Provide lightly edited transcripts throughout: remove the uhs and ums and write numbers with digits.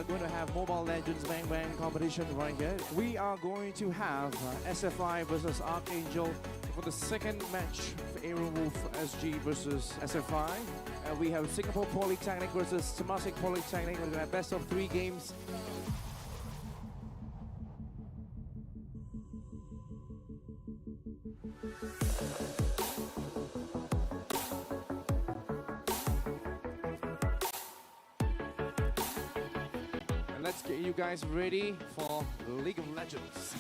are going to have Mobile Legends Bang Bang competition right here. We are going to have SFI versus Archangel for the second match for Aaron Wolf SG versus SFI. We have Singapore Polytechnic versus Temasek Polytechnic. We're going to have best of 3 games. And let's get you guys ready for League of Legends.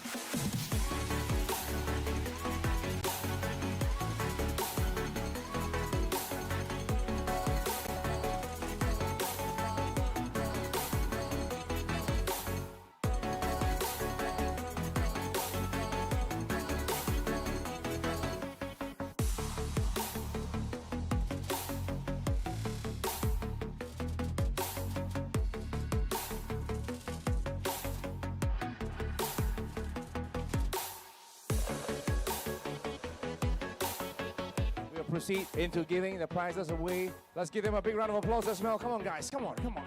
Proceed into giving the prizes away. Let's give them a big round of applause as well. Come on, guys. Come on, come on.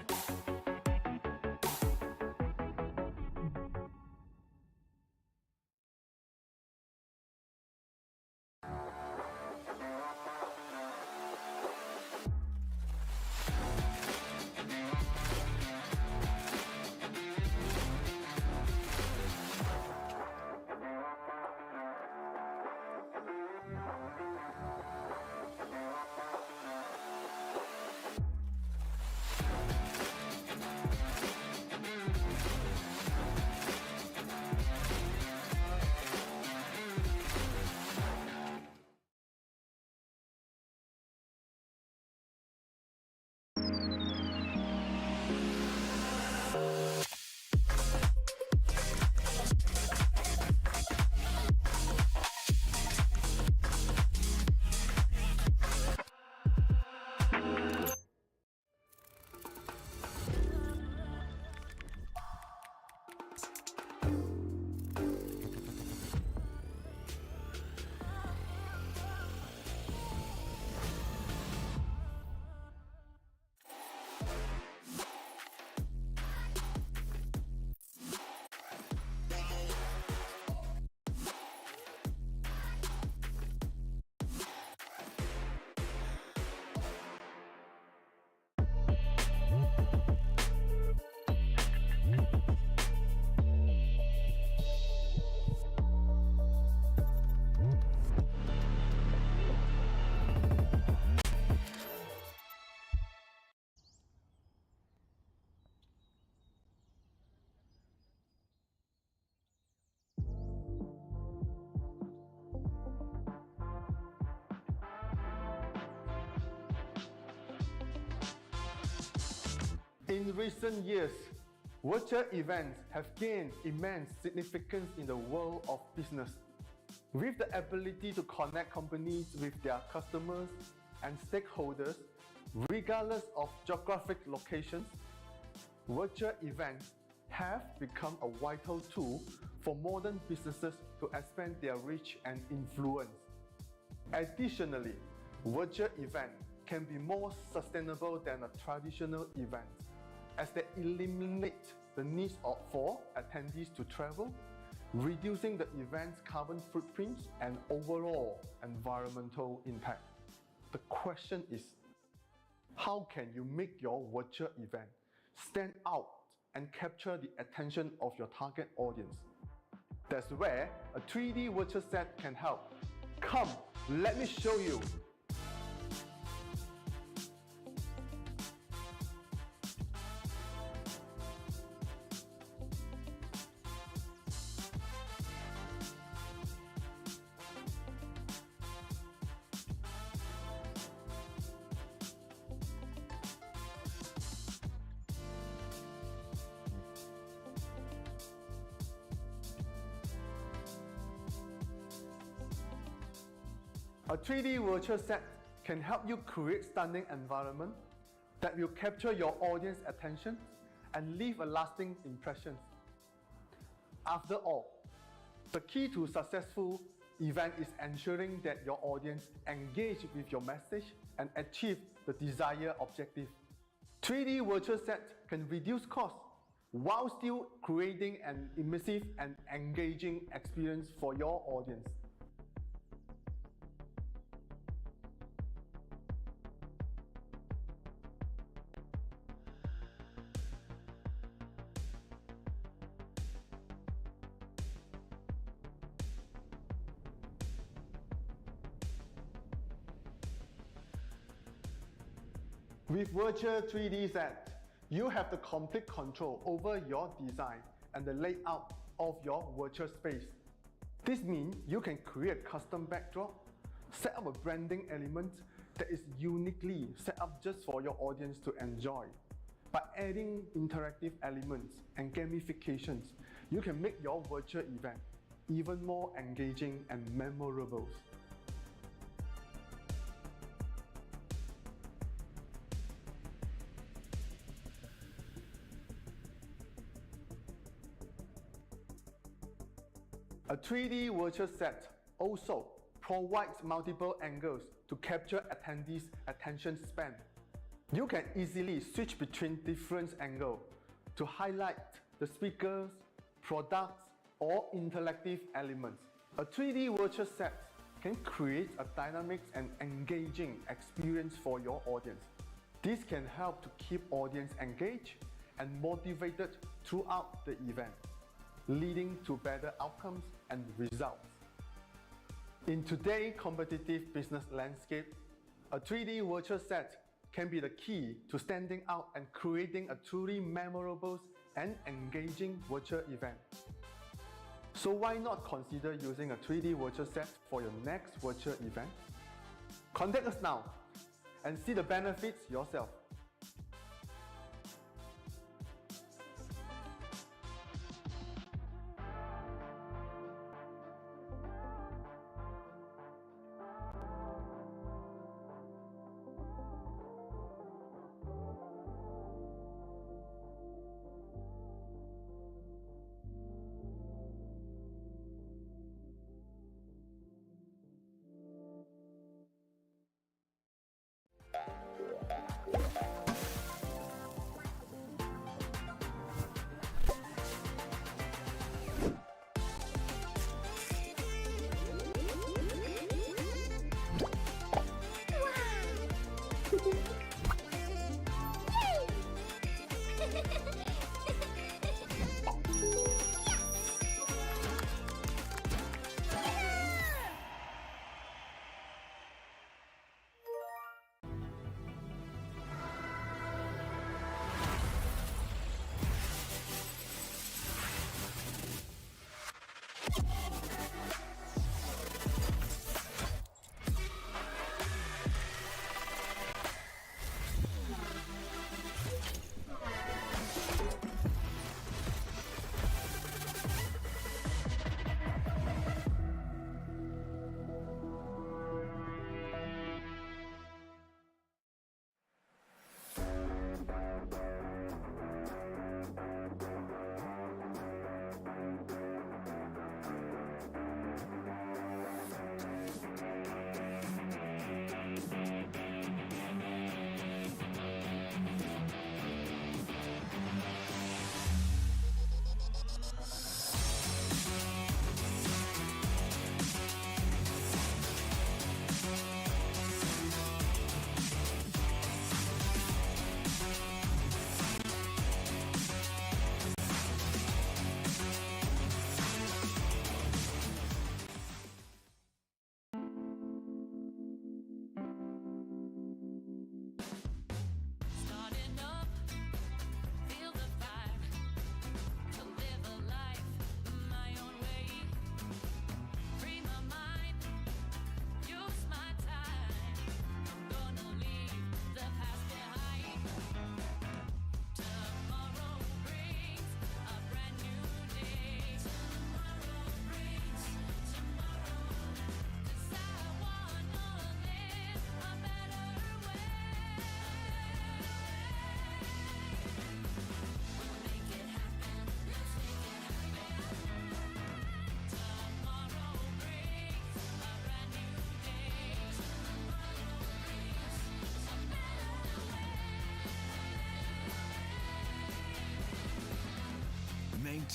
In recent years, virtual events have gained immense significance in the world of business. With the ability to connect companies with their customers and stakeholders, regardless of geographic locations, virtual events have become a vital tool for modern businesses to expand their reach and influence. Additionally, virtual events can be more sustainable than a traditional event, as they eliminate the need for attendees to travel, reducing the event's carbon footprint and overall environmental impact. The question is, how can you make your virtual event stand out and capture the attention of your target audience? That's where a 3D virtual set can help. Come, let me show you. A 3D virtual set can help you create stunning environment that will capture your audience attention and leave a lasting impression. After all, the key to successful event is ensuring that your audience engage with your message and achieve the desired objective. 3D virtual set can reduce costs while still creating an immersive and engaging experience for your audience. With Virtual 3D Set, you have the complete control over your design and the layout of your virtual space. This means you can create custom backdrop, set up a branding element that is uniquely set up just for your audience to enjoy. By adding interactive elements and gamifications, you can make your virtual event even more engaging and memorable. A 3D virtual set also provides multiple angles to capture attendees' attention span. You can easily switch between different angles to highlight the speakers, products, or interactive elements. A 3D virtual set can create a dynamic and engaging experience for your audience. This can help to keep audience engaged and motivated throughout the event, leading to better outcomes and results. In today's competitive business landscape, a 3D virtual set can be the key to standing out and creating a truly memorable and engaging virtual event. So why not consider using a 3D virtual set for your next virtual event? Contact us now and see the benefits yourself.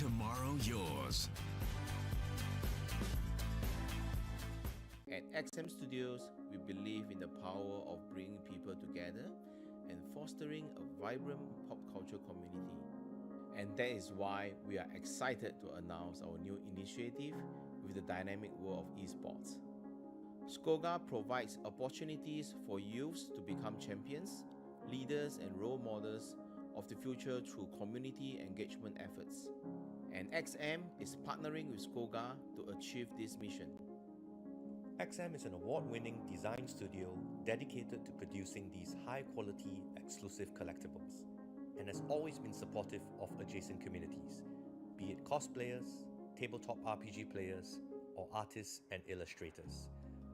tomorrow yours. At XM Studios, we believe in the power of bringing people together and fostering a vibrant pop culture community. And that is why we are excited to announce our new initiative with the dynamic world of esports. SCOGA provides opportunities for youths to become champions, leaders and role models of the future through community engagement efforts. And XM is partnering with SCOGA to achieve this mission. XM is an award-winning design studio dedicated to producing these high-quality, exclusive collectibles, and has always been supportive of adjacent communities, be it cosplayers, tabletop RPG players, or artists and illustrators.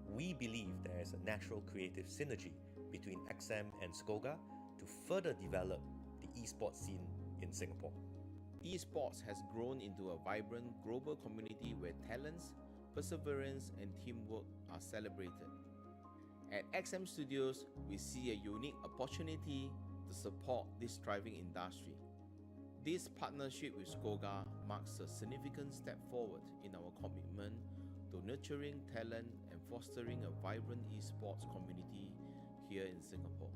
We believe there is a natural creative synergy between XM and SCOGA to further develop the esports scene in Singapore. Esports has grown into a vibrant global community where talents, perseverance and teamwork are celebrated. At XM Studios, we see a unique opportunity to support this thriving industry. This partnership with SCOGA marks a significant step forward in our commitment to nurturing talent and fostering a vibrant esports community here in Singapore.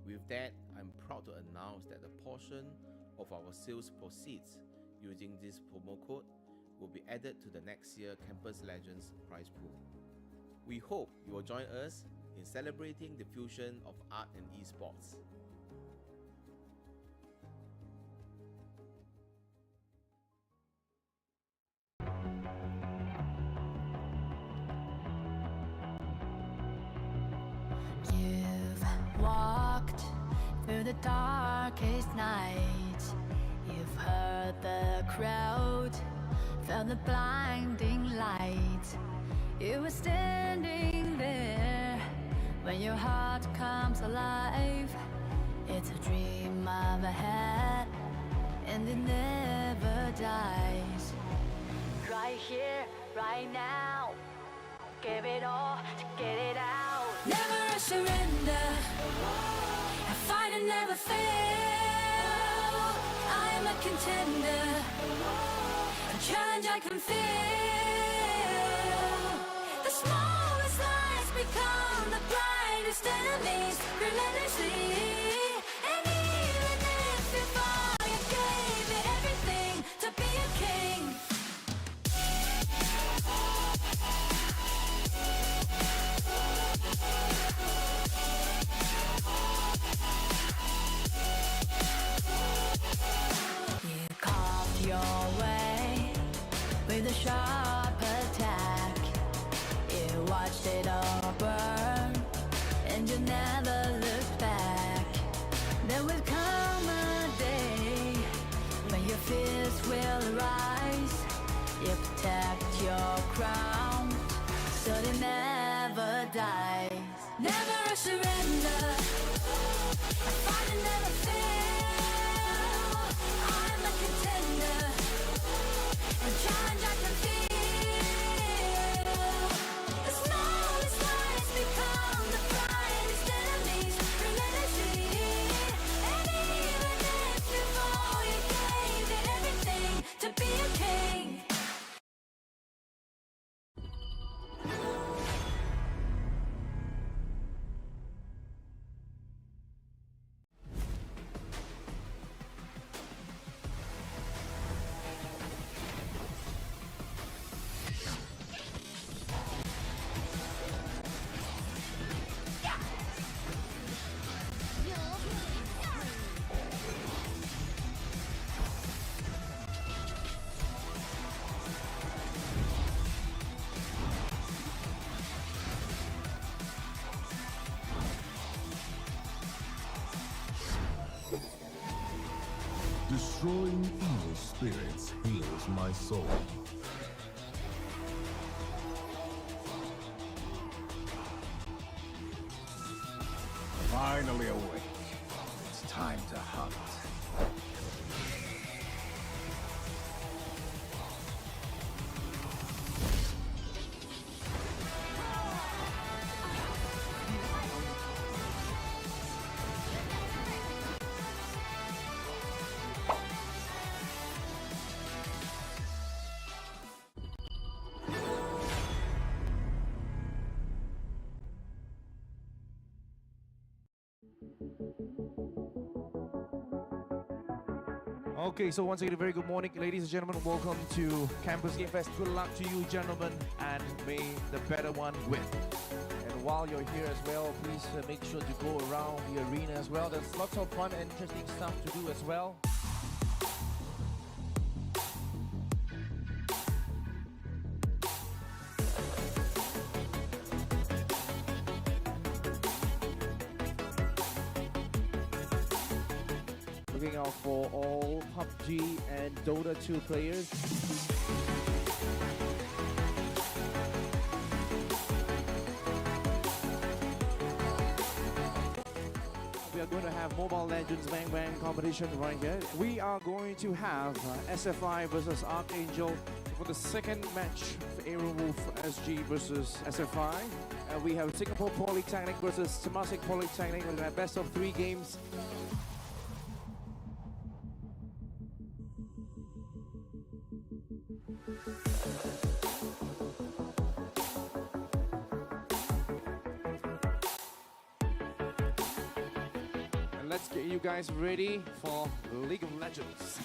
With that, I'm proud to announce that a portion of our sales proceeds using this promo code will be added to the next year Campus Legends prize pool. We hope you will join us in celebrating the fusion of art and esports. You've walked through the darkest night. You've heard the crowd, felt the blinding light. You were standing there when your heart comes alive. It's a dream of ahead, and it never dies. Right here, right now, give it all to get it out. Never a surrender, I fight and never fail. I am a contender, a challenge I can feel. The smallest lies become the brightest enemies, relentlessly. And even if you fall, you gave it everything to be a king. You carved your way with a sharp attack. You watched it all burn, and you never looked back. There will come a day when your fears will rise. You protect your crown, so it never dies. Never a surrender, I fight and never fail. I'm a contender, a challenge I can feel. The smallest lies become the brightest enemies, relentlessly. And even if you fall, you gave it everything to be a king. Destroying evil spirits heals my soul. Finally awake. It's time to hunt. Okay, so once again, a very good morning, ladies and gentlemen. Welcome to Campus Game Fest. Good luck to you, gentlemen, and may the better one win. And while you're here as well, please make sure to go around the arena as well. There's lots of fun and interesting stuff to do as well. Looking out for all PUBG and Dota 2 players. We are going to have Mobile Legends Bang Bang competition right here. We are going to have SFI versus Archangel for the second match for Aaron Wolf SG versus SFI. We have Singapore Polytechnic versus Temasek Polytechnic. We're going to have best of 3 games. And let's get you guys ready for League of Legends.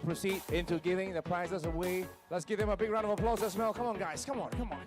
Proceed into giving the prizes away. Let's give them a big round of applause as well. Come on, guys. Come on, come on.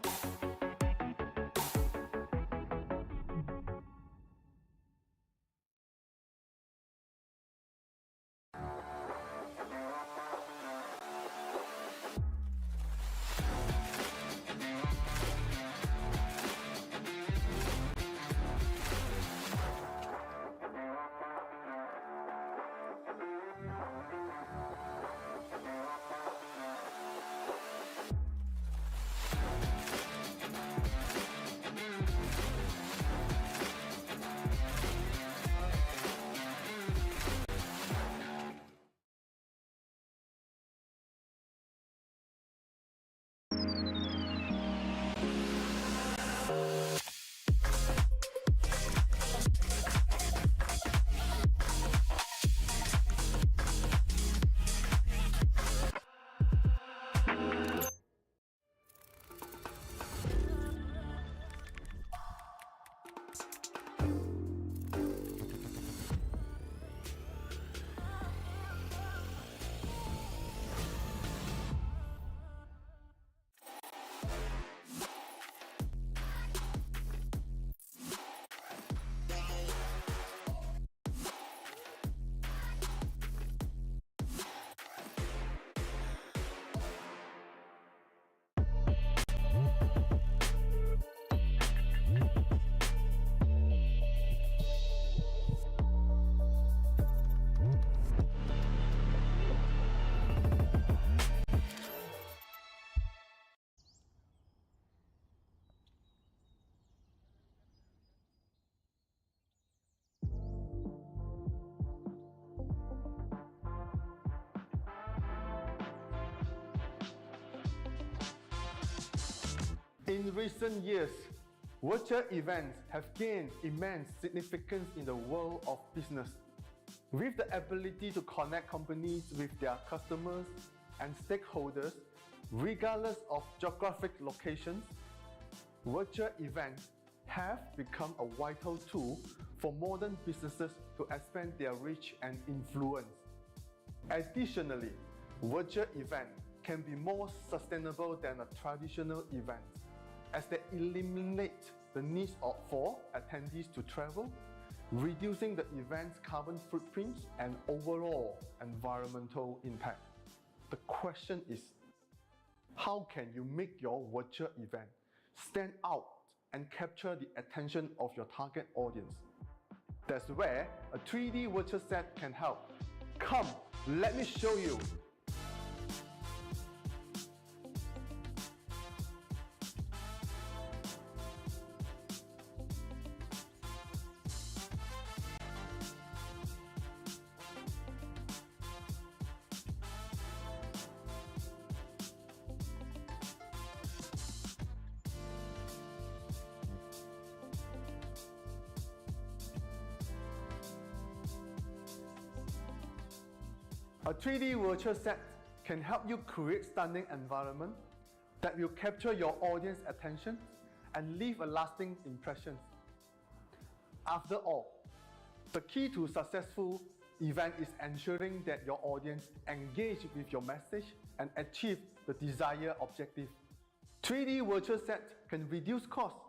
In recent years, virtual events have gained immense significance in the world of business. With the ability to connect companies with their customers and stakeholders, regardless of geographic locations, virtual events have become a vital tool for modern businesses to expand their reach and influence. Additionally, virtual events can be more sustainable than a traditional event, as they eliminate the need for attendees to travel, reducing the event's carbon footprint and overall environmental impact. The question is, how can you make your virtual event stand out and capture the attention of your target audience? That's where a 3D virtual set can help. Come, let me show you. A 3D virtual set can help you create stunning environment that will capture your audience attention and leave a lasting impression. After all, the key to successful event is ensuring that your audience engage with your message and achieve the desired objective. 3D virtual set can reduce costs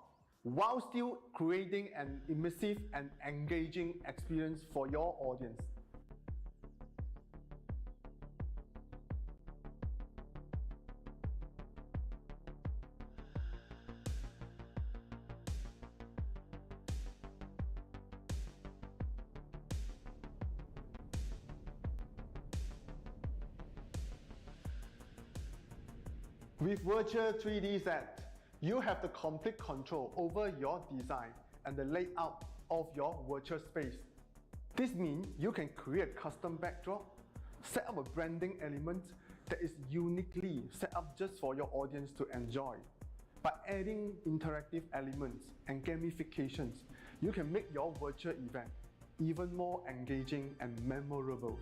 while still creating an immersive and engaging experience for your audience. With Virtual 3D Set, you have the complete control over your design and the layout of your virtual space. This means you can create custom backdrop, set up a branding element that is uniquely set up just for your audience to enjoy. By adding interactive elements and gamifications, you can make your virtual event even more engaging and memorable.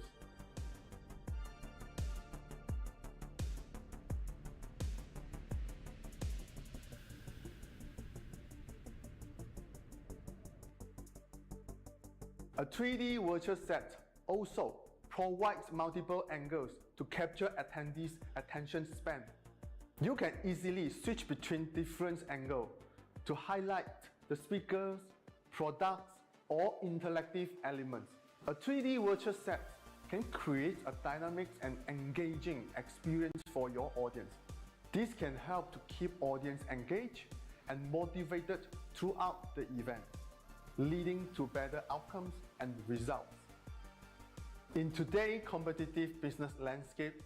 A 3D virtual set also provides multiple angles to capture attendees' attention span. You can easily switch between different angles to highlight the speakers, products, or interactive elements. A 3D virtual set can create a dynamic and engaging experience for your audience. This can help to keep audience engaged and motivated throughout the event, leading to better outcomes and results. In today's competitive business landscape,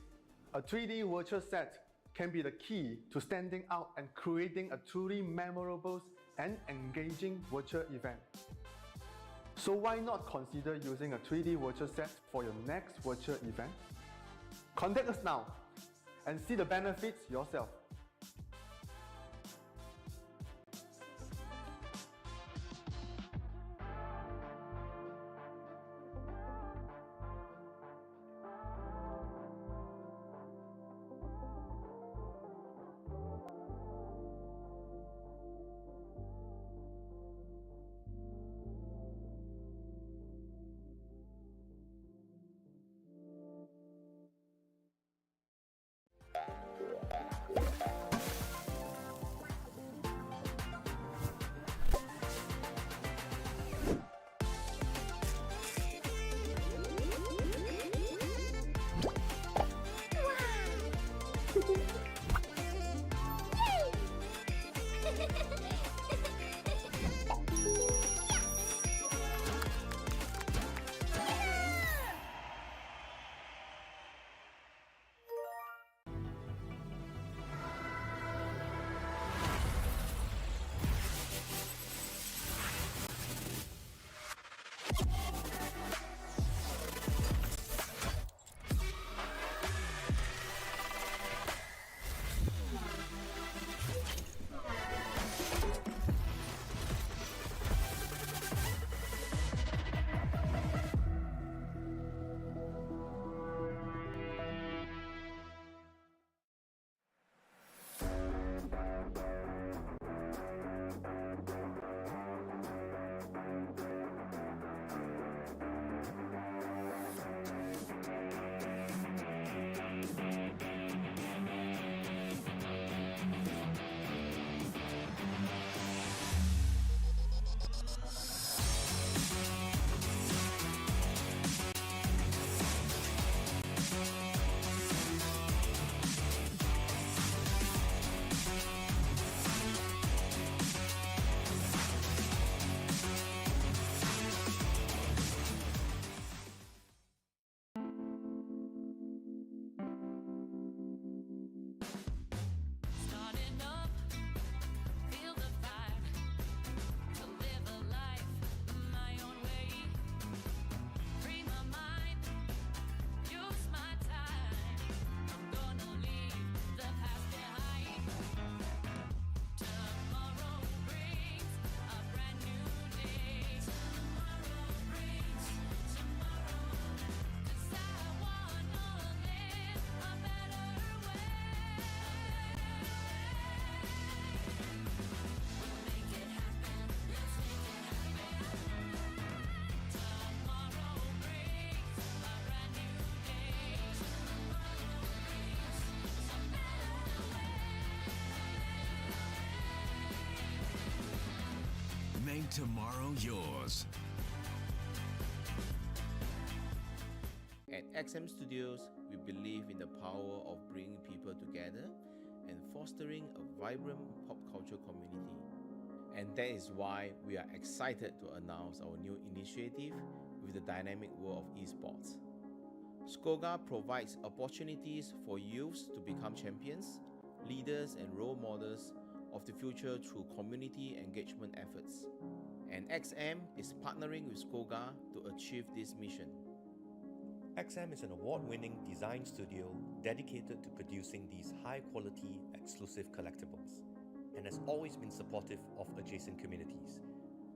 a 3D virtual set can be the key to standing out and creating a truly memorable and engaging virtual event. So why not consider using a 3D virtual set for your next virtual event? Contact us now and see the benefits yourself. tomorrow yours. At XM Studios, we believe in the power of bringing people together and fostering a vibrant pop culture community. And that is why we are excited to announce our new initiative with the dynamic world of esports. SCOGA provides opportunities for youths to become champions, leaders and role models of the future through community engagement efforts. And XM is partnering with SCOGA to achieve this mission. XM is an award-winning design studio dedicated to producing these high-quality, exclusive collectibles, and has always been supportive of adjacent communities,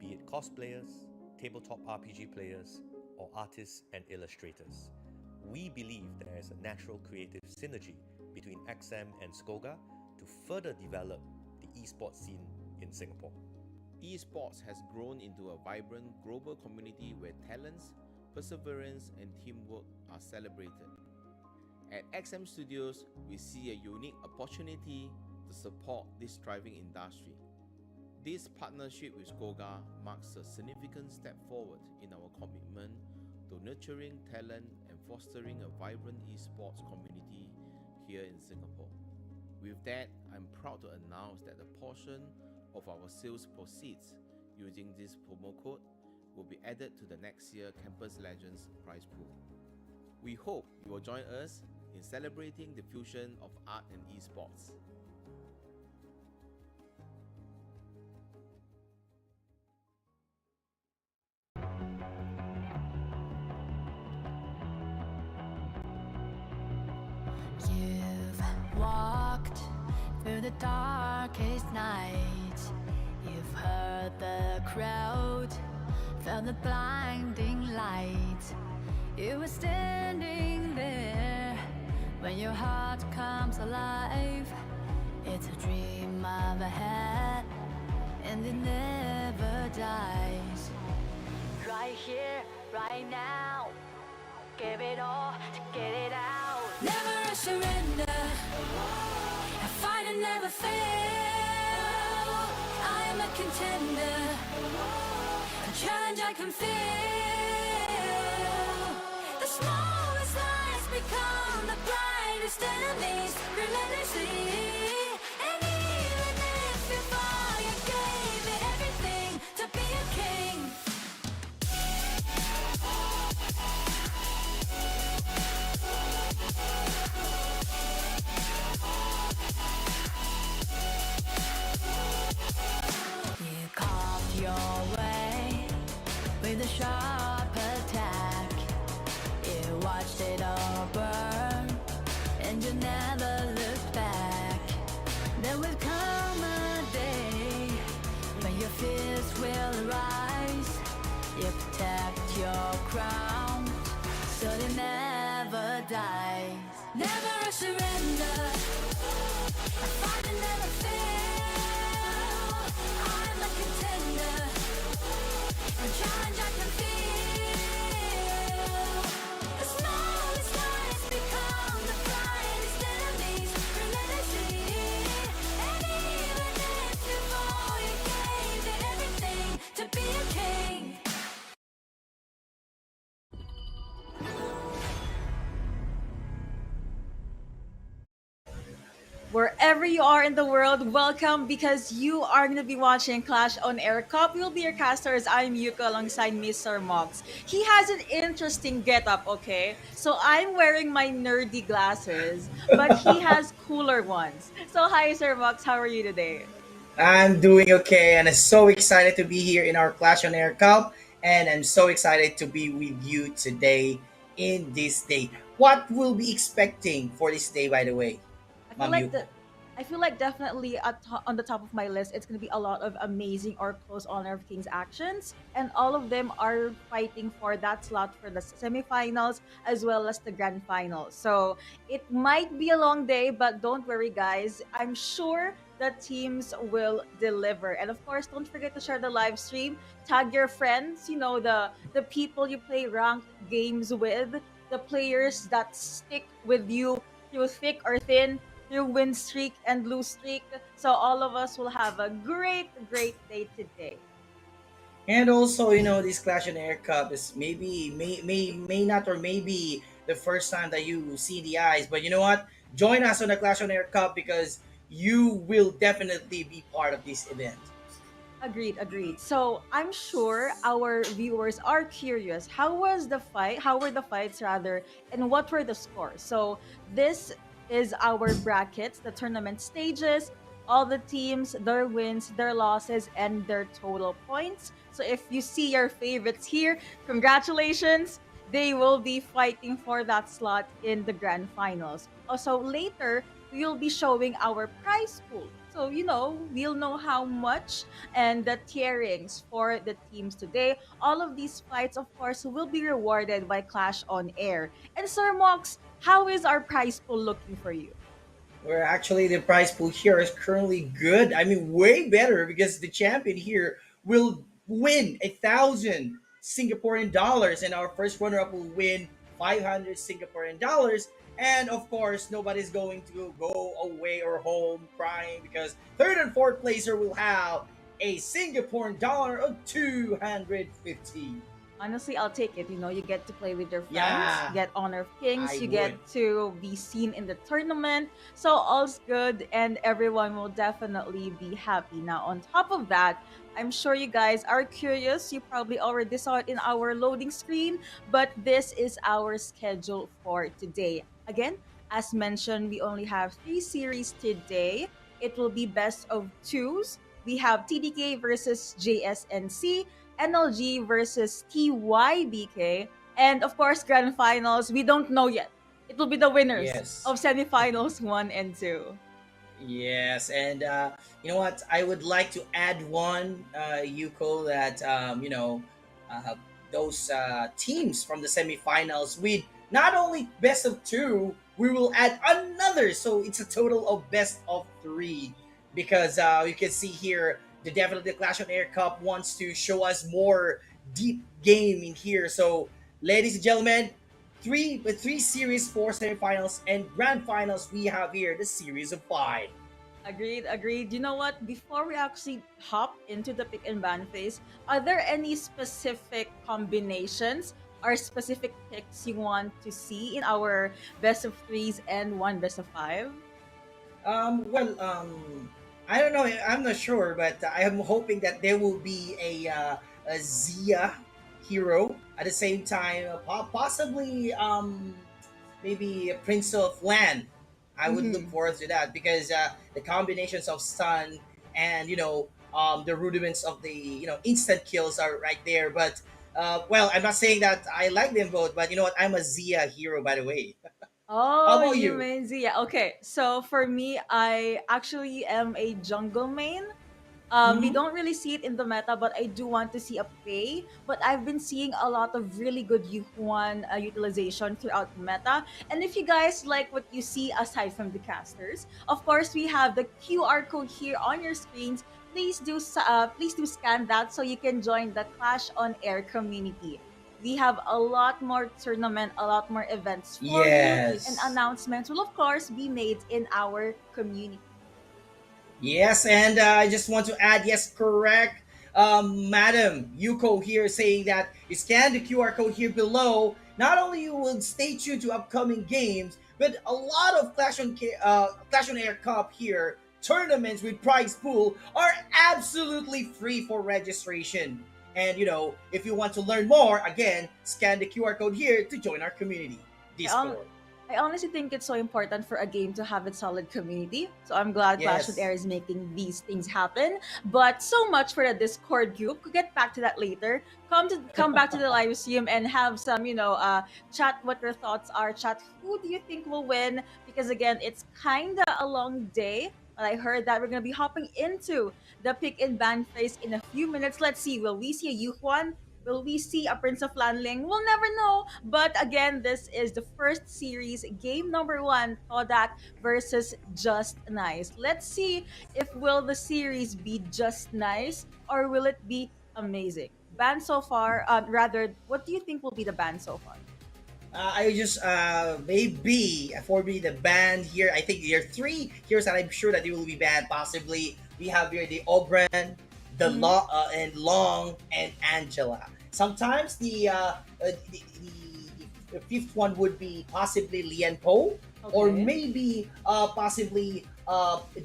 be it cosplayers, tabletop RPG players, or artists and illustrators. We believe there is a natural creative synergy between XM and SCOGA to further develop the esports scene in Singapore. Esports has grown into a vibrant global community where talents, perseverance and teamwork are celebrated. At XM Studios, we see a unique opportunity to support this thriving industry. This partnership with SCOGA marks a significant step forward in our commitment to nurturing talent and fostering a vibrant esports community here in Singapore. With that, I'm proud to announce that a portion of our sales proceeds using this promo code will be added to the next year Campus Legends prize pool. We hope you will join us in celebrating the fusion of art and esports. You've walked through the darkest nights. You've heard the crowd, felt the blinding light. You were standing there when your heart comes alive. It's a dream I've had, and it never dies. Right here, right now, give it all to get it out. Never a surrender, I fight and never fail. I am a contender, a challenge I can feel. The smallest lies become the brightest enemies, relentlessly. And even if you fall, you gave it everything to be a king. You carved your way with a sharp attack. You watched it all burn, and you never looked back. There will come a day when your fears will rise. You protect your crown, so it never dies. Never a surrender, I fight and never fail. I'm a contender, a challenge I can feel. The smallest lies become the brightest enemies, relentlessly. And even if you fall, you gave it everything to be a king. Wherever you are in the world, welcome because you are going to be watching Clash on Air Cup. We'll be your casters. I'm Yuka alongside Mr. Mox. He has an interesting getup, okay? So I'm wearing my nerdy glasses, but he has cooler ones. So hi, Sir Mox. How are you today? I'm doing okay, and I'm so excited to be here in our Clash on Air Cup, and I'm so excited to be with you today in this day. What will be expecting for this day, by the way, I feel Ma'am like Yu? I feel like definitely on the top of my list, it's gonna be a lot of amazing or close honor of Kings actions, and all of them are fighting for that slot for the semifinals as well as the grand final. So it might be a long day, but don't worry, guys. I'm sure the teams will deliver, and of course, don't forget to share the live stream. Tag your friends. You know the people you play ranked games with, the players that stick with you through thick or thin, through win streak and lose streak. So all of us will have a great, great day today. And also, this Clash on Air Cup is may not, or maybe the first time that you see the eyes. But you know what? Join us on the Clash on Air Cup because you will definitely be part of this event. Agreed, agreed. So I'm sure our viewers are curious. How was the fight? How were the fights rather, and what were the scores? So this is our brackets, the tournament stages, all the teams, their wins, their losses, and their total points. So if you see your favorites here, congratulations. They will be fighting for that slot in the grand finals. Also later, we will be showing our prize pool. So, we'll know how much and the tierings for the teams today. All of these fights, of course, will be rewarded by Clash on Air. And Sir Mox, how is our prize pool looking for you? Where actually the prize pool here is currently good. I mean, way better because the champion here will win 1,000 Singaporean dollars, and our first runner-up will win 500 Singaporean dollars. And of course, nobody's going to go away or home crying because third and fourth placer will have a Singaporean dollar of 250. Honestly, I'll take it. You get to play with your friends, Yeah, get Honor of Kings, I you would. get to be seen in the tournament. So all's good, and everyone will definitely be happy. Now, on top of that, I'm sure you guys are curious. You probably already saw it in our loading screen, but this is our schedule for today. Again, as mentioned, we only have 3 series today. It will be best of twos. We have TDK versus JSNC, NLG versus TYBK, and of course, grand finals. We don't know yet. It will be the winners Yes. of semifinals 1 and 2. Yes, and you know what? I would like to add one, Yuko, that uh, those teams from the semifinals with not only best of two, we will add another, so it's a total of best of three. Because you can see here, the definitely Clash on Air Cup wants to show us more deep game in here. So, ladies and gentlemen, three series, four semifinals, and grand finals. We have here the series of five. Agreed, agreed. You know what? Before we actually hop into the pick and ban phase, are there any specific combinations or specific picks you want to see in our best of threes and one best of five? Well, I don't know. I'm not sure, but I am hoping that there will be a Zia hero at the same time. Possibly, maybe a Prince of Land. I would look Mm-hmm. forward to that because the combinations of stun and the rudiments of the instant kills are right there. But well, I'm not saying that I like them both, but you know what? I'm a Zia hero, by the way. How Oh, about you you? mean Zia. Okay, so for me, I actually am a jungle main. We Mm-hmm. don't really see it in the meta, but I do want to see a pay. But I've been seeing a lot of really good Yuhuan utilization throughout the meta. And if you guys like what you see aside from the casters, of course we have the QR code here on your screens. Please do scan that so you can join the Clash on Air community. We have a lot more tournament, a lot more events for you, and Yes. announcements will of course be made in our community. Yes, and I just want to add, yes, correct. Madam Yuko here saying that you scan the QR code here below. Not only you will stay tuned to upcoming games, but a lot of Clash on Air Cup here tournaments with prize pool are absolutely free for registration. And if you want to learn more, again, scan the QR code here to join our community I, hon- Discord. I honestly think it's so important for a game to have its solid community. So I'm glad Clash of Yes. Air is making these things happen. But so much for the Discord group. We'll get back to that later. Come back to the live stream and have some, chat what your thoughts are. Chat who do you think will win? Because again, it's kinda a long day. But I heard that we're gonna be hopping into the pick and ban phase in a few minutes. Let's see. Will we see a Yuhuan? Will we see a Prince of Lanling? We'll never know. But again, this is the first series, game number one, Kodak versus Just Nice. Let's see if will the series be just nice or will it be amazing. Ban so far, rather, what do you think will be the ban so far? I just maybe for me the band here. I think there are three heroes that I'm sure that they will be banned. Possibly we have here the Obran, Mm-hmm. And Long and Angela. Sometimes the fifth one would be possibly Lian Po, or Okay. maybe possibly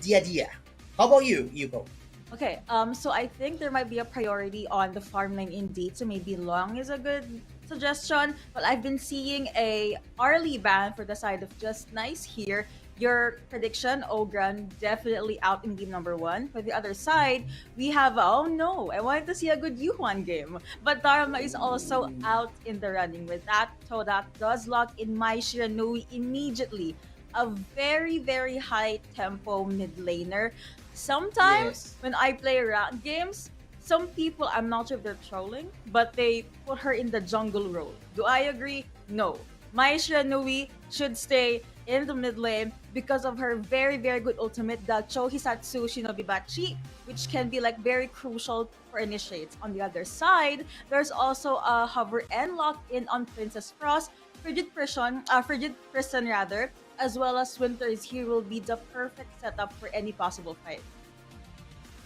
Dia Dia. How about you, Yuko? Okay, so I think there might be a priority on the farm lane indeed. So maybe long is a good suggestion. But I've been seeing a Arlie ban for the side of Just Nice here. Your prediction, Ogran, definitely out in game number one. For the other side, we have, oh no, I wanted to see a good Yuhuan game. But Dharma is also out in the running with that. Todak does lock in Mai Shiranui immediately. A very, very high tempo mid laner. Sometimes Yes. when I play rank games, some people, I'm not sure if they're trolling, but they put her in the jungle role. Do I agree? No. Mai Shiranui should stay in the mid lane because of her very, very good ultimate, the Chohisatsu Shinobi Bachi, which can be like very crucial for initiates. On the other side, there's also a hover and lock in on Princess Frost, Frigid Prison rather, as well as Winter's here will be the perfect setup for any possible fight.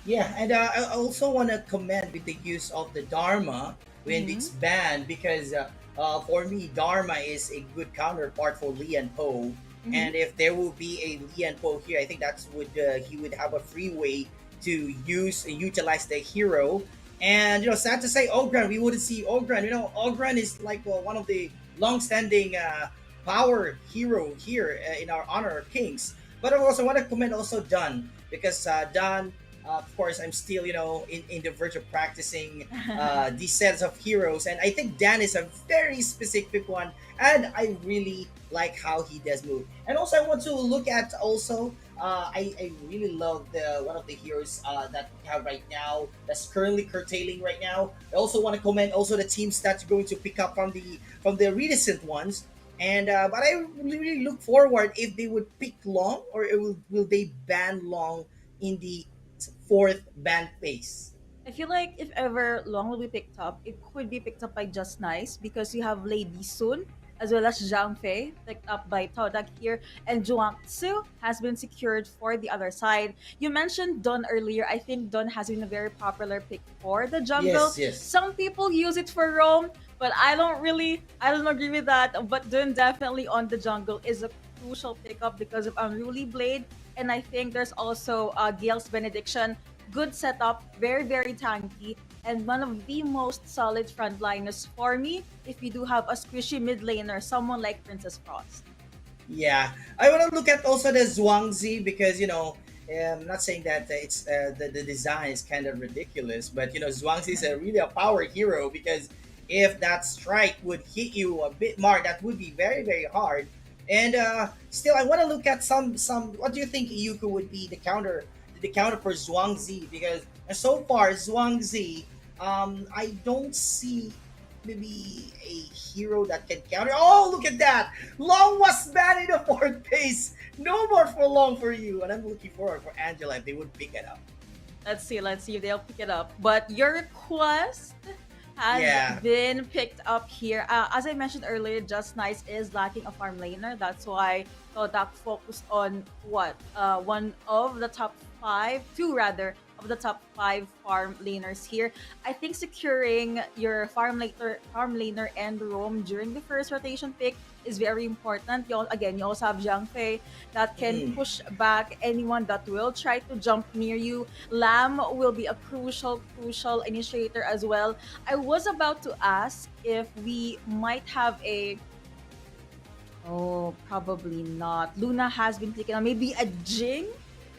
Yeah, and I also want to commend with the use of the Dharma when Mm-hmm. it's banned because for me, Dharma is a good counterpart for Lian Po. Mm-hmm. And if there will be a Lian Po here, I think that's would he would have a free way to utilize the hero. And sad to say, Ogran, we wouldn't see Ogran. Ogran is like one of the long-standing power hero here in our Honor of Kings. But I also want to commend also Dunn because Dunn, of course, I'm still, in the verge of practicing these sets of heroes. And I think Dan is a very specific one. And I really like how he does move. And also, I want to look at also, I really love the one of the heroes that we have right now that's currently curtailing right now. I also want to comment also the teams that's going to pick up from the recent ones. And but I really look forward if they would pick Long or will they ban Long in the fourth ban phase. I feel like if ever Long will be picked up, it could be picked up by Just Nice because you have Lady Sun as well as Zhang Fei picked up by Todak here, and Zhuang Tzu has been secured for the other side. You mentioned Don earlier. I think Don has been a very popular pick for the jungle. Yes, yes. Some people use it for roam, but I don't agree with that. But Don definitely on the jungle is a crucial pickup because of Unruly Blade. And I think there's also Gale's Benediction, good setup, very, very tanky, and one of the most solid frontliners for me if you do have a squishy mid laner, someone like Princess Frost. Yeah, I want to look at also the Zhuangzi because I'm not saying that it's the design is kind of ridiculous, but Zhuangzi is a really a power hero because if that strike would hit you a bit more, that would be very very hard. And still, I want to look at some. What do you think Yuko would be the counter for Zhuangzi? Because so far Zhuangzi, I don't see maybe a hero that can counter. Oh, look at that! Long was banned in the fourth base. No more for Long for you. And I'm looking forward for Angela if they would pick it up. Let's see if they'll pick it up. But your request has Yeah. been picked up here. As I mentioned earlier, Just Nice is lacking a farm laner. That's why Kodak focused on one of the top five, two rather, of the top five farm laners here. I think securing your farm laner and roam during the first rotation pick is very important. You also have Zhang Fei that can Mm. push back anyone that will try to jump near you. Lamb will be a crucial initiator as well. I was about to ask if we might have a. Oh, probably not. Luna has been taken on. Maybe a Jing,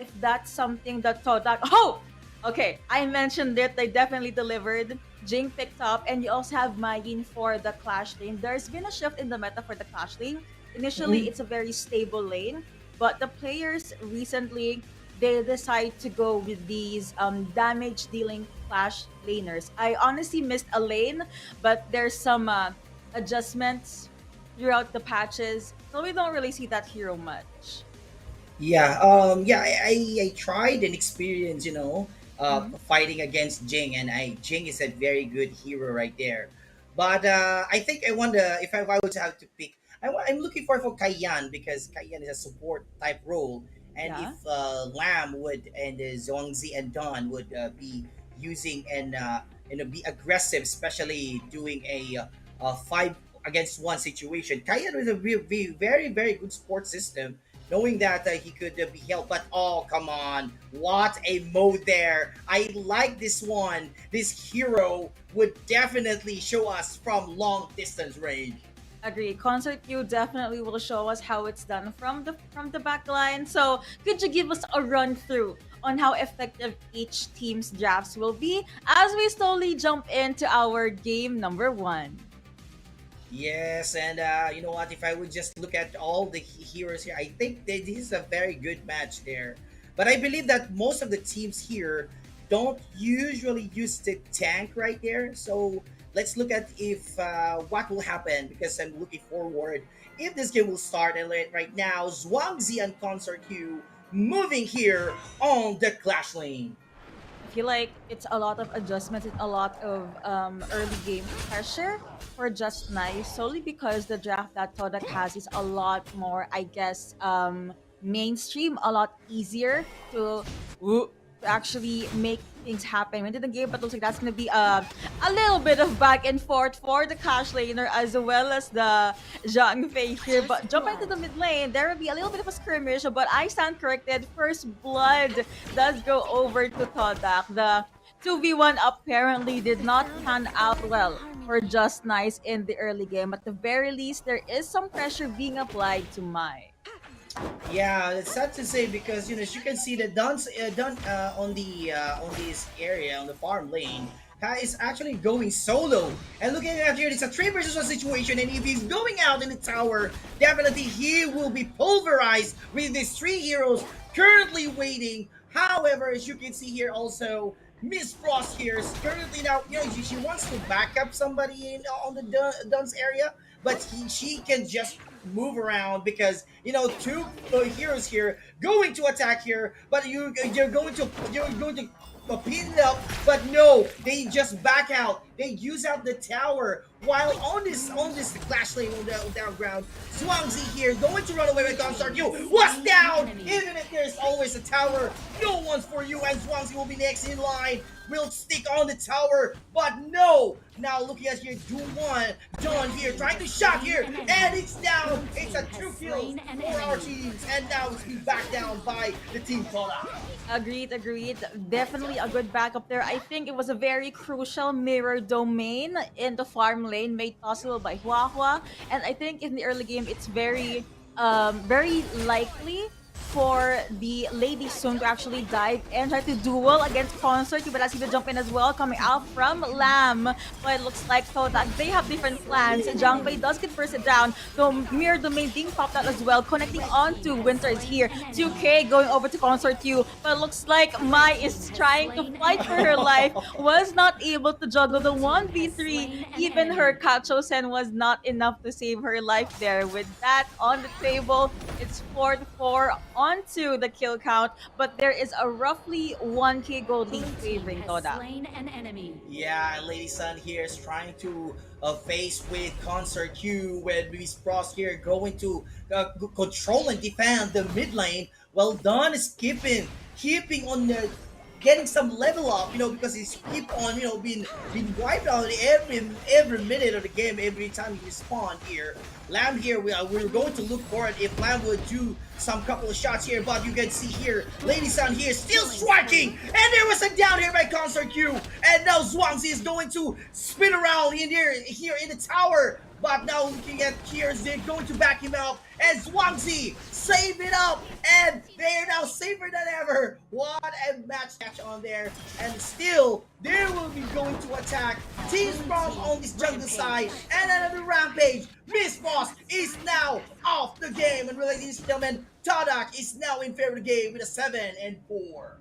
if that's something that Todak. Oh, okay. I mentioned it. They definitely delivered. Jing picked up, and you also have Mayin for the Clash lane. There's been a shift in the meta for the Clash lane. Initially, Mhm. it's a very stable lane, but the players recently they decide to go with these damage dealing Clash laners. I honestly missed a lane, but there's some adjustments throughout the patches, so we don't really see that hero much. Yeah, I tried and experienced, Mhm. fighting against Jing, and Jing is a very good hero right there. But I think I wonder if I would have to pick, I'm looking for Kayan because Kayan is a support type role, and if Yeah. Lamb would and Zhuangzi and Dawn would be using and be aggressive, especially doing a 5 against 1 situation. Kayan is a very very good sports system, knowing that he could be helped. But oh, come on, what a mode there! I like this one. This hero would definitely show us from long distance range. Agree. Concert Q definitely will show us how it's done from the back line. So could you give us a run through on how effective each team's drafts will be as we slowly jump into our game number 1? Yes, and you know what? If I would just look at all the heroes here, I think that this is a very good match there. But I believe that most of the teams here don't usually use the tank right there. So let's look at if what will happen, because I'm looking forward if this game will start. And right now, Zhuangzi and Concert Q moving here on the Clash lane. I feel like it's a lot of adjustments and a lot of early game pressure for Just Nice, solely because the draft that Todak has is a lot more, I guess, mainstream, a lot easier to actually make things happen into the game. But looks like that's going to be a little bit of back and forth for the Cash laner as well as the Zhang Fei here. But jumping to the mid lane, there will be a little bit of a skirmish, but I stand corrected. First blood does go over to Todak. The 2v1 apparently did not pan out well for Just Nice in the early game. At the very least, there is some pressure being applied to Mai. Yeah, it's sad to say because as you can see that Dunn on this area on the farm lane is actually going solo. And looking at here, it's a 3 versus 1 situation, and if he's going out in the tower, definitely he will be pulverized with these 3 heroes currently waiting. However, as you can see here also, Miss Frost here is currently now, she wants to back up somebody on the Dunn's area, but she can just move around because 2 heroes here going to attack here, but you're going to pin it up, but no, they just back out. They use out the tower while on this Clash lane on the down ground. Zhuangzi here going to run away with Concert Q was down. Even if there's always a tower, no one's for you, and Zhuangzi will be next in line. Will stick on the tower, but no. Now looking at here, John here trying to shot here, and it's down. It's a 2 kills for our teams, and now it's being backed down by the team Toda. Agreed. Definitely a good backup there. I think it was a very crucial mirror domain in the farm lane made possible by Huahua. And I think in the early game, it's very likely for the Lady Sun to actually dive and try to duel against Concert. But as he will jump in as well, coming out from Lamb. But it looks like Todak, they have different plans. Zhang Fei does get bursted down. The mirror domain being popped out as well, connecting onto Winter is here. 2K going over to Concert Q. But it looks like Mai is trying to fight for her life. Was not able to juggle the 1v3. Even her Kacho Sen was not enough to save her life there. With that on the table, it's 4-4 onto the kill count, but there is a roughly 1k gold lead favoring Toda. Yeah, Lady Sun here is trying to face with Concert Q, with Miss Frost here going to control and defend the mid lane. Well done is keeping on the getting some level up, because he's keep on, being wiped out every minute of the game, every time he spawned here. Lamb here, we're going to look for it if Lamb would do some couple of shots here, but you can see here, Lady Sun here still striking, and there was a down here by Concert Q, and now Zhuangzi is going to spin around in here in the tower. But now looking at here, they're going to back him up, and Zhuangzi save it up, and they're now safer than ever. What a match on there, and still they will be going to attack Team Sprong on this jungle side, and another rampage. Miss Frost is now off the game, and ladies and gentlemen, Todak is now in favor of the game with a 7-4.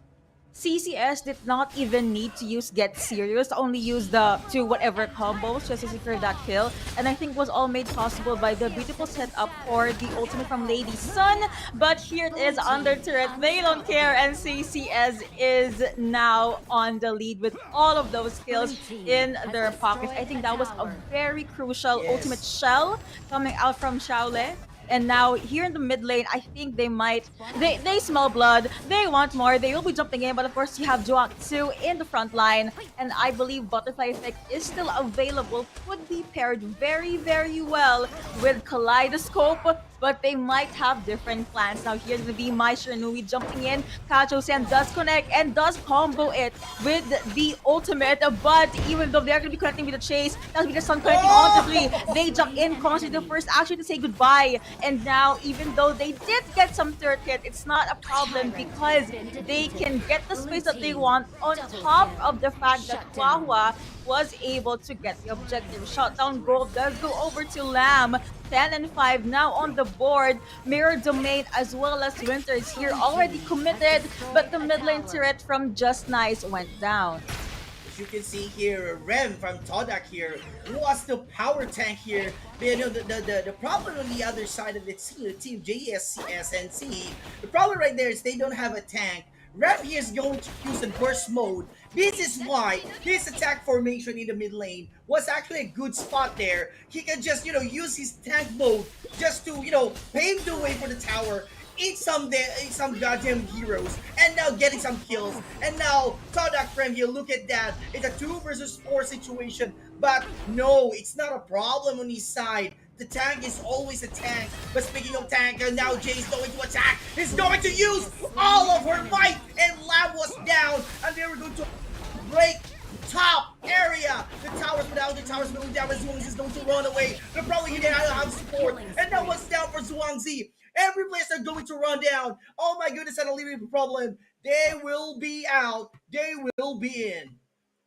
CCS did not even need to use Get Serious, only use the 2 whatever combos just to secure that kill. And I think was all made possible by the beautiful setup for the ultimate from Lady Sun. But here it is under turret. They don't care, and CCS is now on the lead with all of those kills in their pockets. I think that was a very crucial ultimate shell coming out from Xiaole. And now here in the mid lane, I think they smell blood. They want more. They will be jumping in, but of course you have Juaksu in the front line, and I believe Butterfly Effect is still available. Could be paired very, very well with Kaleidoscope, but they might have different plans. Now here's gonna be My Shinui jumping in. Kacho-san does connect and does combo it with the ultimate, but even though they're gonna be connecting with the chase, that'll be the sun connecting onto 3. They jump in, constantly the first action to say goodbye. And now, even though they did get some third hit, it's not a problem because they can get the space that they want on top of the fact that Huahua was able to get the objective. Shutdown gold does go over to Lamb. 10 and 5 now on the board. Mirror Domain as well as Winter is here already committed, but the mid lane turret from Just Nice went down. As you can see here, Rem from Todak here was the power tank here. But, you know, the problem on the other side of the team JSCSNC, the problem right there is they don't have a tank. Rem here is going to use the burst mode. This is why his attack formation in the mid lane was actually a good spot there. He can just, you know, use his tank mode just to, you know, pave the way for the tower, eat some goddamn heroes, and now getting some kills. And now Todak Frem here, look at that. It's a 2 versus 4 situation, but no, it's not a problem on his side. The tank is always a tank. But speaking of tank, now Jay's going to attack. He's going to use all of her might, and Lab was down, and they were going to break top area. The towers without the towers going down, as Zhuangzi is going to run away. They're probably going to have support, and now what's down for Zhuangzi? Every place are going to run down. Oh my goodness, that's a little problem. They will be out. They will be in.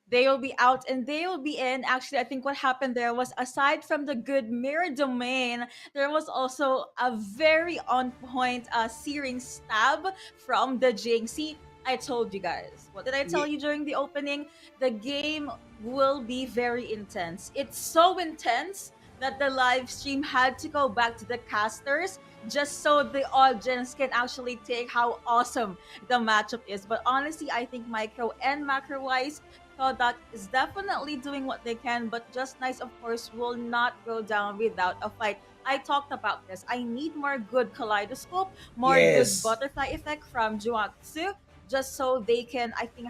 They will be out and they will be in. Actually, I think what happened there was, aside from the good mirror domain, there was also a very on point searing stab from the Jinx. See, I told you guys. What did I tell you during the opening? The game will be very intense. It's so intense that the live stream had to go back to the casters just so the audience can actually take how awesome the matchup is. But honestly, I think micro and macro wise, Kodak is definitely doing what they can, but Just Nice, of course, will not go down without a fight. I talked about this. I need more good Kaleidoscope, more good Butterfly Effect from Juaksu, just so they can, I think,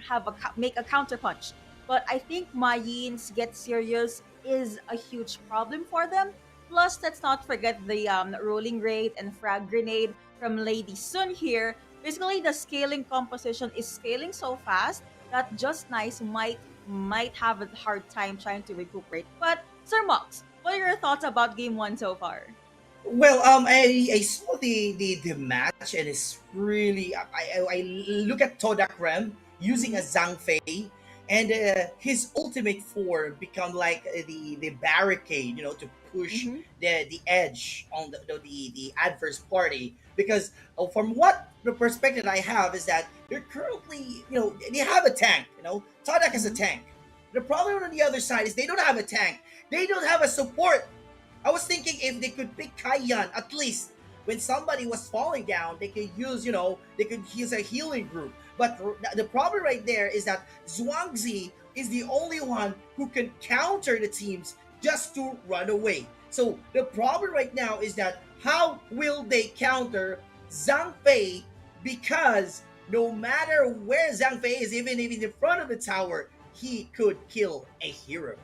make a counterpunch. But I think Mayin's Get Serious is a huge problem for them. Plus, let's not forget the rolling rate and frag grenade from Lady Sun here. Basically, the scaling composition is scaling so fast that Just Nice might have a hard time trying to recuperate. But Sir Mox, what are your thoughts about game 1 so far? Well, I saw the match, and it's really I look at Todak Rem using a Zhang Fei, and his ultimate form become like the barricade, you know, to push the edge on the adverse party. Because from what the perspective I have is that they're currently, you know, they have a tank, you know, Todak has a tank. The problem on the other side is they don't have a tank. They don't have a support. I was thinking if they could pick Kaiyan, at least when somebody was falling down, they could use, you know, they could use a healing group. But the problem right there is that Zhuangzi is the only one who can counter the teams just to run away. So the problem right now is that how will they counter Zhang Fei? Because no matter where Zhang Fei is, even if he's in front of the tower, he could kill a hero.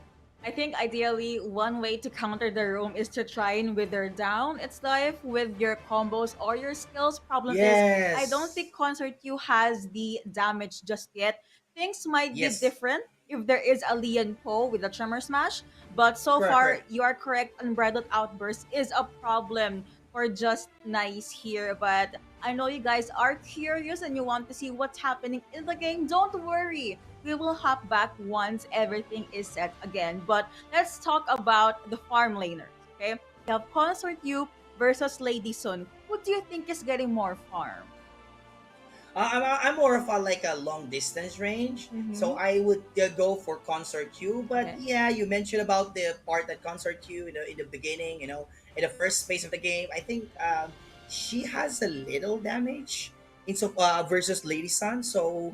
I think ideally one way to counter the roam is to try and wither down its life with your combos or your skills. Problem is, I don't think Concert Q has the damage just yet. Things might be different if there is a Lian Po with a Tremor Smash, but so far you are correct. Unbridled Outburst is a problem for Just Nice here, but I know you guys are curious and you want to see what's happening in the game. Don't worry. We will hop back once everything is set again. But let's talk about the farm laners, okay? We have Consort U versus Lady Sun. Who do you think is getting more farm? I'm more of a long distance range, so I would go for Consort Q. But yeah, you mentioned about the part that Consort Q, you know, in the beginning, you know, in the first phase of the game, I think she has a little damage in versus Lady Sun. So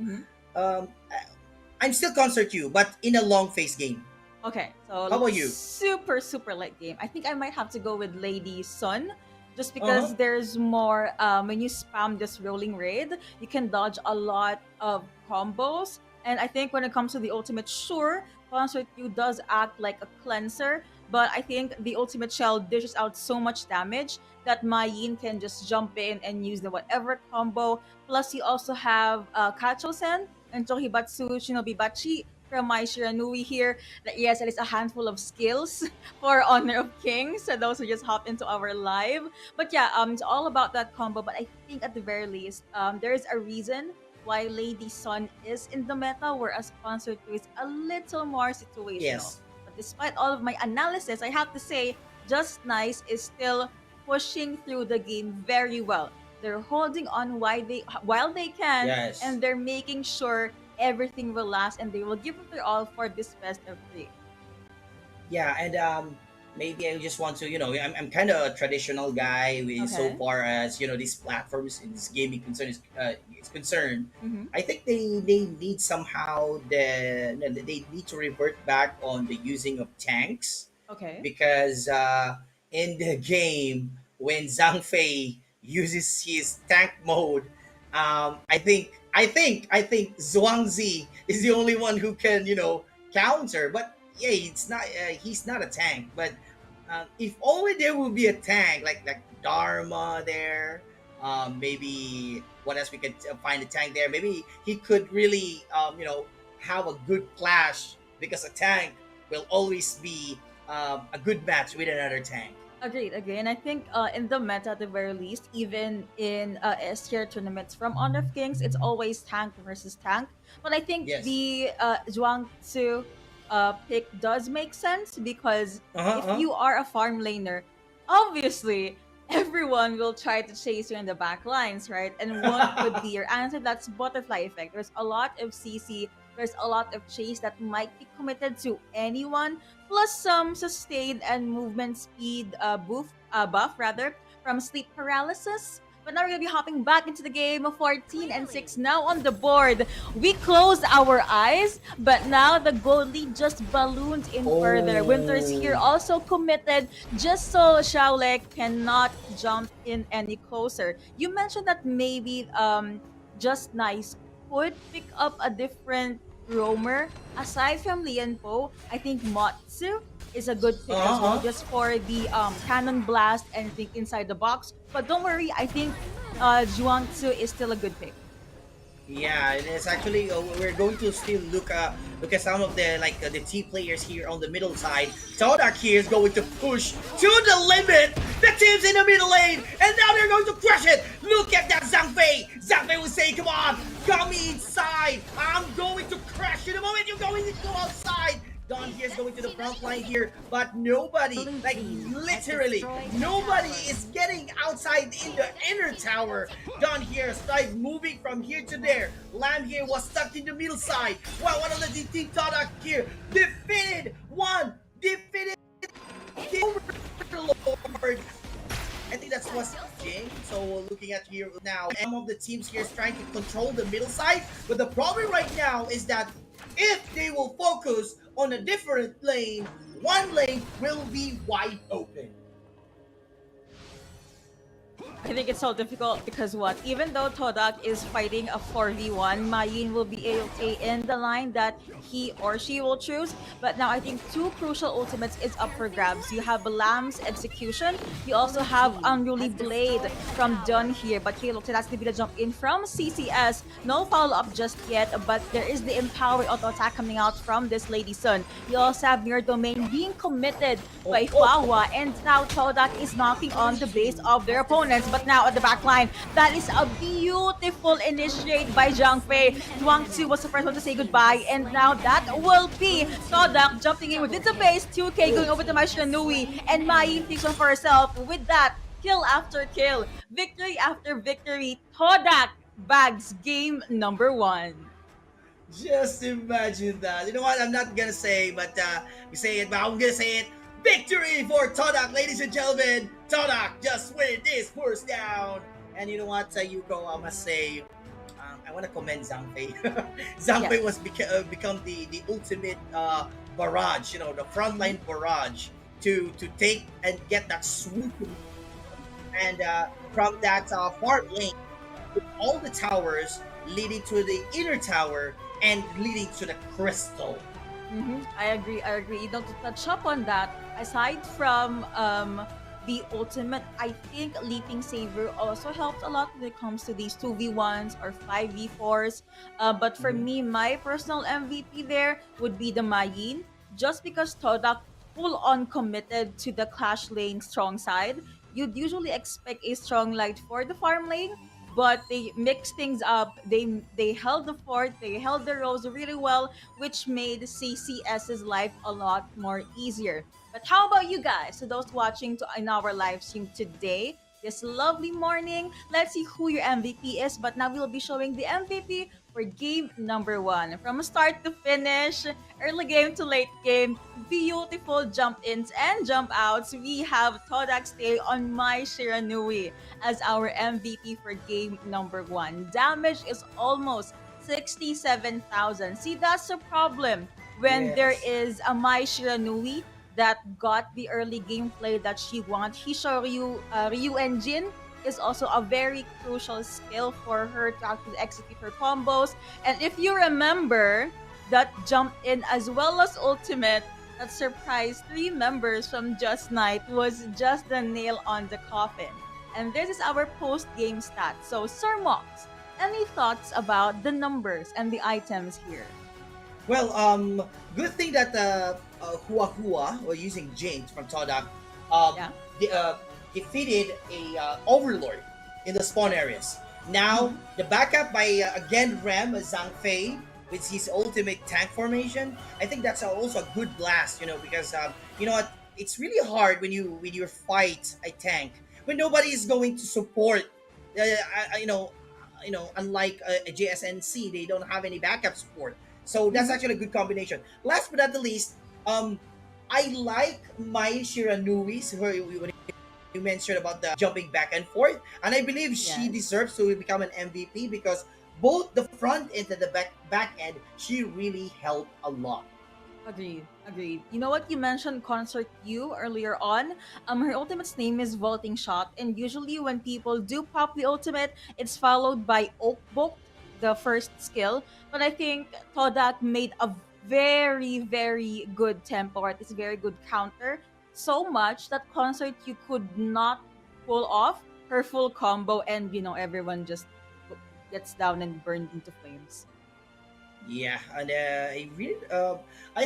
I'm still Consort Q, but in a long phase game. Okay, so how about you? Super late game. I think I might have to go with Lady Sun. just Uh-huh. because there's more when you spam this rolling raid, you can dodge a lot of combos. And I think when it comes to the ultimate, sure, Concert Q does act like a cleanser, but I think the ultimate shell dishes out so much damage that Mayin can just jump in and use the whatever combo. Plus, you also have Kacho-sen and Tohibatsu Shinobi Bachi from my Shiranui here. That yes, it is a handful of skills for Honor of Kings. So those who just hopped into our live. But yeah, it's all about that combo. But I think at the very least, there is a reason why Lady Sun is in the meta, whereas Concert 2 is a little more situational. Yes. But despite all of my analysis, I have to say, Just Nice is still pushing through the game very well. They're holding on while they can, Yes. and they're making sure everything will last, and they will give it their all for this best of three. Yeah, and maybe I just want to, I'm kind of a traditional guy so Okay. far as these platforms in this gaming concern is concerned. Mm-hmm. I think they need somehow they need to revert back on the using of tanks, Okay. because in the game when Zhang Fei uses his tank mode, I think Zhuangzi is the only one who can counter. But yeah, it's not he's not a tank. But if only there will be a tank like Dharma there. Maybe what else we could find a tank there. Maybe he could really have a good clash, because a tank will always be a good match with another tank. Agreed, agreed. And I think in the meta, at the very least, even in S tier tournaments from Honor of Kings, it's always tank versus tank. But I think Yes. the Zhuang Tzu pick does make sense because Uh-huh. if Uh-huh. you are a farm laner, obviously everyone will try to chase you in the back lines, right? And what could be your answer? That's butterfly effect. There's a lot of CC, there's a lot of chase that might be committed to anyone, plus some sustained and movement speed buff rather from sleep paralysis. But now we're gonna be hopping back into the game of 14 and 6 now on the board. We closed our eyes, but now the goal lead just ballooned in further. Winter's here Oh. also committed just so Shaolek cannot jump in any closer. You mentioned that maybe Just Nice could pick up a different roamer. Aside from Lianpo, I think Matsu is a good pick as well, Uh-huh. just for the cannon blast and think inside the box. But don't worry, I think Zhuangzi is still a good pick. Yeah, and it's actually we're going to still look at some of the team players here on the middle side. Todak here is going to push to the limit. The team's in the middle lane, and now they're going to crush it. Look at that Zhang Fei. Zhang Fei will say, "Come on, come inside. I'm going to crash you the moment you're going to go outside." Don here is going to the front line here, but nobody, like literally, nobody is getting outside in the inner tower. Don here started moving from here to there. Lamb here was stuck in the middle side. While one of the team Todak here defeated overlord. I think that's what's Jing. So looking at here now, some of the teams here is trying to control the middle side, but the problem right now is that if they will focus on a different lane, one lane will be wide open. I think it's so difficult because what? Even though Todak is fighting a 4v1, Mayin will be okay in the line that he or she will choose. But now I think two crucial ultimates is up for grabs. You have Lamb's Execution. You also have Unruly Blade from Dun here. But he looks like that's going to be the jump in from CCS. No follow-up just yet, but there is the Empowered Auto Attack coming out from this Lady Sun. You also have Mirror Domain being committed by Huahua. And now Todak is knocking on the base of their opponents. But now at the back line, that is a beautiful initiate by Zhang Fei. Zhuang Tzu was the first one to say goodbye, and now that will be Todak jumping in within the base. 2K going over to Maishra Nui, and Mai takes one for herself. With that, kill after kill, victory after victory, Todak bags game number 1. Just imagine that. You know what? I'm not gonna say, but you say it, but I'm gonna say it. Victory for Todak, ladies and gentlemen. Todak just win this first down. And you know what, Yuko, I must say, I want to commend Zhang Fei. Zhang Fei was become the ultimate barrage, the frontline barrage to take and get that swoop and from that farm lane, with all the towers leading to the inner tower and leading to the crystal. I agree. I agree. You know, to touch up on that, aside from the ultimate, I think Leaping Saver also helps a lot when it comes to these 2v1s or 5v4s. But for me, my personal MVP there would be the Mayin, just because Todak full on committed to the Clash lane strong side. You'd usually expect a strong light for the farm lane, but they mixed things up. They held the fort, they held the rows really well, which made CCS's life a lot more easier. But how about you guys? So those watching in our live stream today, this lovely morning, let's see who your MVP is. But now we'll be showing the MVP for game number one. From start to finish, early game to late game, beautiful jump ins and jump outs. We have Todak Stay on My Shiranui as our MVP for game number one. Damage is almost 67,000. See, that's the problem when there Yes. is a Mai Shiranui that got the early gameplay that she wants. Ryu Engine is also a very crucial skill for her to actually execute her combos. And if you remember, that jump in as well as ultimate that surprised three members from Just Night was just the nail on the coffin. And this is our post-game stats. So, Sir Mox, any thoughts about the numbers and the items here? Well, good thing that Hua Hua, or using Jinx from Todak, Yeah. defeated a Overlord in the spawn areas. Now, the backup by again Rem Zhang Fei with his ultimate tank formation, I think that's also a good blast, because you know what, it's really hard when you fight a tank when nobody is going to support. Unlike a JSNC, they don't have any backup support. So that's actually a good combination. Last but not the least, I like my Shiranui's when you mentioned about the jumping back and forth, and I believe she Yes. deserves to become an MVP because both the front end and the back end, she really helped a lot. Agreed. Agreed. You know what? You mentioned Concert U earlier on. Her ultimate's name is Vaulting Shot, and usually when people do pop the ultimate, it's followed by Oak Book, the first skill. But I think Todak made a very, very good tempo, right? It's a very good counter. So much that Concert U could not pull off her full combo, and everyone just gets down and burned into flames. Yeah, and I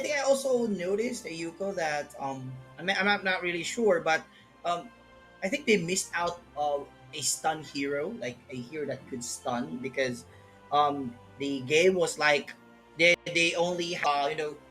think I also noticed, Yuko, that I'm not really sure, but um, I think they missed out a stun hero, like a hero that could stun, because the game was like they only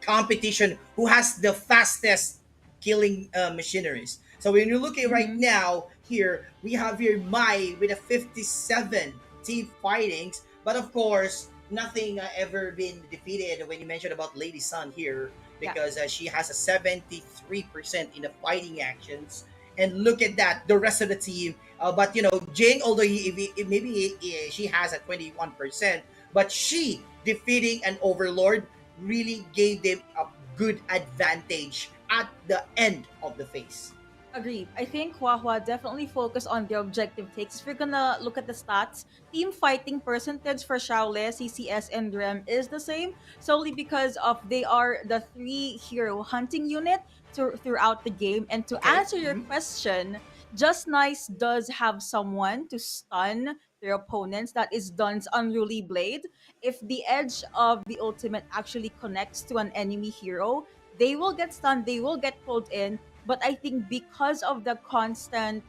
competition who has the fastest killing machineries. So when you're looking right Mm-hmm. now here, we have here Mai with a 57 team fightings, but of course nothing ever been defeated when you mentioned about Lady Sun here, Yeah. because she has a 73% in the fighting actions. And look at that, the rest of the team. But Jing, although maybe she has a 21%, but she defeating an overlord really gave them a good advantage at the end of the phase. Agreed. I think Huahua definitely focus on the objective takes. If you're gonna look at the stats, team fighting percentage for Shaole, CCS, and Rem is the same, solely because of they are the three hero hunting unit throughout the game. And to Okay. answer your question, Just Nice does have someone to stun their opponents. That is Dun's Unruly Blade. If the edge of the ultimate actually connects to an enemy hero, they will get stunned, they will get pulled in, but I think because of the constant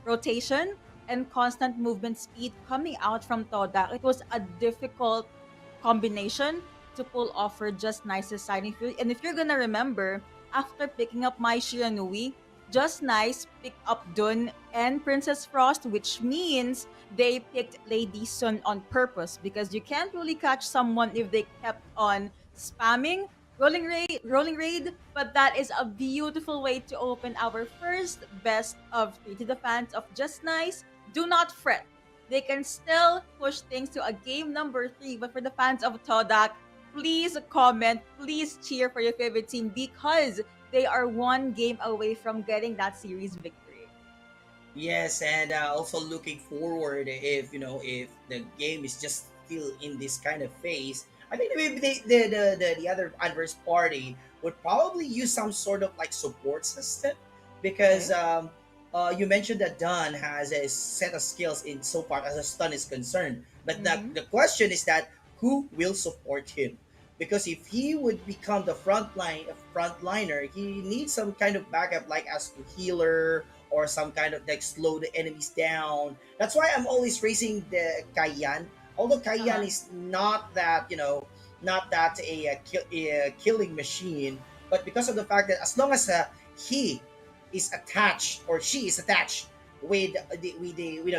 rotation and constant movement speed coming out from Todak, it was a difficult combination to pull off for Just Nice's side. And if you're gonna remember, after picking up My Shiranui, Just Nice picked up Dun and Princess Frost, which means they picked Lady Sun on purpose because you can't really catch someone if they kept on spamming rolling raid, but that is a beautiful way to open our first best of three. To the fans of Just Nice, do not fret. They can still push things to a game number three, but for the fans of Todak, please comment, please cheer for your favorite team because they are one game away from getting that series victory. Yes, and also looking forward if if the game is just still in this kind of phase. I think maybe the other adverse party would probably use some sort of like support system because Okay. you mentioned that Don has a set of skills in so far as a stun is concerned, but Mm-hmm. the question is that who will support him? Because if he would become the frontliner, he needs some kind of backup like as to healer or some kind of like slow the enemies down. That's why I'm always raising the Kayan. Although Kayan Uh-huh. is not that not that a killing machine, but because of the fact that as long as he is attached or she is attached with the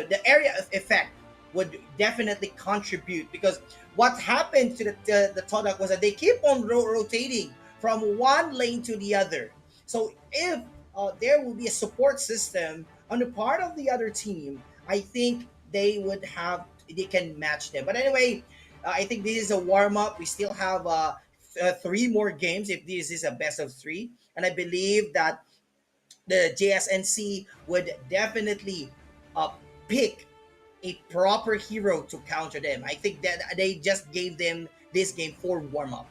the area of effect would definitely contribute because what happened to the Todak was that they keep on rotating from one lane to the other. So if there will be a support system on the part of the other team, I think they can match them. But anyway, I think this is a warm up. We still have three more games if this is a best of three, and I believe that the JSNC would definitely uh, pick a proper hero to counter them. I think that they just gave them this game for warm up.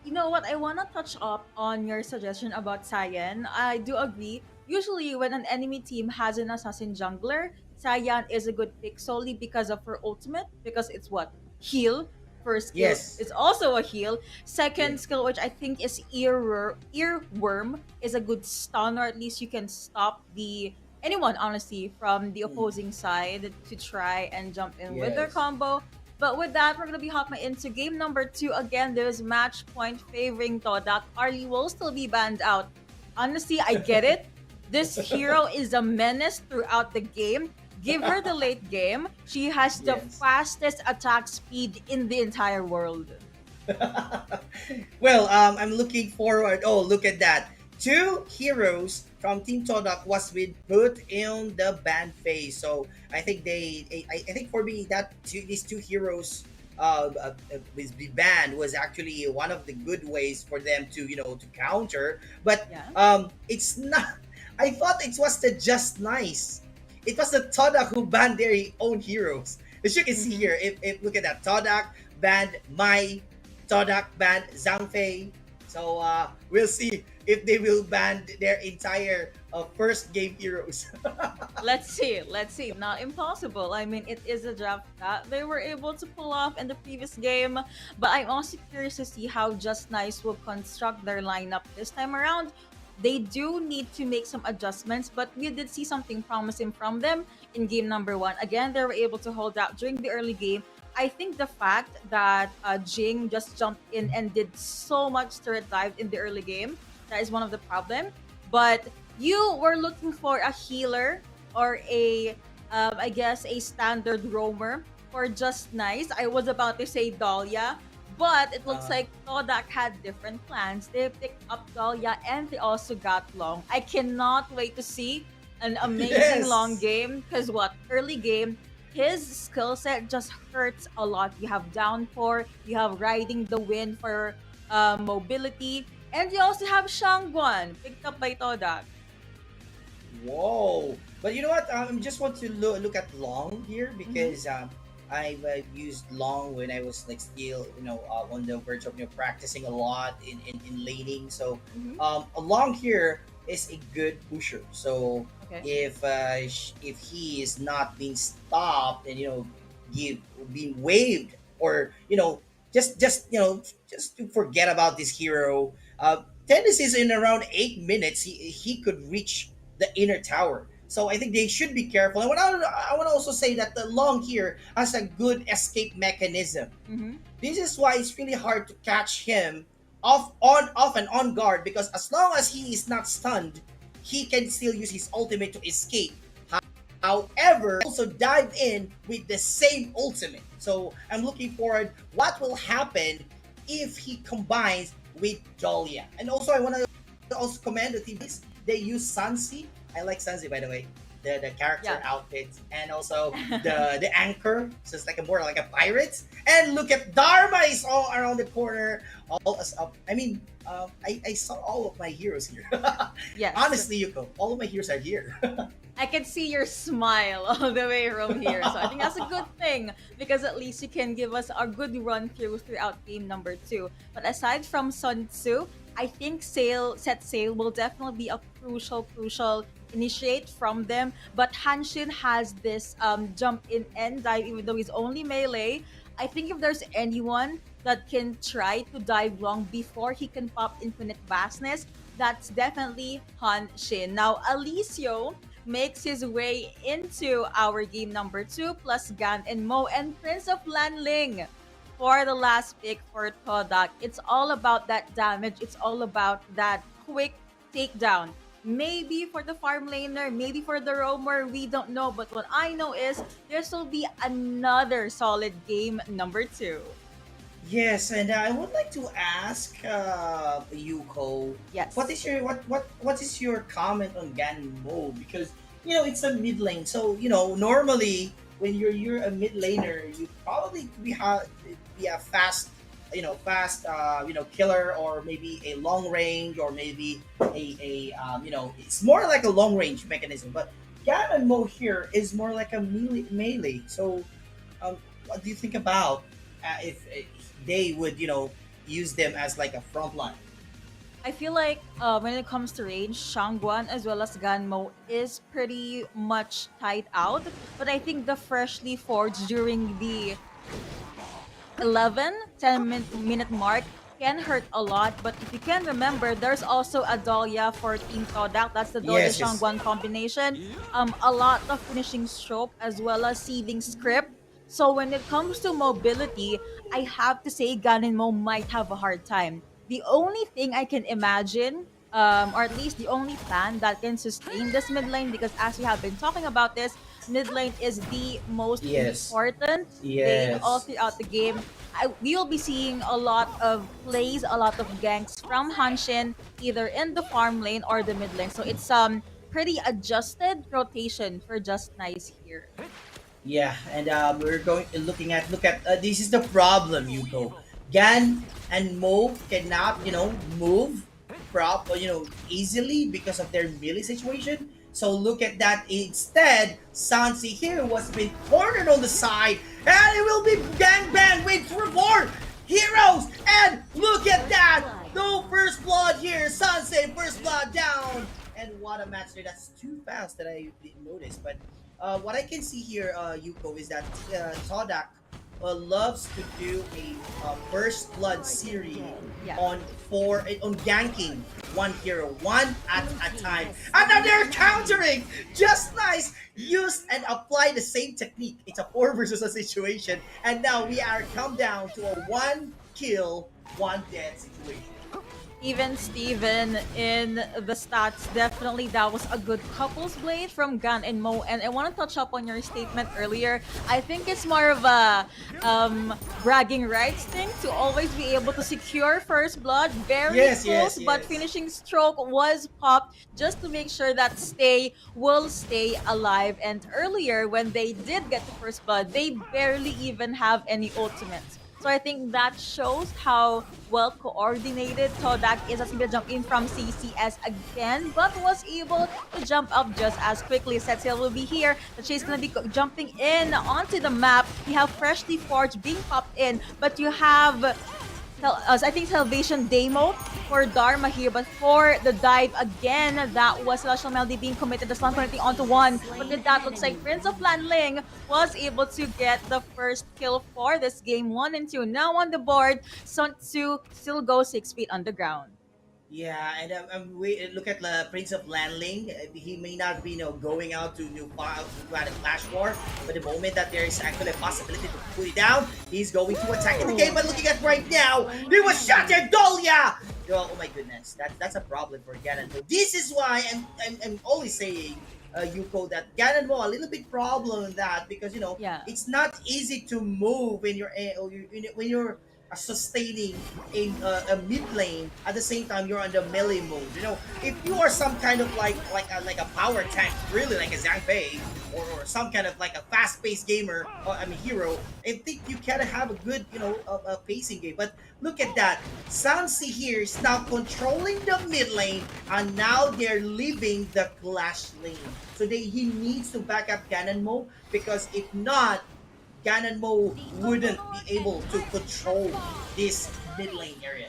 You know what? I want to touch up on your suggestion about Cyan. I do agree. Usually, when an enemy team has an assassin jungler, Cyan is a good pick solely because of her ultimate, because it's what? Heal. First skill Yes. is also a heal. Yeah. Second skill, which I think is earworm, is a good stun, or at least you can stop the anyone honestly from the Mm. opposing side to try and jump in with their Yes. combo. But with that, we're gonna be hopping into game number two. Again, there's match point favoring Todak. Arlie will still be banned out. Honestly, I get it. This hero is a menace throughout the game. Give her the late game. She has the Yes. fastest attack speed in the entire world. Well, I'm looking forward. Oh, look at that! Two heroes from Team Todak was been put in the ban phase. So I think I think for me that these two heroes with the ban was actually one of the good ways for them to to counter. But Yeah. it's not. I thought it was the just nice. It was the Todak who banned their own heroes. As you can see Mm-hmm. here, if look at that, Todak banned Mai, Todak banned Zhangfei. So we'll see if they will ban their entire first game heroes. Let's see. Let's see. Not impossible. I mean, it is a draft that they were able to pull off in the previous game. But I'm also curious to see how Just Nice will construct their lineup this time around. They do need to make some adjustments, but we did see something promising from them in game number one. Again, they were able to hold out during the early game. I think the fact that Jing just jumped in and did so much turret dive in the early game, that is one of the problem. But you were looking for a healer or a I guess a standard roamer for Just Nice. I was about to say Dahlia, but it looks uh, like Kodak had different plans. They picked up Dahlia and they also got Long. I cannot wait to see an amazing Long yes. game because what early game his skill set just hurts a lot. You have downpour, you have riding the wind for mobility, and you also have Shangguan picked up by Todak. Whoa! But you know what? Just want to look at Long here Mm-hmm. because I've used Long when I was like still on the verge of practicing a lot in laning. So Mm-hmm. Long here is a good pusher. So Okay. if he is not being stopped and give being waived or just to forget about this hero. Tendencies in around 8 minutes he could reach the inner tower. So I think they should be careful. And I want to also say that the Long here has a good escape mechanism. Mm-hmm. This is why it's really hard to catch him off and on guard because as long as he is not stunned, he can still use his ultimate to escape. However, also dive in with the same ultimate. So I'm looking forward what will happen if he combines with Dahlia. And also I want to also commend the team. They use Sansi. I like Sansi by the way. the character Yeah. outfits, and also the anchor. So it's like a more like a pirate. And look at Dharma is all around the corner, all us up. I mean, I saw all of my heroes here. Yes. Honestly, Yuko, all of my heroes are here. I can see your smile all the way from here. So I think that's a good thing because at least you can give us a good run through throughout game number 2. But aside from Sun Tzu, I think set sail will definitely be a crucial initiate from them. But Hanshin has this jump in and dive, even though he's only melee. I think if there's anyone that can try to dive long before he can pop infinite vastness, that's definitely Han Shin. Now, Alicio makes his way into our game number 2 plus Gan and Mo and Prince of Lanling for the last pick for Todak. It's all about that damage. It's all about that quick takedown. Maybe for the farm laner, maybe for the roamer, we don't know. But what I know is this will be another solid game number 2. Yes, and I would like to ask Yuko, Yes. what is your comment on Gan Mo? Because it's a mid lane, so normally when you're a mid laner, you probably be a fast killer, or maybe a long range, or maybe a it's more like a long range mechanism. But Gan and Mo here is more like a melee. So what do you think about if they would use them as like a front line? I feel like when it comes to range, Shangguan as well as Ganmo is pretty much tied out. But I think the freshly forged during the 10 minute mark can hurt a lot. But if you can remember, there's also a Dahlia for Team Kodak. That's the Dahlia Yes, yes. Shangguan combination. A lot of finishing stroke as well as seeding script. So when it comes to mobility, I have to say Ganenmo might have a hard time. The only thing I can imagine, or at least the only plan that can sustain this mid lane, because as we have been talking about this, mid lane is the most Yes. important lane all Yes. throughout the game. We will be seeing a lot of plays, a lot of ganks from Hanshin, either in the farm lane or the mid lane. So it's pretty adjusted rotation for Just Nice here. Yeah, and we're going look at this is the problem, Yuko. Gan and Mo cannot move easily because of their melee situation. So look at that. Instead, Sansi here was been cornered on the side, and it will be gang bang with 4 heroes. And look at that! No first blood here. Sansi first blood down. And what a match there. That's too fast that I didn't notice. But what I can see here, Yuko, is that Todak loves to do a first blood series Yeah. on ganking one hero one at a time, and then they're countering. Just Nice use and apply the same technique. It's a 4 versus a situation, and now we are come down to a 1 kill 1 dead situation. Even Steven in the stats, definitely that was a good couples blade from Gun and Mo. And I want to touch up on your statement earlier. I think it's more of a bragging rights thing to always be able to secure first blood. Very Yes, close, yes, but yes. finishing stroke was popped just to make sure that Stay will stay alive. And earlier, when they did get the first blood, they barely even have any ultimates. So I think that shows how well coordinated Todak is, as he will jump in from CCS again, but was able to jump up just as quickly. Set sail will be here. The chase gonna be jumping in onto the map. You have freshly forged being popped in, but you have I think Salvation Demo for Dharma here, but for the dive again, that was Celestial Melody being committed, the stun connecting onto one. But with that, looks like Prince of Lanling was able to get the first kill for this game 1 and 2. Now on the board, Sun Tzu still goes 6 feet on the ground. Yeah, and look at the Prince of Lanling. He may not be going out to fight a Clash War, but the moment that there is actually a possibility to put it down, he's going to attack in the game. But looking at right now, he was shot at Dahlia! Oh my goodness, that's a problem for Ganon. This is why I'm always saying, Yuko, that Ganon Mo a little bit problem in that, because Yeah. it's not easy to move when you're sustaining a mid lane at the same time you're on the melee mode. You know, if you are some kind of like a power tank, really like a Zhang Fei, or some kind of like a fast-paced gamer, hero, I think you can have a good, a pacing game. But look at that, Sansi here is now controlling the mid lane, and now they're leaving the Clash lane. So he needs to back up Ganonmo, because if not, Ganonmo wouldn't be able to control this mid lane area.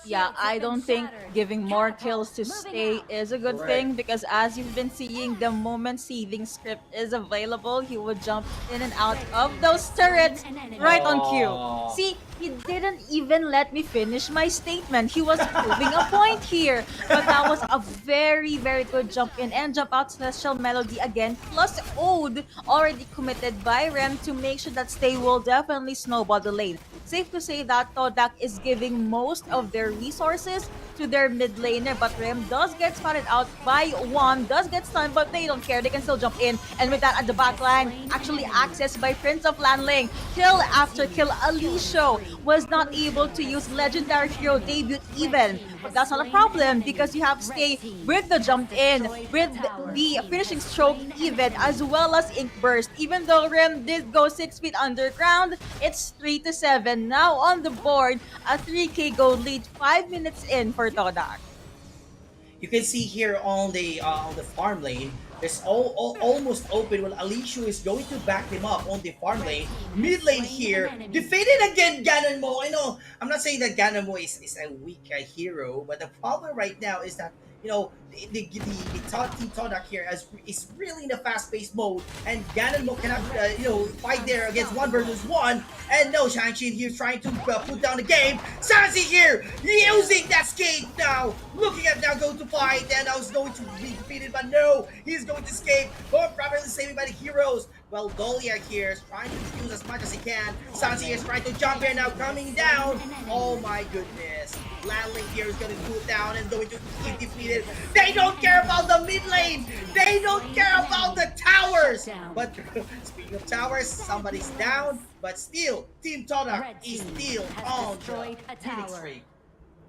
Yeah, I don't think giving more kills to stay is a good thing, because as you've been seeing, the moment Seething Script is available, he would jump in and out of those turrets right on cue. See, he didn't even let me finish my statement. He was proving a point here. But that was a very, very good jump in and jump out Celestial Melody again, plus Ode already committed by Rem to make sure that Stay will definitely snowball the lane. Safe to say that Todak is giving most of their resources to their mid laner, but Rem does get spotted out by one, does get stunned, but they don't care. They can still jump in, and with that at the back line, actually accessed by Prince of Lanling. Kill after kill. Alisho was not able to use Legendary Hero debut even, but that's not a problem, because you have Stay with the jump in, with the finishing stroke even, as well as Ink Burst. Even though Rem did go 6 feet underground, it's 3-7 now on the board. A 3k gold lead 5 minutes in for Todak. You can see here on the farm lane, it's almost open. Well, Alishu is going to back him up on the farm lane. Mid lane here, defeated again Ganonmo. I know, I'm not saying that Ganonmo is a weak hero, but the problem right now is that, the Team Todak here is really in a fast-paced mode, and Ganonmo cannot, fight there against 1 versus 1. And no, Shang-Chi here trying to put down the game. Sansi here using that skate now, looking at now going to fight, and I was going to be defeated, but no, he's going to escape. But properly saved by the heroes. Well, Dolia here is trying to defuse as much as he can. Sansi is trying to jump in now, coming down. Oh my goodness. Lanling here is going to cool down and going to get defeated. They don't care about the mid lane. They don't care about the towers. But speaking of towers, somebody's down. But still, Team Todak is still on the winning streak.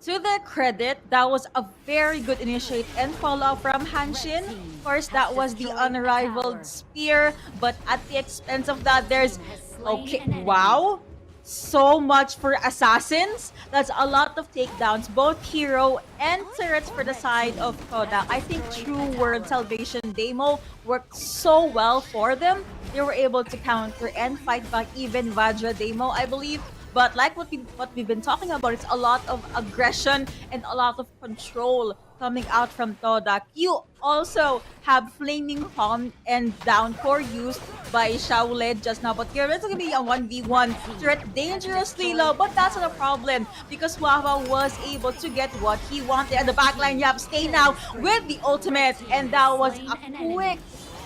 To their credit, that was a very good initiate and follow-up from Hanshin. Of course, that was the unrivaled spear, but at the expense of that, there's... Okay, wow! So much for assassins. That's a lot of takedowns, both hero and turrets for the side of Todak. I think True World Salvation Demo worked so well for them. They were able to counter and fight back even Vajra Demo, I believe. But like what we've been talking about, it's a lot of aggression and a lot of control coming out from Todak. You also have Flaming Palm and Downpour used by Shaolin just now. But here, it's going to be a 1v1 threat, dangerously low, but that's not a problem because Wawa was able to get what he wanted. At the backline, you have Stay now with the ultimate, and that was a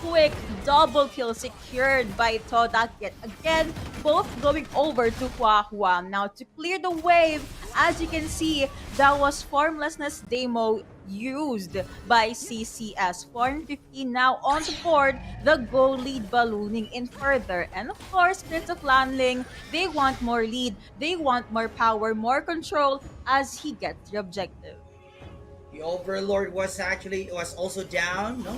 quick double kill secured by Todak yet again, both going over to Hua Hua. Now to clear the wave, as you can see, that was Formlessness Demo used by CCS. Form 15 now on the board, the goal lead ballooning in further. And of course, Prince of Lanling, they want more lead, they want more power, more control as he gets the objective. The Overlord was also down, no,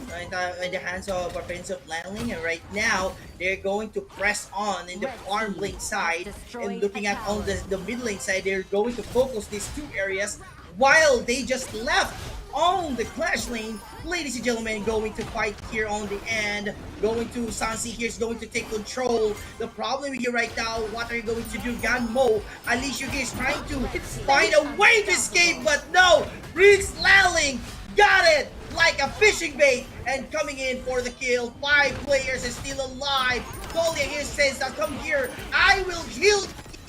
in the hands of Prince of Lanling, and right now they're going to press on in the farm lane side, and looking at on the mid lane side, they're going to focus these two areas while they just left on the Clash lane. Ladies and gentlemen, going to fight here on the end. Going to Sansi here is going to take control. The problem here right now, what are you going to do? Ganmo, Alicia is trying to find a way to escape, but no! Prince Lanling got it like a fishing bait and coming in for the kill. 5 players is still alive. Golia here says, come here, I will heal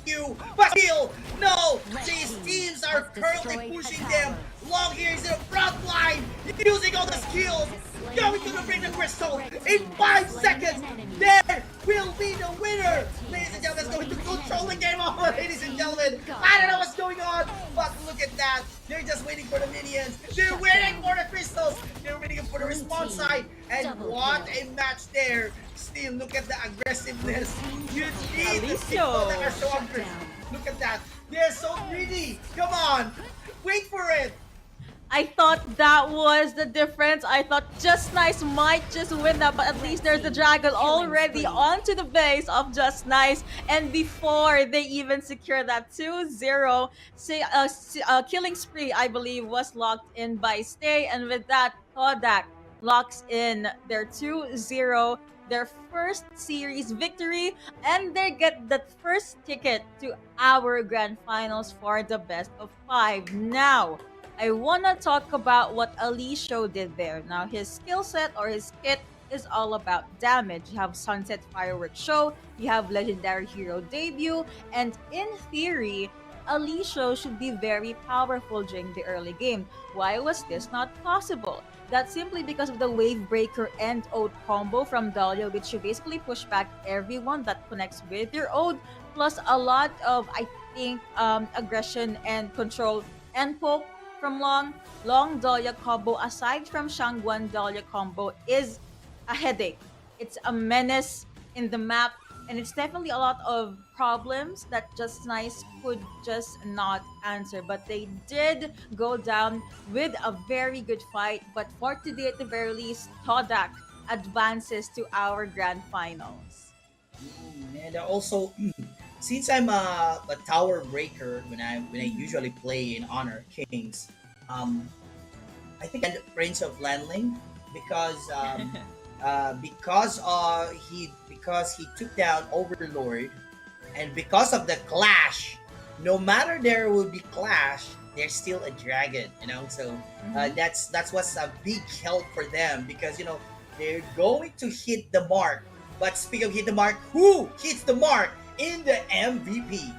you, but still, no! These teams are currently pushing them. Long here is in the front line, using all the skills, going to bring the crystal in 5 seconds. There will be the winner. Ladies and gentlemen, going to control the game on, ladies and gentlemen. I don't know what's going on, but look at that. They're just waiting for the minions. They're waiting for the crystals. They're waiting for the response side. And what a match there. Still, look at the aggressiveness. You need the people that are so aggressive. Look at that. They're so greedy. Come on. Wait for it. I thought that was the difference. I thought Just Nice might just win that, but at least there's the dragon already onto the base of Just Nice. And before they even secure that 2-0, killing spree, I believe, was locked in by Stay. And with that, Kodak locks in their 2-0, their first series victory, and they get the first ticket to our grand finals for the best of 5. Now, I wanna talk about what Alisho did there. Now, his skill set or his kit is all about damage. You have Sunset Fireworks Show, you have Legendary Hero Debut, and in theory, Alisho should be very powerful during the early game. Why was this not possible? That's simply because of the Wave Breaker and Ode combo from Dahlia, which you basically push back everyone that connects with your Ode, plus a lot of, I think, aggression and control and poke from long Dahlia combo, aside from Shangguan Dahlia combo, is a headache. It's a menace in the map, and it's definitely a lot of problems that Just Nice could just not answer. But they did go down with a very good fight. But for today, at the very least, Todak advances to our grand finals. And also, since I'm a tower breaker when I usually play in Honor Kings, I think I'm Prince of Landling because because he took down Overlord, and because of the clash, no matter there will be clash, there's still a dragon, So that's what's a big help for them because they're going to hit the mark. But speaking of hit the mark, who hits the mark in the MVP?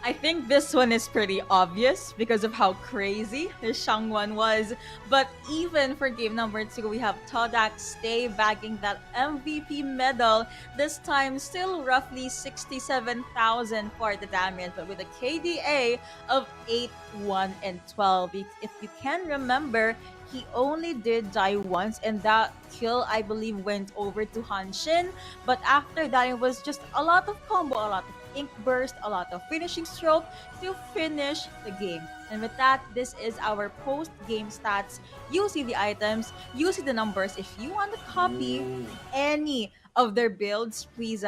I think this one is pretty obvious because of how crazy his Shangwan was. But even for game number 2, we have Todak Stay bagging that MVP medal. This time, still roughly 67,000 for the damage, but with a KDA of 8, 1, and 12. If you can remember, he only did die once, and that kill, I believe, went over to Hanshin. But after that, it was just a lot of combo, a lot of ink burst, a lot of finishing stroke to finish the game. And with that, this is our post-game stats. You see the items, you see the numbers. If you want to copy any of their builds, please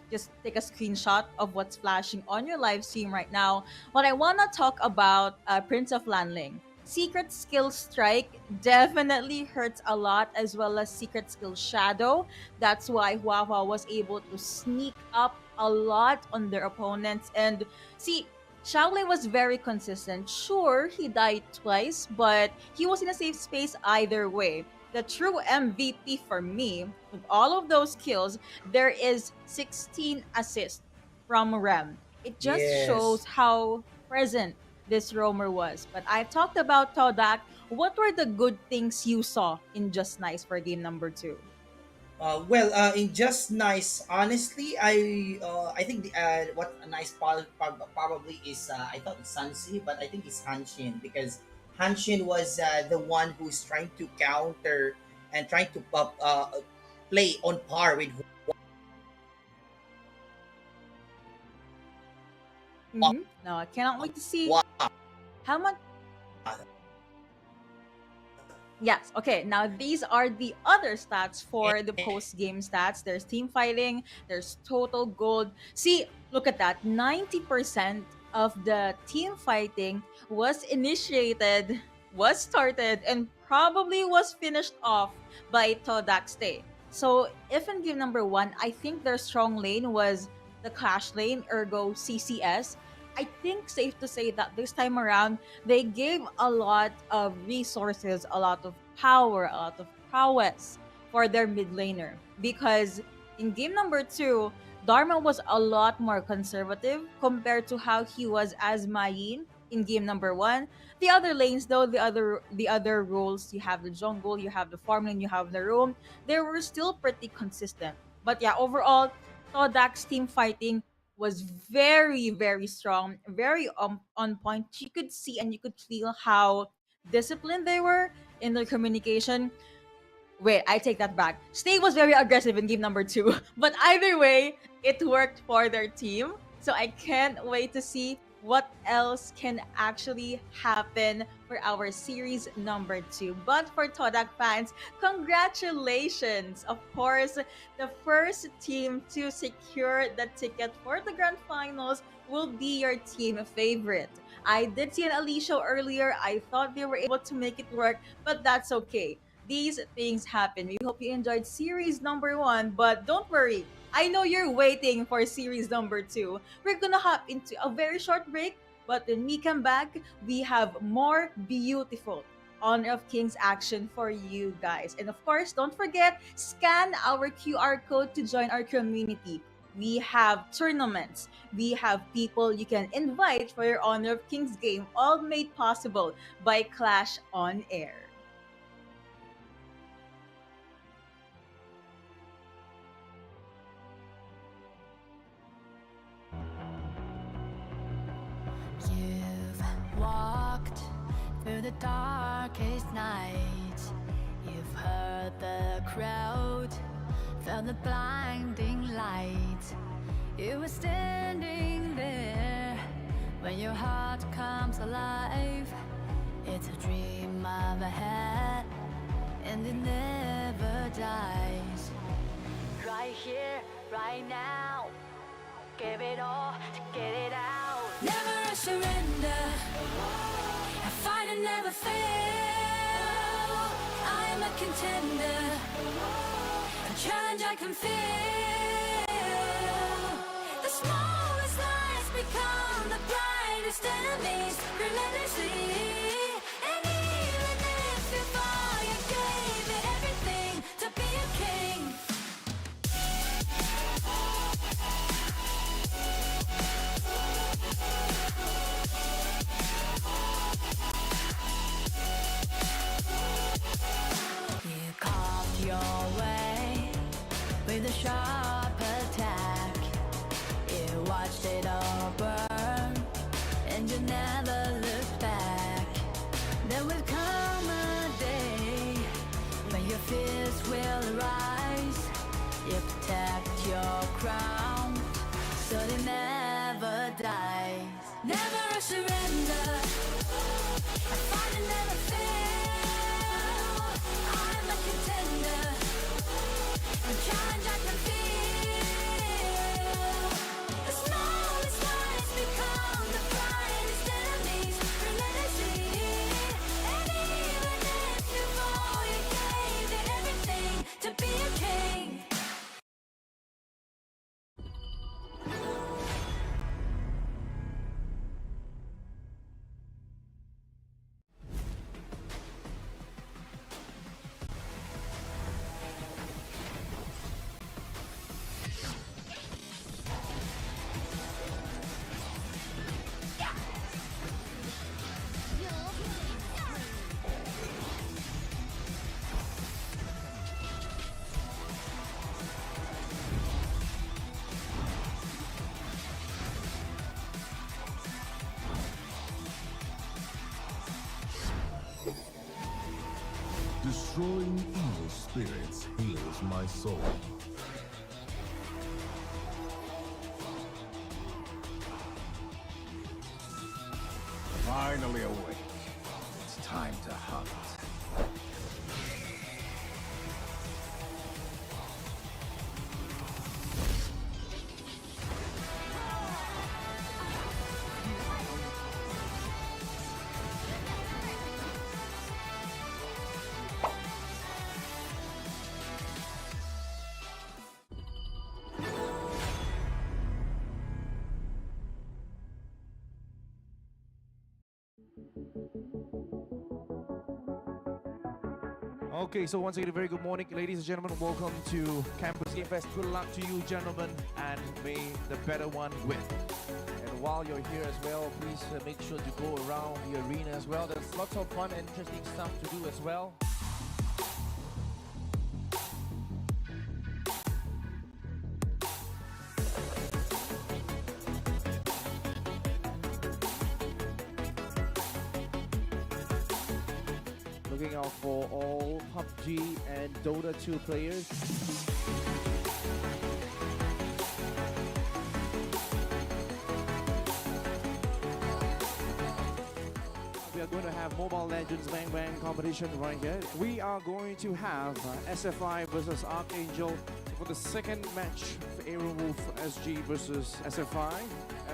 just take a screenshot of what's flashing on your live stream right now. What I want to talk about, Prince of Lanling. Secret Skill Strike definitely hurts a lot, as well as Secret Skill Shadow. That's why Huahua was able to sneak up a lot on their opponents. And see, Shaolin was very consistent. Sure, he died twice, but he was in a safe space either way. The true MVP for me, with all of those kills, there is 16 assists from Rem. It just shows how present this roamer was. But I talked about Todak. What were the good things you saw in Just Nice for game number 2? In Just Nice, honestly, I think what a nice probably is I thought it's Sansi, but I think it's Hanshin because Hanshin was the one who's trying to counter and trying to play on par with. Now I cannot wait to see Wow. how much. Yes, okay. Now these are the other stats for the post-game stats. There's team fighting, there's total gold. See, look at that. 90% of the team fighting was initiated, was started, and probably was finished off by Todak Stay. So if in game number 1, I think their strong lane was the Clash lane, ergo CCS. I think safe to say that this time around, they gave a lot of resources, a lot of power, a lot of prowess for their mid laner. Because in game number 2, Dharma was a lot more conservative compared to how he was as Mayin in game number 1. The other lanes though, the other roles, you have the jungle, you have the farm lane, you have the roam, they were still pretty consistent. But yeah, overall, Todak's team fighting was very, very strong, very on point. You could see and you could feel how disciplined they were in their communication. Wait, I take that back. Stay was very aggressive in game number 2, but either way, it worked for their team. So I can't wait to see what else can actually happen for our series number 2. But for Todak fans, congratulations! Of course, the first team to secure the ticket for the grand finals will be your team favorite. I did see an Alicia earlier. I thought they were able to make it work, but that's okay. These things happen. We hope you enjoyed series number 1, but don't worry. I know you're waiting for series number 2. We're gonna hop into a very short break, but when we come back, we have more beautiful Honor of Kings action for you guys. And of course, don't forget, scan our QR code to join our community. We have tournaments. We have people you can invite for your Honor of Kings game, all made possible by Clash on Air. You've walked through the darkest night. You've heard the crowd, felt the blinding light. You were standing there when your heart comes alive. It's a dream of a hat, and it never dies. Right here, right now, give it all to get it out. Never a surrender, I fight and never fail. I am a contender, a challenge I can feel. The smallest lies become the brightest enemies, relentlessly. And even if you fall, you gave it everything to be a king. You carved your way with a sharp attack. You watched it all burn, and you never looked back. There will come a day when your fears will arise. You protect your crown, so it never dies. Never a surrender, I fight and never fail. I'm a contender, a challenge I can feel. The smallest lies become the brightest enemies, relentlessly. And even if you fall, you gave it everything to be a king. Destroying evil spirits heals my soul. Finally awake. It's time to hunt. Okay, so once again, a very good morning, ladies and gentlemen. Welcome to Campus Game Fest. Good luck to you, gentlemen, and may the better one win. And while you're here as well, please make sure to go around the arena as well. There's lots of fun and interesting stuff to do as well. Looking out for all PUBG and Dota 2 players. have Mobile Legends Bang Bang competition right here. We are going to have SFI versus Archangel for the second match for Aaron Wolf SG versus SFI.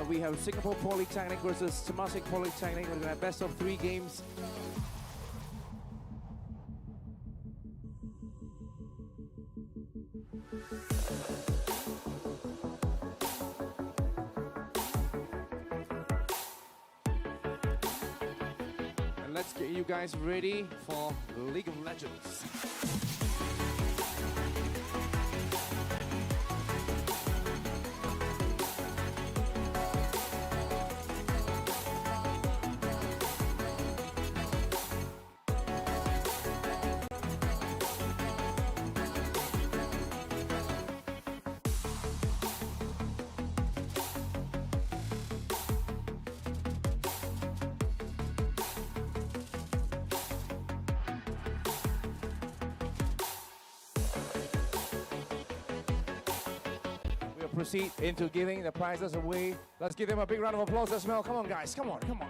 We have Singapore Polytechnic versus Temasek Polytechnic. We're going to have best of 3 games. And let's get you guys ready for League of Legends. Proceed into giving the prizes away. Let's give them a big round of applause as well. Come on, guys. Come on, come on.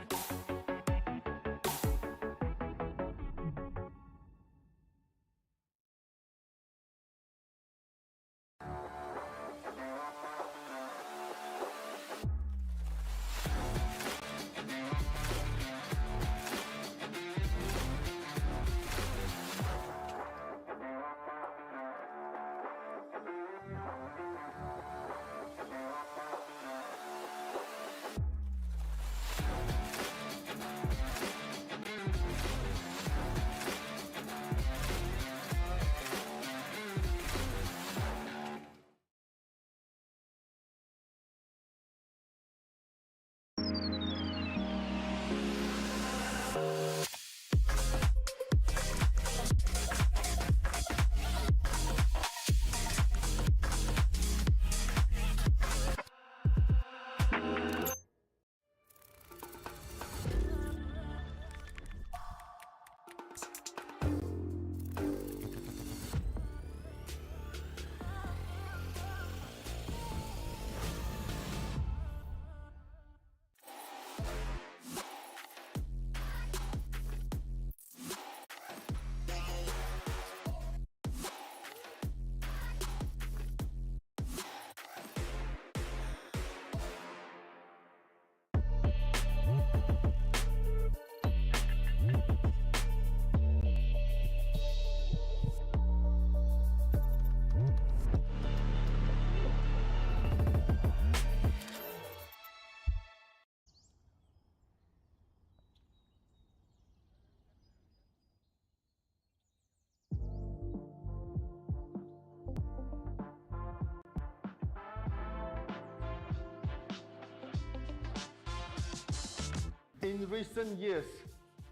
In recent years,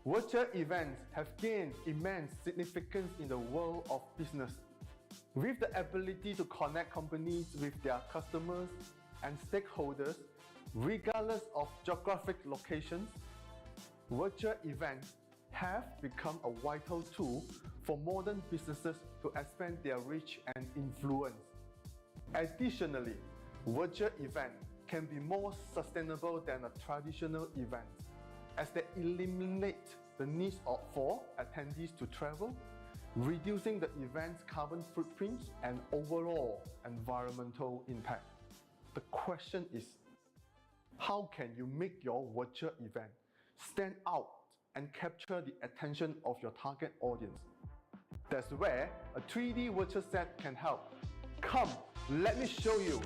virtual events have gained immense significance in the world of business. With the ability to connect companies with their customers and stakeholders, regardless of geographic locations, virtual events have become a vital tool for modern businesses to expand their reach and influence. Additionally, virtual events can be more sustainable than a traditional event, as they eliminate the need for attendees to travel, reducing the event's carbon footprint and overall environmental impact. The question is, how can you make your virtual event stand out and capture the attention of your target audience? That's where a 3D virtual set can help. Come, let me show you.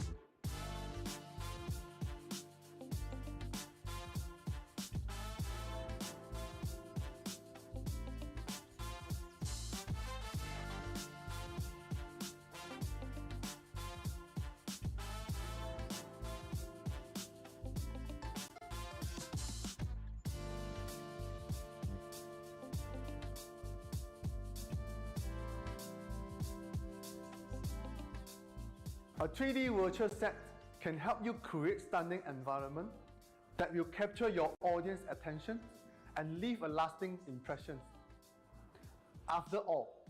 A 3D virtual set can help you create stunning environment that will capture your audience attention and leave a lasting impression. After all,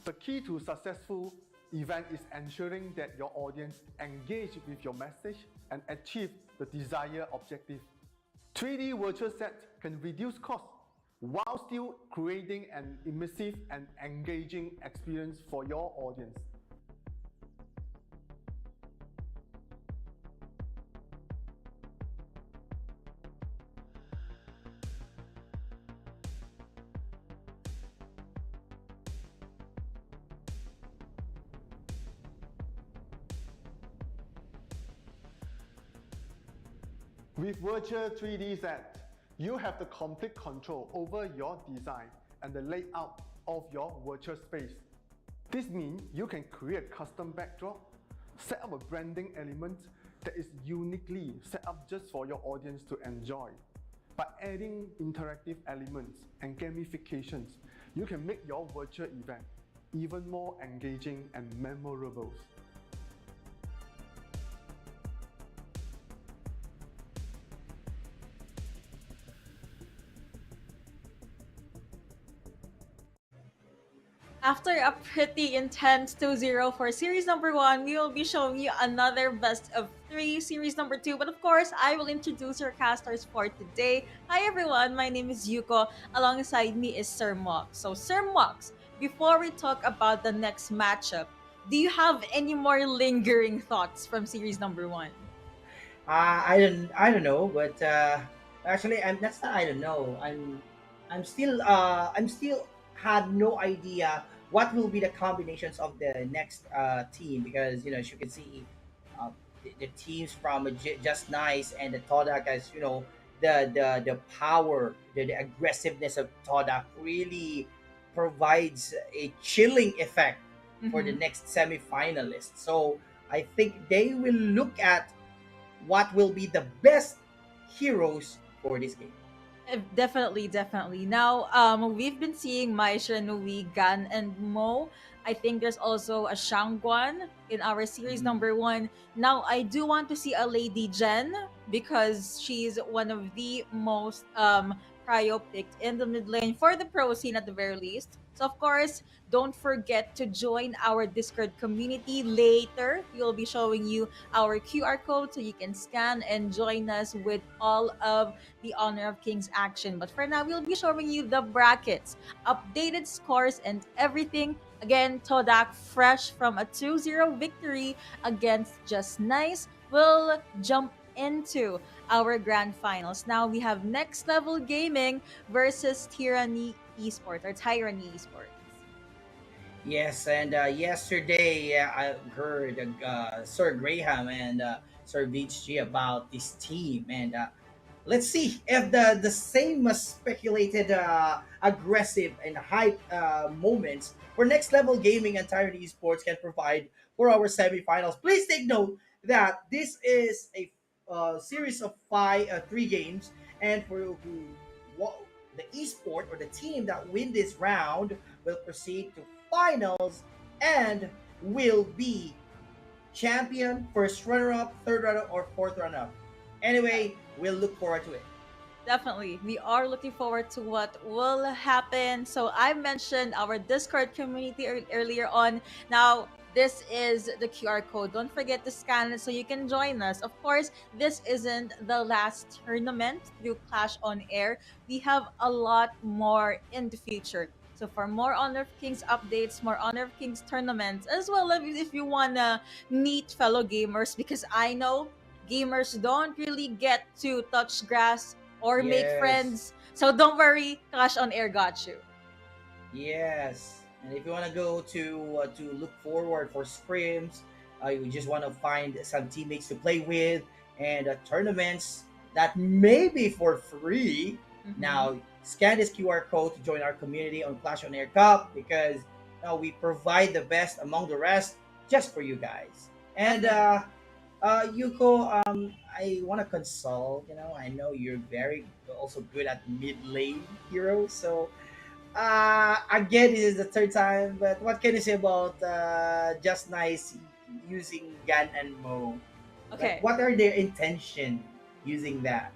the key to successful event is ensuring that your audience engage with your message and achieve the desired objective. 3D virtual set can reduce costs while still creating an immersive and engaging experience for your audience. With Virtual 3D Set, you have the complete control over your design and the layout of your virtual space. This means you can create custom backdrop, set up a branding element that is uniquely set up just for your audience to enjoy. By adding interactive elements and gamifications, you can make your virtual event even more engaging and memorable. After a pretty intense 2-0 for series number 1, we will be showing you another best of 3 series number 2. But of course, I will introduce your casters for today. Hi everyone, my name is Yuko. Alongside me is Sir Mox. So Sir Mox, before we talk about the next matchup, do you have any more lingering thoughts from series number 1? I don't know, but actually, that's not I don't know. I'm still had no idea what will be the combinations of the next team, because as you can see, the teams from Just Nice and the Todak, as the power, the aggressiveness of Todak really provides a chilling effect for the next semi-finalist. So I think they will look at what will be the best heroes for this game. Definitely, definitely. Now, we've been seeing Mai Shenui, Gan, and Mo. I think there's also a Shangguan in our series number 1. Now, I do want to see a Lady Jen because she's one of the most prio picked in the mid lane for the pro scene at the very least. So, of course, don't forget to join our Discord community later. We'll be showing you our QR code so you can scan and join us with all of the Honor of Kings action. But for now, we'll be showing you the brackets, updated scores, and everything. Again, Todak, fresh from a 2-0 victory against Just Nice, will jump into our grand finals. Now we have Next Level Gaming versus Tyranny Esports. Yes, and yesterday I heard Sir Graham and Sir VHG about this team, and let's see if the same speculated aggressive and hype moments for Next Level Gaming and Tyranny Esports can provide for our semifinals. Please take note that this is a series of three games, and for the esport or the team that win this round will proceed to finals and will be champion, first runner-up, third runner-up, or fourth runner-up. Anyway, we'll look forward to it. Definitely. We are looking forward to what will happen. So I mentioned our Discord community earlier on. Now, this is the QR code. Don't forget to scan it so you can join us. Of course, this isn't the last tournament through Clash on Air. We have a lot more in the future. So for more Honor of Kings updates, more Honor of Kings tournaments, as well as if you want to meet fellow gamers, because I know gamers don't really get to touch grass or make Yes. friends. So don't worry, Clash on Air got you. Yes, and if you want to go to look forward for scrims, you just want to find some teammates to play with, and tournaments that may be for free. Now, scan this QR code to join our community on Clash on Air Cup, because we provide the best among the rest just for you guys. And Yuko, I want to consult. I know you're very also good at mid lane heroes, so again, this is the third time, but what can you say about Just Nice using Gan and Mo? Okay. Like, what are their intention using that?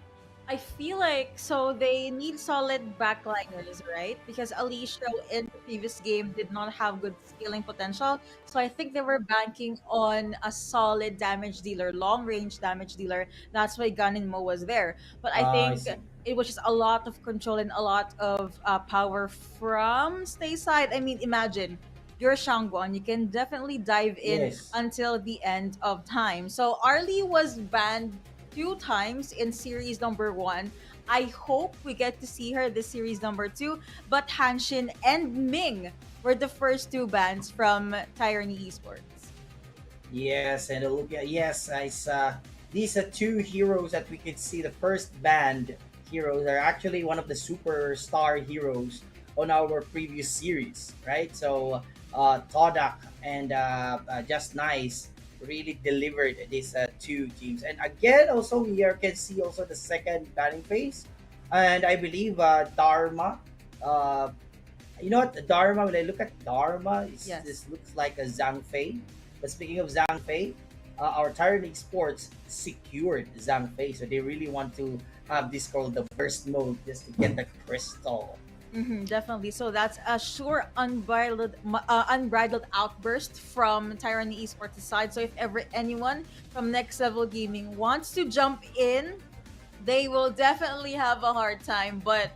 I feel like so they need solid backliners, right? Because Alicia in the previous game did not have good scaling potential. So I think they were banking on a solid damage dealer, long range damage dealer. That's why Gun and Mo was there. But I I think see. it was just a lot of control and a lot of power from Stay side. I mean, imagine you're Shangguan, you can definitely dive in Yes. until the end of time. So Arlie was banned 2 times in series number 1. I hope we get to see her this series number 2. But Hanshin and Ming were the first 2 bans from Tyranny Esports. Yes, and look at yes, these are two heroes that we could see. The first band heroes are actually one of the superstar heroes on our previous series, right? So Todak and Just Nice really delivered these two teams. And again, also here can see also the second banning phase, and I believe Dharma. Uh, you know what, Dharma? When I look at Dharma, Yes. this looks like a Zhang Fei. But speaking of Zhang Fei, our Tyranny Sports secured Zhang Fei, so they really want to have this called the burst mode just to get the crystal. Definitely. So that's a sure unbridled outburst from Tyranny Esports side. So if ever anyone from Next Level Gaming wants to jump in, they will definitely have a hard time. But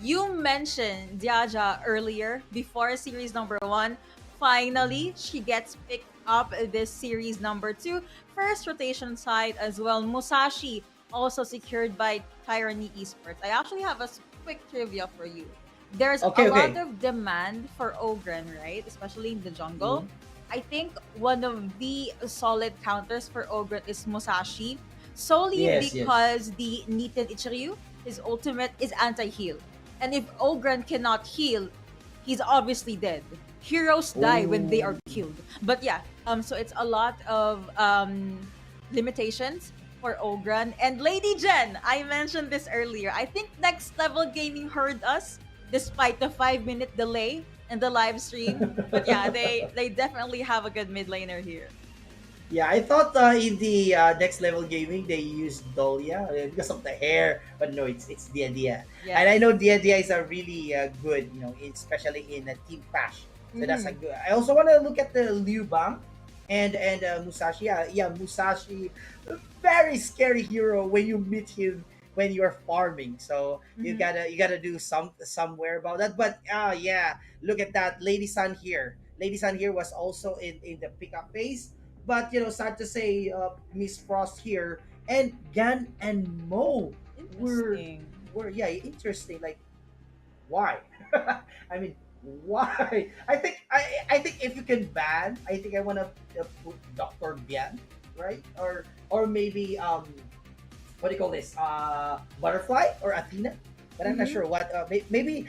you mentioned Diaja earlier before series number 1. Finally, she gets picked up this series number 2. First rotation side as well. Musashi also secured by Tyranny Esports. I actually have a quick trivia for you. There's a Okay, lot okay. of demand for Ogren, right? Especially in the jungle. Mhm. I think one of the solid counters for Ogren is Musashi, solely Yes, yes. because the Niten Ichiryu, his ultimate is anti-heal. And if Ogren cannot heal, he's obviously dead. Heroes die when they are Oh, killed. But yeah, so it's a lot of limitations for Ogren. And Lady Jen, I mentioned this earlier. I think Next Level Gaming heard us despite the 5-minute delay in the live stream. But yeah, they definitely have a good mid laner here. yeah, I thought in the next level gaming they used Dolia because of the hair, but no, it's Dia Dia, and I Yes. know Dia Dia is a really good, especially in Team Crash. So that's a Mm-hmm. good. I also want to look at the Liu Bang and Musashi. Yeah, Musashi, very scary hero when you meet him when you're farming. So Mm-hmm. you gotta do somewhere about that. But yeah, look at that, Lady Sun here. Lady Sun here was also in the pickup phase, but sad to say, Miss Frost here and Gan and Mo were Interesting. yeah, interesting. Like, why? I mean, why? I think if you can ban, I think I wanna put Doctor Bian, right? Or maybe what do you call this? Butterfly or Athena? But I'm not Mm-hmm. sure what. Maybe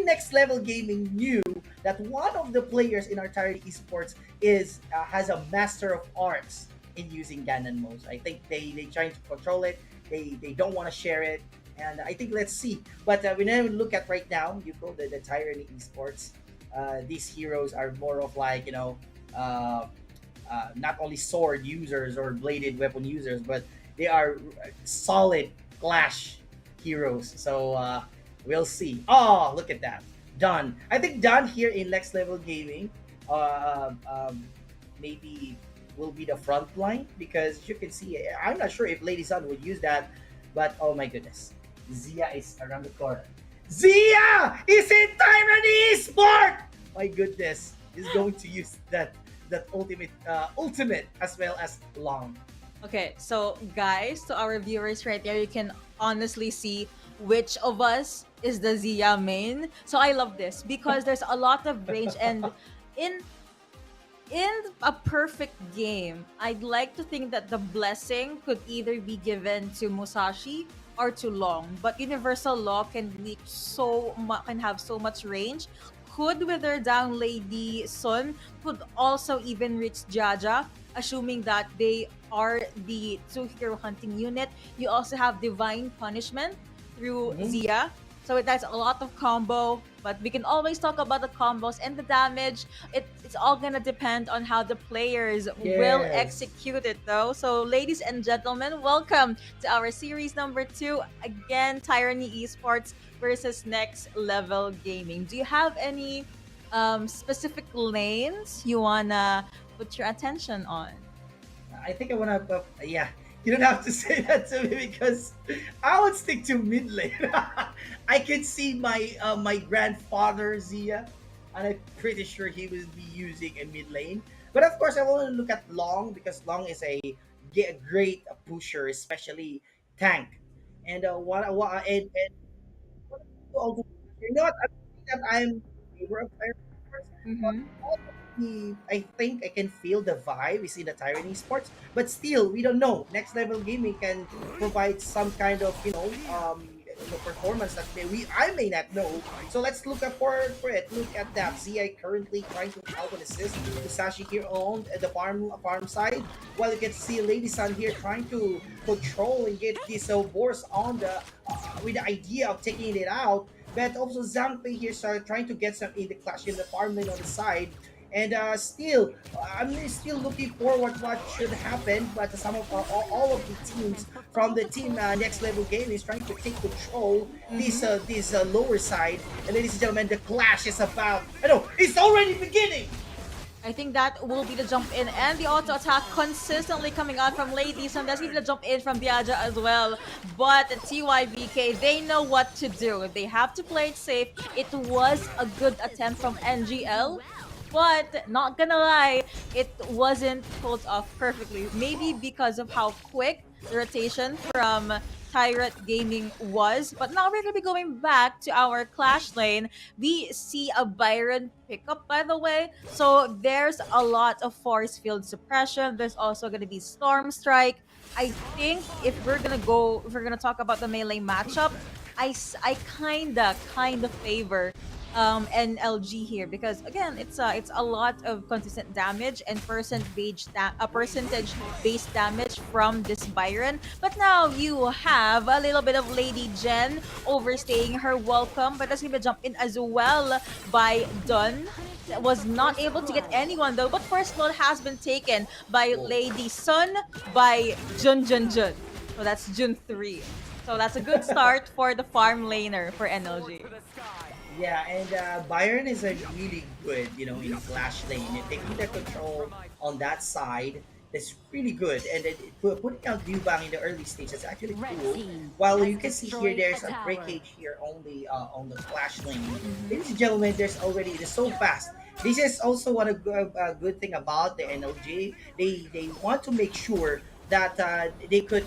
Next Level Gaming knew that one of the players in our Target Esports is has a master of arts in using Ganon modes. I think they trying to control it. They don't want to share it, and I think let's see. But when I look at right now, you go the Tyranny Esports. These heroes are more of like not only sword users or bladed weapon users, but they are solid Clash heroes. So we'll see. Oh, look at that. Done. I think Done here in Next Level Gaming maybe will be the front line because you can see, I'm not sure if Lady Sun would use that, but oh my goodness. Zia is around the corner. Zia is in Tyranny Sport! My goodness. Is going to use that ultimate as well as long. Okay, so guys, to our viewers right there, you can honestly see which of us is the Zia main. So I love this because there's a lot of range, and in in a perfect game, I'd like to think that the blessing could either be given to Musashi or to Long, but Universal Law can reach can have so much range. Could wither down Lady Sun, could also even reach Jaja, assuming that they are the two hero hunting unit. You also have Divine Punishment through Mhm. Zia. So that's a lot of combo, but we can always talk about the combos and the damage. It's all gonna depend on how the players will Yes. execute it, though. So, ladies and gentlemen, welcome to our series number 2. Again, Tyranny Esports versus Next Level Gaming. Do you have any specific lanes you wanna put your attention on? I think I wanna, yeah, You don't have to say that to me because I would stick to mid lane. I can see my grandfather Zia, and I'm pretty sure he will be using a mid lane. But of course, I want to look at Long because Long is a great pusher, especially tank. And and also, you know what? I think that I'm in favor of Tyranny Sports, but Mm-hmm. I think I can feel the vibe is in the Tyranny Sports, but still, we don't know. Next Level Gaming can provide some kind of performance that I may not know. So let's look up for it. Look at that. ZI currently trying to help and assist Musashi here on the farm side, while you can see Lady Sun here trying to control and get this Boars on the with the idea of taking it out. But also Zhangfei here started trying to get some in the clash in the farm lane on the side. And still, I'm still looking forward what should happen. But some of all of the teams from the team Next Level Game is trying to take control this lower side. And ladies and gentlemen, the clash is about. I know it's already beginning. I think that will be the jump in and the auto attack consistently coming out from Ladies, and that's even the jump in from Biaja as well. But TYBK, they know what to do. They have to play it safe. It was a good attempt from NGL, but not gonna lie, it wasn't pulled off perfectly. Maybe because of how quick the rotation from Tyrant Gaming was. But now we're gonna be going back to our Clash lane. We see a Byron pickup, by the way. So there's a lot of force field suppression. There's also gonna be Storm Strike. I think if we're gonna talk about the melee matchup, I kinda favor NLG here because again it's a lot of consistent damage and percentage based damage from this Byron. But now you have a little bit of Lady Jen overstaying her welcome, but that's gonna jump in as well by Dunn. Was not able to get anyone though, but first blood has been taken by Lady Sun by Jun Jun Jun. So that's Jun 3. So that's a good start for the farm laner for NLG. Yeah, and Bayern is a really good, in Clash lane. And taking the control on that side is really good. And then putting out Liubang in the early stage is actually cool. While you can see here, there's a breakage here on the Clash lane. Ladies and gentlemen, it's so fast. This is also one of good thing about the NLG. They want to make sure that they could,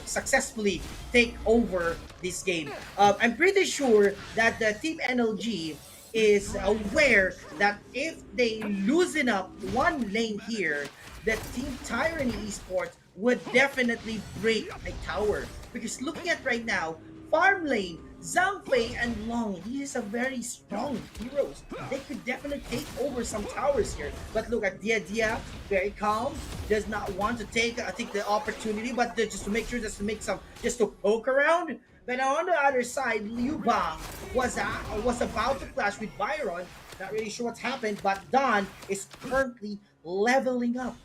successfully take over this game. I'm pretty sure that the team NLG is aware that if they loosen up one lane here, the team Tyranny Esports would definitely break a tower. Because looking at right now, farm lane, Zhangfei and Long, these are very strong heroes. They could definitely take over some towers here. But look at Dia, very calm, does not want to take the opportunity, but just to make sure, just to poke around. But on the other side, Liu Bang was about to clash with Byron. Not really sure what's happened, but Don is currently leveling up,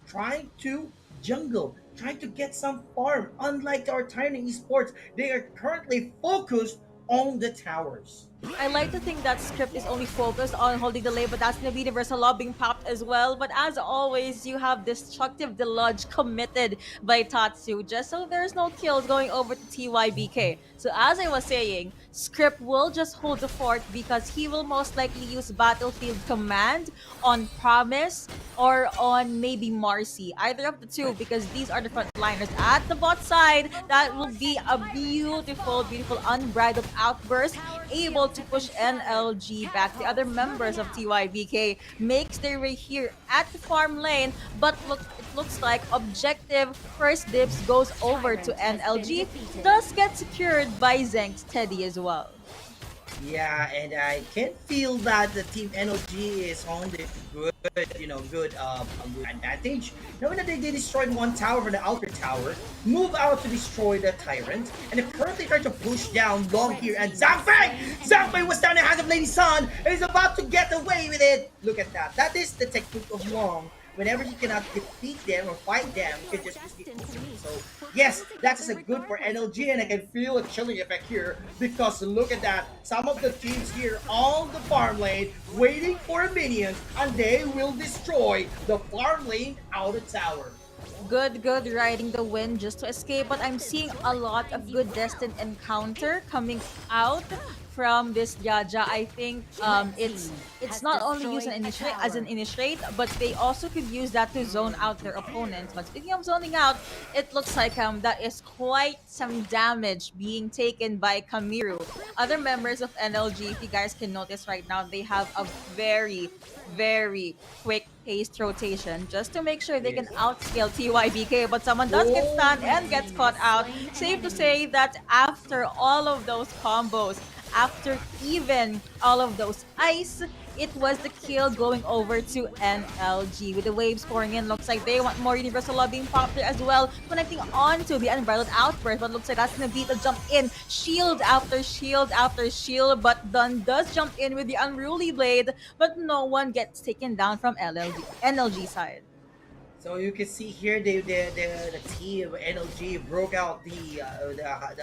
trying to jungle, trying to get some farm. Unlike our Tiny Esports, they are currently focused on the towers. I like to think that script is only focused on holding the lane, but that's gonna be universal law being popped as well. But as always, you have Destructive Deluge committed by Tatsu, just so there's no kills going over to TYBK. So as I was saying, script will just hold the fort because he will most likely use Battlefield Command on Promise or on maybe Marcy, either of the two, because these are the frontliners. At the bot side, that will be a beautiful, beautiful unbridled outburst, able to push NLG back. The other members of TYBK makes their way here at the farm lane, but it looks like objective first dibs goes over to NLG, thus get secured by Zeng's Teddy as well. Yeah, and I can feel that the team NOG is on the good, good advantage. Knowing that they destroyed one tower from the outer tower, move out to destroy the tyrant, and they're currently trying to push down Long here. And Zhangfei was down in the hands of Lady Sun, and is about to get away with it. Look at that. That is the technique of Long. Whenever you cannot defeat them or fight them, you can just defeat them. So, yes, that is a good for NLG, and I can feel a chilling effect here because look at that. Some of the teams here on the farm lane waiting for a minion, and they will destroy the farm lane outer tower. good riding the wind just to escape, but I'm seeing a lot of good destined encounter coming out from this Jaja. I think it's not only used an initiate as an initiate, but they also could use that to zone out their opponents. But speaking of zoning out, it looks like that is quite some damage being taken by Kamiru. Other members of NLG, if you guys can notice right now, they have a very quick paced rotation just to make sure they can outscale TYBK, but someone does get stunned and gets caught out. Safe to say that after all of those combos, after even all of those ice, it was the kill going over to NLG. With the waves pouring in, looks like they want more Universal Law being popped there as well, connecting onto the Unbridled Outburst, but looks like that's gonna be the jump in. Shield after shield after shield, but Dunn does jump in with the Unruly Blade, but no one gets taken down from NLG side. So you can see here the team NLG broke out the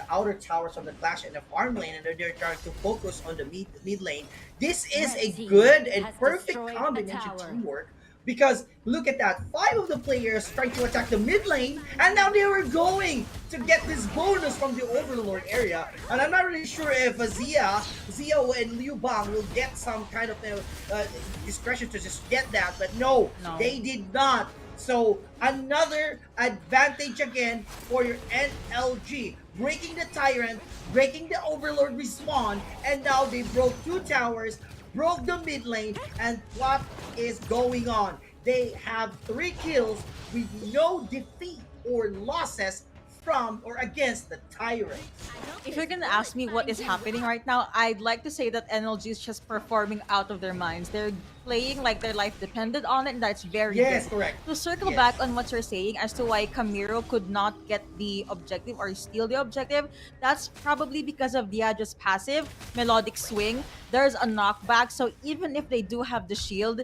outer towers of the Clash and the farm lane, and they're trying to focus on the mid lane. This is a good and perfect combination teamwork, because look at that, 5 of the players trying to attack the mid lane, and now they were going to get this bonus from the Overlord area. And I'm not really sure if Zia and Liu Bang will get some kind of discretion to just get that, but no, they did not. So another advantage again for your NLG, breaking the Tyrant, breaking the Overlord respawn, and now they broke 2 towers, broke the mid lane, and what is going on? They have 3 kills with no defeat or losses from or against the Tyrant. If you're gonna ask me what is happening right now, I'd like to say that NLG is just performing out of their minds. They're playing like their life depended on it, and that's very Yes, good. correct. To circle back on what you're saying as to why Kamiro could not get the objective or steal the objective, that's probably because of Diaja's passive, Melodic Swing. There's a knockback, so even if they do have the shield,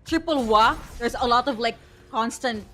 triple wa, there's a lot of like constant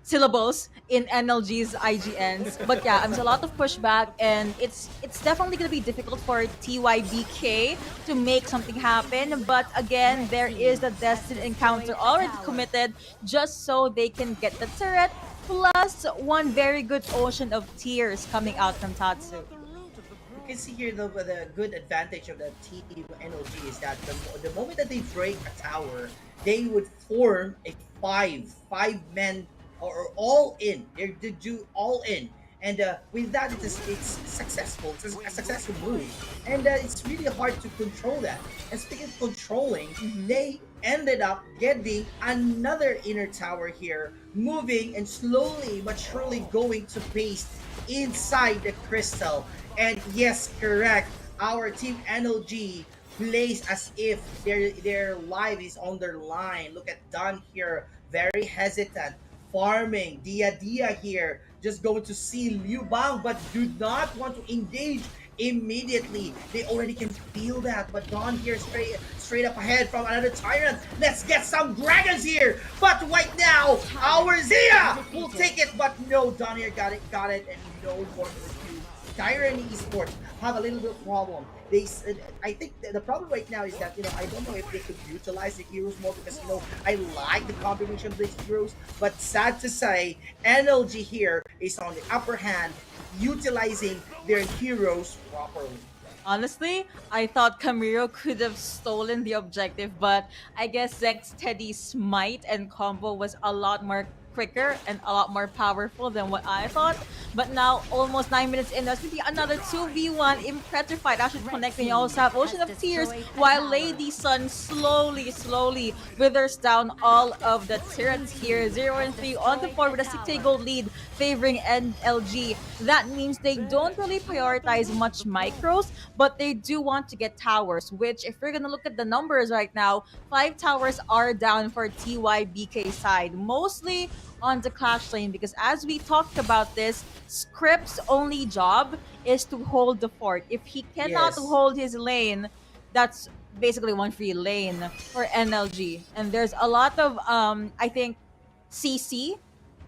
syllables in NLG's IGNs. But yeah, there's a lot of pushback, and it's definitely gonna be difficult for TYBK to make something happen. But again, there is the destined encounter already committed just so they can get the turret, plus one very good ocean of tears coming out from Tatsu. You can see here the good advantage of the team NLG is that the moment that they break a tower, they would form a five men or all in. They do all in, and with that, it's successful. It's a successful move, and it's really hard to control that. And speaking of controlling, they ended up getting another inner tower here, moving and slowly but surely going to paste inside the crystal. And yes, correct, our team NLG plays as if their life is on their line. Look at Don here, very hesitant, farming. Dia here, just going to see Liu Bang, but do not want to engage immediately. They already can feel that, but Don here straight up ahead from another Tyrant. Let's get some dragons here, but right now our Zia will take it, but no, Don here got it, and no more for you. Tyrant Esports have a little bit of problem. I think the problem right now is that, I don't know if they could utilize the heroes more, because, I like the combination of these heroes, but sad to say, NLG here is on the upper hand, utilizing their heroes properly. Honestly, I thought Kamiro could have stolen the objective, but I guess Zek's Teddy Smite and combo was a lot more quicker and a lot more powerful than what I thought. But now, almost 9 minutes in, there's going to be another 2v1 in Petrified. Actually connecting. You also have Ocean of Tears, while Lady Sun slowly withers down all of the turrets here. 0 and 3 on the 4 with a 6 gold lead favoring NLG. That means they don't really prioritize much micros, but they do want to get towers, which, if we're going to look at the numbers right now, 5 towers are down for TYBK side. Mostly on the Clash lane, because as we talked about this, Script's only job is to hold the fort. If he cannot hold his lane, that's basically one free lane for NLG. And there's a lot of I think CC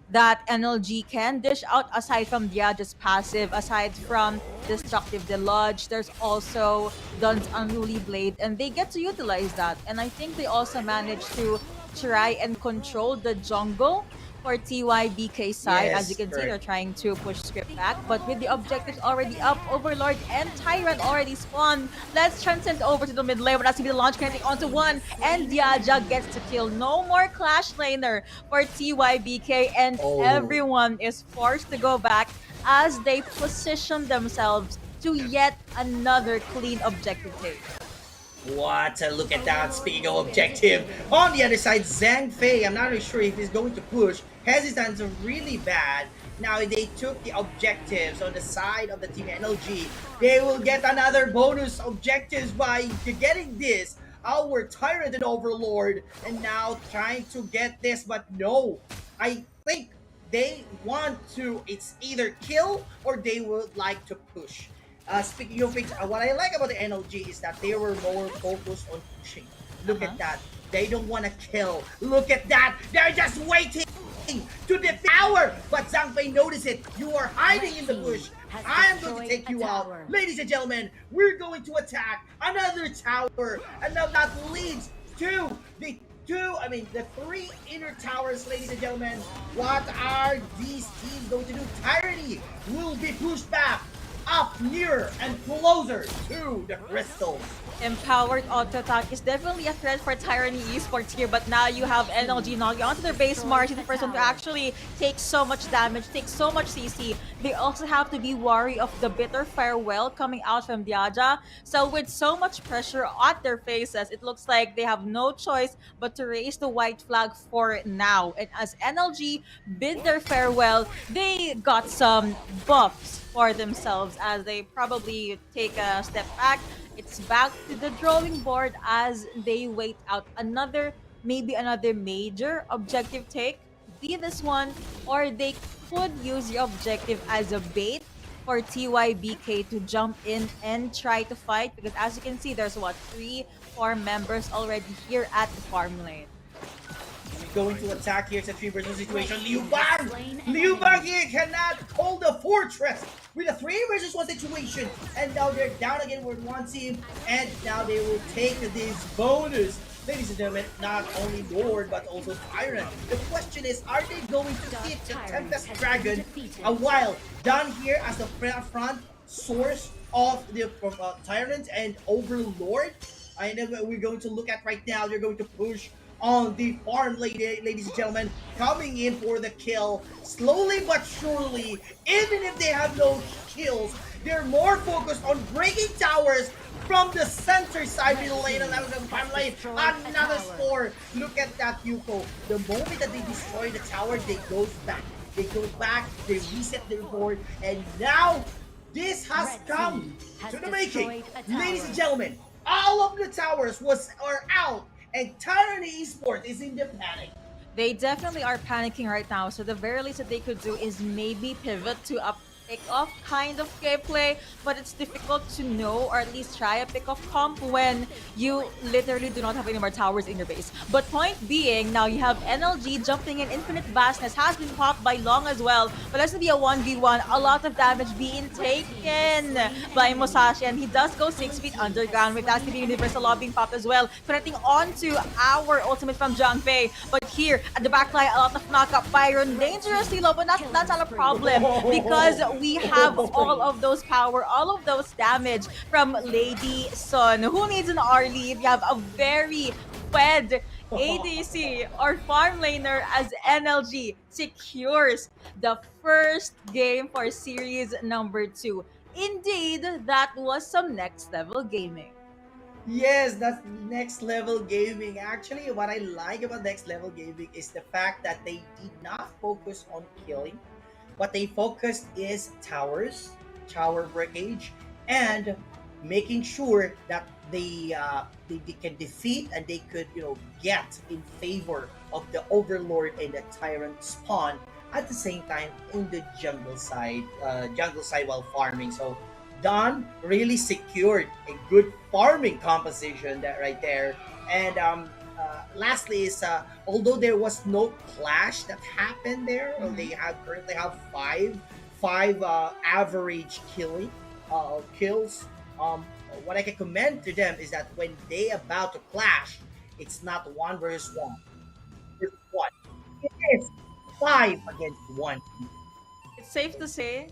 that NLG can dish out aside from Diaja's passive, aside from Destructive Deluge. There's also Dun's Unruly Blade, and they get to utilize that. And I think they also managed to try and control the jungle for TYBK side. As you Yes, can see, they're correct. trying to push script back, but with the objectives already up, Overlord and Tyrant already spawned. Let's transcend over to the mid lane, but that's gonna be the launch connecting onto one, and Diaja gets to kill. No more Clash laner for TYBK, and Oh. everyone is forced to go back as they position themselves to yet another clean objective take. What a look at that. Speaking of objective, on the other side, Zhang Fei, I'm not really sure if he's going to push. Hesitance are really bad. Now they took the objectives on the side of the team NLG. They will get another bonus objectives by getting this. Our Tyrant and Overlord, and now trying to get this, but no. I think they want to, it's either kill or they would like to push. Speaking of which, what I like about the NLG is that they were more focused on pushing. Look at that. They don't want to kill. Look at that. They're just waiting to the tower. But Zhang Fei noticed it. You are hiding in the bush. I'm going to take you out. Ladies and gentlemen, we're going to attack another tower. And now that leads to the the three inner towers, ladies and gentlemen. What are these teams going to do? Tyranny will be pushed back up nearer and closer to the crystals. Empowered auto attack is definitely a threat for Tyranny Esports here, but now you have NLG knocking onto their base March, the first one to actually take so much damage, take so much CC. They also have to be wary of the bitter farewell coming out from Diaja. So with so much pressure at their faces, it looks like they have no choice but to raise the white flag for now. And as NLG bid their farewell, they got some buffs for themselves as they probably take a step back. It's back to the drawing board as they wait out maybe another major objective take. Be this one, or they could use the objective as a bait for TYBK to jump in and try to fight, because as you can see, there's what, 3 farm members already here at the farm lane. Going to attack here. It's a 3 versus situation. Liu Bang! Liu Bang here cannot hold the fortress with a 3 versus 1 situation. And now they're down again with one team. And now they will take this bonus. Ladies and gentlemen, not only Lord, but also Tyrant. The question is, are they going to hit the Tempest Dragon while down here as the front source of the Tyrant and Overlord? And then we're going to look at right now, they're going to push on the farm, ladies and gentlemen, coming in for the kill. Slowly but surely, even if they have no kills, they're more focused on breaking towers from the center side of the lane, another farm lane, another score. Look at that, Yuko. The moment that they destroy the tower, they go back. They go back, they reset their board, and now this has come to the making. Ladies and gentlemen, all of the towers are out. And Tyranny Esports is in the panic. They definitely are panicking right now, so the very least that they could do is maybe pivot to a pick-off kind of gameplay, but it's difficult to know, or at least try a pick-off comp when you literally do not have any more towers in your base. But point being, now you have NLG jumping in. Infinite Vastness has been popped by Long as well, but has to be a 1v1. A lot of damage being taken by Musashi, and he does go 6 feet underground with that Universal Law being popped as well, connecting onto our ultimate from Zhang Fei. But here at the backline, a lot of knockup. Byron dangerously low, but that's not a problem because we have all of those power, all of those damage from Lady Sun. Who needs an R-lead? You have a very fed ADC or farm laner as NLG secures the first game for series number 2. Indeed, that was some next level gaming. Yes, that's next level gaming. Actually, what I like about next level gaming is the fact that they did not focus on killing. What they focused is towers, tower breakage, and making sure that they can defeat and they could get in favor of the Overlord and the Tyrant spawn at the same time in the jungle side while farming. So Don really secured a good farming composition that right there. And lastly is although there was no clash that happened there, they currently have five average kills. What I can commend to them is that when they about to clash, it's not 1 versus 1. It's 1. It is 5 against 1. It's safe to say,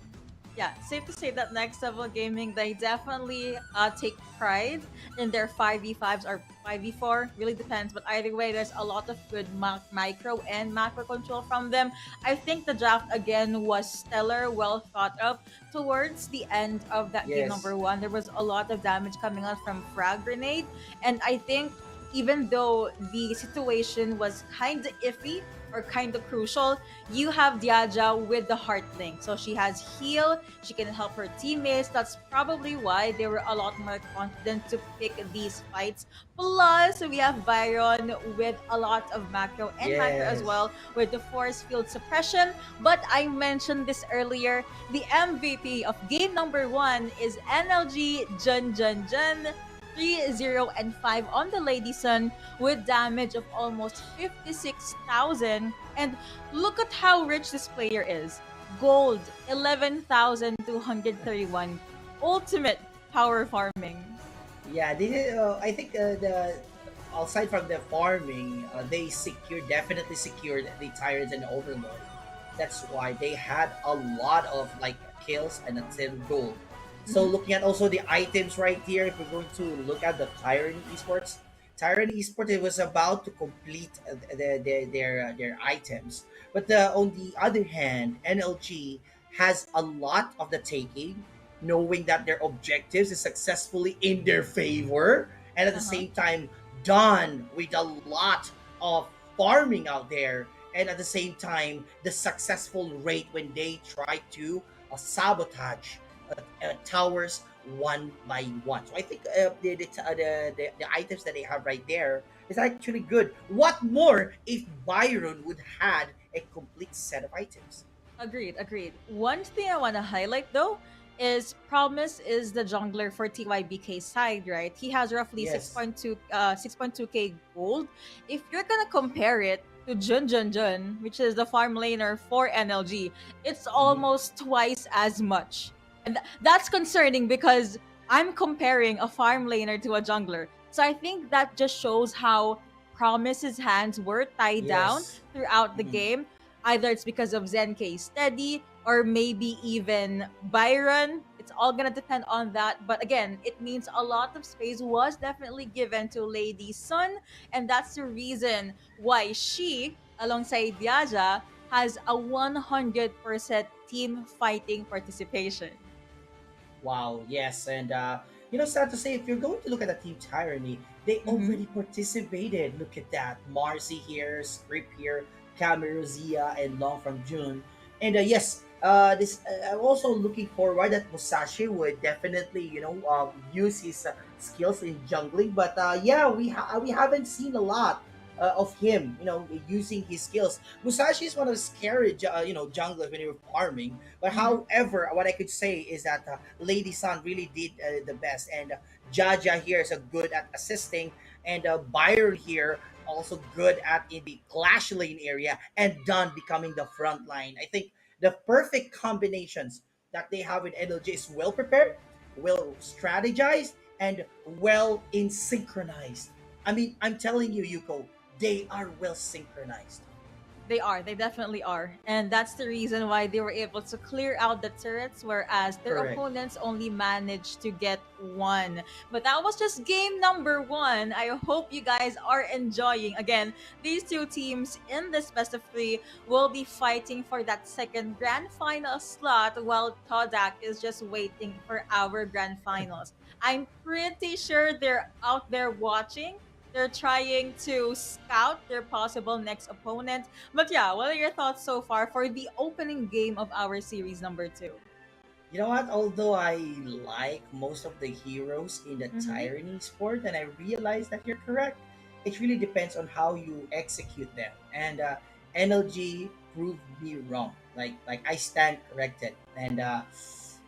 yeah, safe to say that Next Level Gaming, they definitely take pride in their 5v5s or 5v4, really depends, but either way there's a lot of good micro and macro control from them. I think the draft again was stellar, well thought of. Towards the end of that game Yes. number one, there was a lot of damage coming out from frag grenade, and I think even though the situation was kind of iffy or kind of crucial, you have Diaja with the heart link. So she has heal, she can help her teammates. That's probably why they were a lot more confident to pick these fights. Plus, we have Byron with a lot of macro and micro as Yes. well with the force field suppression. But I mentioned this earlier, the MVP of game number one is NLG Jun Jun Jun. 3-0 and 5 on the Lady Sun with damage of almost 56,000. And look at how rich this player is. Gold, 11,231. Ultimate power farming. Yeah, this is, I think the aside from the farming, they definitely secured the tyrants and overlord. That's why they had a lot of like kills and a 10 gold. So Mhm. looking at also the items right here, if we're going to look at the Tyrant Esports, it was about to complete their items. But on the other hand, NLG has a lot of the taking, knowing that their objectives is successfully in their favor, and at the Uh-huh. same time done with a lot of farming out there, and at the same time the successful rate when they try to sabotage towers one by one. So I think the items that they have right there is actually good. What more if Byron would had a complete set of items? Agreed, agreed. One thing I want to highlight though is Promise is the jungler for TYBK side, right? He has roughly Yes. 6.2k gold. If you're gonna compare it to Jun Jun Jun, which is the farm laner for NLG, it's Mhm. almost twice as much. And that's concerning because I'm comparing a farm laner to a jungler. So I think that just shows how Promise's hands were tied down Yes. throughout the Mhm. game. Either it's because of Zenkei steady or maybe even Byron. It's all gonna depend on that. But again, it means a lot of space was definitely given to Lady Sun, and that's the reason why she, alongside Diaja, has a 100% team fighting participation. Wow, yes, and sad to say, if you're going to look at the team tyranny, they Mm-hmm. already participated. Look at that, Marcy here, Script here, Camerozia, and Long from June, and yes, this I'm also looking forward that Musashi would definitely, use his skills in jungling. But yeah, we haven't seen a lot. Of him, using his skills. Musashi is one of the scary, junglers when you're farming. But Mm-hmm. however, what I could say is that Lady Sun really did the best, and Jaja here is a good at assisting, and Byron here also good at in the clash lane area, and Dunn becoming the front line. I think the perfect combinations that they have in NLG is well prepared, well strategized, and well in synchronized. I mean, I'm telling you, Yuko, they are well synchronized. They are. They definitely are. And that's the reason why they were able to clear out the turrets, whereas their Correct. opponents only managed to get one. But that was just game number one. I hope you guys are enjoying. Again, these two teams in this best of three will be fighting for that second grand final slot, while Todak is just waiting for our grand finals. I'm pretty sure they're out there watching. They're trying to scout their possible next opponent. But yeah, what are your thoughts so far for the opening game of our series number two? You know what? Although I like most of the heroes in the Mm-hmm. Tyranny sport, and I realize that you're correct, it really depends on how you execute them. And NLG proved me wrong. Like I stand corrected, and I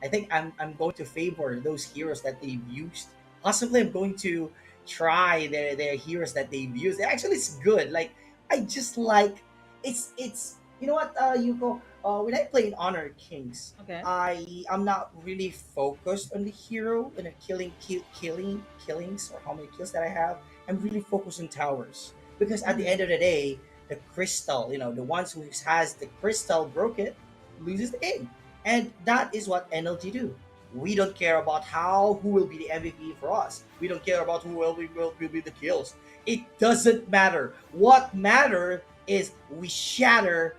think I'm going to favor those heroes that they've used. Possibly, I'm going to try their heroes that they've used. Actually, it's good. Like I just like it's you know what, Yuko, when I play in Honor Kings, Okay. I am not really focused on the hero and the killings or how many kills that I have. I'm really focused on towers because at the Mm-hmm. end of the day, the crystal, the ones who has the crystal broken, loses the game. And that is what NLG do. We don't care about who will be the MVP for us. We don't care about will be the kills. It doesn't matter. What matter is we shatter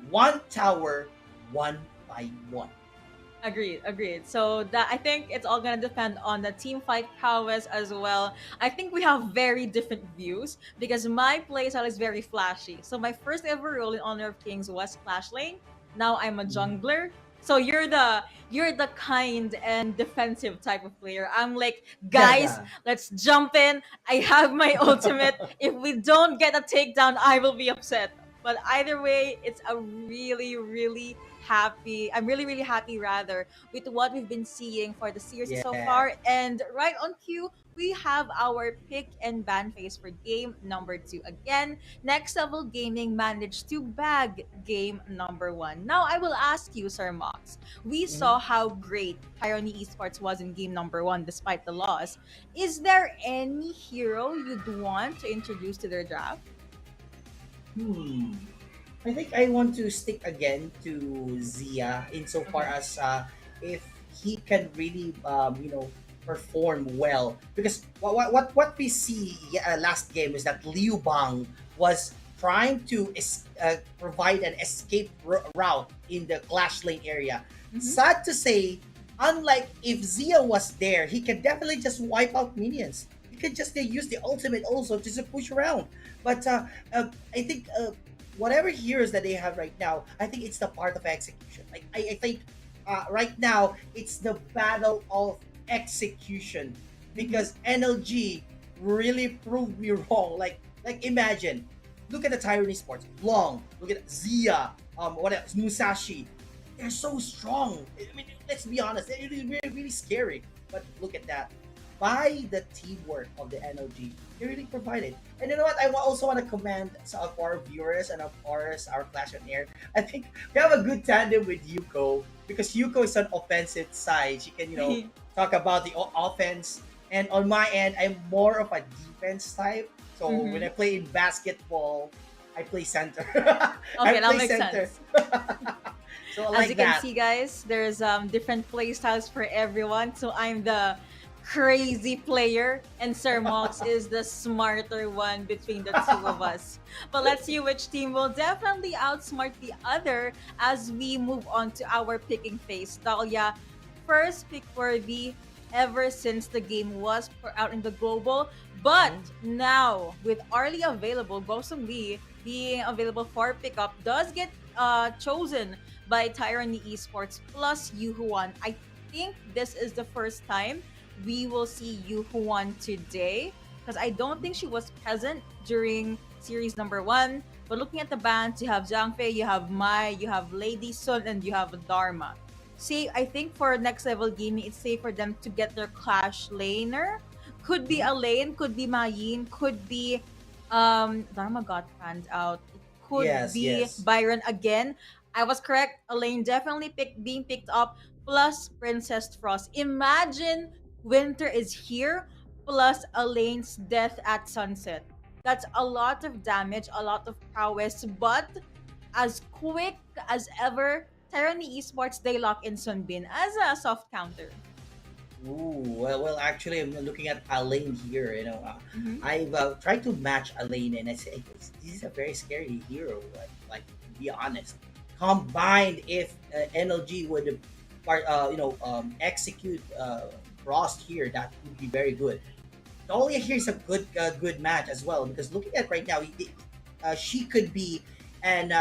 one tower one by one. Agreed, agreed. So that I think it's all gonna depend on the team fight prowess as well. I think we have very different views because my playstyle is very flashy. So my first ever role in Honor of Kings was Clash Lane. Now I'm a jungler. So you're the kind and defensive type of player. I'm like, Yeah, guys, yeah. let's jump in. I have my ultimate. If we don't get a takedown, I will be upset. But either way, it's a really, really happy. I'm really, really happy rather with what we've been seeing for the series so Yeah. far. And right on cue, we have our pick and ban phase for game number 2. Again, Next Level Gaming managed to bag game number 1. Now I will ask you, Sir Mox. We saw how great Tyranny Esports was in game number 1 despite the loss. Is there any hero you'd want to introduce to their draft? Hmm. I think I want to stick again to Zia insofar Okay. as if he can really perform well, because what we see last game is that Liu Bang was trying to provide an escape route in the Clash Lane area. Mhm. Sad to say, unlike if Zia was there, he can definitely just wipe out minions. He can just use the ultimate also to just push around. But I think whatever heroes that they have right now, I think it's the part of execution. Like I think right now it's the battle of execution, because NLG really proved me wrong. Like imagine, look at the Tyranny Sports, Long, look at Zia, what else, Musashi. They're so strong. I mean, let's be honest, they're really, really scary. But look at that. By the teamwork of the NLG, they really provided. And you know what? I also want to commend some of our viewers and of course our Clash on Air. I think we have a good tandem with Yuko, because Yuko is on offensive side. She can, talk about the offense. And on my end, I'm more of a defense type. So when I play in basketball, I play center. I Okay, that play makes center. sense. So As like you can that. see, guys, there's different play styles for everyone. So I'm the crazy player, and Sir Mox is the smarter one between the two of us. But let's see which team will definitely outsmart the other as we move on to our picking phase. Dahlia, first pick worthy ever since the game was out in the global. But now, with Arlie available, Gosum Lee being available for pickup, does get chosen by Tyranny Esports plus Yu Huan. I think this is the first time we will see Yu Huan today, because I don't think she was present during series number 1. But looking at the bands, you have Zhang Fei, you have Mai, you have Lady Sun, and you have Dharma. See, I think for Next Level Gaming, it's safe for them to get their Clash laner. Could be a lane, could be Mayin, could be Dharma got fanned out. It could Yes, be yes. Byron again. I was correct. Elaine definitely being picked up, plus Princess Frost. Imagine Winter is here plus Elaine's death at sunset. That's a lot of damage, a lot of prowess, but as quick as ever, Tyranny Esports, they lock in Sunbin as a soft counter. Ooh, well, actually, I'm looking at Elaine here. Mhm. I've tried to match Elaine, and I say this is a very scary hero. To be honest, combined if NLG would, execute Frost here, that would be very good. Dahlia here is a good match as well, because looking at right now, she could be an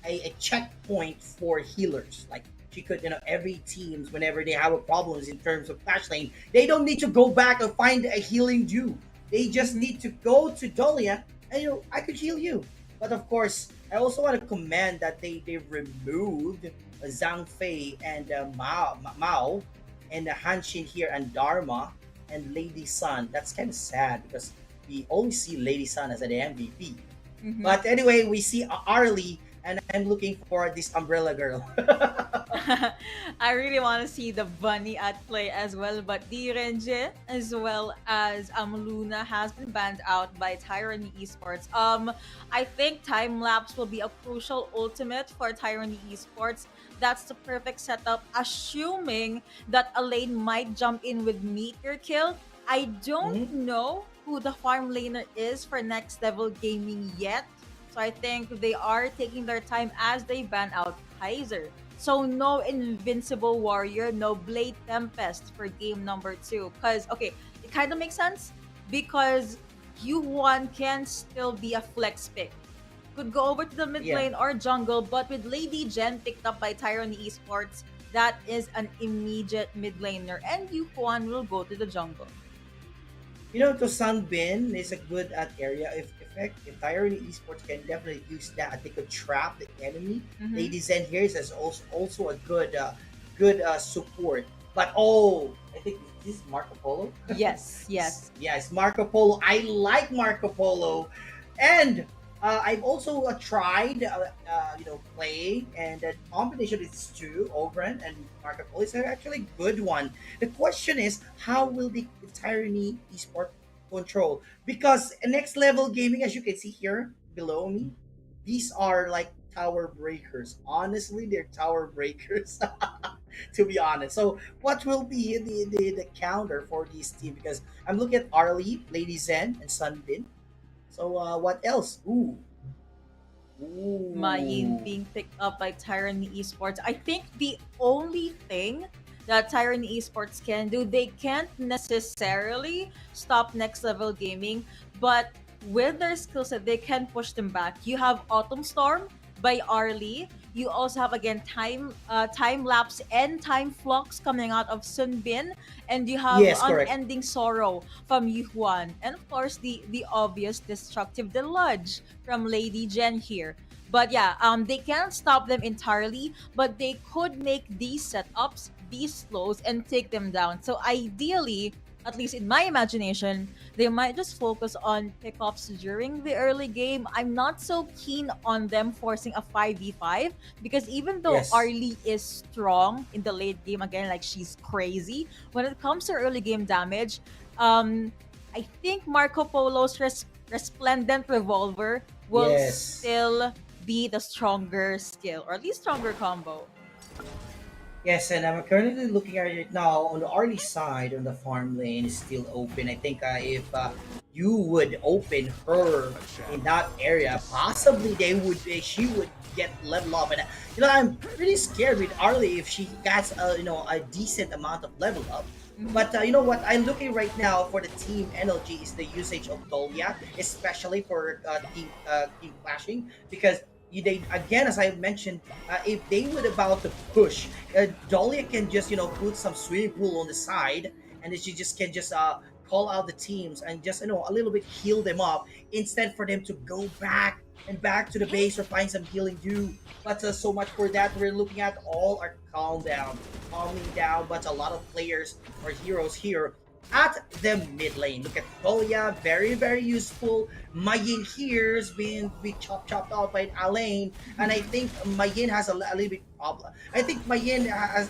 a checkpoint for healers. Like she could, every teams whenever they have a problems in terms of Clash Lane, they don't need to go back and find a healing Jew. They just need to go to Dahlia and I could heal you. But of course, I also want to commend that they removed Zhang Fei and Mao and Hanshin here and Dharma and Lady Sun. That's kind of sad because we only see Lady Sun as an MVP. Mhm. But anyway, we see Arlie, and I'm looking for this Umbrella Girl. I really want to see the bunny at play as well, but Renje as well as Luna has been banned out by Tyranny Esports. I think time lapse will be a crucial ultimate for Tyranny Esports. That's the perfect setup, assuming that Elaine might jump in with Meteor Kill. I don't Mhm. know who the farm laner is for Next Level Gaming yet. So I think they are taking their time as they ban out Kaiser. So no Invincible Warrior, no Blade Tempest for game number 2. Because, okay, it kind of makes sense because Q1 can still be a flex pick. Could go over to the mid Yeah. lane or jungle, but with Lady Jen picked up by Tyranny Esports, that is an immediate mid laner, and Yuquan will go to the jungle. To Sunbin is a good area. If Tyranny Esports can definitely use that, they could trap the enemy. Mhm. Lady Zen here is also a good support. But oh, I think this is Marco Polo. Yes, yes. Yes, Marco Polo. I like Marco Polo, and I've also tried, playing, and the combination of these two, Ogren and Marco Polo, is actually a good one. The question is, how will the Tyranny Esport control? Because next level gaming, as you can see here below me, these are like tower breakers. Honestly, they're tower breakers. To be honest. So what will be the counter for this team? Because I'm looking at Arlie, Lady Zen, and Sunbin. So what else? Mayin Ooh. being picked up by Tyranny Esports. I think the only thing that Tyranny Esports can do, they can't necessarily stop next level gaming, but with their skill set, they can push them back. You have Autumn Storm by Arlie. You also have again time lapse and time flux coming out of Sunbin, and you have Yes, correct. unending sorrow from Yuhuan, and of course the obvious destructive deluge from Lady Jen here. But yeah, they can't stop them entirely, but they could make these setups, these slows, and take them down. So ideally, at least in my imagination, they might just focus on pickups during the early game. I'm not so keen on them forcing a 5v5 because even though Yes. Arlie is strong in the late game, again, like she's crazy, when it comes to early game damage, I think Marco Polo's Resplendent Revolver will Yes. still be the stronger skill or at least stronger combo. Yes, and I'm currently looking at it now on the early side on the farm lane is still open. I think if you would open her in that area, possibly she would get level up. And I'm pretty scared with Arlie if she gets a decent amount of level up. But you know what? I'm looking right now for the team energy is the usage of Dolia, especially for team clashing, because they again, as I mentioned, if they would about to push, Dahlia can just put some swimming pool on the side, and then she just can just call out the teams and just a little bit heal them up instead for them to go back and back to the base or find some healing do. But so much for that. We're looking at all our calming down, but a lot of players or heroes here at the mid lane. Look at Tolia, very, very useful. Mayin here is being chopped out by Alain, and I think Mayin has a little bit problem. I think Mayin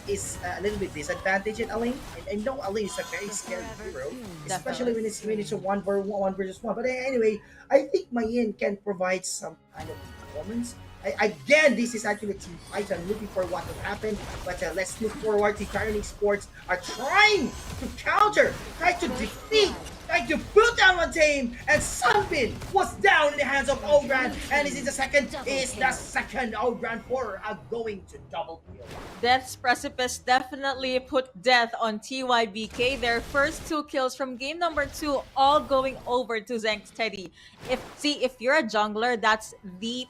is a little bit disadvantaged at Alain. And know Alain is a very scary hero, especially Definitely. when it's a one versus one. But anyway, I think Mayin can provide some kind of performance. Again, this is actually a team fight. I'm looking for what will happen, but let's look forward. The Tyranny Sports are trying to counter, trying to defeat, trying to put down one team, and Sunbin was down in the hands of Ogran, and is the second Ogran for going to double kill. Death's Precipice definitely put death on TYBK. Their first 2 kills from game number 2, all going over to Zank's Teddy. If you're a jungler, that's the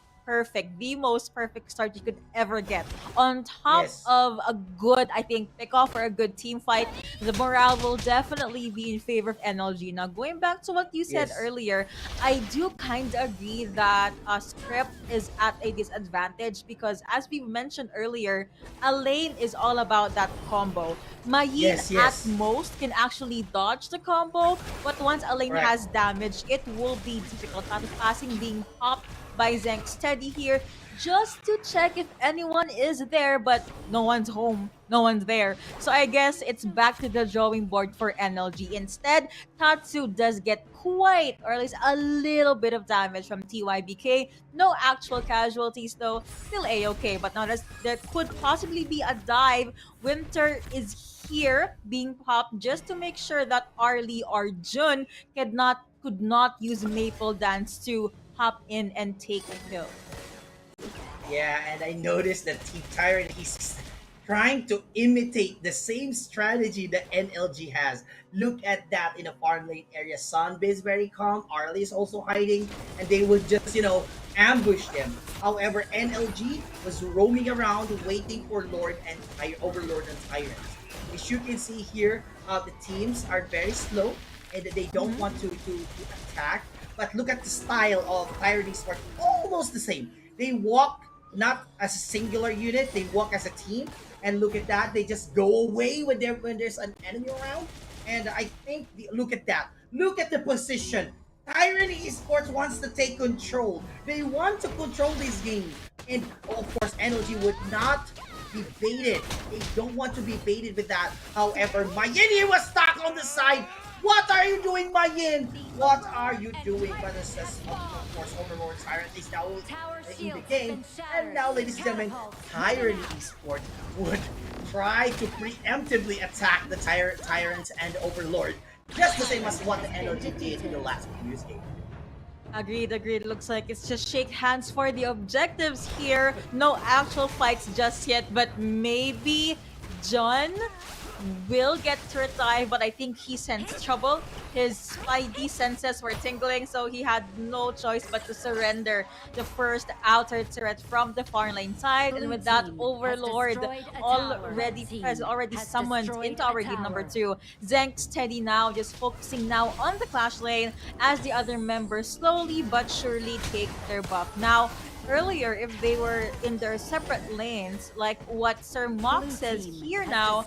most perfect start you could ever get. On top Yes. of a good, I think, pick off or a good team fight, the morale will definitely be in favor of NLG. Now, going back to what you said Yes. earlier, I do kind of agree that script is at a disadvantage because, as we mentioned earlier, Elaine is all about that combo. Mayin Yes. at Yes. most can actually dodge the combo, but once Elaine Correct. has damage, it will be difficult. Not passing being popped by Zank's Teddy. already here just to check if anyone is there, but no one's home. No one's there. So I guess it's back to the drawing board for NLG. Instead, Tatsu does get quite, or at least a little bit of damage from TYBK. No actual casualties though. Still A-okay, but now there could possibly be a dive. Winter is here being popped just to make sure that Arlie or Jun could not use Maple Dance to hop in and take a kill. Yeah, and I noticed that Team Tyrant is trying to imitate the same strategy that NLG has. Look at that in a farm lane area. Sunbay is very calm. Arlie is also hiding, and they would just, ambush them. However, NLG was roaming around waiting for Overlord and Tyrant. As you can see here, the teams are very slow and they don't want to attack. But look at the style of Tyrant Esports, almost the same. They walk not as a singular unit, they walk as a team. And look at that, they just go away when there's an enemy around. And I think, look at that. Look at the position. Tyrant Esports wants to take control. They want to control this game. And of course, NLG would not be baited. They don't want to be baited with that. However, Mayin here was stuck on the side. What are you doing, Mayin? What are you doing? But of course, Overlord Tyrant is now in the game. And now, ladies and gentlemen, Tyrant Esports would try to preemptively attack the Tyrant and Overlord. Just the same as what the NLG did in the last previous game. Agreed. Looks like it's just shake hands for the objectives here. No actual fights just yet, but maybe John will get to retire, but I think he sensed trouble. His spidey senses were tingling, so he had no choice but to surrender the first outer turret from the far lane side. And with that, Overlord already summoned into our game number 2. Zenk steady now, just focusing now on the Clash lane as the other members slowly but surely take their buff. Now, earlier, if they were in their separate lanes, like what Sir Mock says here now,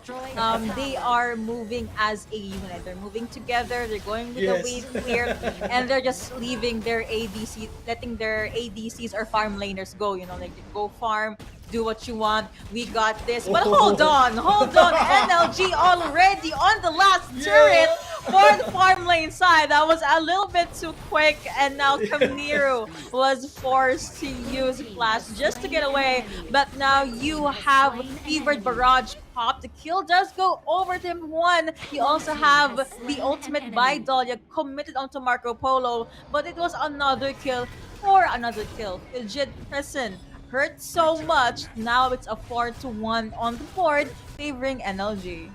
they are moving as a unit. They're moving together, they're going with the wave clear, and they're just leaving their ADC, letting their ADCs or farm laners go, like go farm, do what you want, we got this. But hold on, NLG already on the last turret for the farm lane side. That was a little bit too quick, and now Kamiru was forced to use Flash just to get away. But now you have Fevered Barrage pop. The kill does go over to him. One, you also have the ultimate by Dahlia committed onto Marco Polo, but it was another kill for another kill. Fidget Crescent hurt so much. Now it's a 4-1 on the board, favoring NLG.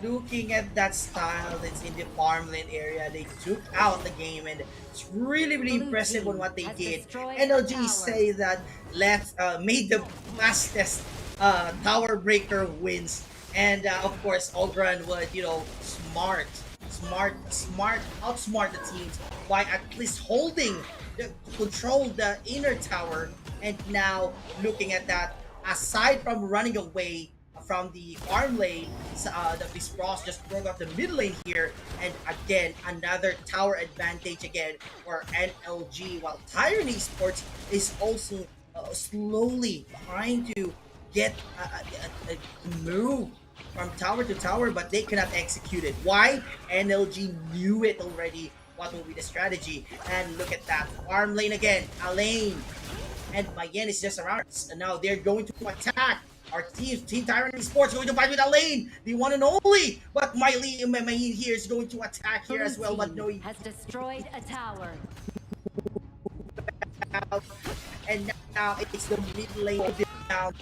Looking at that style that's in the farmland area, they took out the game, and it's really impressive on what they did. NLG say that made the fastest tower breaker wins, and of course Ogran would outsmart the teams by at least control the inner tower. And now looking at that, aside from running away from the farm lane, the Spross just broke up the mid lane here, and again another tower advantage again for NLG, while Tyrant Esports is also slowly trying to get a move from tower to tower, but they cannot execute it. Why? NLG knew it already, what will be the strategy. And look at that, farm lane again, Alain and Mayen is just around, and now they're going to attack. Our Team Tyrant Esports going to fight with Alain, the one and only. But Mayen here is going to attack here as well, but no, he has destroyed a tower. And now it's the mid lane down.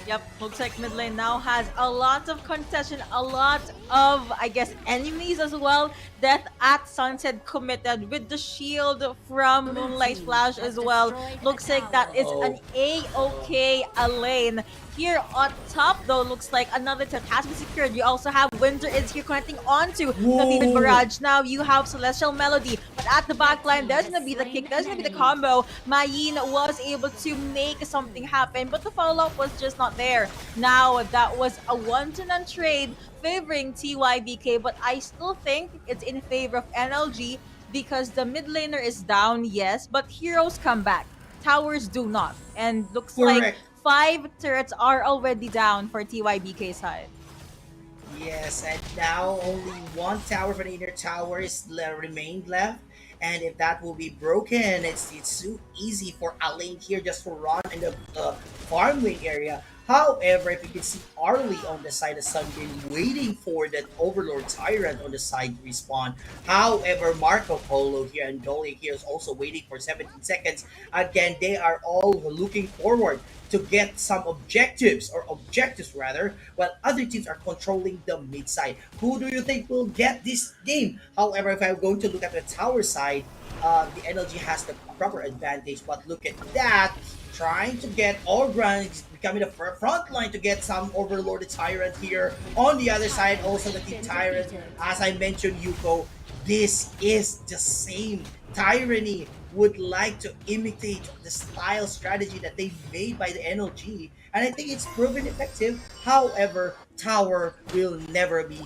Yep, looks like mid lane now has a lot of contention, a lot of, I guess, enemies as well. Death at Sunset committed with the shield from Moonlight Flash as well. Looks like that is an A-OK Alain. Here on top, though, looks like another turret has been secured. You also have Winter is here connecting onto the Fevered Barrage. Now you have Celestial Melody, but at the back line, there's gonna be the kick, there's gonna be the combo. Mayin was able to make something happen, but the follow-up was just not there. Now that was a one-to-none trade favoring TYBK, but I still think it's in favor of NLG because the mid laner is down, yes, but heroes come back. towers do not. And looks like Correct. 5 turrets are already down for TYBK side. Yes, and now only one tower for the inner tower is remained left. And if that will be broken, it's so easy for Alain here just to run in the farm lane area. However, if you can see Arlie on the side of Sunbeam waiting for that Overlord Tyrant on the side respawn. However, Marco Polo here and Dolly here is also waiting for 17 seconds. Again, they are all looking forward to get some objectives rather, while other teams are controlling the mid side. Who do you think will get this game? However, if I'm going to look at the tower side, the NLG has the proper advantage, but look at that. Trying to get Ogran becoming the front line to get some Overlord Tyrant here. On the other side, also the Team Tyrant. As I mentioned, Yuko, this is the same tyranny would like to imitate the style strategy that they made by the NLG, and I think it's proven effective. However, tower will never be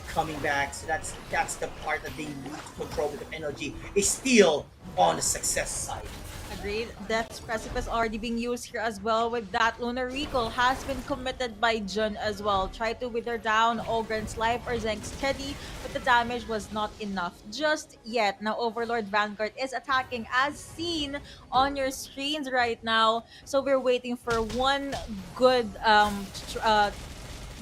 coming back, so that's the part that they need to control with the NLG is still on the success side. Agreed. Death's Precipice already being used here as well. With that, Lunar Recall has been committed by Jun as well. Try to wither down Ogren's life or Zeng's steady, but the damage was not enough just yet. Now Overlord Vanguard is attacking as seen on your screens right now. So we're waiting for one good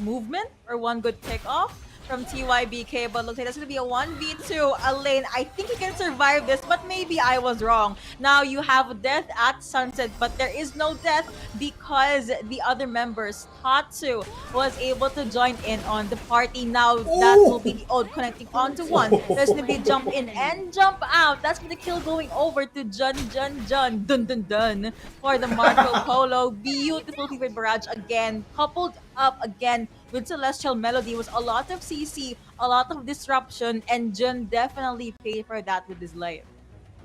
movement or one good kickoff from TYBK, but looks like that's going to be a 1v2. Alain, I think he can survive this, but maybe I was wrong. Now you have death at Sunset, but there is no death because the other members, Tatsu, was able to join in on the party. Now that will be the old connecting onto one. There's going to be jump in and jump out. That's the kill going over to Jun. Dun dun dun for the Marco Polo. Beautiful Fever Barrage again, coupled up again with Celestial Melody. Was a lot of CC, a lot of disruption, and Jun definitely paid for that with his life.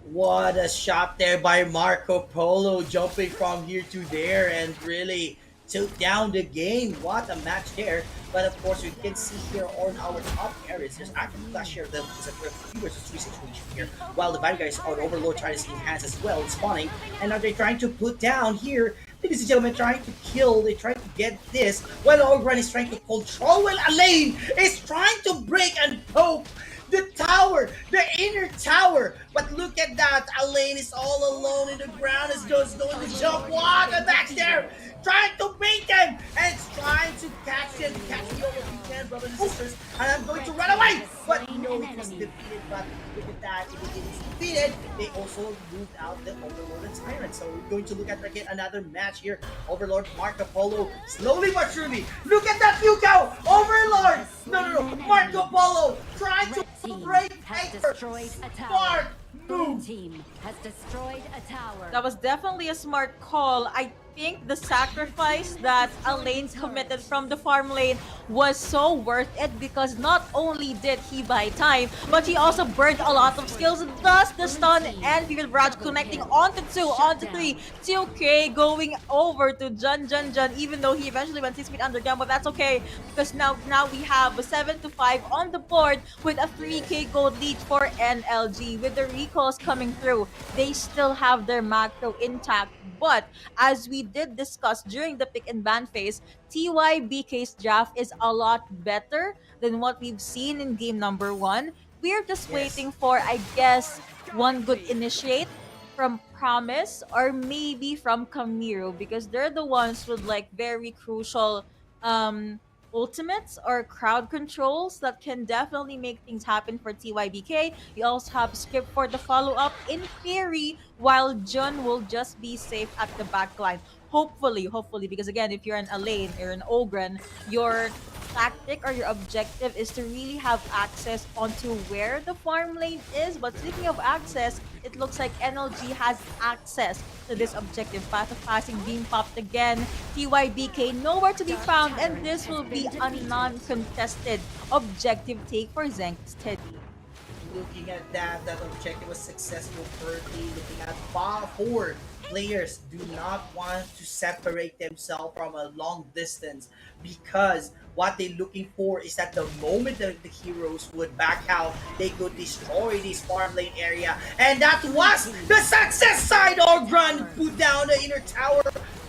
What a shot there by Marco Polo, jumping from here to there and really took down the game. What a match there. But of course, we can see here on our top areas, there's actually Clash here. There's a 3 versus 3 situation here. While the Vanguard is on Overlord trying to see enhance as well, spawning. And now they're trying to put down here. Ladies and gentlemen, trying to kill, they try to get this. While Ogran is trying to control, while Alain is trying to break and poke the tower, the inner tower. But look at that, Alain is all alone in the ground, is just going to jump. What a match there! Trying to beat them, and it's trying to catch them. Catch me over if you can, brothers and sisters. And I'm going to run away! But no, it was defeated. But look at that, if it is defeated, they also moved out the Overlord and Tyrant. So we're going to look at again another match here. Overlord Marco Polo, slowly but surely. Look at that, Yuko! Overlord! No. Marco Polo trying to break anchor. Smart move. Team has destroyed a tower. That was definitely a smart call. I think the sacrifice that Alain committed from the farm lane was so worth it because not only did he buy time, but he also burned a lot of skills. Thus, the stun and Fever Barrage connecting onto 2, onto 3. 2K going over to Jun, even though he eventually went 6 feet underground, but that's okay because now we have a 7-5 on the board with a 3K gold lead for NLG. With the recalls coming through, they still have their macro intact, but as we did discuss during the pick and ban phase, TYBK's draft is a lot better than what we've seen in game number 1. We're just waiting for, I guess, one good initiate from Promise or maybe from Kamiro because they're the ones with like very crucial ultimates or crowd controls that can definitely make things happen for TYBK. We also have script for the follow-up in theory, while Jun will just be safe at the back line. Hopefully, because again, if you're an Alain or an Ogren, your tactic or your objective is to really have access onto where the farm lane is. But speaking of access, it looks like NLG has access to this objective. Path of Passing being popped again. TYBK nowhere to be found, and this will be a non-contested objective take for Zeng's Teddy. Looking at that objective was successful currently. Looking at 4 players do not want to separate themselves from a long distance because What they're looking for is that the moment that the heroes would back out, they could destroy this farm lane area. And that was the success side. Orgran put down the inner tower.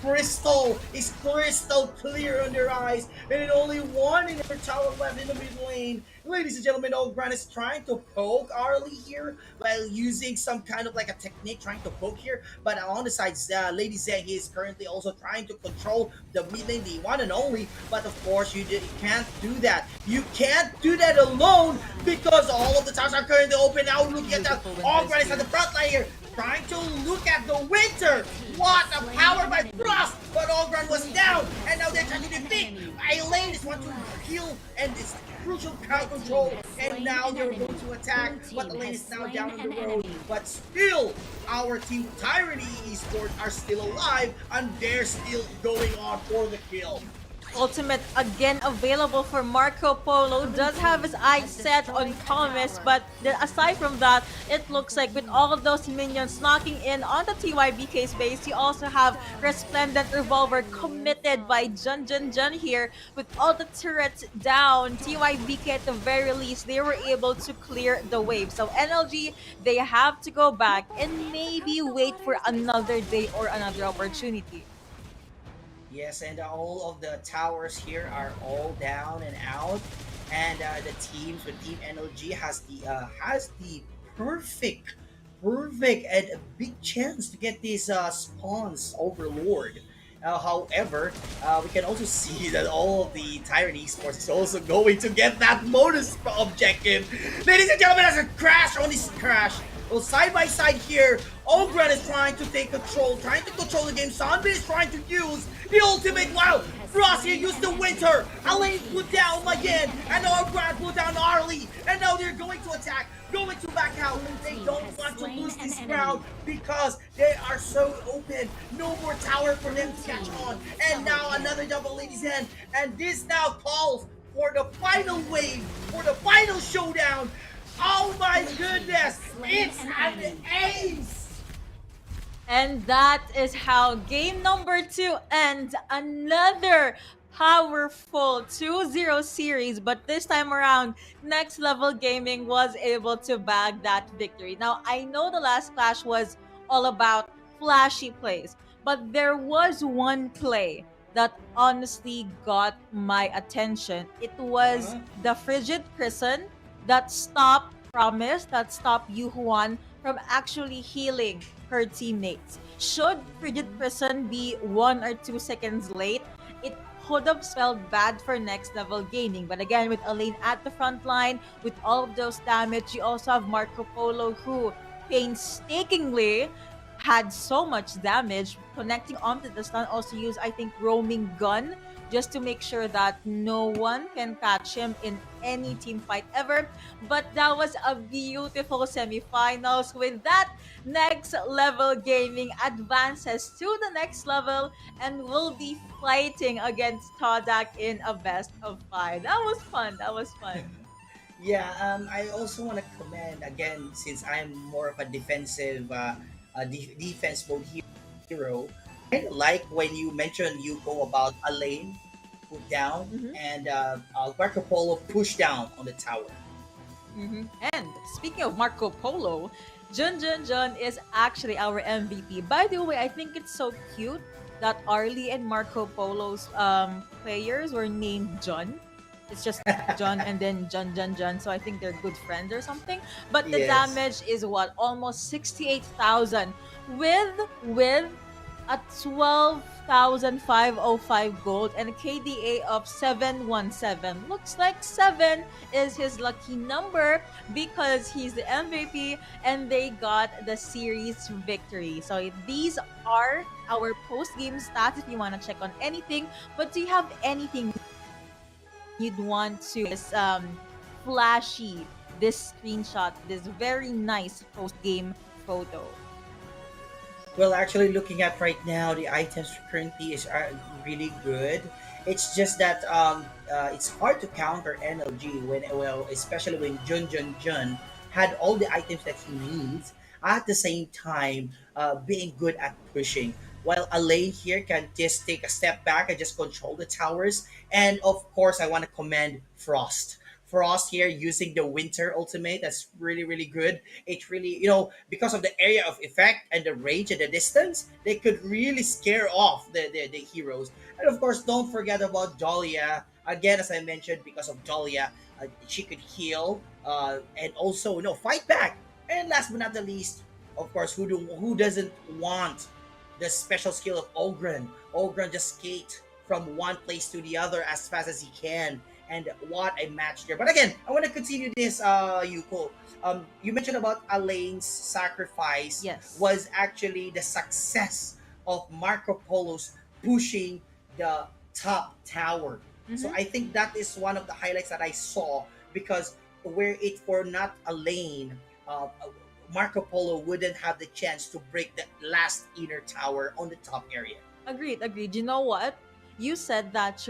Crystal is crystal clear on their eyes, and then only one inner tower left in the mid lane. Ladies and gentlemen, Ogran is trying to poke Arlie here while using some kind of like a technique trying to poke here. But on the side, Lady Zeng is currently also trying to control the mid lane, the one and only. But of course, you can't do that. You can't do that alone because all of the towers are currently open now. Look at that. Ogran is at the front line here, trying to look at the winter. What a power by Frost! But Ogran was down, and now they're trying to defeat. Elaine is want to heal, and it's crucial crowd control. And now they're going to attack, but Elaine is now down on the road. But still, our team Tyranny Esports are still alive, and they're still going on for the kill. Ultimate again available for Marco Polo. Does have his eyes set on Thomas, but aside from that, it looks like with all of those minions knocking in on the TYBK's base, you also have Resplendent Revolver committed by Jun here. With all the turrets down, TYBK at the very least, they were able to clear the wave. So NLG, they have to go back and maybe wait for another day or another opportunity. Yes, and all of the towers here are all down and out, and the teams with Team NLG has the perfect and a big chance to get these spawns overlord. However, we can also see that all of the Tyranny Esports is also going to get that bonus objective. Ladies and gentlemen, there's a crash on this crash. Well, side by side here, Ogran is trying to take control, trying to control the game. Sunbin is trying to use the ultimate. Wow, Frost here used the winter. Elaine put down again, and Ogran put down Arlie. And now they're going to attack, going to back out. They don't want to lose this round because they are so open. No more tower for them to catch on. And now another double Ladies End. And this now calls for the final wave, for the final showdown. Oh my goodness, it's an ace! And that is how game number 2 ends. Another powerful 2-0 series, but this time around, Next Level Gaming was able to bag that victory. Now, I know the last clash was all about flashy plays, but there was one play that honestly got my attention. It was the Frigid Prison that stopped Promise, that stopped Yu Huan from actually healing her teammates. Should Frigid Prison be 1 or 2 seconds late, it could have spelled bad for Next Level Gaming. But again, with Elaine at the front line, with all of those damage, you also have Marco Polo, who painstakingly had so much damage connecting onto the stun. Also used, I think, roaming gun just to make sure that no one can catch him in any team fight ever. But that was a beautiful semifinals. With that, Next Level Gaming advances to the next level and will be fighting against Todak in a best of 5. That was fun. That was fun. Yeah, I also want to commend again, since I'm more of a defensive defense mode hero. I like when you mentioned Yuko about Elaine put down and Marco Polo push down on the tower. And speaking of Marco Polo, Jun is actually our MVP. By the way, I think it's so cute that Arlie and Marco Polo's players were named Jun. It's just John and then Jun. So I think they're good friends or something. But the damage is what? Almost 68,000 with a 12,505 gold and a KDA of 717. Looks like 7 is his lucky number because he's the MVP and they got the series victory. So these are our post-game stats if you want to check on anything. But do you have anything you'd want to flashy, this screenshot, this very nice post-game photo? Well, actually, looking at right now, the items currently is really good. It's just that it's hard to counter NLG especially when Jun had all the items that he needs. at the same time being good at pushing. While Elaine here can just take a step back and just control the towers. And of course, I want to commend Frost. Frost here using the winter ultimate. That's really, really good. It really, because of the area of effect and the range and the distance, they could really scare off the heroes. And of course, don't forget about Dahlia. Again, as I mentioned, because of Dahlia, she could heal and also, fight back. And last but not the least, of course, who doesn't want the special skill of Ogren? Ogren just skate from one place to the other as fast as he can. And what a match there. But again, I want to continue this, Yuko. You mentioned about Elaine's sacrifice Yes. was actually the success of Marco Polo's pushing the top tower. So Mm-hmm. I think that is one of the highlights that I saw, because were it for not Elaine, Marco Polo wouldn't have the chance to break the last inner tower on the top area. Agreed, agreed. You know what? You said that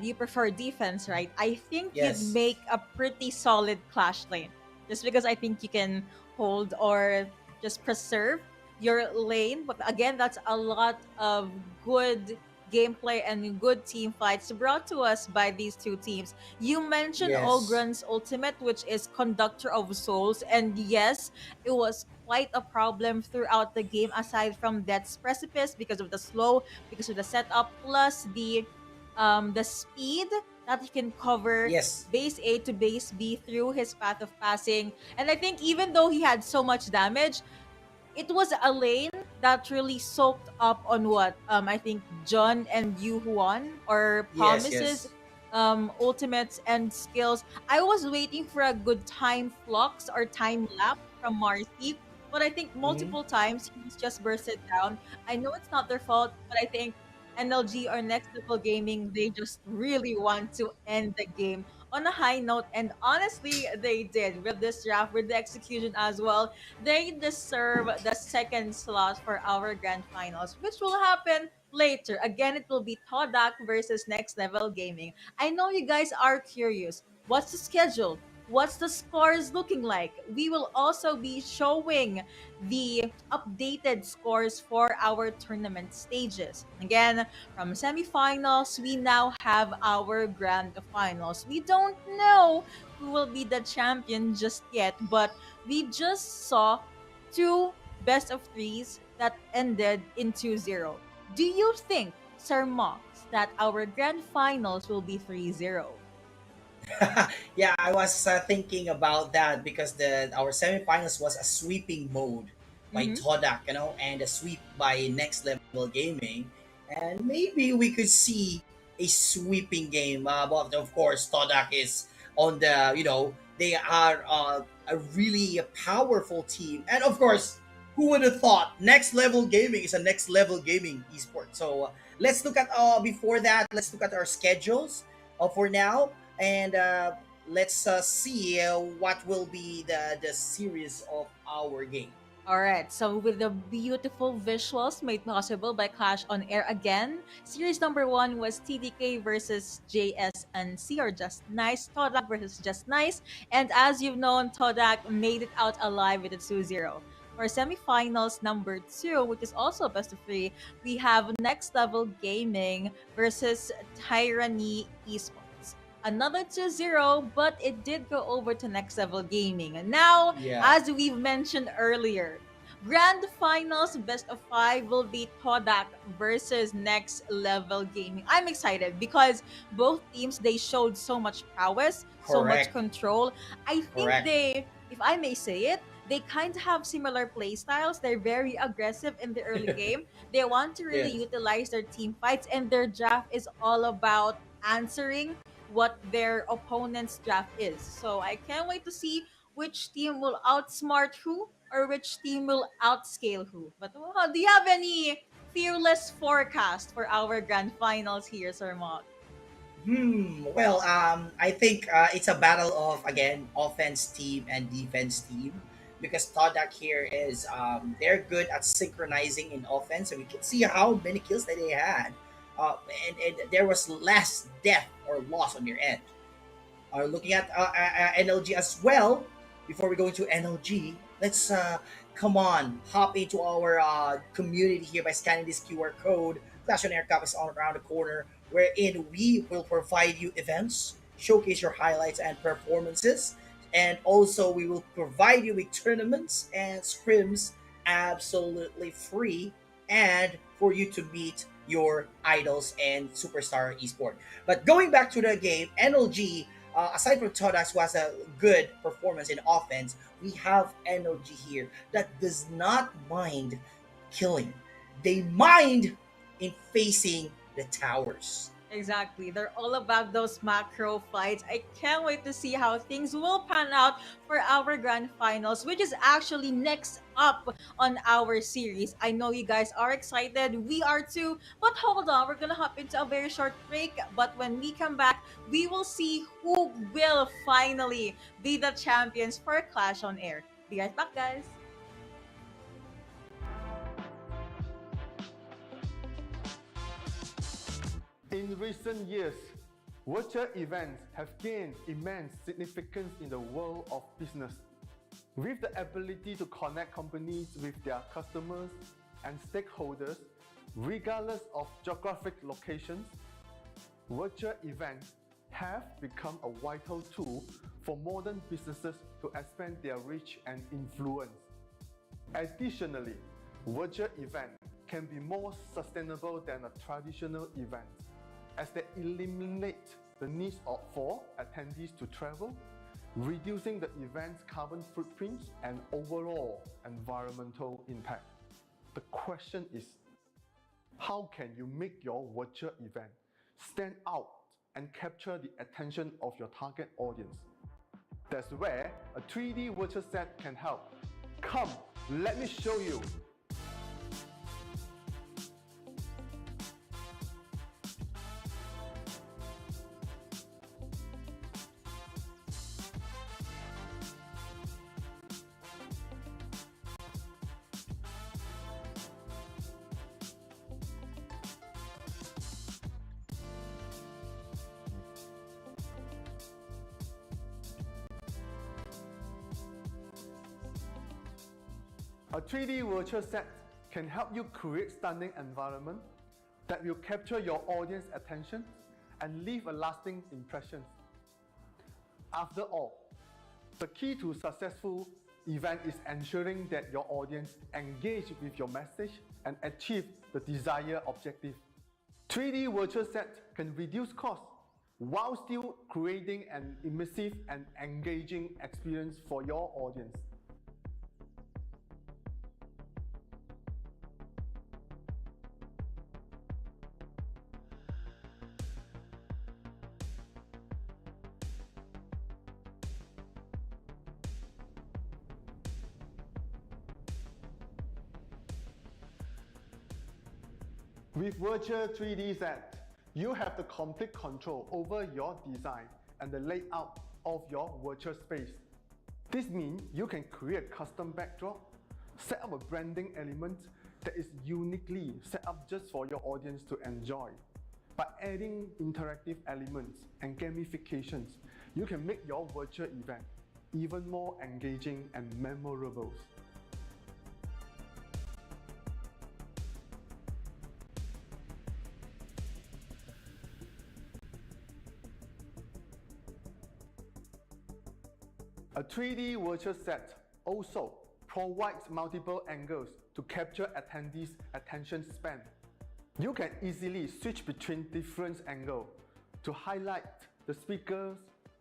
you prefer defense, right? I think you'd Yes. make a pretty solid clash lane. Just because I think you can hold or just preserve your lane. But again, that's a lot of good gameplay and good team fights brought to us by these two teams. You mentioned Yes. Ogren's ultimate, which is Conductor of Souls, and yes, it was quite a problem throughout the game aside from Death's Precipice because of the slow, because of the setup, plus the speed that he can cover Yes. base A to base B through his path of passing. And I think even though he had so much damage, it was a lane that really soaked up on what I think John and Yu Huan or Yes. promises Yes. ultimates and skills. I was waiting for a good time flux or time lapse from Marcy, but I think Hmm. multiple times he's just bursted down. I know it's not their fault, but I think NLG or Next Level Gaming, they just really want to end the game on a high note. And honestly, they did with this draft, with the execution as well. They deserve the second slot for our grand finals, which will happen later. Again, it will be Todak versus Next Level Gaming. I know you guys are curious. What's the schedule? What's the scores looking like? We will also be showing the updated scores for our tournament stages. Again, from semifinals, we now have our grand finals. We don't know who will be the champion just yet, but we just saw two best of threes that ended in 2-0. Do you think, Sir Mox, that our grand finals will be 3-0? Yeah, I was thinking about that because the our semifinals was a sweeping mode by Mm-hmm. Todak, and a sweep by Next Level Gaming, and maybe we could see a sweeping game. But of course, Todak is on the, they are a really powerful team, and of course, who would have thought Next Level Gaming is a Next Level Gaming esport? So let's look at before that. Let's look at our schedules for now, and let's see what will be the series of our game. All right, so with the beautiful visuals made possible by Clash on Air again, series number one was TDK versus JSNC or Just Nice, Todak versus Just Nice, and as you've known, Todak made it out alive with a 2-0. For semifinals number two, which is also a best of three, we have Next Level Gaming versus Tyranny Esports. Another 2-0, but it did go over to Next Level Gaming. And now, Yeah. as we've mentioned earlier, Grand Finals Best of 5 will be Todak versus Next Level Gaming. I'm excited because both teams, they showed so much prowess, so much Correct. control. I think Correct. they, if I may say it, they kind of have similar play styles. They're very aggressive in the early game. They want to really Yes. utilize their team fights, and their draft is all about answering what their opponent's draft is. So I can't wait to see which team will outsmart who or which team will outscale who. But do you have any fearless forecast for our grand finals here, Sir Mog? Well, I think it's a battle of, again, offense team and defense team, because Todak here is they're good at synchronizing in offense, and we can see how many kills that they had, and there was less death or loss on your end. Looking at NLG as well, before we go into NLG, let's come on, hop into our community here by scanning this QR code. Clash on Air Cup is all around the corner, wherein we will provide you events, showcase your highlights and performances, and also we will provide you with tournaments and scrims absolutely free, and for you to meet your idols and superstar esport. But going back to the game, NLG, aside from Todax, who has a good performance in offense, we have NLG here that does not mind killing. They mind in facing the towers. Exactly. They're all about those macro fights. I can't wait to see how things will pan out for our grand finals, which is actually next up on our series. I know you guys are excited. We are too. But hold on, we're going to hop into a very short break. But when we come back, we will see who will finally be the champions for Clash on Air. Be right back, guys. In recent years, virtual events have gained immense significance in the world of business. With the ability to connect companies with their customers and stakeholders, regardless of geographic locations, virtual events have become a vital tool for modern businesses to expand their reach and influence. Additionally, virtual events can be more sustainable than a traditional event, as they eliminate the need for attendees to travel, reducing the event's carbon footprint and overall environmental impact. The question is, how can you make your virtual event stand out and capture the attention of your target audience? That's where a 3D virtual set can help. Come, let me show you. A 3D virtual set can help you create stunning environment that will capture your audience attention and leave a lasting impression. After all, the key to successful event is ensuring that your audience engage with your message and achieve the desired objective. 3D virtual set can reduce costs while still creating an immersive and engaging experience for your audience. With Virtual 3D Set, you have the complete control over your design and the layout of your virtual space. This means you can create custom backdrop, set up a branding element that is uniquely set up just for your audience to enjoy. By adding interactive elements and gamifications, you can make your virtual event even more engaging and memorable. A 3D virtual set also provides multiple angles to capture attendees' attention span. You can easily switch between different angles to highlight the speakers,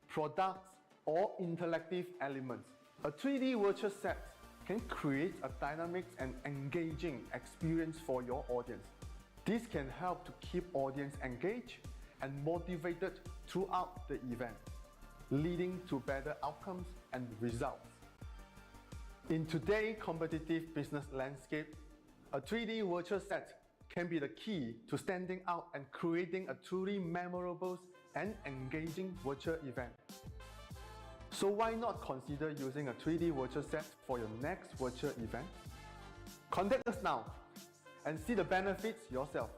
products, or interactive elements. A 3D virtual set can create a dynamic and engaging experience for your audience. This can help to keep audience engaged and motivated throughout the event, leading to better outcomes and results. In today's competitive business landscape, a 3D virtual set can be the key to standing out and creating a truly memorable and engaging virtual event. So why not consider using a 3D virtual set for your next virtual event? Contact us now and see the benefits yourself.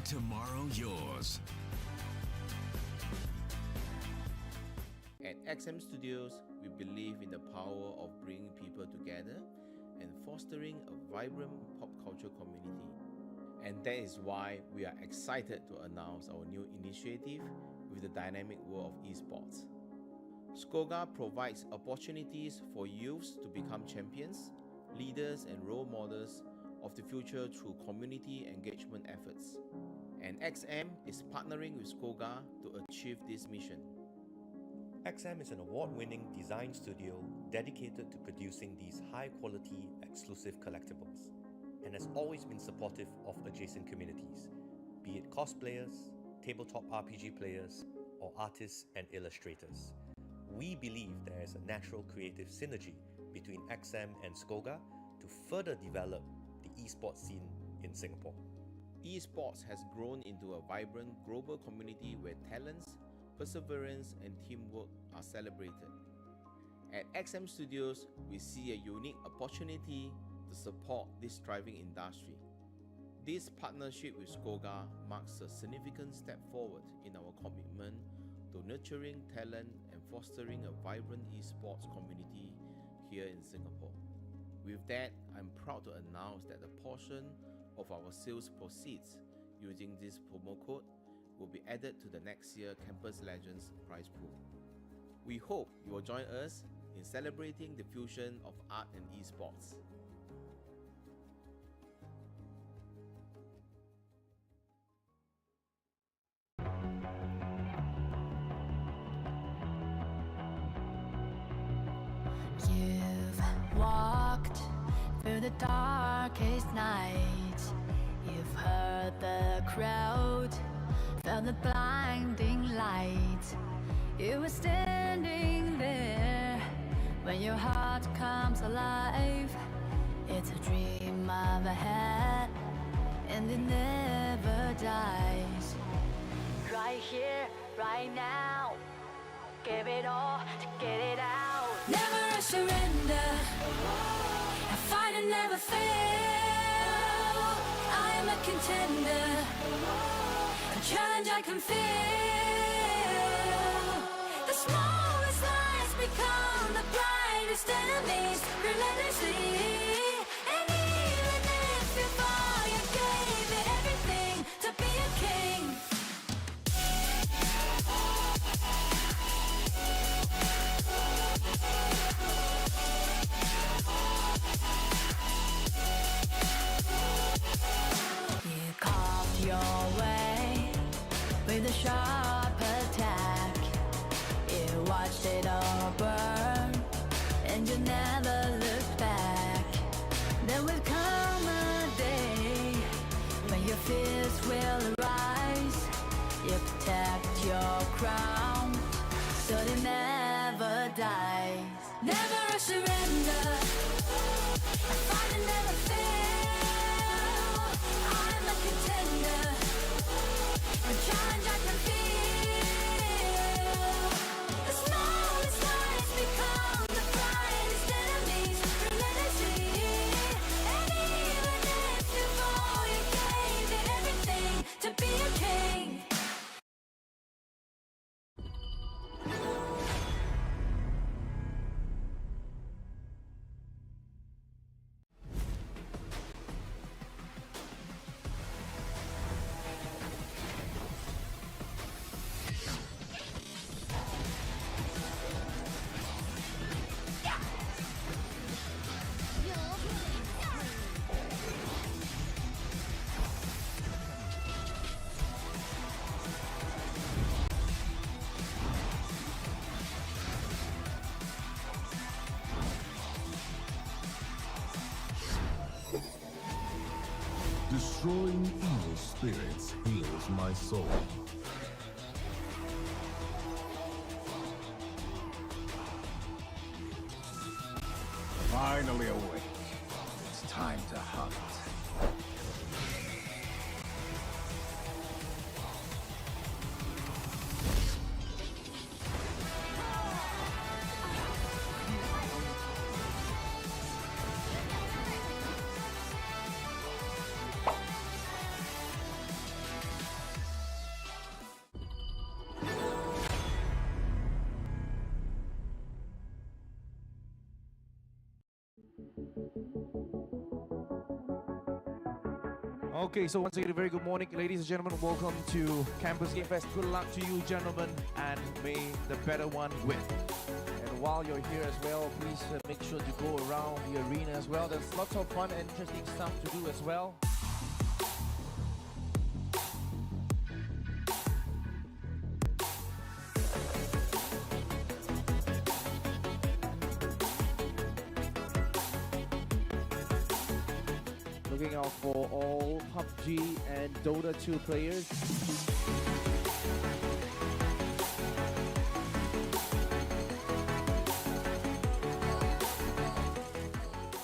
tomorrow yours. At XM Studios, we believe in the power of bringing people together and fostering a vibrant pop culture community. And that is why we are excited to announce our new initiative with the dynamic world of esports. SCOGA provides opportunities for youths to become champions, leaders and role models of the future through community engagement efforts. And XM is partnering with SCOGA to achieve this mission. XM is an award-winning design studio dedicated to producing these high-quality, exclusive collectibles, and has always been supportive of adjacent communities, be it cosplayers, tabletop RPG players, or artists and illustrators. We believe there is a natural creative synergy between XM and SCOGA to further develop the esports scene in Singapore. Esports has grown into a vibrant global community where talents, perseverance and teamwork are celebrated. At XM Studios, we see a unique opportunity to support this thriving industry. This partnership with SCOGA marks a significant step forward in our commitment to nurturing talent and fostering a vibrant esports community here in Singapore. With that, I'm proud to announce that a portion of our sales proceeds using this promo code will be added to the next year Campus Legends prize pool. We hope you will join us in celebrating the fusion of art and esports. You've walked through the darkest night. You've heard the crowd, felt the blinding light. You were standing there when your heart comes alive. It's a dream I've had, and it never dies. Right here, right now, give it all to get it out. Never a surrender, I fight and never fail. I am a contender, a challenge I can feel. The smallest lies become the brightest enemies relentlessly. And even if you fall, you gave it everything to be a king. You carved your way with a sharp attack. You watched it all burn, and you never looked back. There will come a day when your fears will arise. You protect your crown, so it never dies. Never a surrender, I fight and never fail. I'm a contender, a challenge I can feel. The smallest lies become the brightest enemies relentlessly. And even if you fall, you gave it everything to be a king. Destroying evil spirits heals my soul. Finally awake. It's time to hunt. Okay, so once again, a very good morning, ladies and gentlemen. Welcome to Campus Game Fest. Good luck to you, gentlemen, and may the better one win. And while you're here as well, please make sure to go around the arena as well. There's lots of fun and interesting stuff to do as well. Looking out for all PUBG and Dota 2 players.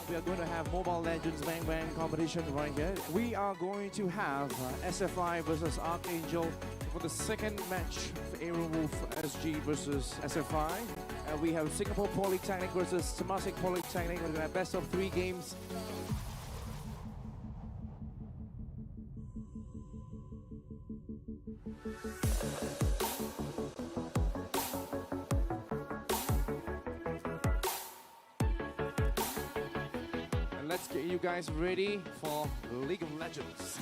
We are going to have Mobile Legends Bang Bang competition right here. We are going to have SFI versus Archangel for the second match for Aaron Wolf SG versus SFI. We have Singapore Polytechnic versus Temasek Polytechnic. We're going to have best of 3 games. And let's get you guys ready for League of Legends.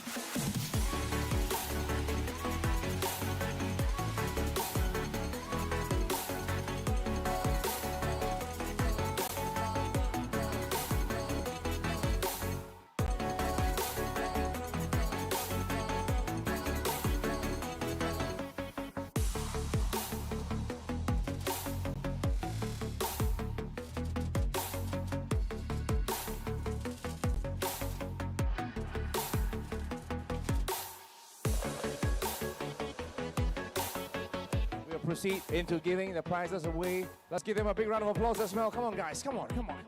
Proceed into giving the prizes away. Let's give them a big round of applause as well. Come on, guys. Come on, come on.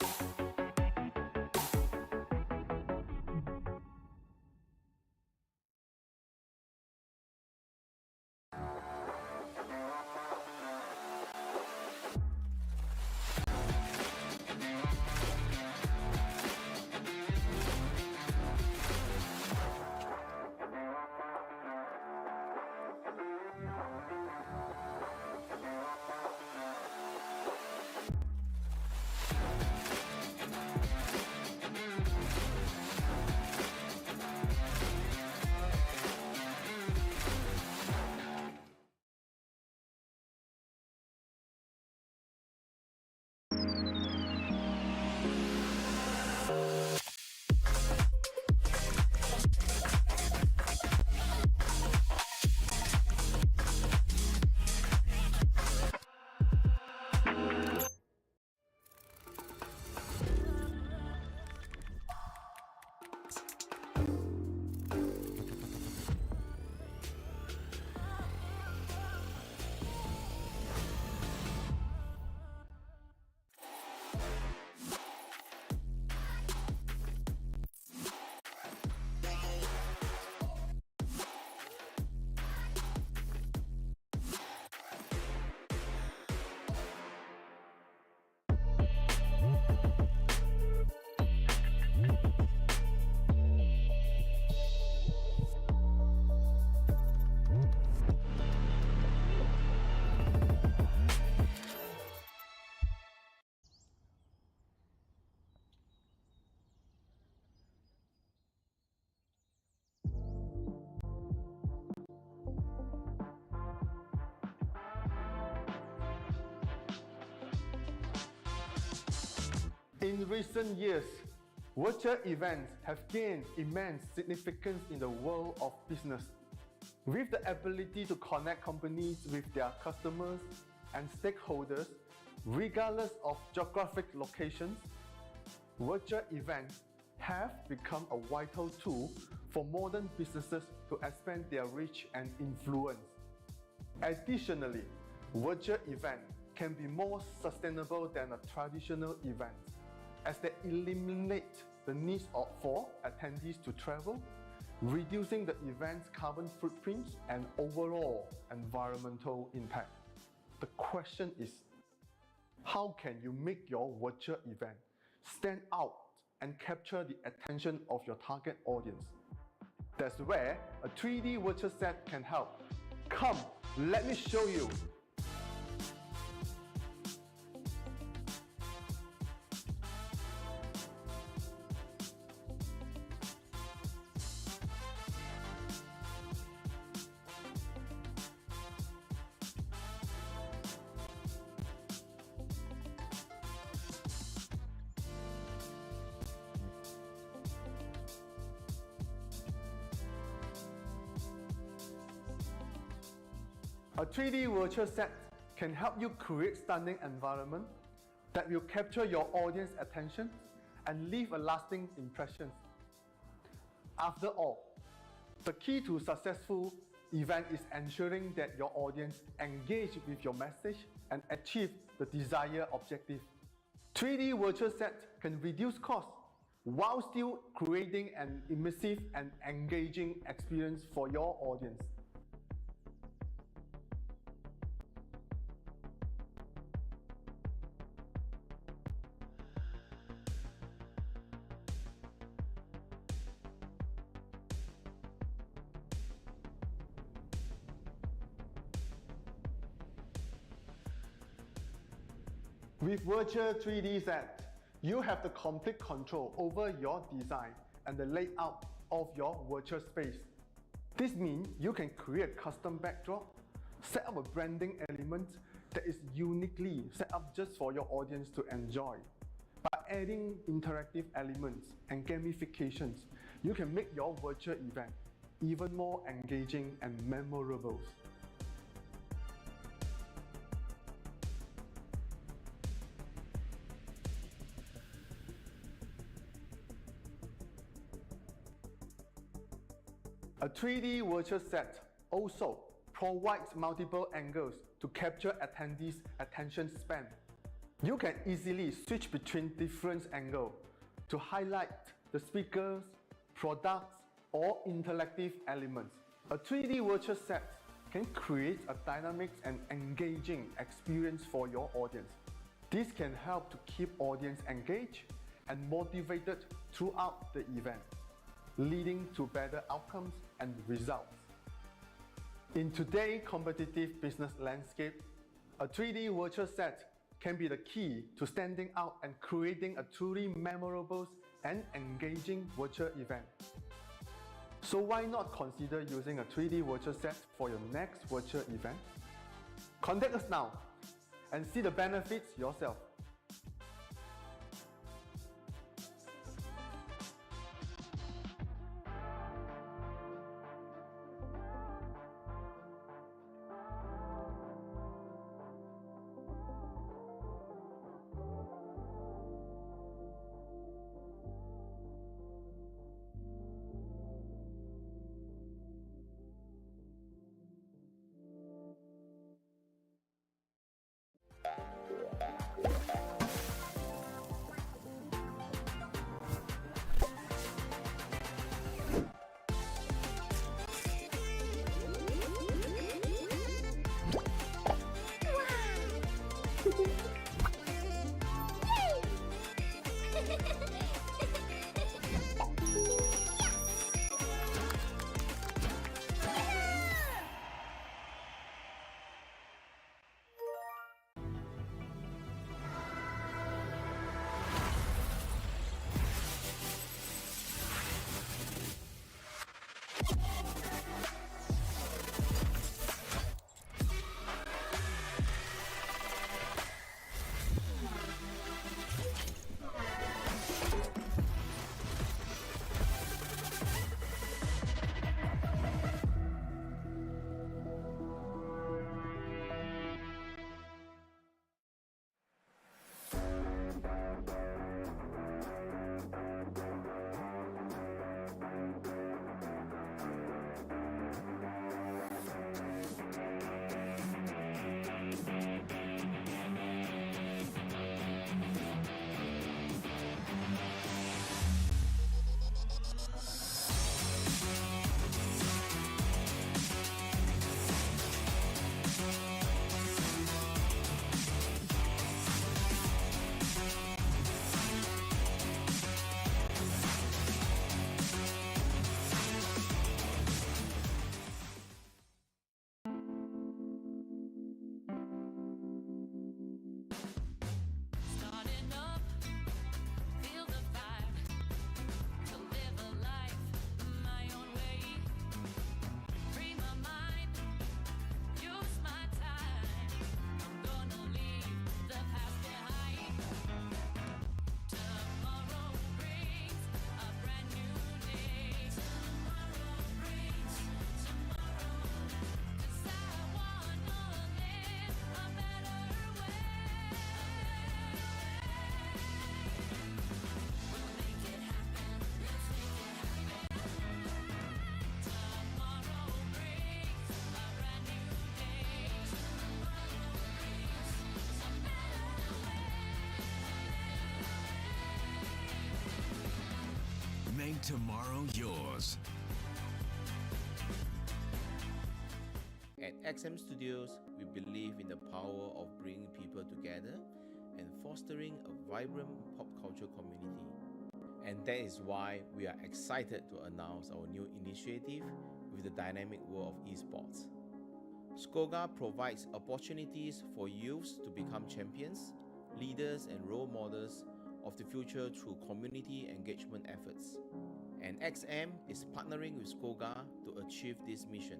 In recent years, virtual events have gained immense significance in the world of business. With the ability to connect companies with their customers and stakeholders, regardless of geographic locations, virtual events have become a vital tool for modern businesses to expand their reach and influence. Additionally, virtual events can be more sustainable than a traditional event, as they eliminate the need for attendees to travel, reducing the event's carbon footprint and overall environmental impact. The question is, how can you make your virtual event stand out and capture the attention of your target audience? That's where a 3D virtual set can help. Come, let me show you. A 3D virtual set can help you create stunning environment that will capture your audience attention and leave a lasting impression. After all, the key to successful event is ensuring that your audience engage with your message and achieve the desired objective. 3D virtual set can reduce costs while still creating an immersive and engaging experience for your audience. With Virtual 3D Set, you have the complete control over your design and the layout of your virtual space. This means you can create custom backdrop, set up a branding element that is uniquely set up just for your audience to enjoy. By adding interactive elements and gamifications, you can make your virtual event even more engaging and memorable. A 3D virtual set also provides multiple angles to capture attendees' attention span. You can easily switch between different angles to highlight the speakers, products, or interactive elements. A 3D virtual set can create a dynamic and engaging experience for your audience. This can help to keep audience engaged and motivated throughout the event, leading to better outcomes and results. In today's competitive business landscape, a 3D virtual set can be the key to standing out and creating a truly memorable and engaging virtual event. So why not consider using a 3D virtual set for your next virtual event? Contact us now and see the benefits yourself. tomorrow yours. At XM Studios, we believe in the power of bringing people together and fostering a vibrant pop culture community. And that is why we are excited to announce our new initiative with the dynamic world of esports. SCOGA provides opportunities for youths to become champions, leaders and role models of the future through community engagement efforts. And XM is partnering with SCOGA to achieve this mission.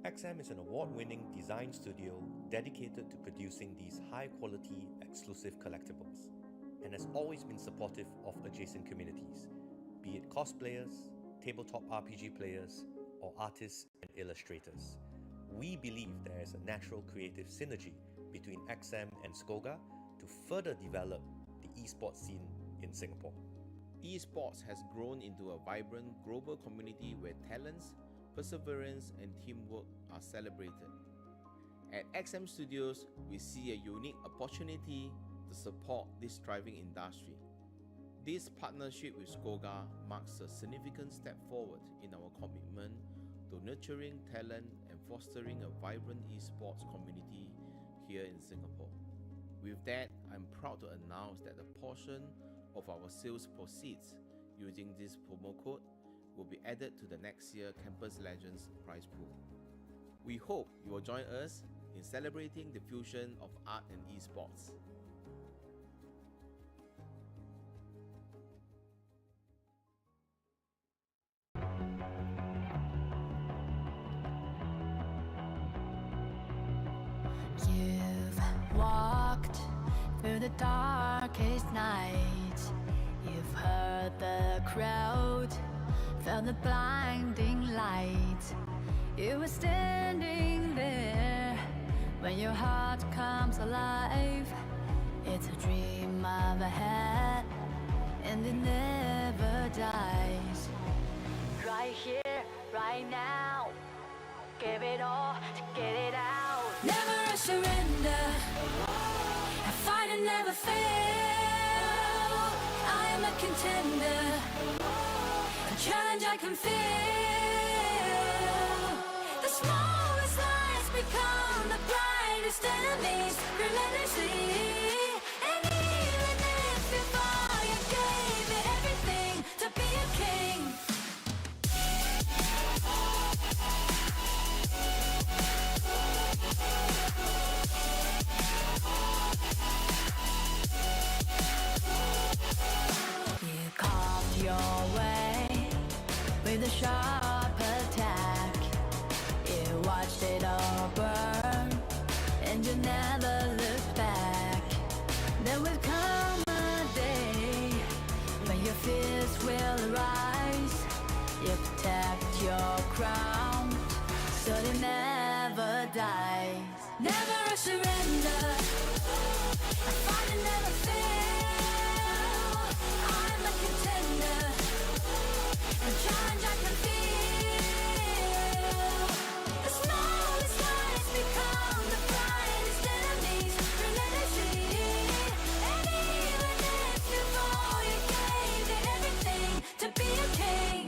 XM is an award-winning design studio dedicated to producing these high-quality, exclusive collectibles, and has always been supportive of adjacent communities, be it cosplayers, tabletop RPG players, or artists and illustrators. We believe there is a natural creative synergy between XM and SCOGA to further develop the esports scene in Singapore. Esports has grown into a vibrant global community where talents, perseverance and teamwork are celebrated. At XM Studios, we see a unique opportunity to support this thriving industry. This partnership with SCOGA marks a significant step forward in our commitment to nurturing talent and fostering a vibrant esports community here in Singapore. With that, I'm proud to announce that a portion of our sales proceeds using this promo code will be added to the next year Campus Legends prize pool. We hope you will join us in celebrating the fusion of art and esports. You've walked through the darkest night. You've heard the crowd, felt the blinding light. You were standing there when your heart comes alive. It's a dream I've had, and it never dies. Right here, right now, give it all to get it out. Never a surrender, I fight and never fail. I am a contender, a challenge I can feel. The smallest lies become the brightest enemies, relentlessly. And even if before you gave me everything to be a king, you carved your way with a sharp attack. You watched it all burn, and you never looked back. There will come a day when your fears will arise. You protect your crown, so it never dies. Never a surrender, I fight and never fail. I'm a contender, a challenge I can feel. The smallest lies become the brightest enemies, relentlessly. And even if before you gave it everything to be a king,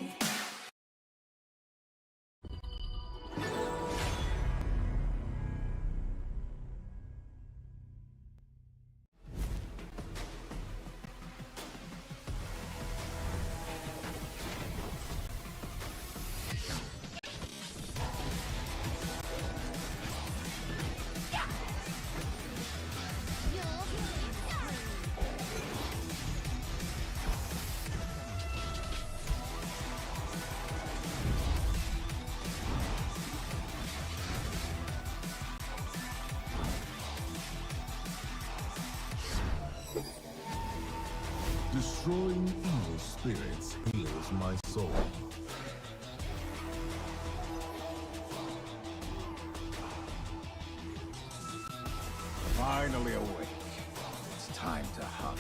Destroying evil spirits heals my soul. Finally awake. It's time to hunt.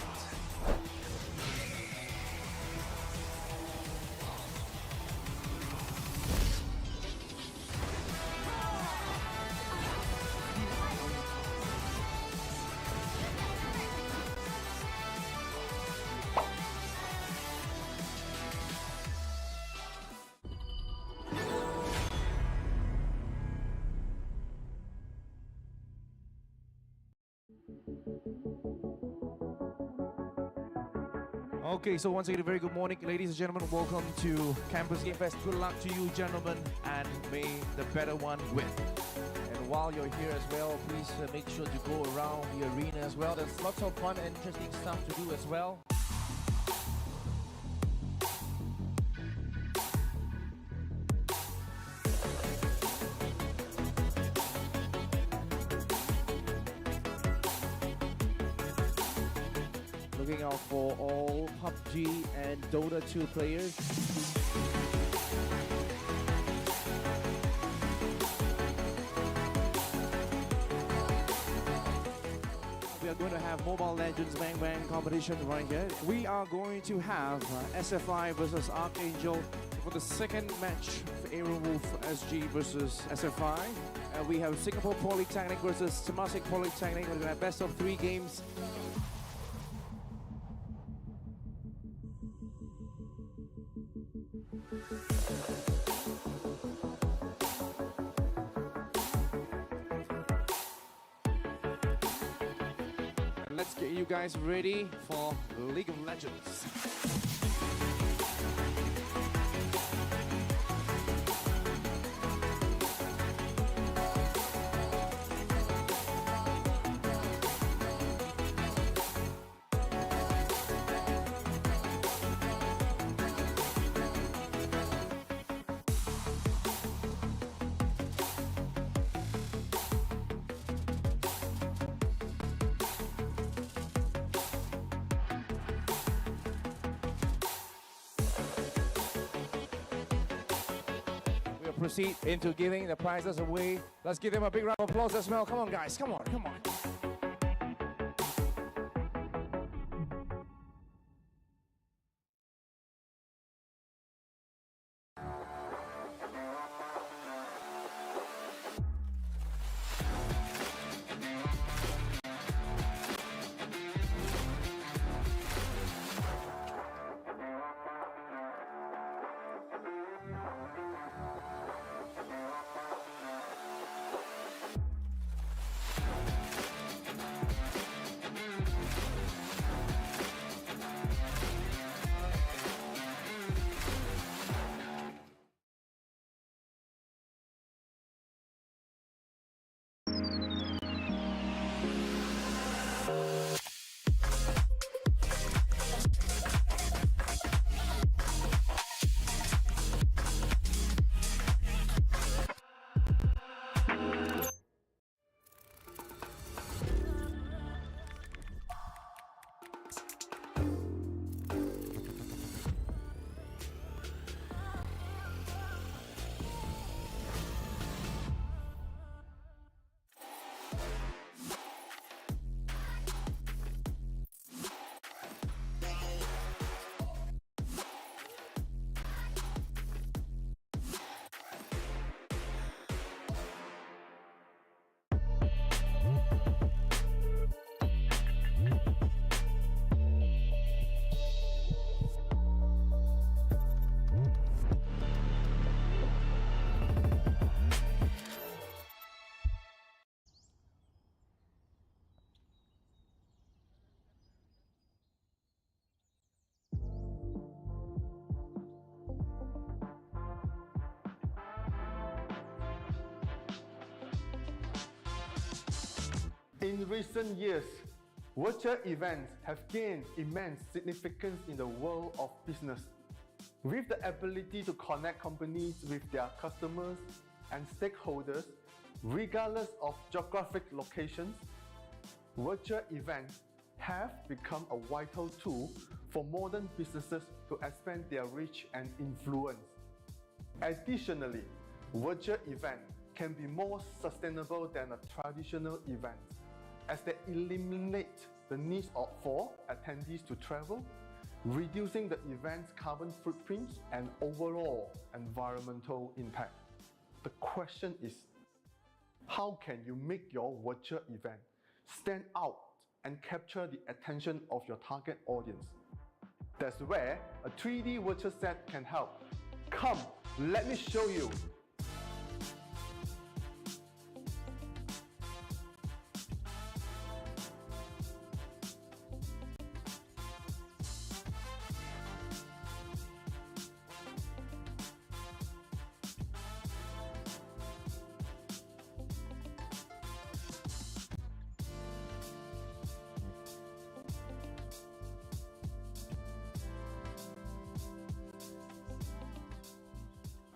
Okay, so once again, a very good morning, ladies and gentlemen. Welcome to Campus Game Fest. Good luck to you, gentlemen, and may the better one win. And while you're here as well, please make sure to go around the arena as well. There's lots of fun and interesting stuff to do as well. Looking out for all PUBG and Dota 2 players. We are going to have Mobile Legends Bang Bang competition right here. We are going to have SFI versus Archangel for the second match for Aaron Wolf SG versus SFI. We have Singapore Polytechnic versus Temasek Polytechnic. We're going to have best of 3 games. Let's get you guys ready for League of Legends. Proceed into giving the prizes away. Let's give them a big round of applause as well. Come on, guys. Come on, come on. In recent years, virtual events have gained immense significance in the world of business. With the ability to connect companies with their customers and stakeholders, regardless of geographic locations, virtual events have become a vital tool for modern businesses to expand their reach and influence. Additionally, virtual events can be more sustainable than a traditional event, as they eliminate the need for attendees to travel, reducing the event's carbon footprint and overall environmental impact. The question is, how can you make your virtual event stand out and capture the attention of your target audience? That's where a 3D virtual set can help. Come, let me show you.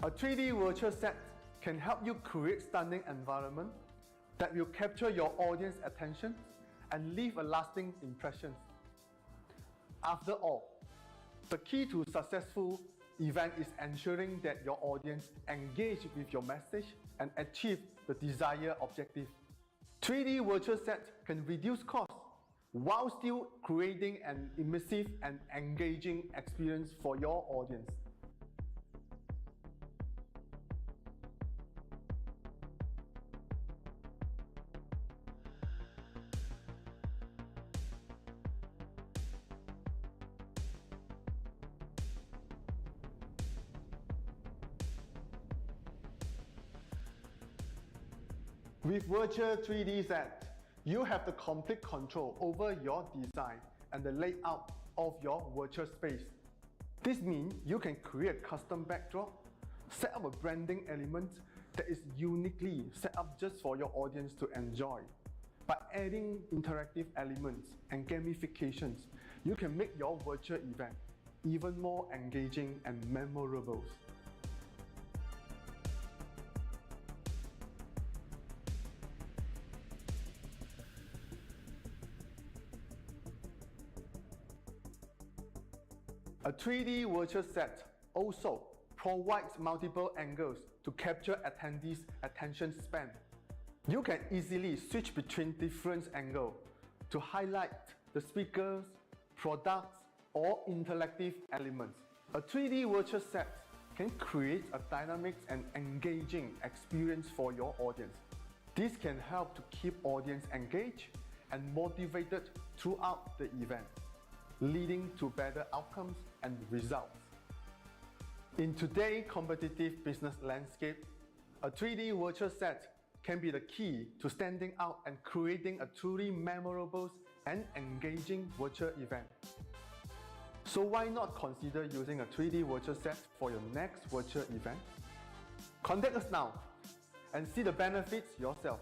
A 3D virtual set can help you create stunning environment that will capture your audience attention and leave a lasting impression. After all, the key to successful event is ensuring that your audience engage with your message and achieve the desired objective. 3D virtual set can reduce costs while still creating an immersive and engaging experience for your audience. With Virtual 3D Set, you have the complete control over your design and the layout of your virtual space. This means you can create custom backdrop, set up a branding element that is uniquely set up just for your audience to enjoy. By adding interactive elements and gamifications, you can make your virtual event even more engaging and memorable. A 3D virtual set also provides multiple angles to capture attendees' attention span. You can easily switch between different angles to highlight the speakers, products, or interactive elements. A 3D virtual set can create a dynamic and engaging experience for your audience. This can help to keep audience engaged and motivated throughout the event, leading to better outcomes and results. In today's competitive business landscape, a 3D virtual set can be the key to standing out and creating a truly memorable and engaging virtual event. So why not consider using a 3D virtual set for your next virtual event? Contact us now and see the benefits yourself.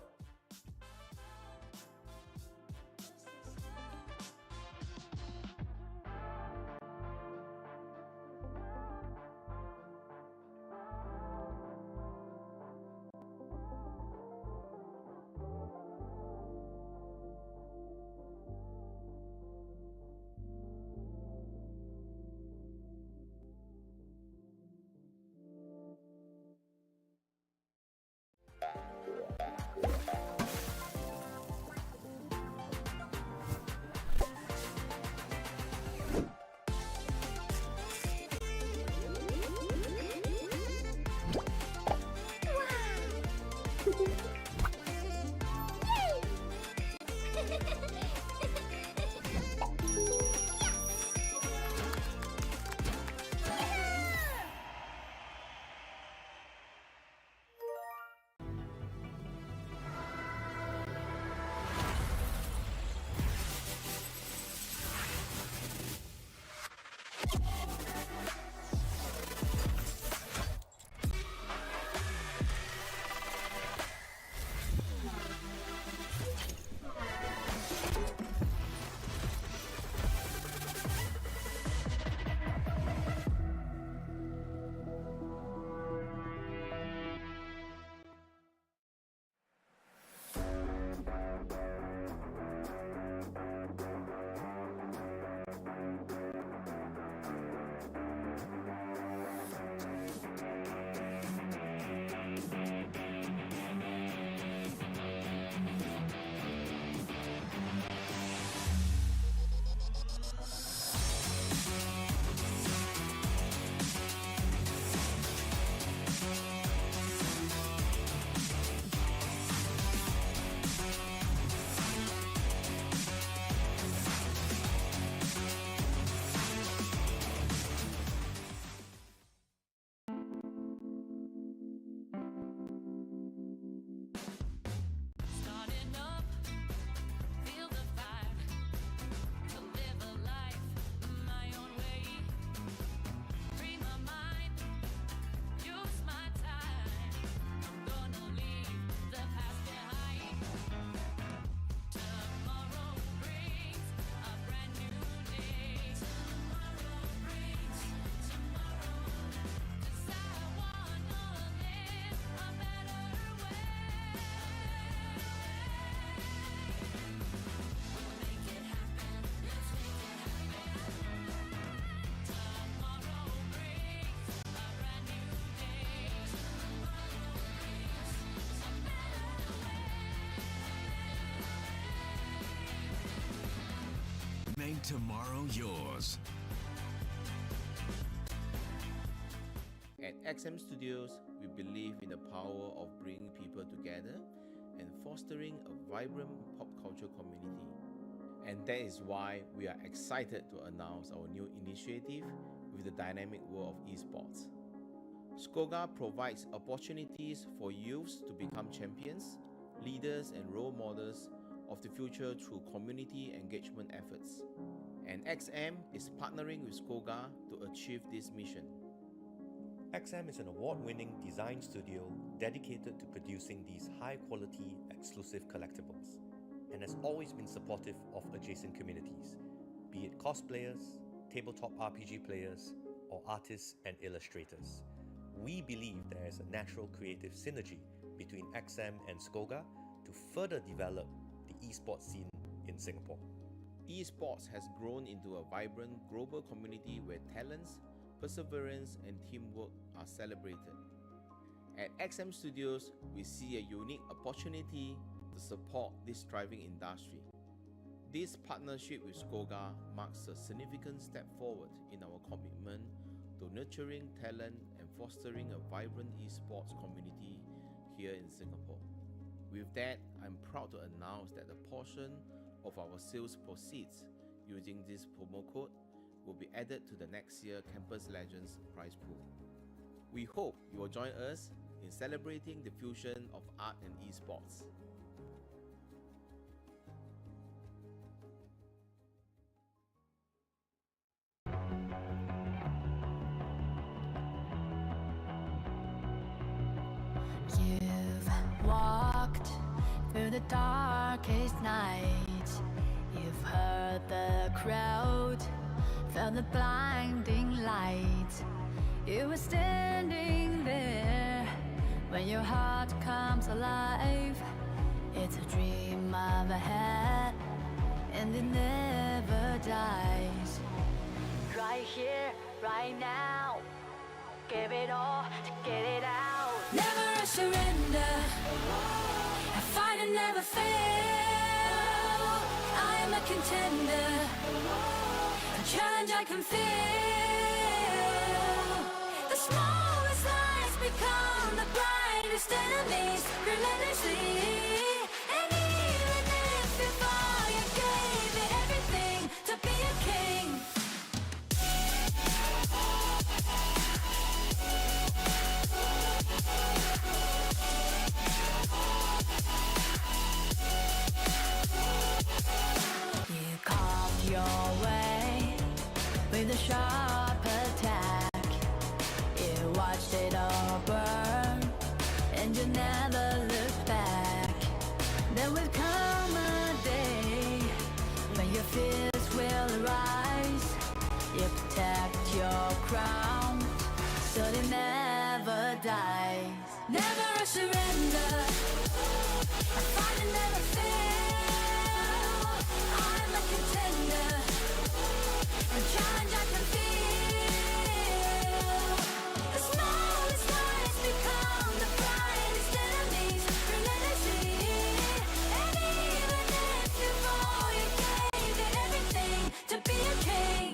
tomorrow yours. At XM Studios, we believe in the power of bringing people together and fostering a vibrant pop culture community. And that is why we are excited to announce our new initiative with the dynamic world of esports. SCOGA provides opportunities for youths to become champions, leaders and role models of the future through community engagement efforts. And XM is partnering with SCOGA to achieve this mission. XM is an award-winning design studio dedicated to producing these high-quality, exclusive collectibles, and has always been supportive of adjacent communities, be it cosplayers, tabletop RPG players, or artists and illustrators. We believe there is a natural creative synergy between XM and SCOGA to further develop the esports scene in Singapore. Esports has grown into a vibrant global community where talents, perseverance and teamwork are celebrated. At XM Studios, we see a unique opportunity to support this thriving industry. This partnership with SCOGA marks a significant step forward in our commitment to nurturing talent and fostering a vibrant esports community here in Singapore. With that, I'm proud to announce that a portion of our sales proceeds using this promo code will be added to the next year Campus Legends prize pool. We hope you will join us in celebrating the fusion of art and esports. You've walked through the darkest night. You've heard the crowd, felt the blinding light. You were standing there when your heart comes alive. It's a dream of a hat, and it never dies. Right here, right now, give it all to get it out. Never a surrender, a fight and never fail. I am a contender, a challenge I can feel. The smallest lies become the brightest enemies, relentlessly. And even if before you gave it everything to be a king, you carved your way with a sharp attack. You watched it all burn, and you never looked back. There will come a day when your fears will rise. You protect your crown, so it never dies. Never a surrender, a fight and never fail. I'm a contender, a challenge I can feel. The smallest lies become the brightest enemies, relentlessly. And even if before you gave it everything to be a king,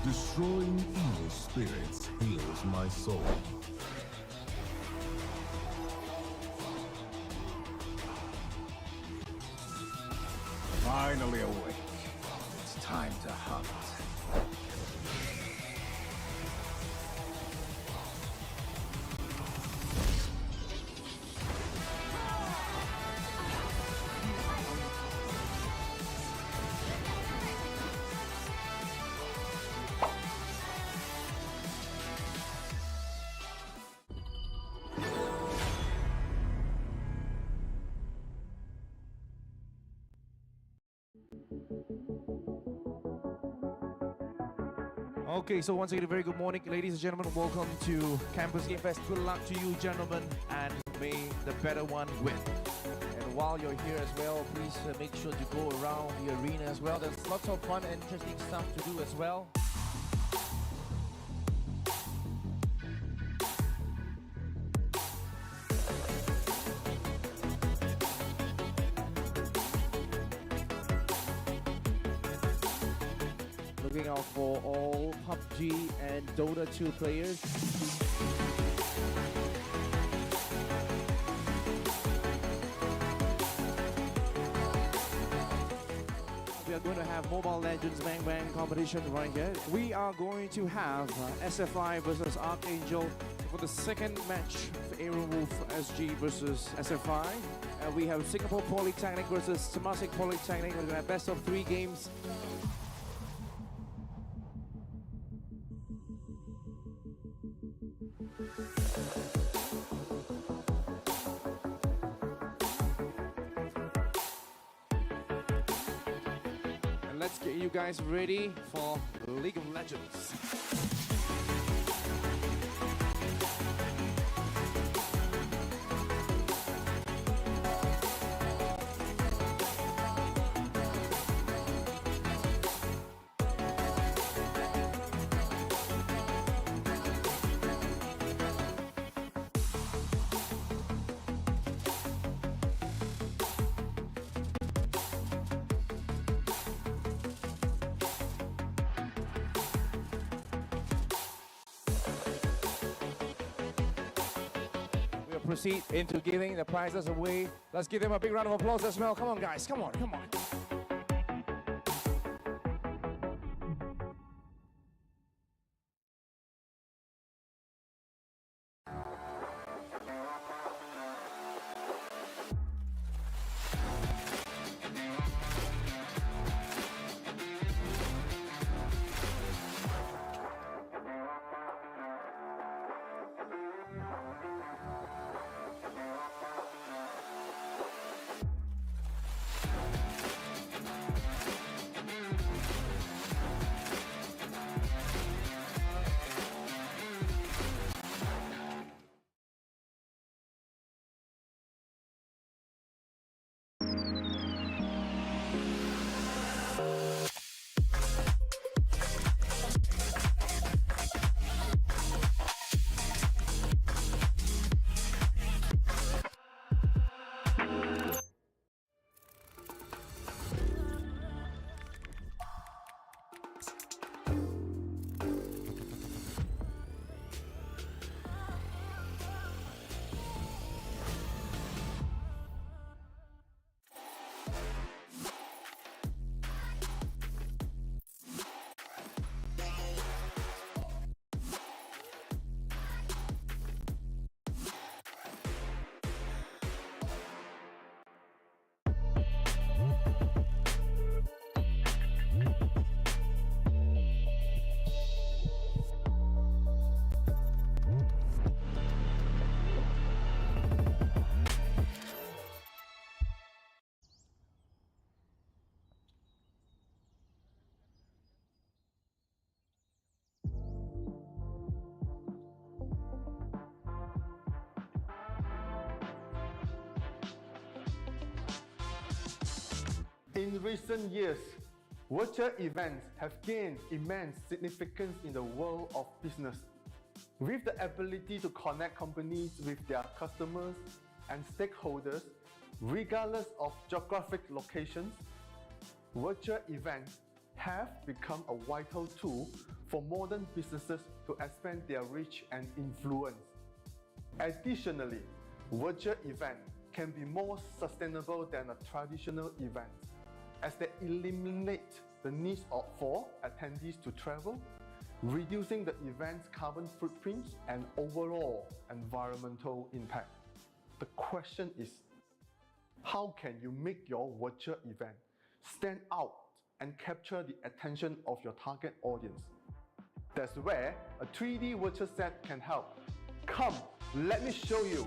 Destroying evil spirits heals my soul. Finally awake. It's time to hunt. Okay, so once again, a very good morning, ladies and gentlemen. Welcome to Campus Game Fest. Good luck to you, gentlemen, and may the better one win. And while you're here as well, please make sure to go around the arena as well. There's lots of fun and interesting stuff to do as well. Looking out for all PUBG and Dota 2 players. We are going to have Mobile Legends Bang Bang competition right here. We are going to have SFI versus Archangel for the second match for Aaron Wolf SG versus SFI. We have Singapore Polytechnic versus Temasek Polytechnic. We're going to have best of 3 games. And let's get you guys ready for League of Legends. Proceed into giving the prizes away. Let's give them a big round of applause as well. Come on, guys. Come on, come on. In recent years, virtual events have gained immense significance in the world of business. With the ability to connect companies with their customers and stakeholders, regardless of geographic locations, virtual events have become a vital tool for modern businesses to expand their reach and influence. Additionally, virtual events can be more sustainable than a traditional event, as they eliminate the need for attendees to travel, reducing the event's carbon footprint and overall environmental impact. The question is, how can you make your virtual event stand out and capture the attention of your target audience? That's where a 3D virtual set can help. Come, let me show you.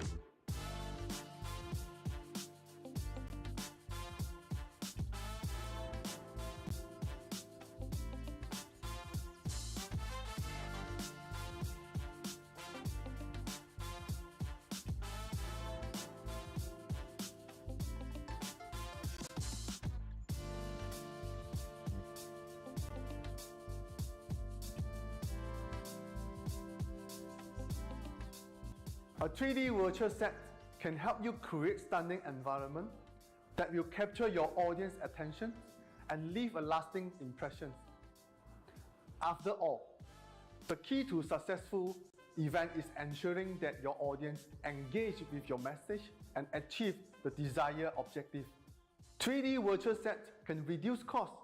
A 3D virtual set can help you create stunning environment that will capture your audience attention and leave a lasting impression. After all, the key to successful event is ensuring that your audience engage with your message and achieve the desired objective. 3D virtual set can reduce costs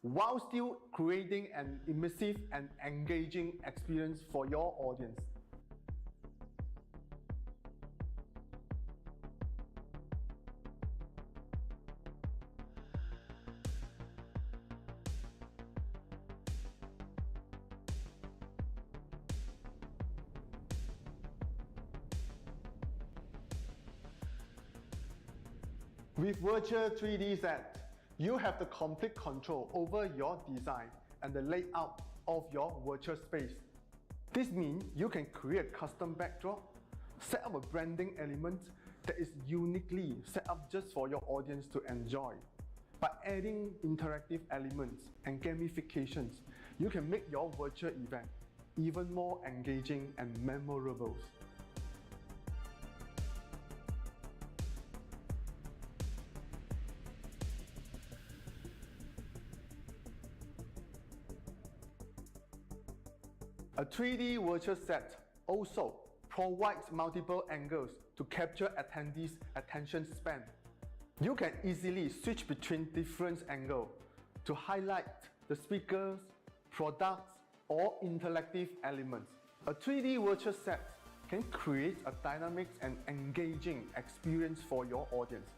while still creating an immersive and engaging experience for your audience. With Virtual 3D Set, you have the complete control over your design and the layout of your virtual space. This means you can create custom backdrop, set up a branding element that is uniquely set up just for your audience to enjoy. By adding interactive elements and gamifications, you can make your virtual event even more engaging and memorable. A 3D virtual set also provides multiple angles to capture attendees' attention span. You can easily switch between different angles to highlight the speakers, products, or interactive elements. A 3D virtual set can create a dynamic and engaging experience for your audience.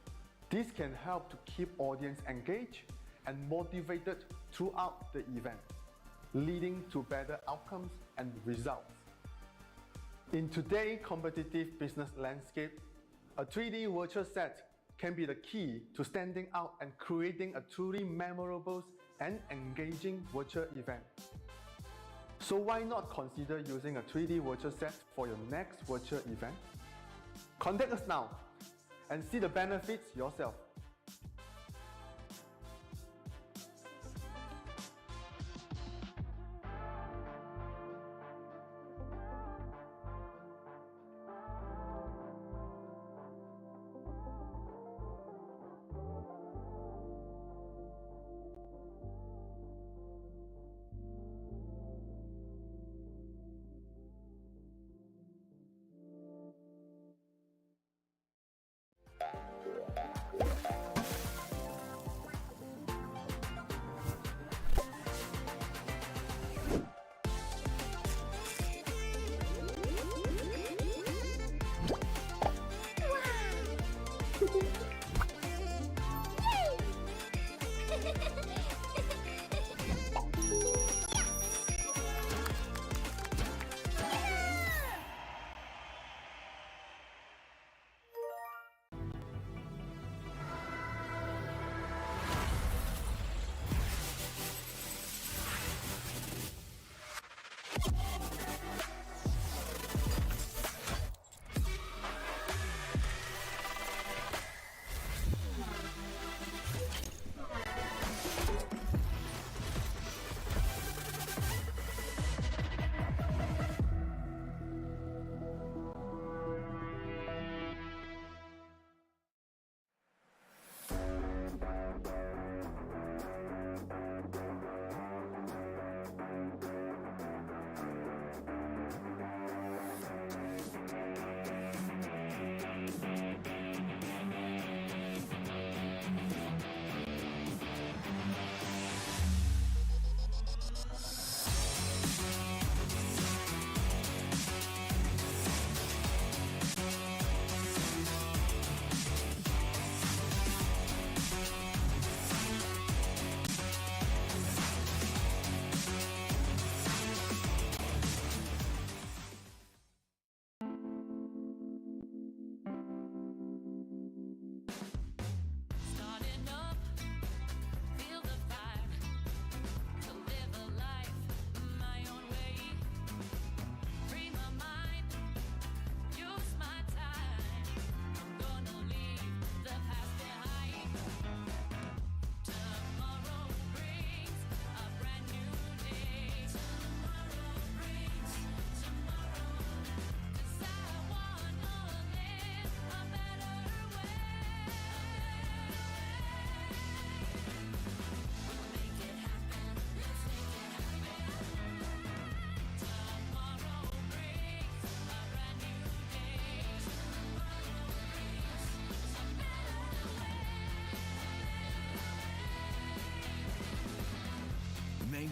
This can help to keep audience engaged and motivated throughout the event, leading to better outcomes and results. In today's competitive business landscape, a 3D virtual set can be the key to standing out and creating a truly memorable and engaging virtual event. So why not consider using a 3D virtual set for your next virtual event? Contact us now and see the benefits yourself.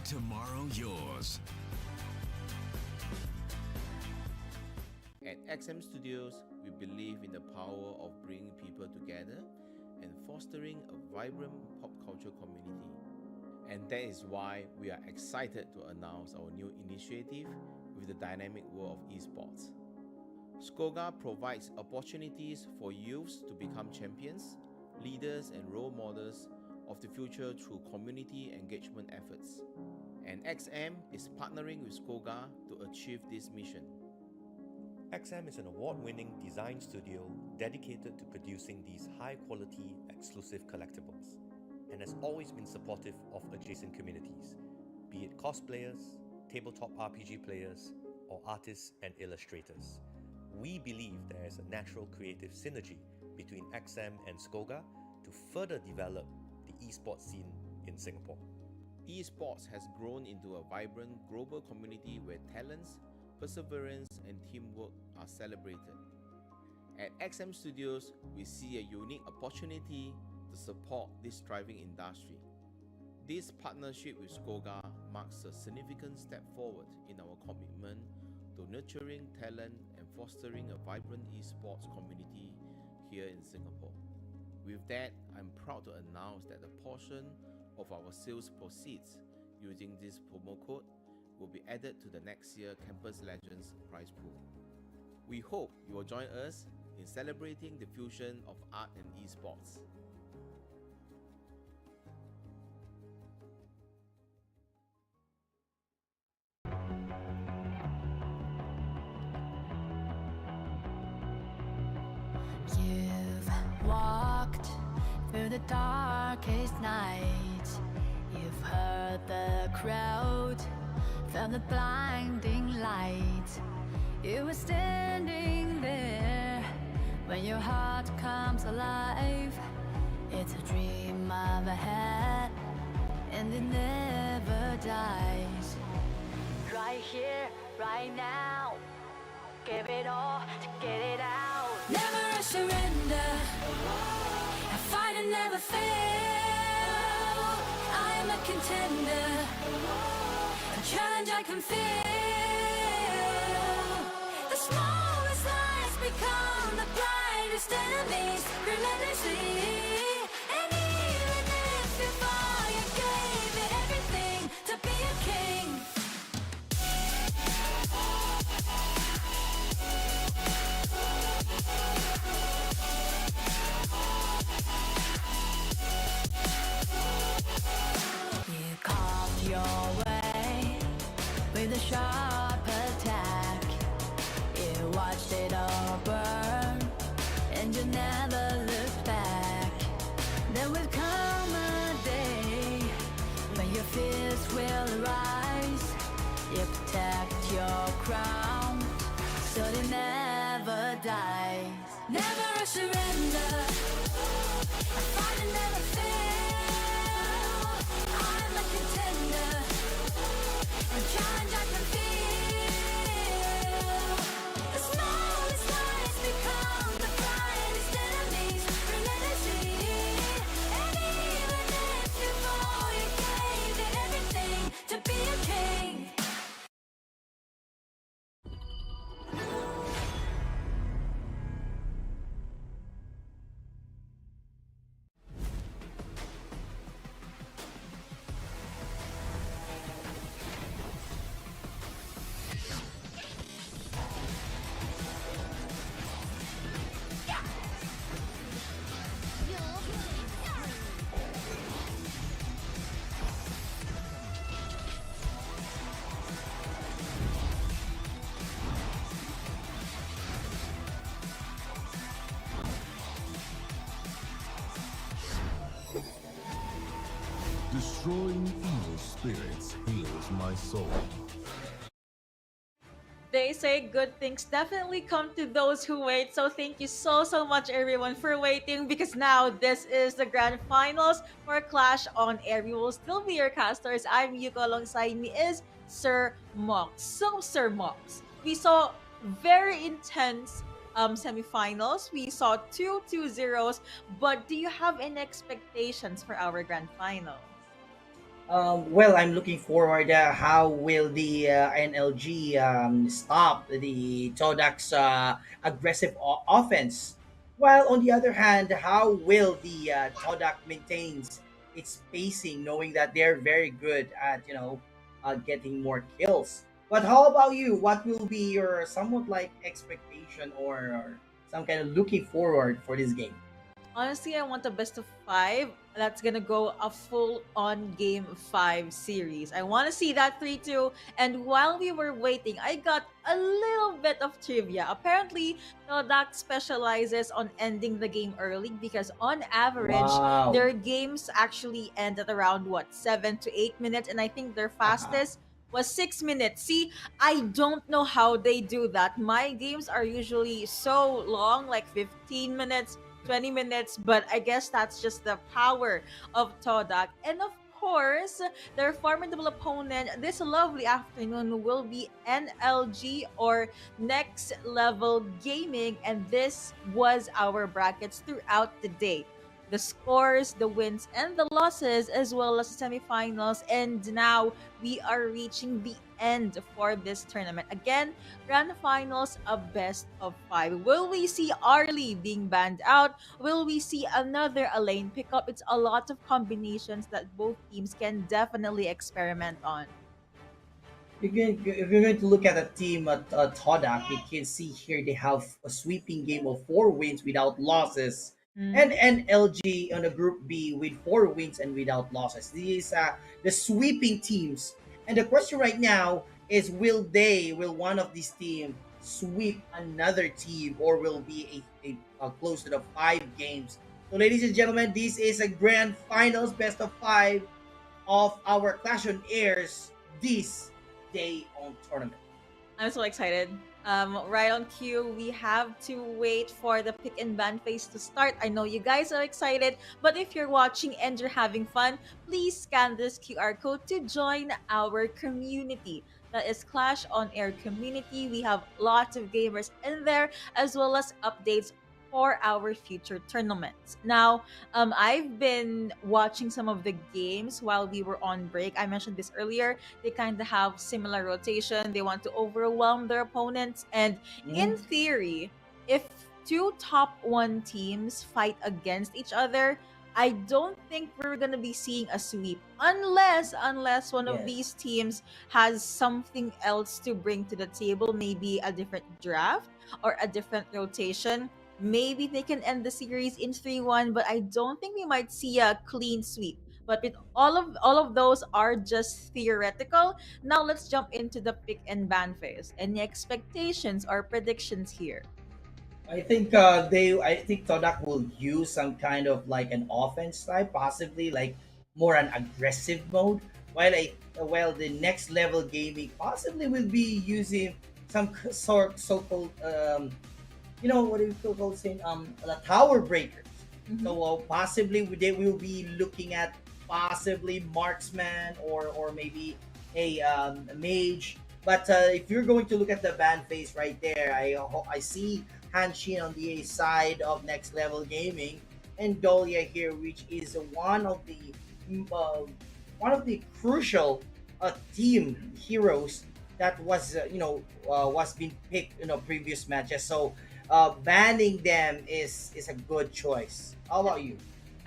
tomorrow yours. At XM Studios, we believe in the power of bringing people together and fostering a vibrant pop culture community. And that is why we are excited to announce our new initiative with the dynamic world of esports. SCOGA provides opportunities for youths to become champions, leaders, and role models of the future through community engagement efforts. And XM is partnering with SCOGA to achieve this mission. XM is an award-winning design studio dedicated to producing these high-quality, exclusive collectibles, and has always been supportive of adjacent communities, be it cosplayers, tabletop RPG players, or artists and illustrators. We believe there is a natural creative synergy between XM and SCOGA to further develop the esports scene in Singapore. Esports has grown into a vibrant global community where talents, perseverance, and teamwork are celebrated. At XM Studios, we see a unique opportunity to support this thriving industry. This partnership with SCOGA marks a significant step forward in our commitment to nurturing talent and fostering a vibrant esports community here in Singapore. With that, I'm proud to announce that a portion of our sales proceeds using this promo code will be added to the next year Campus Legends prize pool. We hope you will join us in celebrating the fusion of art and esports. You've walked through the darkest night. You've heard the crowd, felt the blinding light. You were standing there when your heart comes alive. It's a dream of ahead, and it never dies. Right here, right now, give it all to get it out. Never a surrender, I fight and never fail. I am a contender, a challenge I can feel. The smallest lies become the brightest enemies relentlessly. And even if you fall, you gave it everything to be a king. You carved your way with a sharp attack. You watched it all burn, and you never looked back. There will come a day when your fears will arise. You protect your crown, so it never dies. Never a surrender, I fight and never fail. I'm a contender, a challenge I can feel. The smallest lies become the brightest enemies relentlessly. And even if you fall, you gave it everything to be a king. Destroying evil spirits heals my soul. They say good things definitely come to those who wait. So thank you so much everyone for waiting, because now this is the grand finals for Clash on Air. We will still be your casters. I'm Yuko, alongside me is Sir Mox. So Sir Mox, we saw very intense semifinals. We saw 2-2-0s, but do you have any expectations for our grand finals? Well, I'm looking forward. How will the NLG stop the Todak's aggressive offense? While on the other hand, how will the Todak maintains its pacing, knowing that they're very good at getting more kills? But how about you? What will be your somewhat like expectation or some kind of looking forward for this game? Honestly, I want a best of five. That's gonna go a full on game five series. I want to see that 3-2. And while we were waiting, I got a little bit of trivia. Apparently, Nodak specializes on ending the game early because on average, Wow. their games actually end at around what 7 to 8 minutes, and I think their fastest was 6 minutes. See, I don't know how they do that. My games are usually so long, like 15 minutes, 20 minutes, but I guess that's just the power of Todak. And of course, their formidable opponent this lovely afternoon will be NLG or Next Level Gaming, and this was our brackets throughout the day. The scores, the wins, and the losses, as well as the semifinals. And now we are reaching the end for this tournament. Again, grand finals of best of five. Will we see Arlie being banned out? Will we see another Elaine pick up? It's a lot of combinations that both teams can definitely experiment on. If you're going to look at a team at Todak, you can see here they have a sweeping game of 4 wins without losses, Mm. and NLG on a Group B with 4 wins and without losses. These are the sweeping teams. And the question right now is, will one of these teams sweep another team, or will be a close to the 5 games? So, ladies and gentlemen, this is a grand finals best of 5 of our Clash on Airs this day on tournament. I'm so excited. Right on cue, we have to wait for the pick and ban phase to start. I know you guys are excited, but if you're watching and you're having fun, please scan this QR code to join our community. That is Clash on Air community. We have lots of gamers in there, as well as updates for our future tournaments. Now, I've been watching some of the games while we were on break. I mentioned this earlier. They kind of have similar rotation. They want to overwhelm their opponents. And in Mhm. theory, if two top one teams fight against each other, I don't think we're gonna be seeing a sweep unless one of Yes. these teams has something else to bring to the table, maybe a different draft or a different rotation. Maybe they can end the series in 3-1, but I don't think we might see a clean sweep. But with all of those are just theoretical. Now let's jump into the pick and ban phase. Any expectations or predictions here? I think Todak will use some kind of like an offense type, possibly like more an aggressive mode. While the next level gaming possibly will be using some sort so called what do you call saying the tower breakers. Mhm. So possibly they will be looking at possibly marksman or maybe a mage. But if you're going to look at the ban phase right there, I see Hanshin on the side of Next Level Gaming and Dolia here, which is mm, uh, one of the crucial team heroes that was being picked in previous matches. So banning them is a good choice. How about you?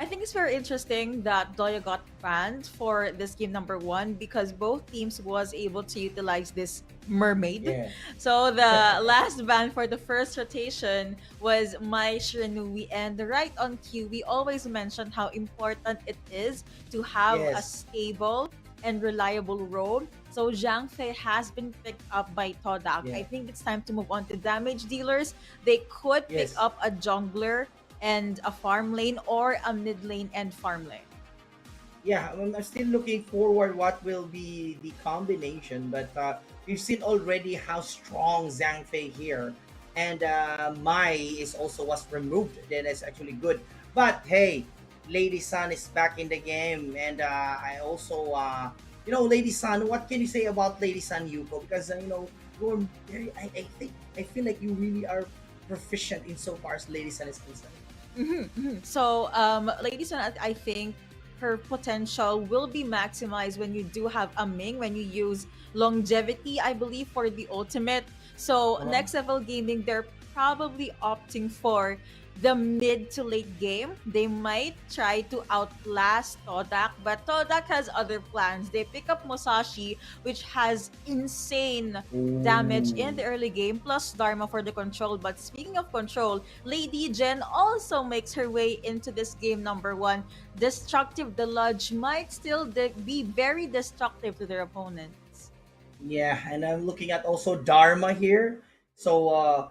I think it's very interesting that Doya got banned for this game number one because both teams was able to utilize this mermaid. Yeah. So the last ban for the first rotation was Mai Shiranui, and right on cue, we always mentioned how important it is to have a Yes. stable and reliable role. So Zhang Fei has been picked up by Todak. Yeah. I think it's time to move on to damage dealers. They could pick Yes. up a jungler and a farm lane or a mid lane and farm lane. Yeah, I'm still looking forward what will be the combination, but we've seen already how strong Zhang Fei here, and Mai is also was removed. That is actually good. But hey, Lady Sun is back in the game, and I also Lady Sun. What can you say about Lady Sun, Yuko? Because you're very. I feel like you really are proficient in so far as Lady Sun is concerned. So, ladies, and I think her potential will be maximized when you do have a Ming, when you use longevity, I believe, for the ultimate. So next level gaming, they're probably opting for the mid to late game. They might try to outlast Todak, but Todak has other plans. They pick up Musashi, which has insane damage in the early game, plus Dharma for the control. But speaking of control, Lady Jen also makes her way into this game number one. Destructive Deluge might still be very destructive to their opponents. Yeah, and I'm looking at also Dharma here. So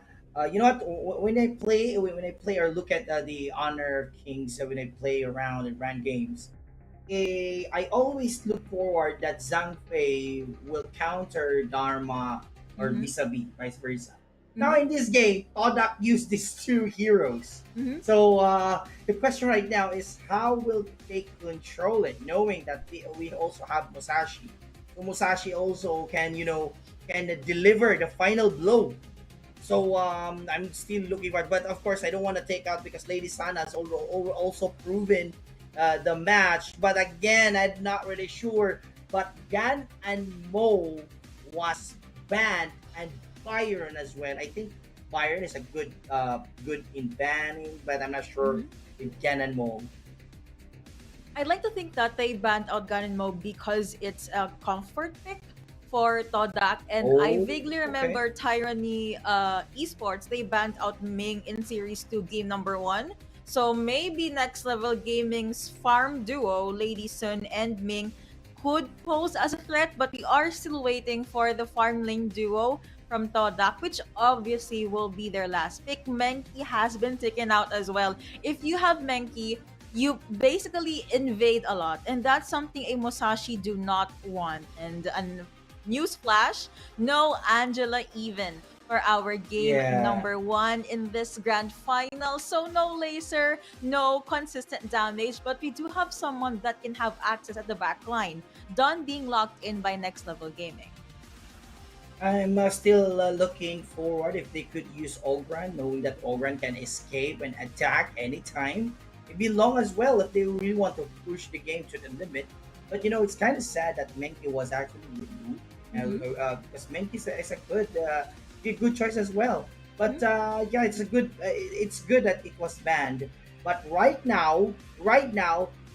you know what? When I play or look at the Honor Kings, when I play around and run games, I always look forward that Zhang Fei will counter Dharma or Mhm. vice versa. Now Mhm. in this game, Odak used these two heroes. Mhm. So the question right now is how will they control it, knowing that we also have Musashi. So Musashi also can, can deliver the final blow. So I'm still looking for it, but of course I don't want to take out because Lady Sana has also proven the match. But again, I'm not really sure. But Gan and Mo was banned, and Byron as well. I think Byron is a good in banning, but I'm not sure Mhm. with Gan and Mo. I'd like to think that they banned out Gun and Mo because it's a comfort pick for Todak. And I Oh, vaguely okay. remember Tyranny Esports, they banned out Ming in Series 2 game number 1. So maybe next level gaming's farm duo, Lady Sun and Ming, could pose as a threat, but we are still waiting for the farm lane duo from Todak, which obviously will be their last pick. Menki has been taken out as well. If you have Menki, you basically invade a lot, and that's something a Musashi do not want. And newsflash, no Angela even for our game Yeah. number one in this grand final. So no laser, no consistent damage, but we do have someone that can have access at the back line, done being locked in by next level gaming. I'm still looking forward if they could use Ogran, knowing that Ogran can escape and attack anytime. It'd be long as well if they really want to push the game to the limit. But it's kind of sad that Menki was actually removed Mhm. because Menki is a good choice as well. But yeah, it's good that it was banned. But right now,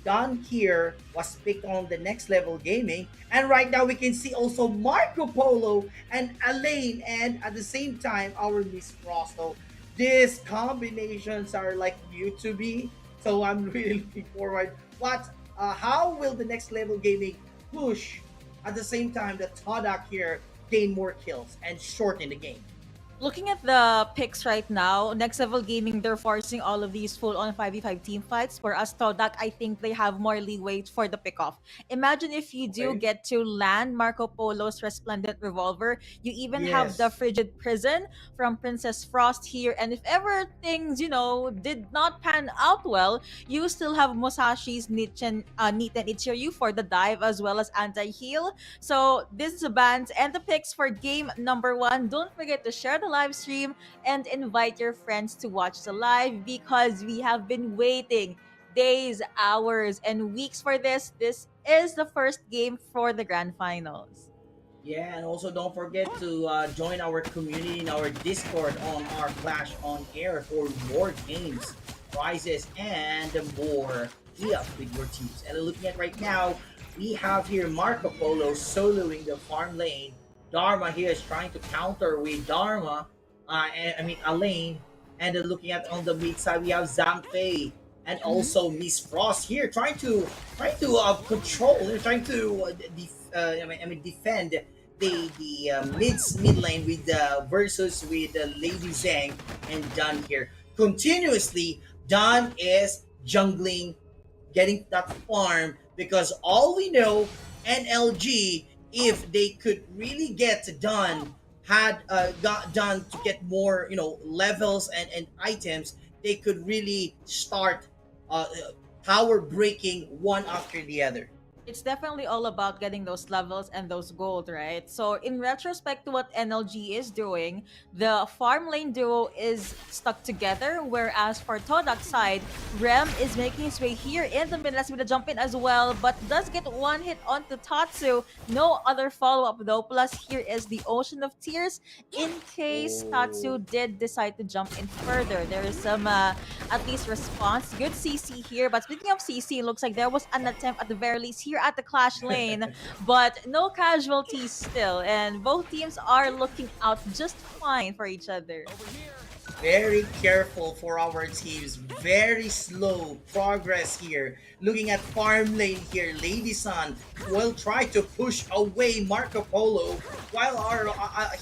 Don here was picked on the next level gaming, and right now we can see also Marco Polo and Elaine, and at the same time our Miss Frosto. These combinations are like new to me, so I'm really looking forward. What? How will the next level gaming push at the same time that Todak here gain more kills and shorten the game? Looking at the picks right now, Next Level Gaming, they're forcing all of these full-on 5v5 team fights. Whereas Todak, I think they have more leeway for the pick-off. Imagine if you do Okay. get to land Marco Polo's Resplendent Revolver. You even have the Yes. Frigid Prison from Princess Frost here. And if ever things, did not pan out well, you still have Musashi's Neat and Ichiryu for the dive as well as anti-heal. So this is the bands and the picks for game number one. Don't forget to share the live stream and invite your friends to watch the live because we have been waiting days, hours, and weeks for this. This is the first game for the grand finals. Yeah, and also don't forget to join our community in our Discord on our Clash on Air for more games, prizes, and more e-ups with your teams. And looking at right now, we have here Marco Polo soloing the farm lane. Dharma here is trying to counter with Dharma, Elaine. And looking at on the mid side, we have Zamfei and Mhm. also Miss Frost here trying to control, trying to defend the mid lane with versus with Lady Zhang and Don here. Continuously, Don is jungling, getting that farm because all we know, NLG, if they could really get done, had got done to get more, levels and items, they could really start tower breaking one after the other. It's definitely all about getting those levels and those gold, right? So in retrospect to what NLG is doing, the farm lane duo is stuck together, whereas for Todak's side, Rem is making his way here in the mid. Let's see the jump in as well, but does get one hit onto Tatsu. No other follow-up though. Plus here is the Ocean of Tears in case Tatsu did decide to jump in further. There is some at least response. Good CC here, but speaking of CC, it looks like there was an attempt at the very least here at the Clash lane, but no casualties still, and both teams are looking out just fine for each other. Very careful for our teams. Very slow progress here. Looking at farm lane here, Lady Sun will try to push away Marco Polo while our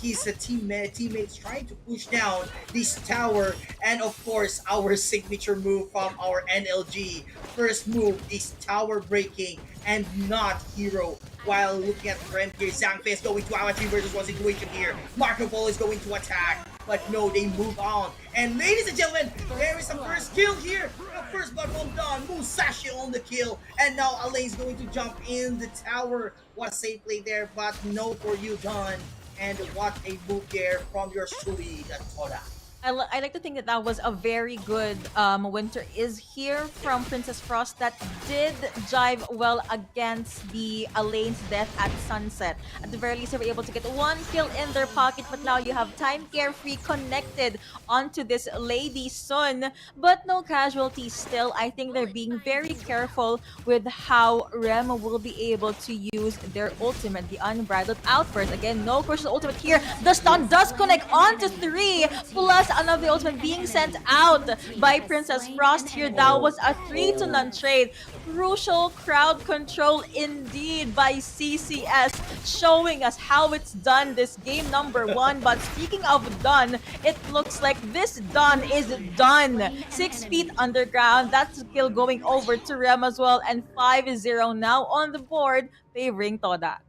his teammates trying to push down this tower. And of course, our signature move from our NLG. First move is tower breaking and not hero. While looking at Rem here, Zhangfei is going to our 3 versus 1 situation here. Marco Polo is going to attack. But no, they move on. And ladies and gentlemen, there is a first kill here. The first blood from Don. Musashi on the kill. And now Alain is going to jump in the tower. What a safe play there, but no for you, Don. And what a move there from your truly, Toda. I like to think that that was a very good Winter is here from Princess Frost that did jive well against the Elaine's death at sunset. At the very least, they were able to get one kill in their pocket, but now you have Time Carefree connected onto this Lady Sun, but no casualties still. I think they're being very careful with how Rem will be able to use their ultimate, the Unbridled Outburst. Again, no crucial ultimate here. The stun does connect onto 3, plus another ultimate being sent out by Princess Frost here. That was a 3-0 trade. Crucial crowd control indeed by CCS, showing us how it's done this game number 1. But speaking of done, it looks like this done is done. 6 feet underground. That's a kill going over to Rem as well. And 5-0 now on the board, favoring Toda.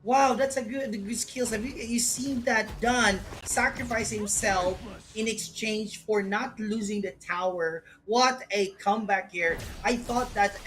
Wow, that's a good skills. Have you seen that Dunn sacrifice himself in exchange for not losing the tower? What a comeback here. I thought that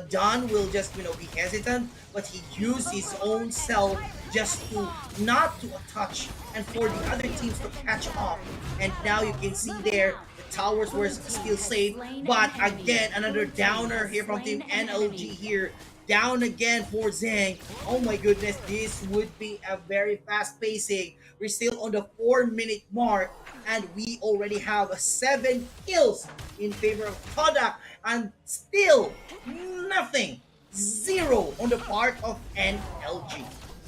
Dunn will just be hesitant, but he used his own self just to not to touch and for the other teams to catch up. And now you can see there the towers were still safe, but again another downer here from Team NLG here. Down again for Zhang. Oh my goodness, this would be a very fast pacing. We're still on the 4-minute mark and we already have 7 kills in favor of Kodak and still nothing. 0 on the part of NLG.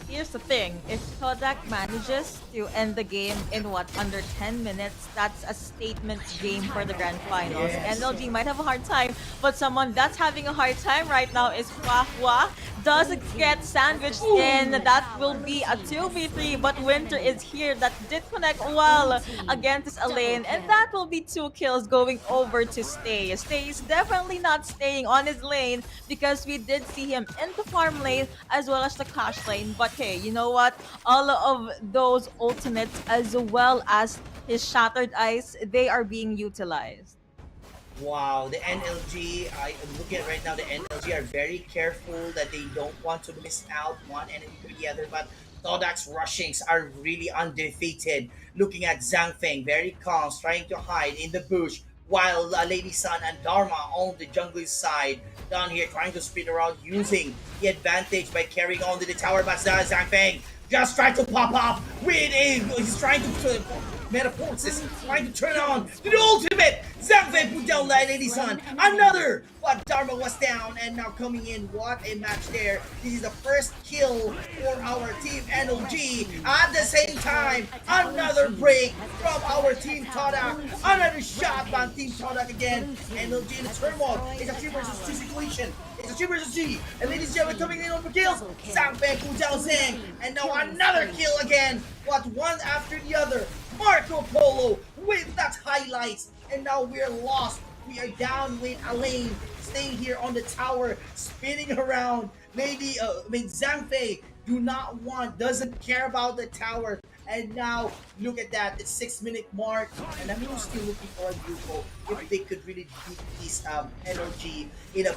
Here's the thing, if Kodak manages to end the game in under 10 minutes, that's a statement game for the grand finals. Yes. NLG might have a hard time, but someone that's having a hard time right now is Hua Hua. Does get sandwiched in, that will be a 2v3, but Winter is here. That did connect well against Elaine, and that will be 2 kills going over to Stay. Stay is definitely not staying on his lane because we did see him in the farm lane as well as the Clash lane. But hey, you know what? All of those ultimates as well as his Shattered Ice, they are being utilized. Wow, the NLG, I am looking at right now, the NLG are very careful that they don't want to miss out one enemy to the other, but Todak's rushings are really undefeated. Looking at Zhang Feng, very calm, trying to hide in the bush, while Lady Sun and Dharma on the jungle side down here trying to spin around using the advantage by carrying on to the tower, but Zhang Feng just trying to pop up with a, he's trying to Metaforces trying to turn on the ultimate. Zhang Fei put down Lady Sun. Another, but Dharma was down and now coming in. What a match there. This is the first kill for our team NOG. At the same time, another break from our team Todak. Another shot by team Todak again. NOG in the turmoil. It's a 3 versus 2 situation. It's a 2 versus 3. And ladies and gentlemen, coming in on for kills. Zhang Fei put down Zhang. And now another kill again. What, one after the other. Marco Polo with that highlights, and now we're lost. We are down with Elaine staying here on the tower, spinning around. Maybe Zhang Fei doesn't care about the tower. And now look at that, the 6-minute mark, and I'm still looking for a Yuko if they could really beat this energy in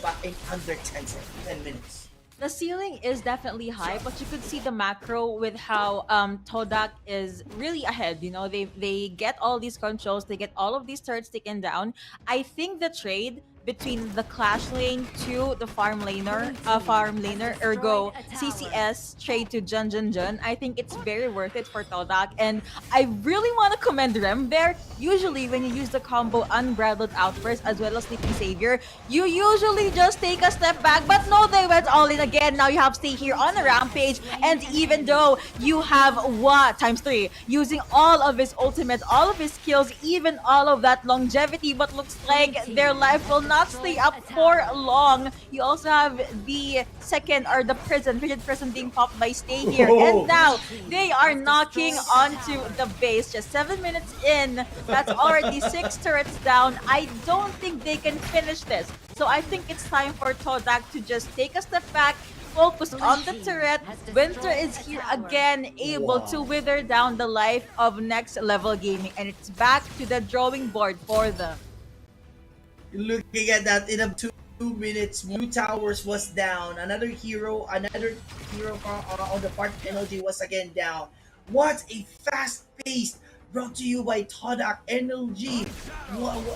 under 10 minutes. The ceiling is definitely high, but you could see the macro with how Todak is really ahead. You know, they get all these controls, they get all of these turrets taken down. I think the trade between the clash lane to the farm laner, ergo CCS trade to Jun Jun Jun. I think it's very worth it for Todak, and I really want to commend Rem there. Usually, when you use the combo Unbridled Outburst as well as Sleeping Savior, you usually just take a step back, but no, they went all in again. Now you have Stay here on a rampage, and even though you have what times 3 using all of his ultimates, all of his skills, even all of that longevity, but looks like their life will not stay up for long. You also have the second or the Rigid prison being popped by Stay here, and now they are knocking onto the base. Just 7 minutes in, that's already 6 turrets down. I don't think they can finish this. So I think it's time for Todak to just take a step back, focus on the turret. Winter is here again, able to wither down the life of Next Level Gaming, and it's back to the drawing board for them. Looking at that, in a 2 minutes, 2 towers was down. Another hero on the part of NLG was again down. What a fast pace! Brought to you by Todak NLG.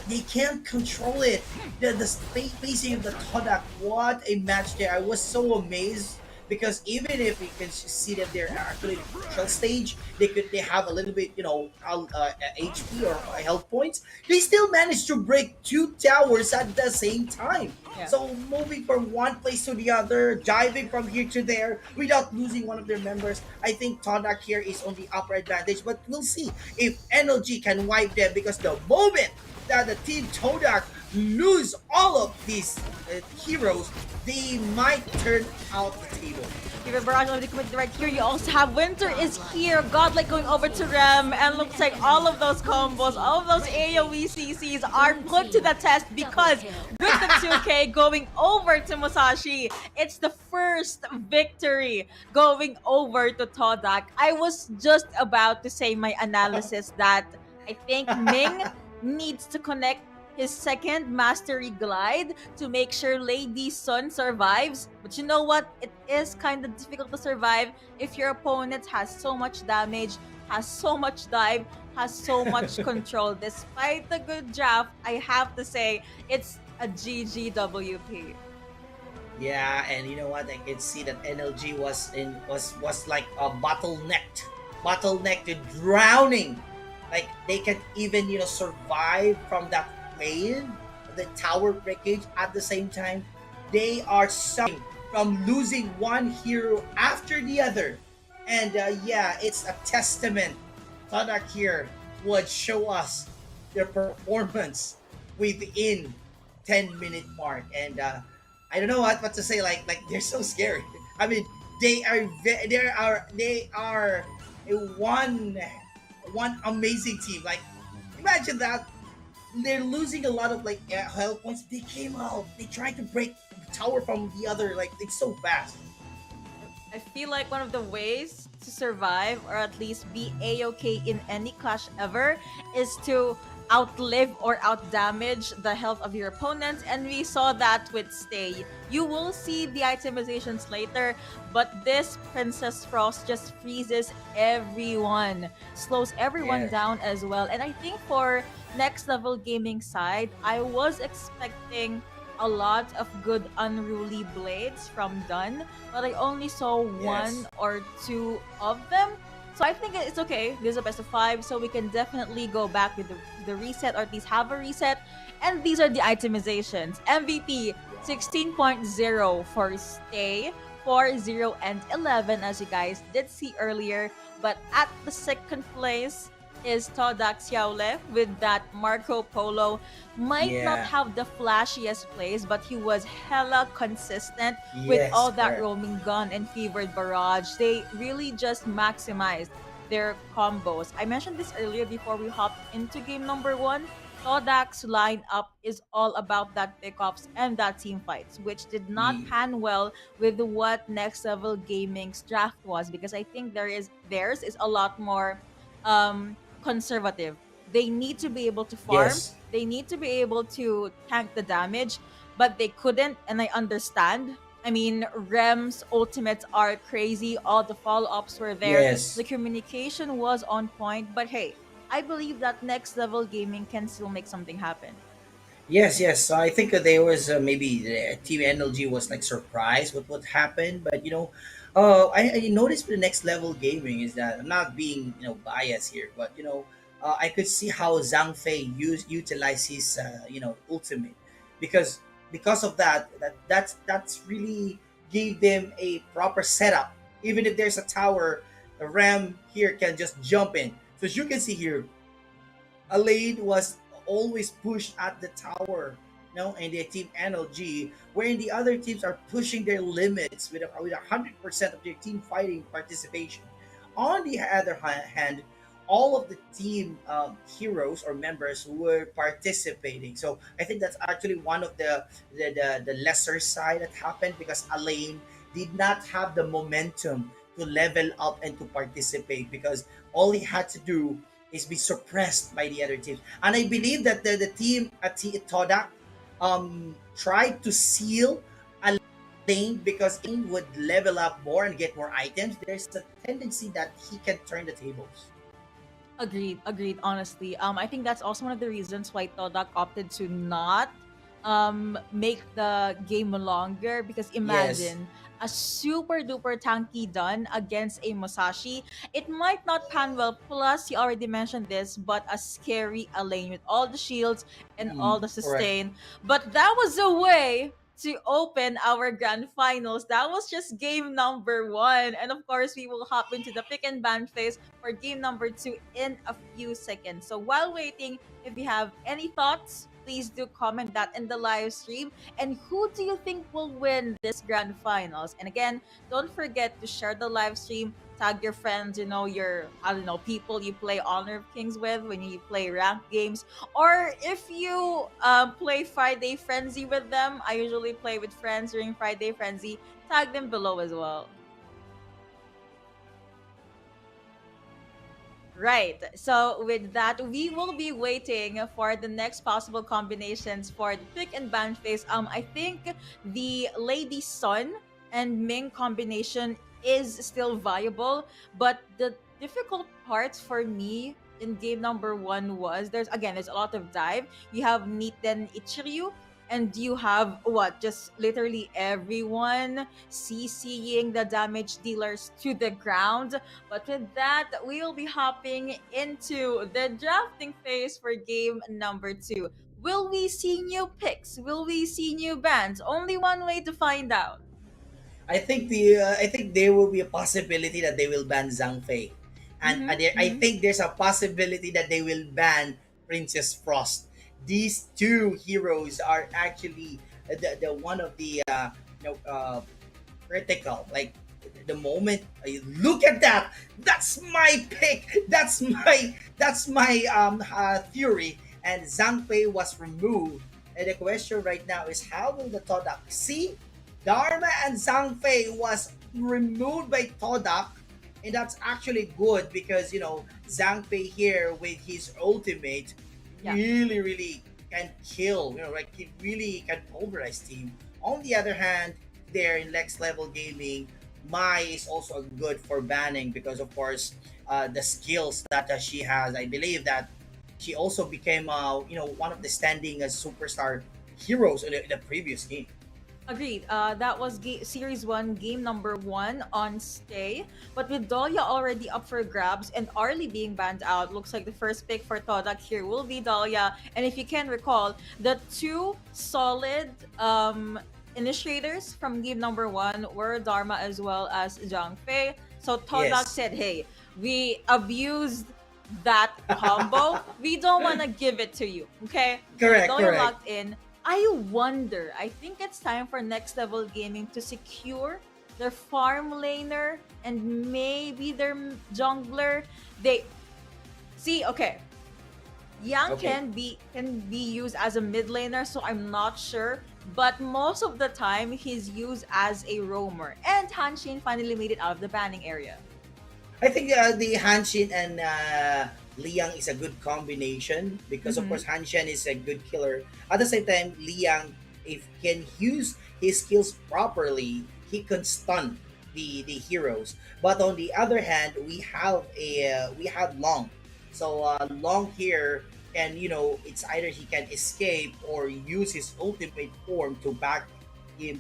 They can't control it. The pacing of the Todak. What a match there! I was so amazed because even if you can see that they're actually in the crucial stage, they have a little bit HP or health points. They still managed to break 2 towers at the same time. Yeah. So moving from one place to the other, diving from here to there without losing one of their members. I think Todak here is on the upper advantage, but we'll see if NLG can wipe them, because the moment that the team Todak lose all of these heroes, they might turn out the table. Even Barrage already committed right here. You also have Winter is here. Godlike going over to Rem, and looks like all of those combos, all of those AoE CCs are put to the test, because with the 2K going over to Musashi, it's the first victory going over to Todak. I was just about to say my analysis that I think Ming needs to connect his second mastery glide to make sure Lady Sun survives. But you know what? It is kind of difficult to survive if your opponent has so much damage, has so much dive, has so much control. Despite the good draft, I have to say it's a GGWP. Yeah, and you know what? I can see that NLG was like a bottleneck to drowning. Like they can even survive from that wave, the tower breakage. At the same time, they are suffering from losing one hero after the other, and it's a testament. Todak here would show us their performance within 10-minute mark, and I don't know what to say. Like they're so scary. I mean, they are a one amazing team. Like imagine that they're losing a lot of health points. They came out. They tried to break the tower from the other. Like it's so fast. I feel like one of the ways to survive, or at least be A-okay in any clash ever, is to outlive or outdamage the health of your opponents, and we saw that with Stay. You will see the itemizations later, but this Princess Frost just freezes everyone, slows everyone down as well. And I think for Next Level Gaming side, I was expecting a lot of good unruly blades from Dunn, but I only saw 1 or 2 of them. So I think it's okay. This is a best of 5, so we can definitely go back with the reset, or at least have a reset. And these are the itemizations. MVP 16.0 for Stay, 4, 0, and 11, as you guys did see earlier. But at the second place is Todak Xiaole with that Marco Polo. Might not have the flashiest plays, but he was hella consistent with all that roaming gun and fevered barrage. They really just maximized their combos. I mentioned this earlier before we hopped into game number 1. Todak's lineup is all about that pickoffs and that team fights, which did not pan well with what Next Level Gaming's draft was, because I think theirs is a lot more conservative. They need to be able to farm. They need to be able to tank the damage, but they couldn't, and I understand. I mean, Rem's ultimates are crazy. All the follow ups were there. Yes. The communication was on point. But hey, I believe that next level gaming can still make something happen. Yes, yes. So I think that there was maybe the Team NLG was like surprised with what happened, but I noticed with the next level gaming is that I'm not being biased here, but I could see how Zhang Fei utilize his ultimate because of that's really gave them a proper setup. Even if there's a tower, the Ram here can just jump in. So as you can see here, Alade was always pushed at the tower, and the team NLG, wherein the other teams are pushing their limits with 100% of their team fighting participation. On the other hand, all of the team heroes or members were participating. So I think that's actually one of the lesser side that happened because Elaine did not have the momentum to level up and to participate because all he had to do is be suppressed by the other teams. And I believe that the team at Todak tried to seal a lane because he would level up more and get more items. There's a tendency that he can turn the tables. Agreed, agreed, honestly. I think that's also one of the reasons why Todak opted to not make the game longer because Yes. imagine a super duper tanky done against a Musashi. It might not pan well, plus you already mentioned this, but a scary Elaine with all the shields and all the Correct. sustain. But that was a way to open our grand finals. That was just game number one. And of course, we will hop into the pick and ban phase for game number two in a few seconds. So while waiting, if you have any thoughts, please do comment that in the live stream. And who do you think will win this grand finals? And again, don't forget to share the live stream, tag your friends, your, I don't know, people you play Honor of Kings with when you play ranked games. Or if you play Friday Frenzy with them, I usually play with friends during Friday Frenzy, tag them below as well. Right. So with that, we will be waiting for the next possible combinations for the pick and ban phase. I think the Lady Sun and Ming combination is still viable, but the difficult parts for me in game number one was there's a lot of dive. You have Niten Ichiryu, and you have what? Just literally everyone CCing the damage dealers to the ground. But with that, we will be hopping into the drafting phase for game number two. Will we see new picks? Will we see new bands? Only one way to find out. I think there will be a possibility that they will ban Zhang Fei, and Mm-hmm, I mm-hmm. think there's a possibility that they will ban Princess Frost. These two heroes are actually the one of the critical. Like the moment you look at that, that's my pick. That's my theory. And Zhang Fei was removed. And the question right now is how will the Todak see? Dharma and Zhang Fei was removed by Todak, and that's actually good because Zhang Fei here with his ultimate Yeah. really can kill. Like he really can pulverize team. On the other hand, there in next level gaming, Mai is also good for banning because of course the skills that she has. I believe that she also became one of the standing superstar heroes in the previous game. Agreed. That was Series 1, game number 1 on Stay. But with Dahlia already up for grabs and Arlie being banned out, looks like the first pick for Todak here will be Dahlia. And if you can recall, the two solid initiators from game number 1 were Dharma as well as Zhang Fei. So Todak Yes. said, hey, we abused that combo. We don't want to give it to you. Okay? So Correct, Dahlia correct. locked in. I wonder, I think it's time for Next Level Gaming to secure their farm laner and maybe their jungler. They see, okay. Yang Okay. can be used as a mid laner, so I'm not sure. But most of the time, he's used as a roamer. And Hanshin finally made it out of the banning area. I think the Hanshin and Liang is a good combination because of Mm-hmm. course Hanshin is a good killer. At the same time, Liang if can use his skills properly, he can stun the heroes. But on the other hand, we have Long. So Long here can, it's either he can escape or use his ultimate form to back his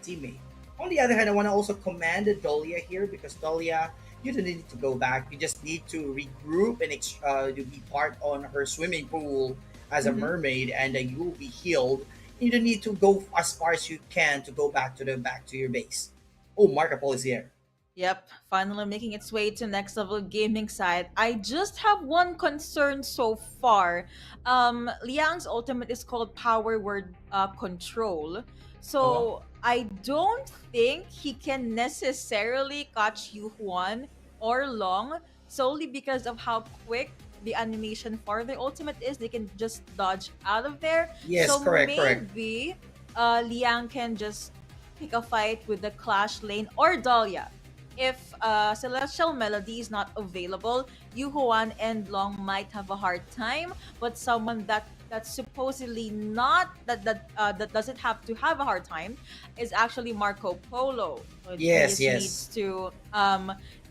teammate. On the other hand, I want to also commend Dahlia here, because Dahlia, you don't need to go back. You just need to regroup and to be part on her swimming pool as a mermaid, and you will be healed. You don't need to go as far as you can to go back to your base. Oh, Marco Polo is here. Yep, finally making its way to next level gaming side. I just have one concern so far. Liang's ultimate is called Power Word Control. So I don't think he can necessarily catch Yu Huan or Long, solely because of how quick the animation for the ultimate is. They can just dodge out of there. Yes, So correct. maybe Liang can just pick a fight with the Clash lane or Dahlia. If Celestial Melody is not available, Yu Huan and Long might have a hard time. But someone that's supposedly not that doesn't have to have a hard time is actually Marco Polo. So he Yes, just yes. needs to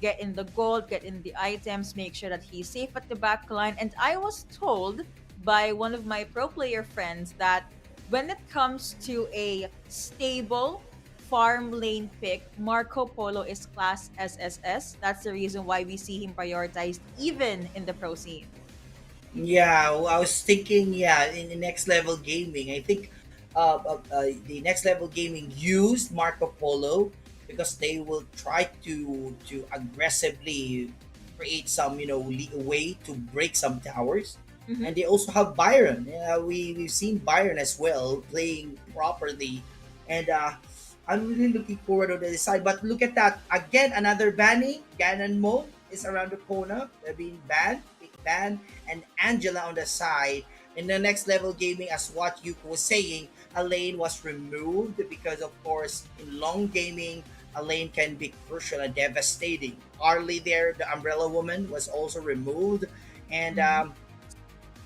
get in the gold, get in the items, make sure that he's safe at the back line. And I was told by one of my pro player friends that when it comes to a stable farm lane pick, Marco Polo is class SSS. That's the reason why we see him prioritized even in the pro scene. Yeah, well, I was thinking, yeah, in the next level gaming, I think the next level gaming used Marco Polo because they will try to aggressively create some, way to break some towers. Mhm. And they also have Byron. Yeah, we've seen Byron as well playing properly, and I'm really looking forward to the side. But look at that again, another banning. Ganon mode is around the corner. They're being banned, big ban, and Angela on the side. In the next level gaming, as what Yuko was saying, a lane was removed because, of course, in long gaming, a lane can be crucial and devastating. Harley there, the Umbrella Woman, was also removed, and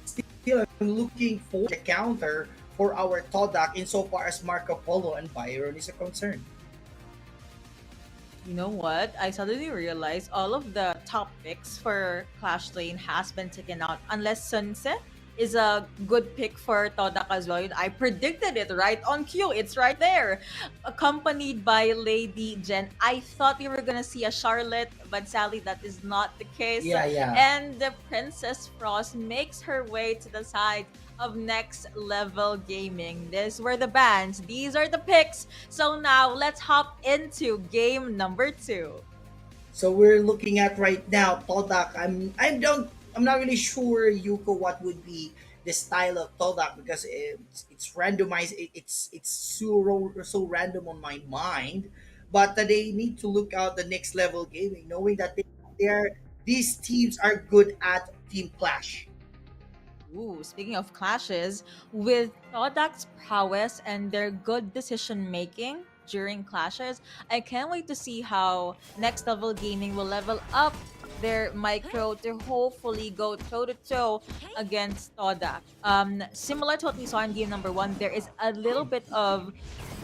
still I'm looking for the counter for our Todak insofar as Marco Polo and Byron is a concern. You know what? I suddenly realized all of the top picks for Clash Lane has been taken out unless Sunset is a good pick for Todak as well. I predicted it right on cue. It's right there. Accompanied by Lady Jen. I thought we were gonna see a Charlotte, but sadly that is not the case. Yeah, yeah. And the Princess Frost makes her way to the side of next level gaming. These were the bans. These are the picks. So now let's hop into game number 2. So we're looking at right now Todak. I'm not really sure Yuko what would be the style of Todak because it's randomized. It's so random on my mind. But they need to look out the next level gaming, knowing that these teams are good at team clash. Ooh, speaking of clashes, with Todak's prowess and their good decision making during clashes, I can't wait to see how Next Level Gaming will level up their micro to hopefully go toe to toe against Todak. Similar to what we saw in game number 1, there is a little bit of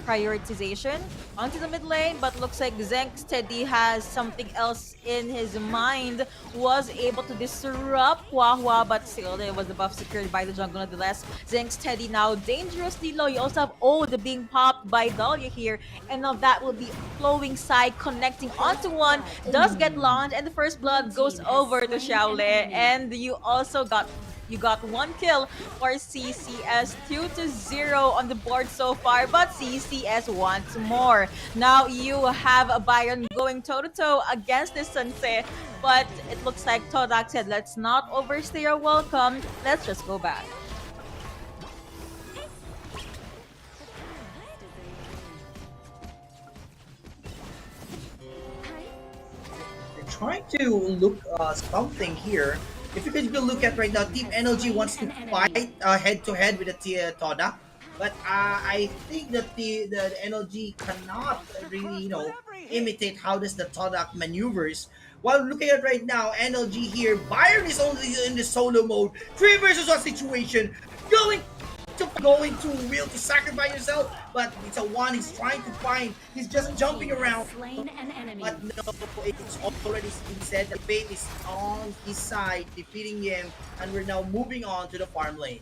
prioritization onto the mid lane, but looks like Zeng Steady has something else in his mind. Was able to disrupt Hua, but still there was the buff secured by the jungle nonetheless. Zeng Steady now dangerously low. You also have Ode being popped by Dahlia here, and now that will be flowing side connecting onto one. Does get launched, and the first blood goes over to Xiaole, and you got one kill for CCS, 2-0 on the board so far, but CCS wants more. Now you have a Byron going toe-to-toe against this Sensei, but it looks like Todak said, let's not overstay our welcome, let's just go back. They're trying to look something here. If you could look at right now, Team NLG wants to fight head to head with the Toda, but I think that the NLG cannot really imitate how does the Toda maneuvers. While looking at right now, NLG here, Byron is only in the solo mode, 3 versus 1 situation, going going to will to sacrifice yourself, but it's a one he's trying to find. He's just jumping around. Slain an enemy. But no, it's already been said that fate is on his side, defeating him, and we're now moving on to the farm lane.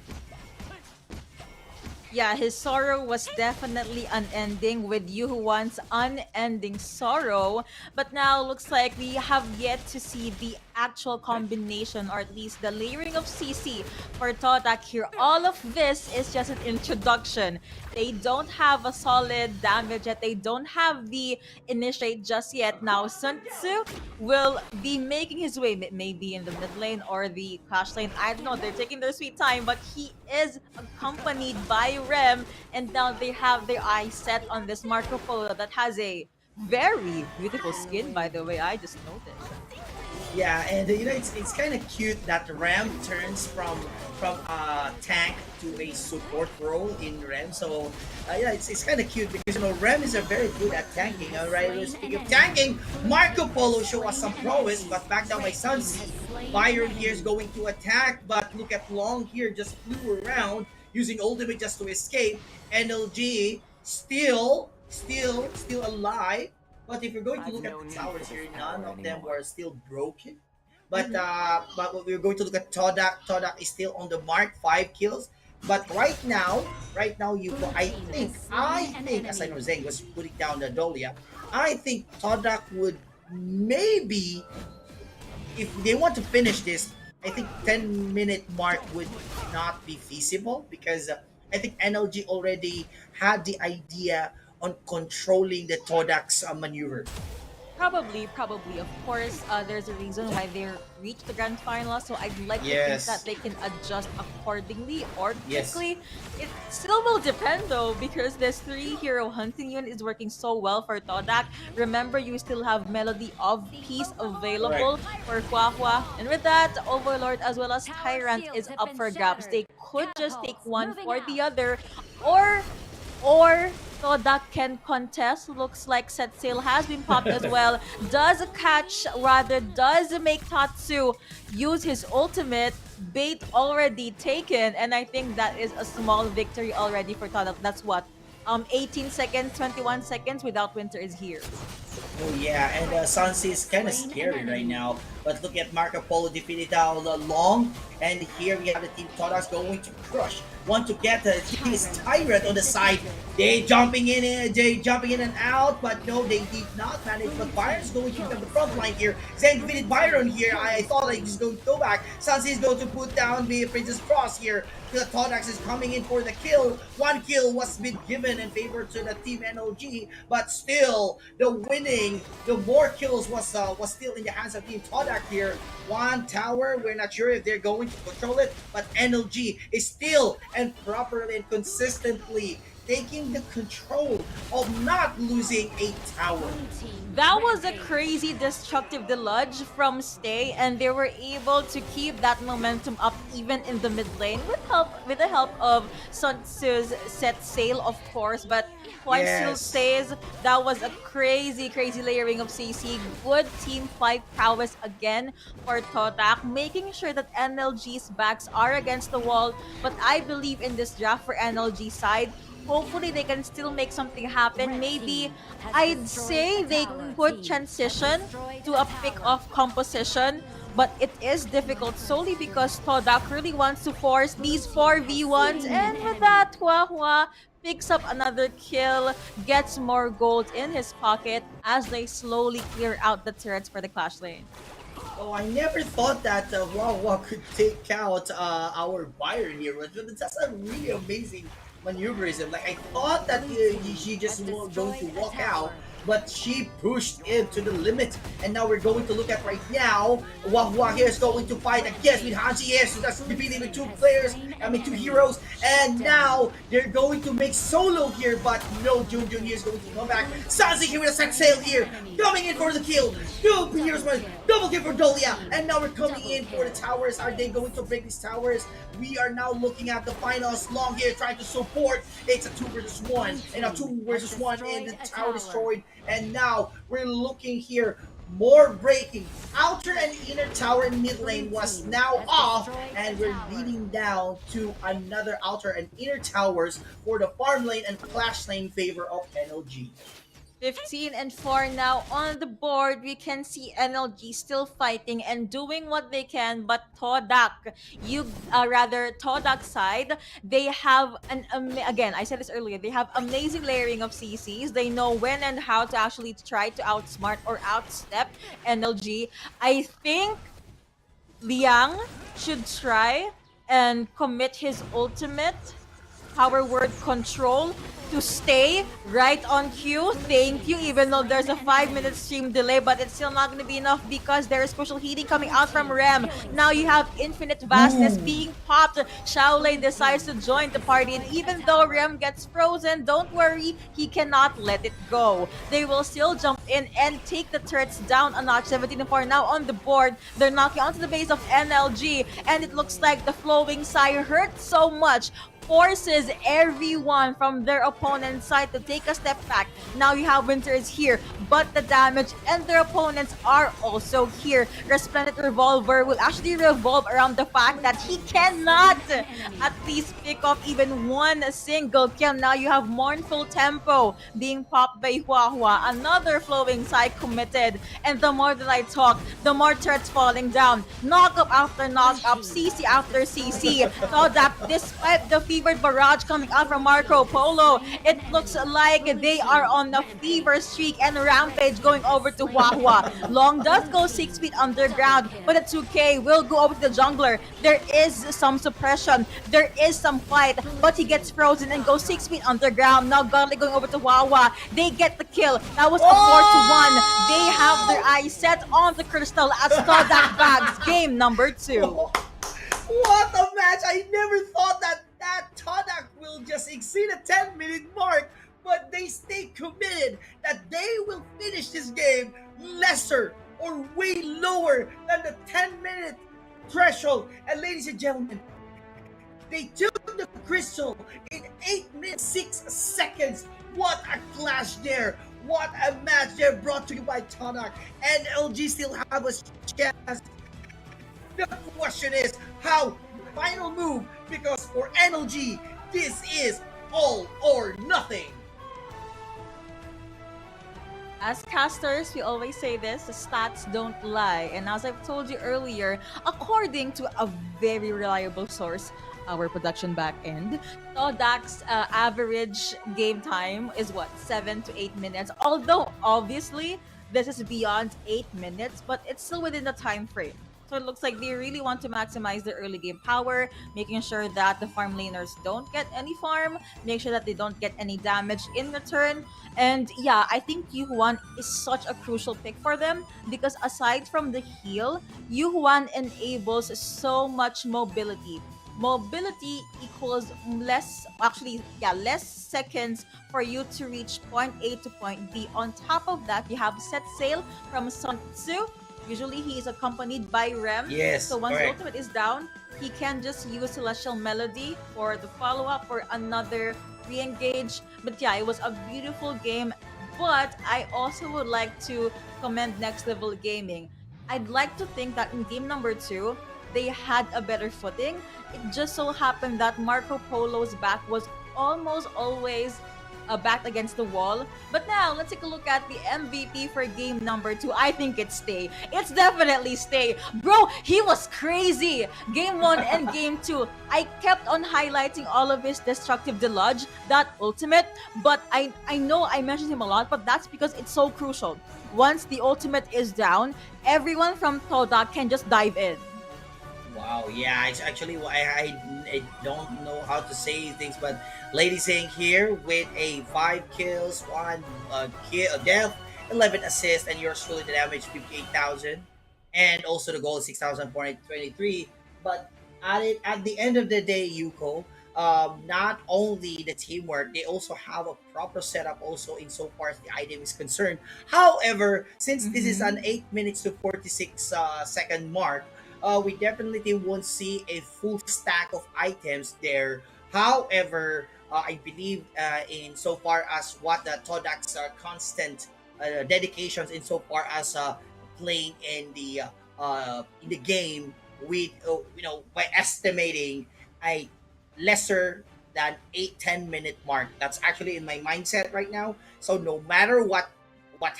Yeah, his sorrow was definitely unending with Yuhuan's unending sorrow. But now looks like we have yet to see the actual combination, or at least the layering of CC for Todak here. All of this is just an introduction. They don't have a solid damage yet. They don't have the initiate just yet. Now Sun Tzu will be making his way, maybe in the mid lane or the Clash lane. I don't know. They're taking their sweet time, but he is accompanied by Rem, and now they have their eyes set on this Marco Polo that has a very beautiful skin, by the way. I just noticed. Yeah, and it's kind of cute that Ram turns from tank to a support role in Ram. So yeah, it's kind of cute because Ram is a very good at tanking. All right, speaking of tanking, Marco Polo show us some prowess, but back down by Sunsi. Byron here is going to attack, but look at Long here just flew around using ultimate just to escape. NLG still alive. But if you're going to look at the towers here, none of them were still broken. But but we're going to look at Todak. Todak is still on the mark, 5 kills. But right now, I think, as I know Zeng was putting down the Dolia, I think Todak would maybe, if they want to finish this, I think 10-minute mark would not be feasible because I think NLG already had the idea on controlling the Todak's maneuver. Probably. Of course, there's a reason why they reached the grand final, so I'd like to think Yes. that they can adjust accordingly or Yes. quickly. It still will depend though, because this 3-hero hunting unit is working so well for Todak. Remember, you still have Melody of Peace available for Huahua. And with that, Overlord as well as Tyrant is up for grabs. They could just take one for the other, or Todak can contest. Looks like set sail has been popped as well. Does make Tatsu use his ultimate. Bait already taken, and I think that is a small victory already for Todak. That's what 18 seconds, 21 seconds without Winter is here. Oh yeah, and Sansi is kind of scary right now. But look at Marco Polo defeated down Long, and here we have the team Todak's going to crush. Want to get his Tyrant on the side. They jumping in and out, but no, they did not manage. But Byron's going to come the front line here. Zen defeated Byron here. I thought he was going to go back. Sansi is going to put down the Princess Cross here. The Todax is coming in for the kill. 1 kill was been given in favor to the team NOG, but still the more kills was still in the hands of team Todak here. 1 tower, we're not sure if they're going to control it, but NOG is still and properly and consistently taking the control of not losing a tower. That was a crazy destructive deluge from Stay, and they were able to keep that momentum up even in the mid lane with the help of Sun Tzu's set sail, of course. But Huan Sil says that was a crazy layering of CC. Good team fight prowess again for Todak, making sure that NLG's backs are against the wall. But I believe in this draft for NLG side. Hopefully they can still make something happen. Maybe I'd say they could transition to a pick-off composition, but it is difficult solely because Todak really wants to force these 4v1s, and with that, Huahua picks up another kill, gets more gold in his pocket as they slowly clear out the turrets for the Clash lane. Oh, I never thought that Wawa could take out our Byron here, but that's a really amazing maneuverism. Like, I thought that she just was going to walk out, but she pushed it to the limit. And now we're going to look at right now, Wahua here is going to fight against with Hanshi. Yes, so that's defeating with 2 heroes. And now they're going to make solo here, but no, Junjun here is going to come back. Sansi here with a set sail here, coming in for the kill. 2 heroes, double kill for Dolia. And now we're coming in for the towers. Are they going to break these towers? We are now looking at the finals. Long here trying to support. It's a 2 versus 1, and a 2 versus 1, and the tower destroyed. And now we're looking here. More breaking. Outer and inner tower in mid lane was now off, and we're leading down to another outer and inner towers for the farm lane and clash lane favor of NLG. 15 and 4 now on the board. We can see NLG still fighting and doing what they can, but Todak, rather Todak side, they have again, I said this earlier, they have amazing layering of CCs. They know when and how to actually try to outsmart or outstep NLG. I think Liang should try and commit his ultimate power word control to stay right on cue. Thank you, even though there's a 5-minute stream delay, but it's still not going to be enough because there is crucial heating coming out from Rem. Now you have infinite vastness being popped. Shaolei decides to join the party, and even though Rem gets frozen, don't worry, he cannot let it go. They will still jump in and take the turrets down a notch. 17 and 4 now on the board. They're knocking onto the base of NLG, and it looks like the flowing sigh hurt so much, forces everyone from their opponent's side to take a step back. Now you have Winter is here, but the damage and their opponents are also here. Resplendent Revolver will actually revolve around the fact that he cannot at least pick up even one single kill. Now you have Mournful Tempo being popped by Huahua. Another flowing side committed. And the more that I talk, the more turrets falling down. Knockup after knockup, CC after CC. So that despite the fevered barrage coming out from Marco Polo, it looks like they are on a fever streak and rampage going over to Huahua. Long does go 6 feet underground, but the 2K will go over to the jungler. There is some suppression, there is some fight, but he gets frozen and goes 6 feet underground. Now Godly going over to Huahua. They get the kill. That was a 4-1. They have their eyes set on the crystal as Todak bags game number 2. What a match! I never thought that Todak will just exceed a 10-minute mark, but they stay committed that they will finish this game lesser or way lower than the 10-minute threshold. And ladies and gentlemen, they took the crystal in 8 minutes 6 seconds. What a clash there! What a match there, brought to you by Todak. And LG still have a chance. The question is, how final move? Because for NLG, this is all or nothing. As casters, we always say this, the stats don't lie. And as I've told you earlier, according to a very reliable source, our production back end, Todak's average game time is what, 7 to 8 minutes? Although, obviously, this is beyond 8 minutes, but it's still within the time frame. So it looks like they really want to maximize their early game power, making sure that the farm laners don't get any farm, make sure that they don't get any damage in return. And yeah, I think Yuhuan is such a crucial pick for them because aside from the heal, Yuhuan enables so much mobility. Mobility equals less seconds for you to reach point A to point B. On top of that, you have set sail from Sun Tzu. Usually he is accompanied by Rem. Yes, so once the correct. ultimate is down, he can just use Celestial Melody for the follow-up or another re-engage. But yeah, it was a beautiful game. But I also would like to commend Next Level Gaming. I'd like to think that in game number 2, they had a better footing. It just so happened that Marco Polo's back was almost always backed against the wall. But now, let's take a look at the MVP for game number 2. I think it's Stay. It's definitely Stay. Bro, he was crazy. Game 1 and game 2, I kept on highlighting all of his destructive deluge, that ultimate, but I know I mentioned him a lot, but that's because it's so crucial. Once the ultimate is down, everyone from Todak can just dive in. Wow, yeah, it's actually I don't know how to say things, but Lady Singh here with a 5 kills, 1 death, 11 assists, and yours truly the damage 58,000, and also the goal is 6,423. But at the end of the day, Yuko, not only the teamwork, they also have a proper setup also insofar as the item is concerned. However, since this is an 8 minutes to 46 second mark, we definitely won't see a full stack of items there. However, I believe in so far as what the Todak's constant dedications in so far as playing in the game with by estimating a lesser than 8-10 minute mark. That's actually in my mindset right now. So no matter what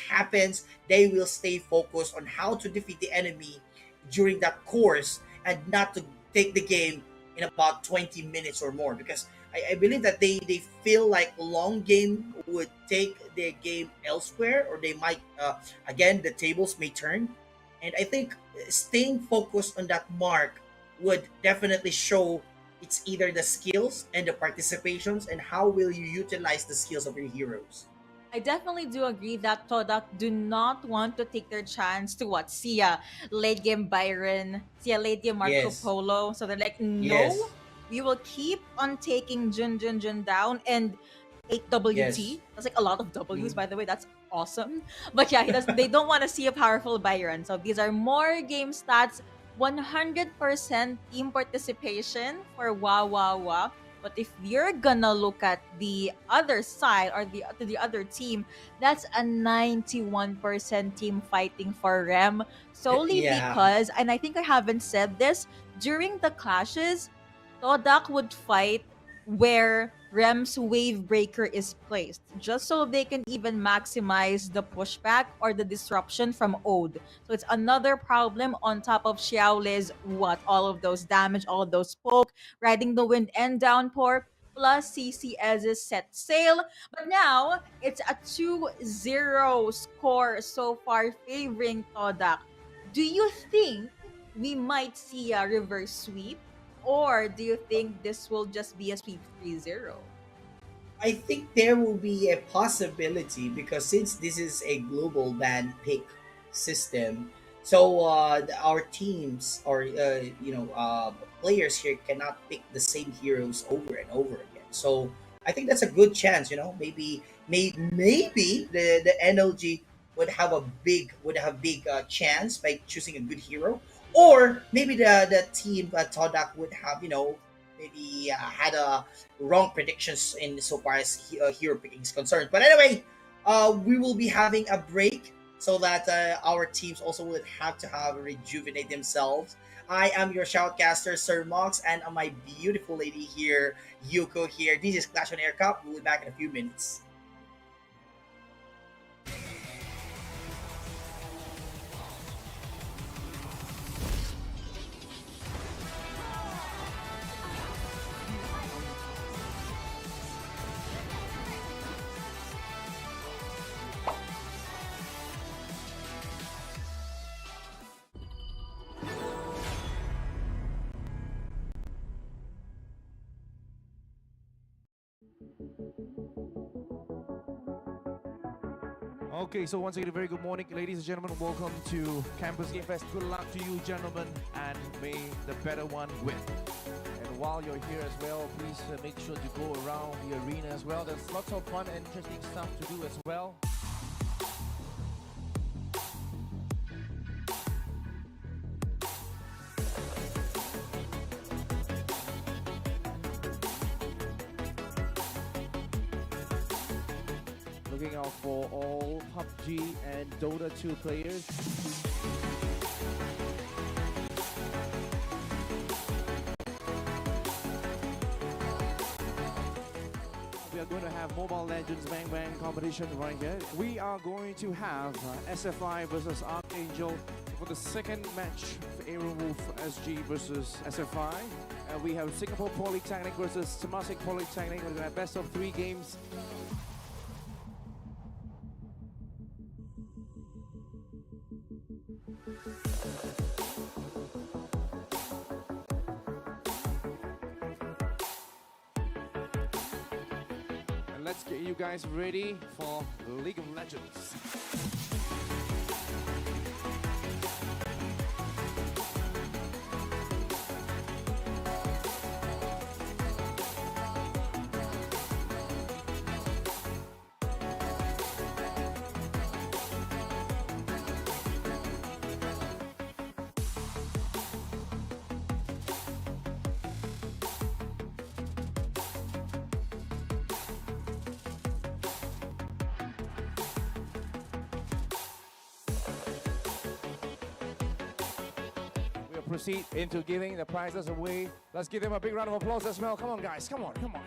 happens, they will stay focused on how to defeat the enemy during that course and not to take the game in about 20 minutes or more, because I believe that they feel like long game would take their game elsewhere, or they might again the tables may turn. And I think staying focused on that mark would definitely show it's either the skills and the participations and how will you utilize the skills of your heroes. I definitely do agree that Todak do not want to take their chance to what Sia late game Byron, Sia late game Marco Yes. Polo. So they're like, no, Yes. we will keep on taking Jun down and 8 Yes. WT. That's like a lot of W's, Mhm. by the way. That's awesome. But yeah, they don't want to see a powerful Byron. So these are more game stats, 100% team participation for Wow Wow Wow. But if you're gonna look at the other side or the other team, that's a 91% team fighting for Rem solely Yeah. because, and I think I haven't said this, during the clashes, Todak would fight where Rem's wave breaker is placed, just so they can even maximize the pushback or the disruption from Ode. So it's another problem on top of Xiaole's what? All of those damage, all of those poke, riding the wind and downpour, plus CCS's set sail. But now it's a 2-0 score so far favoring Todak. Do you think we might see a reverse sweep? Or do you think this will just be a sweep 3-0? I think there will be a possibility because since this is a global ban pick system, so our teams or players here cannot pick the same heroes over and over again. So I think that's a good chance. Maybe the NLG would have big chance by choosing a good hero, or maybe the team Todak would have maybe had a wrong predictions in so far as hero picking is concerned. But anyway, we will be having a break so that our teams also would have to have rejuvenate themselves. I am your shoutcaster, Sir Mox, and my beautiful lady here, Yuko here. This is Clash on Air Cup. We'll be back in a few minutes. Okay, so once again, a very good morning, ladies and gentlemen. Welcome to Campus Game Fest. Good luck to you, gentlemen, and may the better one win. And while you're here as well, please make sure to go around the arena as well. There's lots of fun and interesting stuff to do as well. Looking out for all PUBG and Dota 2 players. We are going to have Mobile Legends Bang Bang competition right here. We are going to have SFI versus Archangel for the second match for Aaron Wolf SG versus SFI. We have Singapore Polytechnic versus Temasek Polytechnic. We're going to have best of 3 games. And let's get you guys ready for League of Legends. proceed into giving the prizes away. Let's give them a big round of applause as well. Come on, guys. Come on, come on.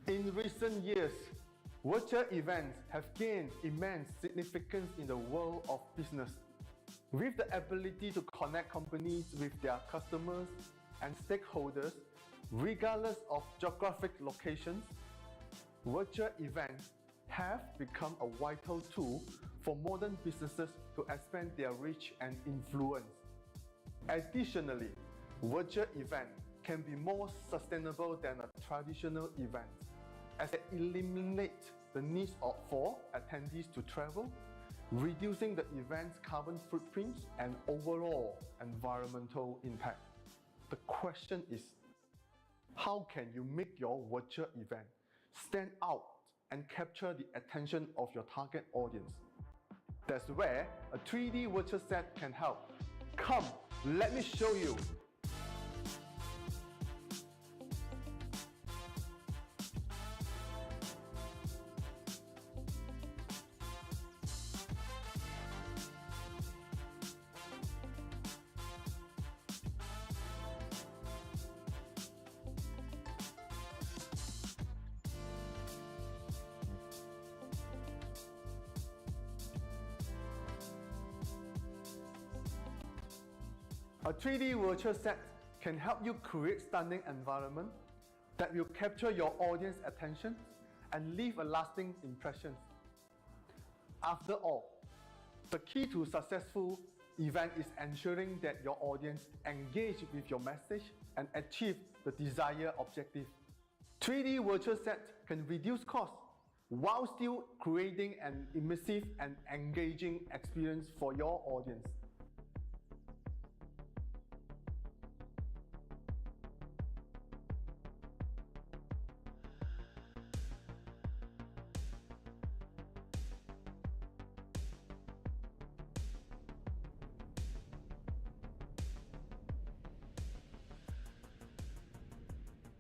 In recent years, virtual events have gained immense significance in the world of business. With the ability to connect companies with their customers and stakeholders, regardless of geographic locations, virtual events have become a vital tool for modern businesses to expand their reach and influence. Additionally, virtual events can be more sustainable than a traditional event, as they eliminate the need for attendees to travel, reducing the event's carbon footprint and overall environmental impact. The question is, how can you make your virtual event stand out and capture the attention of your target audience? That's where a 3D virtual set can help. Come, let me show you. A 3D virtual set can help you create stunning environment that will capture your audience attention and leave a lasting impression. After all, the key to successful event is ensuring that your audience engage with your message and achieve the desired objective. 3D virtual set can reduce costs while still creating an immersive and engaging experience for your audience.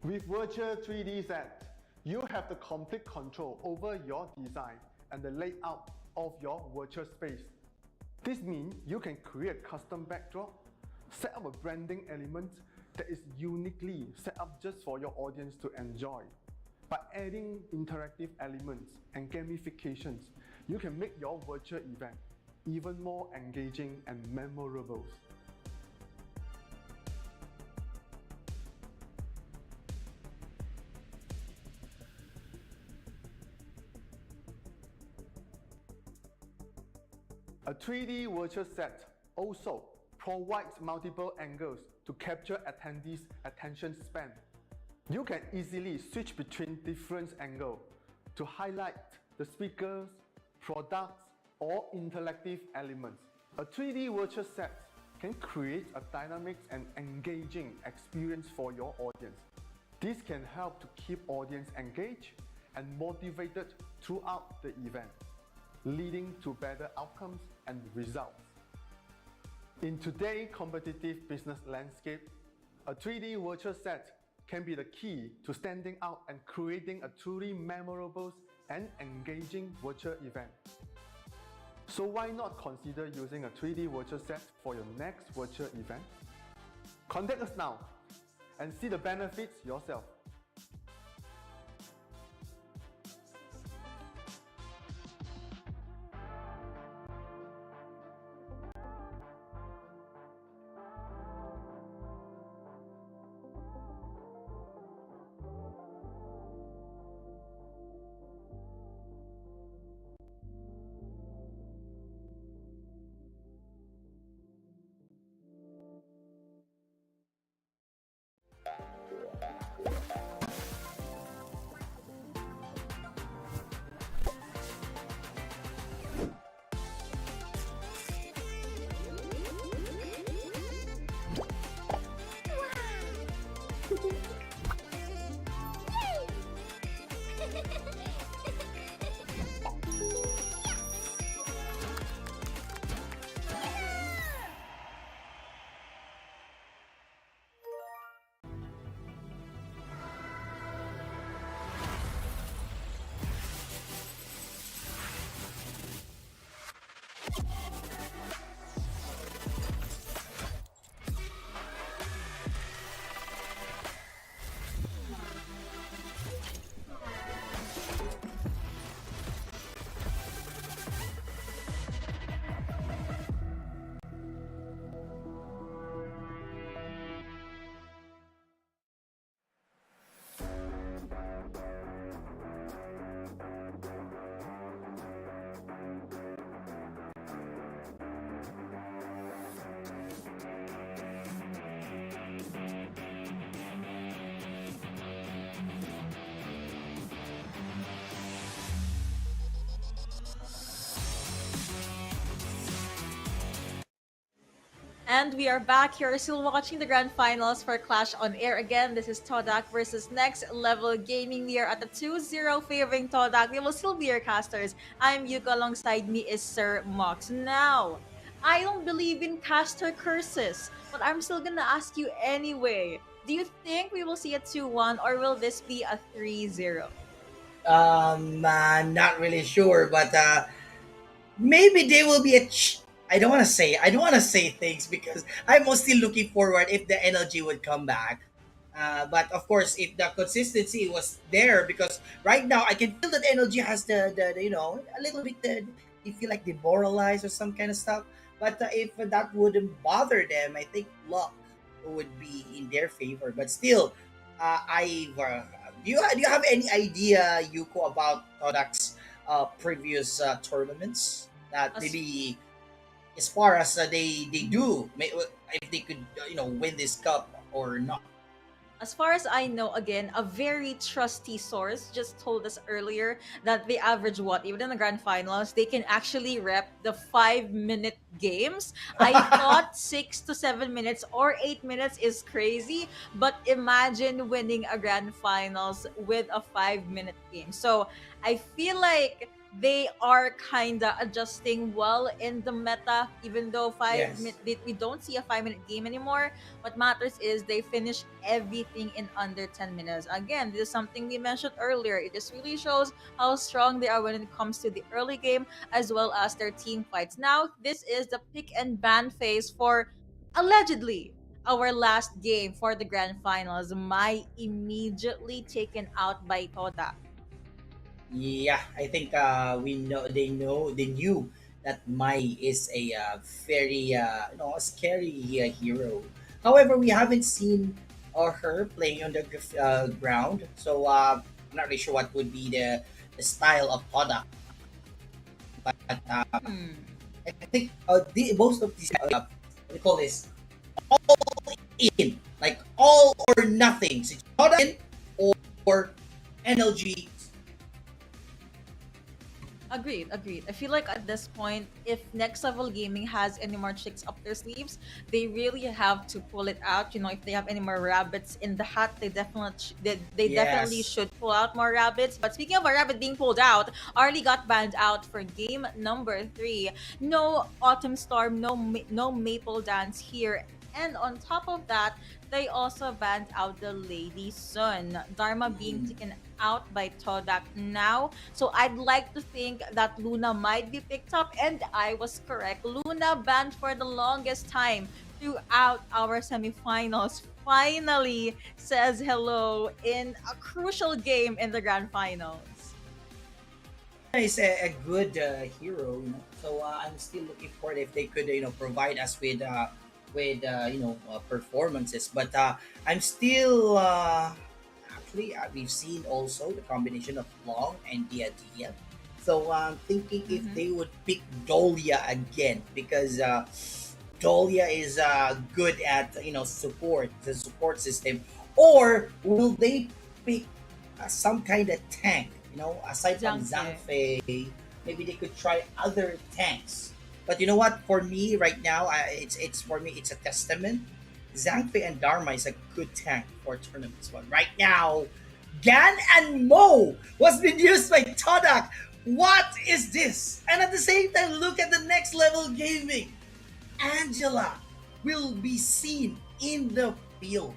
With virtual 3D set, you have the complete control over your design and the layout of your virtual space. This means you can create custom backdrop, set up a branding element that is uniquely set up just for your audience to enjoy. By adding interactive elements and gamifications, you can make your virtual event even more engaging and memorable. A 3D virtual set also provides multiple angles to capture attendees' attention span. You can easily switch between different angles to highlight the speakers, products, or interactive elements. A 3D virtual set can create a dynamic and engaging experience for your audience. This can help to keep audience engaged and motivated throughout the event, leading to better outcomes and results. In today's competitive business landscape, a 3D virtual set can be the key to standing out and creating a truly memorable and engaging virtual event. So why not consider using a 3D virtual set for your next virtual event? Contact us now and see the benefits yourself. And we are back here, still watching the grand finals for Clash on Air. Again, this is Todak versus Next Level Gaming. We are at the 2-0 favoring Todak. We will still be your casters. I'm Yuka, alongside me is Sir Mox. Now, I don't believe in caster curses, but I'm still gonna ask you anyway. Do you think we will see a 2-1 or will this be a 3-0? Not really sure, but maybe they will be a. I don't want to say. I don't want to say things because I'm still looking forward if the energy would come back. But of course, if the consistency was there, because right now I can feel that energy has the a little bit you feel like demoralized or some kind of stuff. But if that wouldn't bother them, I think luck would be in their favor. But still, do you have any idea, Yuko, about Todak's previous tournaments that maybe as far as they do, if they could win this cup or not? As far as I know, again, a very trusty source just told us earlier that they average what? Even in the grand finals, they can actually rep the 5-minute games. I thought 6 to 7 minutes or 8 minutes is crazy, but imagine winning a grand finals with a 5-minute game. So I feel like they are kinda adjusting well in the meta, even though we don't see a 5-minute game anymore. What matters is they finish everything in under 10 minutes. Again, this is something we mentioned earlier. It just really shows how strong they are when it comes to the early game as well as their team fights. Now, this is the pick and ban phase for allegedly our last game for the grand finals. Mai immediately taken out by Toda. Yeah, I think they knew that Mai is a very scary hero. However, we haven't seen her playing on the ground, so I'm not really sure what would be the style of Toda. But I think most of these what do you call this, all in, like all or nothing. Si Toda in or NLG. Agreed, agreed. I feel like at this point, if Next Level Gaming has any more tricks up their sleeves, they really have to pull it out. You know, if they have any more rabbits in the hat, they definitely Yes. should pull out more rabbits. But speaking of a rabbit being pulled out, Arlie got banned out for game number 3. No Autumn Storm, no Maple Dance here. And on top of that, they also banned out the Lady Sun. Dharma being taken out by Todak now. So I'd like to think that Luna might be picked up, and I was correct. Luna banned for the longest time throughout our semifinals. Finally says hello in a crucial game in the grand finals. Is a good hero, you know. So I'm still looking for it if they could, provide us with performances. But I'm still actually we've seen also the combination of Long and Dia. So I'm thinking if Mhm. they would pick Dolia again because Dolia is good at support the support system, or will they pick some kind of tank? You know, aside from Zhang Zhangfei, maybe they could try other tanks. But you know what? For me right now, it's for me it's a testament. Zhangfei and Dharma is a good tank for tournaments. But right now, Gan and Mo was being used by Todak. What is this? And at the same time, look at the next level gaming. Angela will be seen in the field.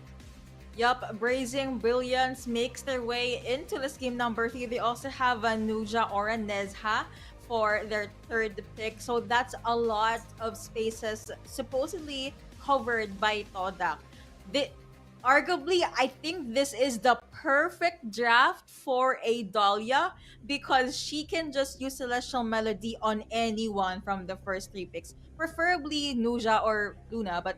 Yup, Brazing Brilliance makes their way into this game number 3. They also have a Nuja or a Nezha for their third pick. So that's a lot of spaces supposedly covered by Todak. The, arguably, I think this is the perfect draft for a Dahlia because she can just use Celestial Melody on anyone from the first 3 picks. Preferably Nuja or Luna, but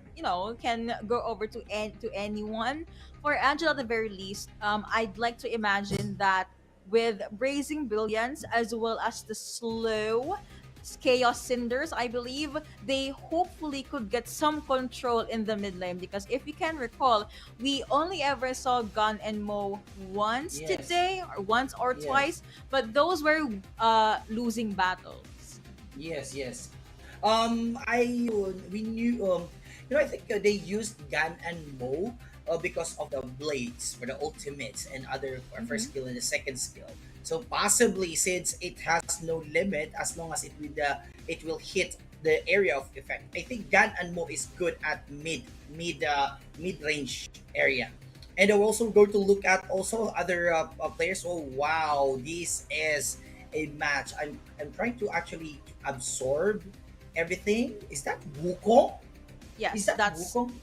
can go over to anyone. For Angela, at the very least, I'd like to imagine that with Brazing Brilliance as well as the slow Chaos Cinders, I believe they hopefully could get some control in the mid lane because if you can recall, we only ever saw Gun and Mo once Yes. today, or once or Yes. twice, but those were losing battles. Yes. I we knew I think they used Gan and Mo because of the blades for the ultimates and other first Mhm. skill and the second skill. So possibly since it has no limit as long as it will hit the area of effect. I think Gan and Mo is good at mid range area. And we're also going to look at also other players. Oh wow, this is a match. I'm trying to actually absorb everything. Is that Wukong? Is Yes, that that's Wukong?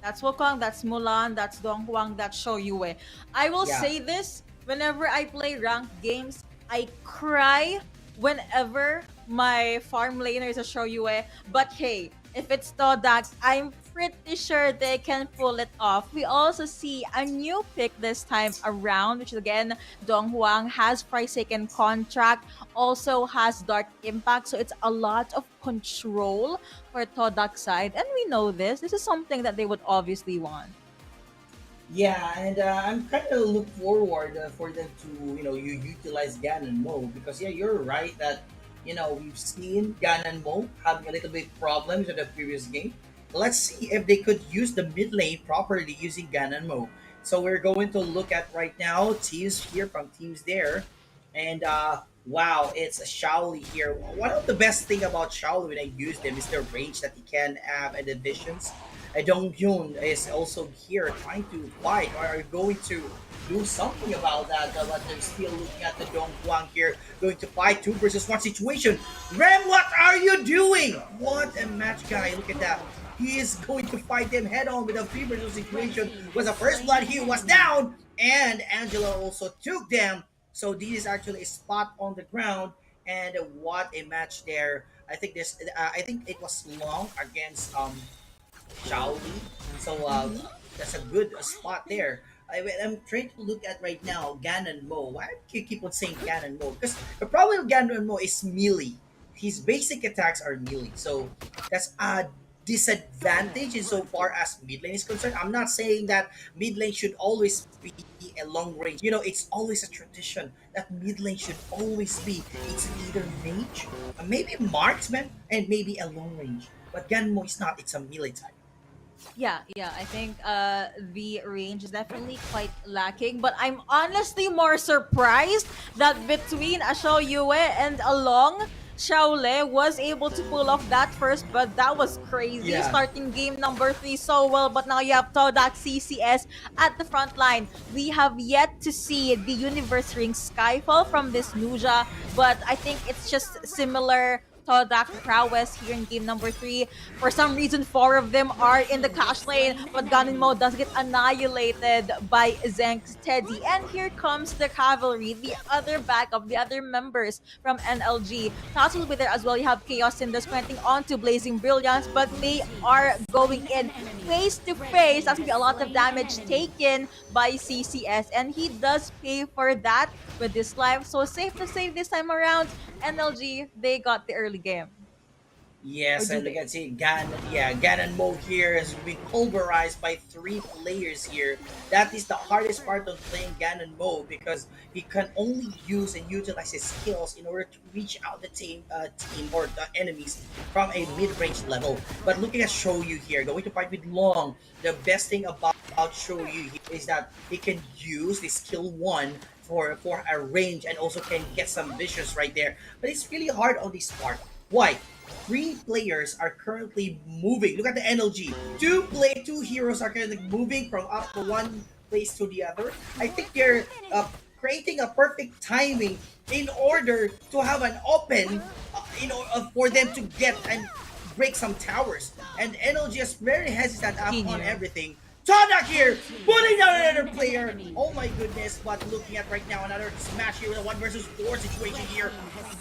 That's Wukong, that's Mulan, that's Donghuang, that's Shoyue. I will Yeah. say this whenever I play ranked games, I cry whenever my farm laner is a Shoyue. But hey, if it's Todax, I'm pretty sure they can pull it off. We also see a new pick this time around, which is again Donghuang has Forsaken Contract, also has Dark Impact, so it's a lot of control for Todak side, and we know this. This is something that they would obviously want. Yeah, and I'm kind of look forward for them to you utilize Gan and Mo because yeah, you're right that we've seen Gan and Mo having a little bit problems in the previous game. Let's see if they could use the mid lane properly using Gan and Mo. So we're going to look at right now teams here from teams there, and wow, it's a Shaoli here. One of the best thing about Shaoli when I use them is the range that he can have and the visions. Dong Hyun is also here trying to fight or are going to do something about that. But they're still looking at the Dong Huang here, going to fight 2 versus 1 situation. Rem, what are you doing? What a match, guy! Look at that. He is going to fight them head on with a 3 versus situation. Was the first blood he was down, and Angela also took them. So this is actually a spot on the ground, and what a match there. I think this. I think it was long against Shaoli. So Mhm. that's a good spot there. I'm trying to look at right now Gan and Mo. Why do you keep on saying Gan and Mo? Because the problem with Gan and Mo is melee. His basic attacks are melee. So that's disadvantage insofar as mid lane is concerned. I'm not saying that mid lane should always be a long range. You know, it's always a tradition that mid lane should always be. It's either mage, maybe marksman, and maybe a long range. But Ganmo is not. It's a melee type. Yeah. I think the range is definitely quite lacking, but I'm honestly more surprised that between a Xiao Yue and a Long, Xiaole was able to pull off that first, but that was crazy. Yeah. Starting game number 3 so well, but now you have Todak CCS at the front line. We have yet to see the Universe Ring Skyfall from this Nuja, but I think it's just similar Todak prowess here in game number 3. For some reason, 4 of them are in the Clash lane, but Ganinmo does get annihilated by Zenk's Teddy. And here comes the cavalry, the other backup, the other members from NLG. Tots will be there as well. You have Chaos Cinders pointing on to Blazing Brilliance, but they are going in face to face. That's going to be a lot of damage taken by CCS, and he does pay for that with this life. So safe to say this time around, NLG, they got the early game. Yes, Or do and you they? can see Ganon mode here has been pulverized by 3 players here. That is the hardest part of playing Ganon mode because he can only use and utilize his skills in order to reach out the team or the enemies from a mid-range level. But looking at Shoyu here, going to fight with Long, the best thing about Shoyu is that he can use the skill 1 for a range and also can get some vicious right there. But it's really hard on this part. Why? 3 players are currently moving. Look at the NLG. Two heroes are currently moving from up to one place to the other. I think they're creating a perfect timing in order to have an open, for them to get and break some towers. And NLG is very hesitant up on everything. Todak here, putting down another player. Oh my goodness, but looking at right now, another smash here with a 1 versus 4 situation here.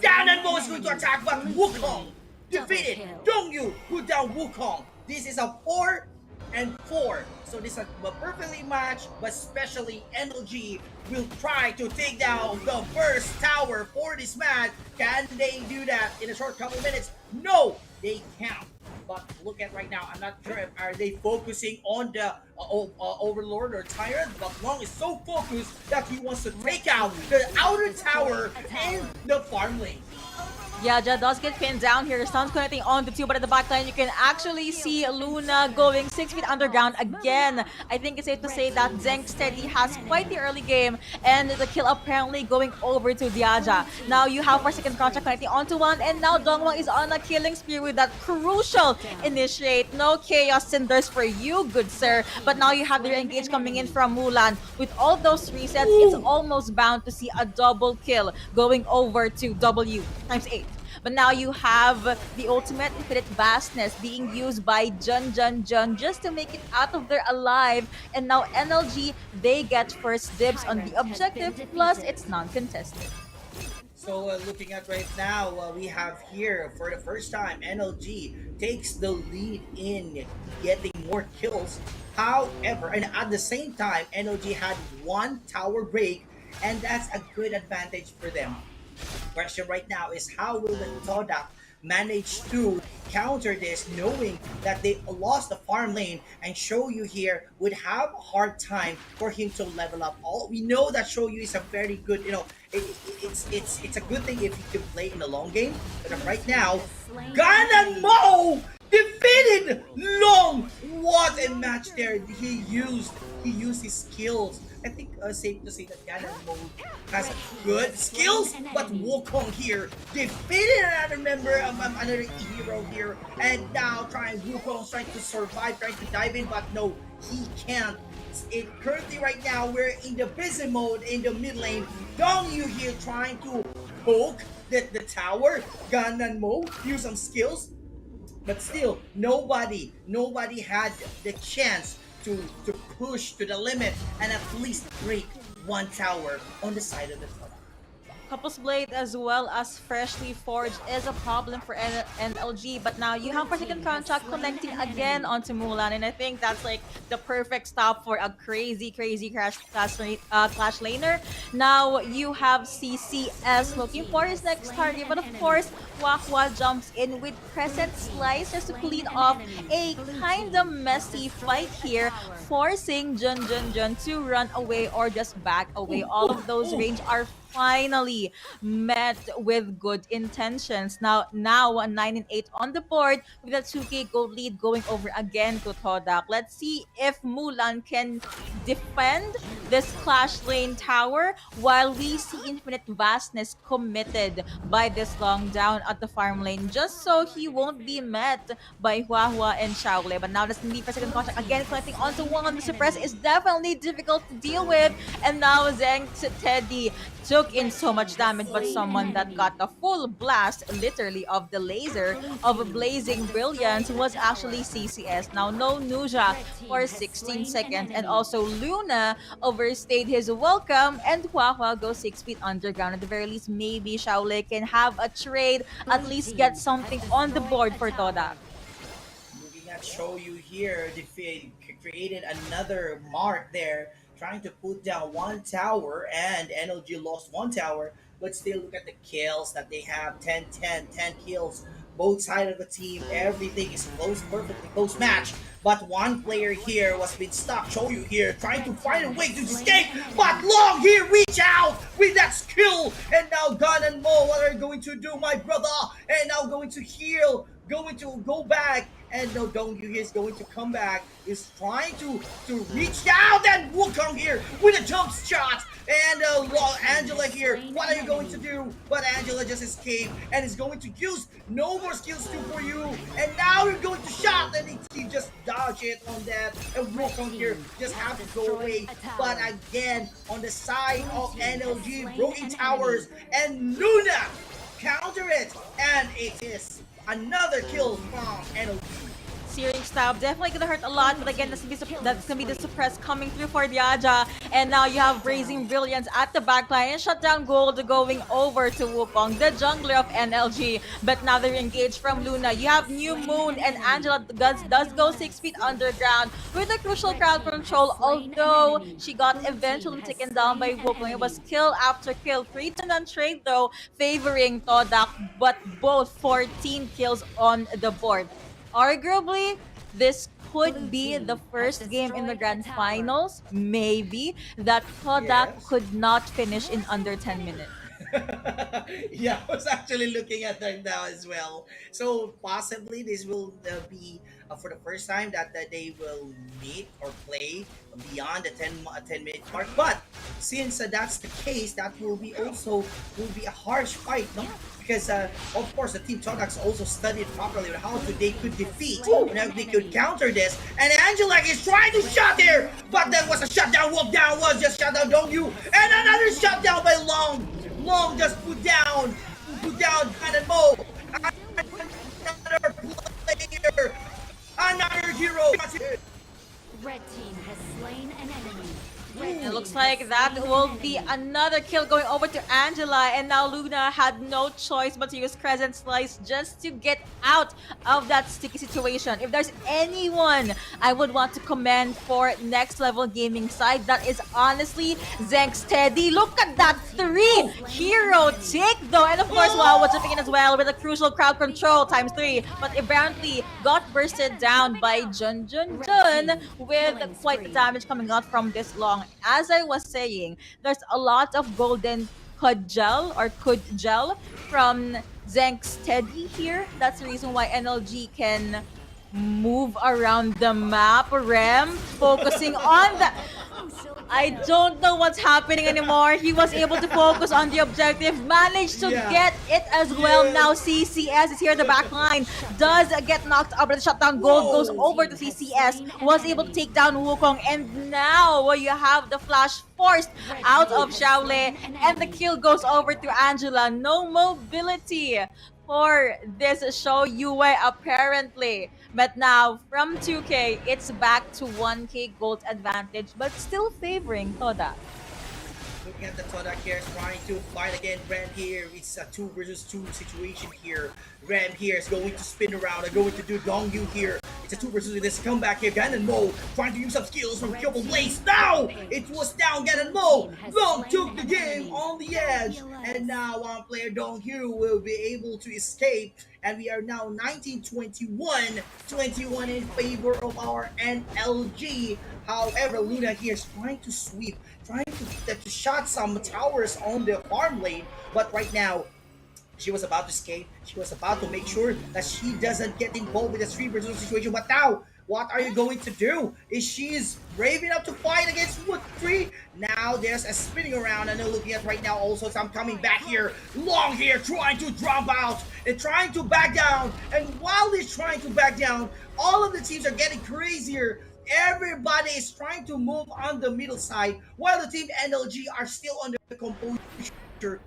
Ganonmo is going to attack, but Wukong defeated. Dongyu put down Wukong. This is a 4-4. So this is a perfectly matched, but especially NLG will try to take down the first tower for this match. Can they do that in a short couple minutes? No, they can't. But look at right now, I'm not sure if are they focusing on the Overlord or Tyrant, but Long is so focused that he wants to take out the outer tower in the farm lane. Yeah, Jad does get pinned down here. Sun's connecting on the 2, but at the back line, you can actually see Luna going 6 feet underground again. I think it's safe to say that Zeng Steady has quite the early game, and the kill apparently going over to Diaja. Now you have our second contract connecting onto 1, and now Dongwang is on a killing spree with that crucial initiate. No Chaos Cinders for you, good sir. But now you have the engage coming in from Mulan. With all those resets, it's almost bound to see a double kill going over to W times 8. But now you have the ultimate infinite vastness being used by Jun just to make it out of there alive. And now NLG, they get first dibs on the objective, plus it's non-contested. So looking at right now, we have here for the first time, NLG takes the lead in getting more kills. However, and at the same time, NLG had 1 tower break, and that's a good advantage for them. Question right now is how will the Todak manage to counter this, knowing that they lost the farm lane, and Shoyu here would have a hard time for him to level up. All we know that Shoyu is a very good, it's a good thing if he can play in the long game. But right now, Ganonmo defeated Long. What a match there! He used his skills. I think safe to say that Ganonmo has good skills, but Wukong here defeated another member of another hero here, and now Wukong's trying to survive, trying to dive in, but no, he can't. Currently right now we're in the busy mode in the mid lane. Dongyu here trying to poke the tower. Ganonmo use some skills, but still nobody had the chance to push to the limit and at least break 1 tower on the side of the top. Couples Blade as well as Freshly Forged is a problem for NLG, but now you have second contract connecting again onto Mulan, and I think that's like the perfect stop for a crazy Clash laner. Now you have CCS looking for his next target, but of course Wahwa jumps in with Crescent Slice just to clean off a kind of messy fight here, forcing Jun to run away or just back away. All of those range are finally met with good intentions. Now a 9 and 8 on the board with a 2k gold lead going over again to Todak. Let's see if Mulan can defend this Clash Lane tower while we see Infinite Vastness committed by this long down at the farm lane, just so he won't be met by Huahua and Shaole. But now that's the need for second contact again, connecting onto one. The suppress is definitely difficult to deal with, and now Zhang's Teddy took in so much damage, but someone that got a full blast, literally, of the laser of Blazing Brilliance was actually CCS. Now, no Nuja for 16 seconds, and also Luna overstayed his welcome, and Huahua goes 6 feet underground. At the very least, maybe Shaole can have a trade, at least get something on the board for Todak. Moving at show you here, created another mark there, trying to put down one tower, and NLG lost one tower, but still look at the kills that they have. 10 kills, both sides of the team. Everything is close, perfectly close match, but one player here was been stuck. Show you here, trying to find a way to escape, but Long here reach out with that skill, and now Gun and Mo, what are you going to do, my brother? And now going to heal, going to go back, and no, Dong Yu is going to come back, is trying to reach down, and Wukong here with a jump shot, and Angela here, what are you going to do? But Angela just escaped and is going to use no more skills too for you, and now you're going to shot, and he just dodge it on that, and Wukong here just have to go away. But again, on the side of NLG, broken towers, and Luna counter it, and it is another kill from NLG. Searing Stab definitely gonna hurt a lot, but again, that's gonna be the suppress coming through for Diaja. And now you have Blazing Brilliance at the backline, and Shutdown Gold going over to Wukong, the jungler of NLG. But now they're engaged from Luna. You have New Moon, and Angela does go 6 feet underground with a crucial crowd control, although she got eventually taken down by Wukong. It was kill after kill, 3-to-none trade though, favoring Todak, but both 14 kills on the board. Arguably, this could be the first game in the grand finals, maybe, that Kodak could not finish in under 10 minutes. Yeah, I was actually looking at that now as well. So possibly this will be for the first time that they will meet or play beyond the 10-minute mark. But since that's the case, that will be a harsh fight, no? Because of course the team Todaks also studied properly on how they could defeat and how they could counter this. And Angela is trying to shut there, but that was a shutdown. Walk down was just shutdown, don't you? And another shutdown by Long. Long just put down Gan and Mo. Another player, another hero. Red team has slain an enemy. It looks like that will be another kill going over to Angela, and now Luna had no choice but to use Crescent Slice just to get out of that sticky situation. If there's anyone I would want to commend for next level gaming side, that is honestly Zhang's Teddy. Look at that 3 hero take though, and of course wow, was jumping in as well with a crucial crowd control times 3, but apparently got bursted down by Jun with quite the damage coming out from this Long. As I was saying, there's a lot of golden Kudgel from Zhang's Teddy here. That's the reason why NLG can move around the map, focusing on the... I don't know what's happening anymore. He was able to focus on the objective, managed to get it as well. Now CCS is here at the back line, does get knocked out, but the shutdown gold goes over to CCS, was able to take down Wukong, and now you have the flash forced out of Shaole, and the kill goes over to Angela. No mobility for this show Yue apparently. But now from 2k, it's back to 1k gold advantage, but still favoring Toda. Looking at the Todak here, trying to fight again. Ram here, it's a 2 versus 2 situation here. Ram here is going to spin around and going to do Dongyu here. It's a 2 versus 2. This comeback here. Ganon Mo trying to use some skills from Triple Blaze. Now it was down. Ganon Mo Long took the game on the edge. And now one player Dongyu will be able to escape. And we are now 19-21. 21 in favor of our NLG. However, Luna here is trying to sweep, trying to shot some towers on the farm lane. But right now, she was about to escape. She was about to make sure that she doesn't get involved with the 3 versus 2 situation. But now, what are you going to do? Is she's brave enough to fight against Wood 3? Now there's a spinning around and they're looking at right now also some coming back here. Long here trying to drop out and trying to back down. And while he's trying to back down, all of the teams are getting crazier. Everybody is trying to move on the middle side while the team NLG are still under composure.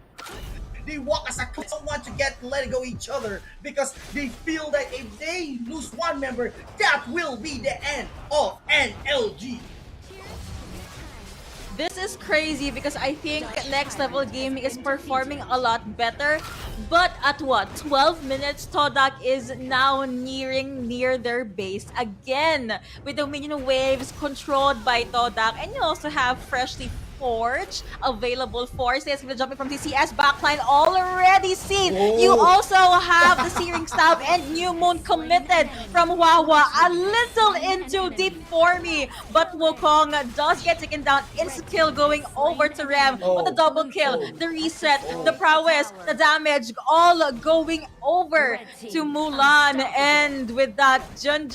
They walk as a couple, don't want to let go each other because they feel that if they lose one member, that will be the end of NLG. This is crazy because I think Next Level Gaming is performing a lot better. But at what? 12 minutes, Todak is now near their base again with the minion waves controlled by Todak. And you also have freshly forged available forces. We're jumping from TCS backline already seen. You also have the Searing Stab and New Moon committed from Wawa. A little into deep for me, but Wukong does get taken down. Insta kill going over to Rem with the double kill, the reset, the prowess, the damage, all going over to Mulan. And with that, Jun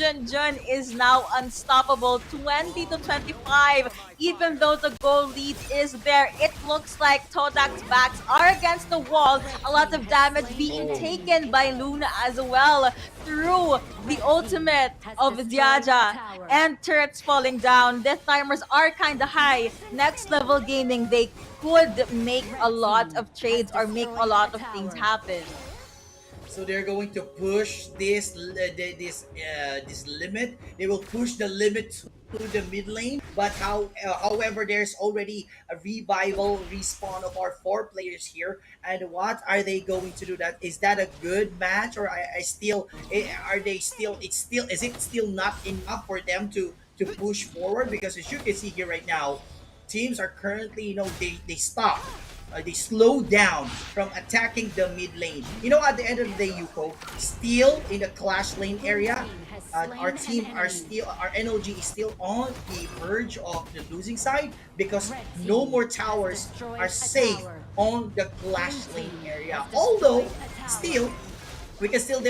is now unstoppable. 20-25. Even though the goal lead is there, it looks like Todak's backs are against the wall. A lot of damage being taken by Luna as well through the ultimate of Diaja and turrets falling down. Death timers are kind of high. Next Level Gaming, they could make a lot of trades or make a lot of things happen. So they're going to push this limit. They will push the limit to the mid lane. But however, there's already a revival respawn of our 4 players here. And what are they going to do? That is that a good match, or is it still not enough for them to push forward? Because as you can see here right now, teams are currently, they stop. They slow down from attacking the mid lane. At the end of the day, Yuko, still in the Clash lane area, our NLG is still on the verge of the losing side because no more towers are safe on the Clash lane area. Although, still, we can say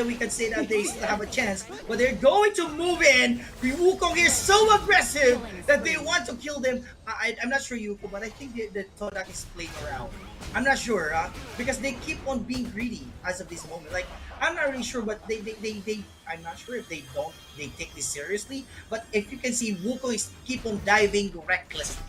that they still have a chance, but they're going to move in. Wukong is so aggressive that they want to kill them. I'm not sure, Yuko, but I think the Todak is playing around. I'm not sure, because they keep on being greedy as of this moment. Like, I'm not really sure, but I'm not sure if they take this seriously. But if you can see, Wukong is keep on diving recklessly.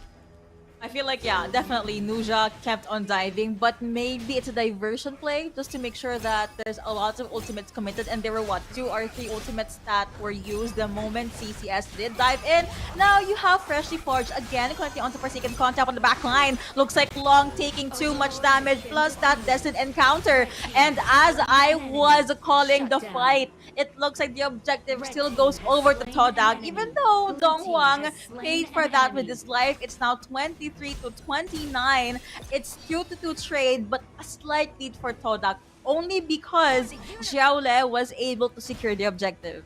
I feel like, yeah, definitely Nuja kept on diving, but maybe it's a diversion play just to make sure that there's a lot of ultimates committed, and there were 2 or 3 ultimates that were used the moment CCS did dive in. Now you have freshly forged again, connecting onto Forsaken Contact on the back line. Looks like Long taking too much damage plus that destined encounter. And as I was calling the fight, it looks like the objective still goes over to Todak. Even though Dong Huang paid for that with his life, it's now 23-29. It's 2-2 trade, but a slight lead for Todak only because Xiaole was able to secure the objective.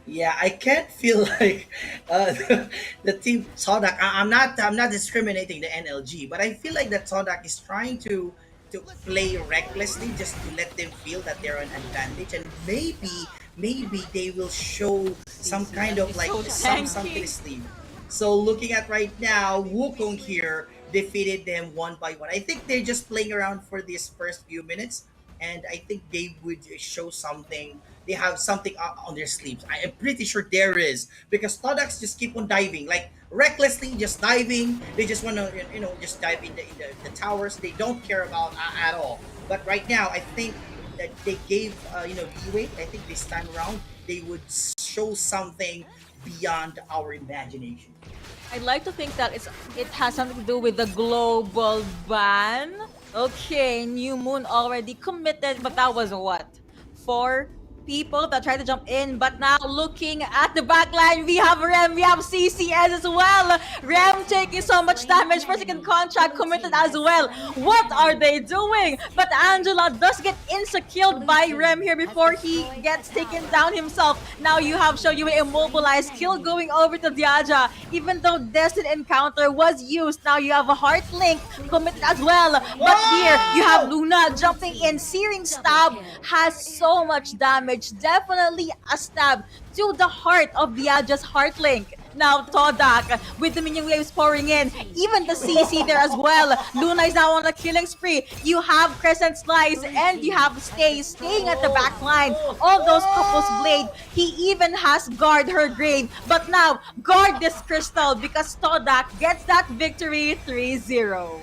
Yeah, I can't feel like the team Todak. I'm not discriminating the NLG, but I feel like that Todak is trying to play recklessly just to let them feel that they're an advantage, and maybe they will show some kind of like something to sleeve. So looking at right now, Wukong here defeated them one by one. I think they're just playing around for these first few minutes, and I think they would show something. They have something on their sleeves. I am pretty sure there is, because Todaks just keep on diving, like recklessly just diving. They just want to, just dive in the towers. They don't care about at all. But right now, I think that they gave leeway. I think this time around they would show something beyond our imagination. I'd like to think that it has something to do with the global ban. Okay, New Moon already committed, but that was what? 4 people that tried to jump in, but now looking at the back line, we have Rem, we have CCS as well. Rem taking so much damage for second contract, committed as well. What are they doing? But Angela does get insta-killed by Rem here before he gets taken down himself. Now you have Shoyue immobilized, kill going over to Diaja. Even though Destined Encounter was used, now you have a Heart Link committed as well. But here you have Luna jumping in, Searing Stab has so much damage. Definitely a stab to the heart of Diaja's Heart Link. Now Todak with the minion waves pouring in, even the CC there as well. Luna is now on a killing spree. You have Crescent Slice and you have staying at the back line. All those couples blade. He even has guard her grave. But now guard this crystal because Todak gets that victory 3-0.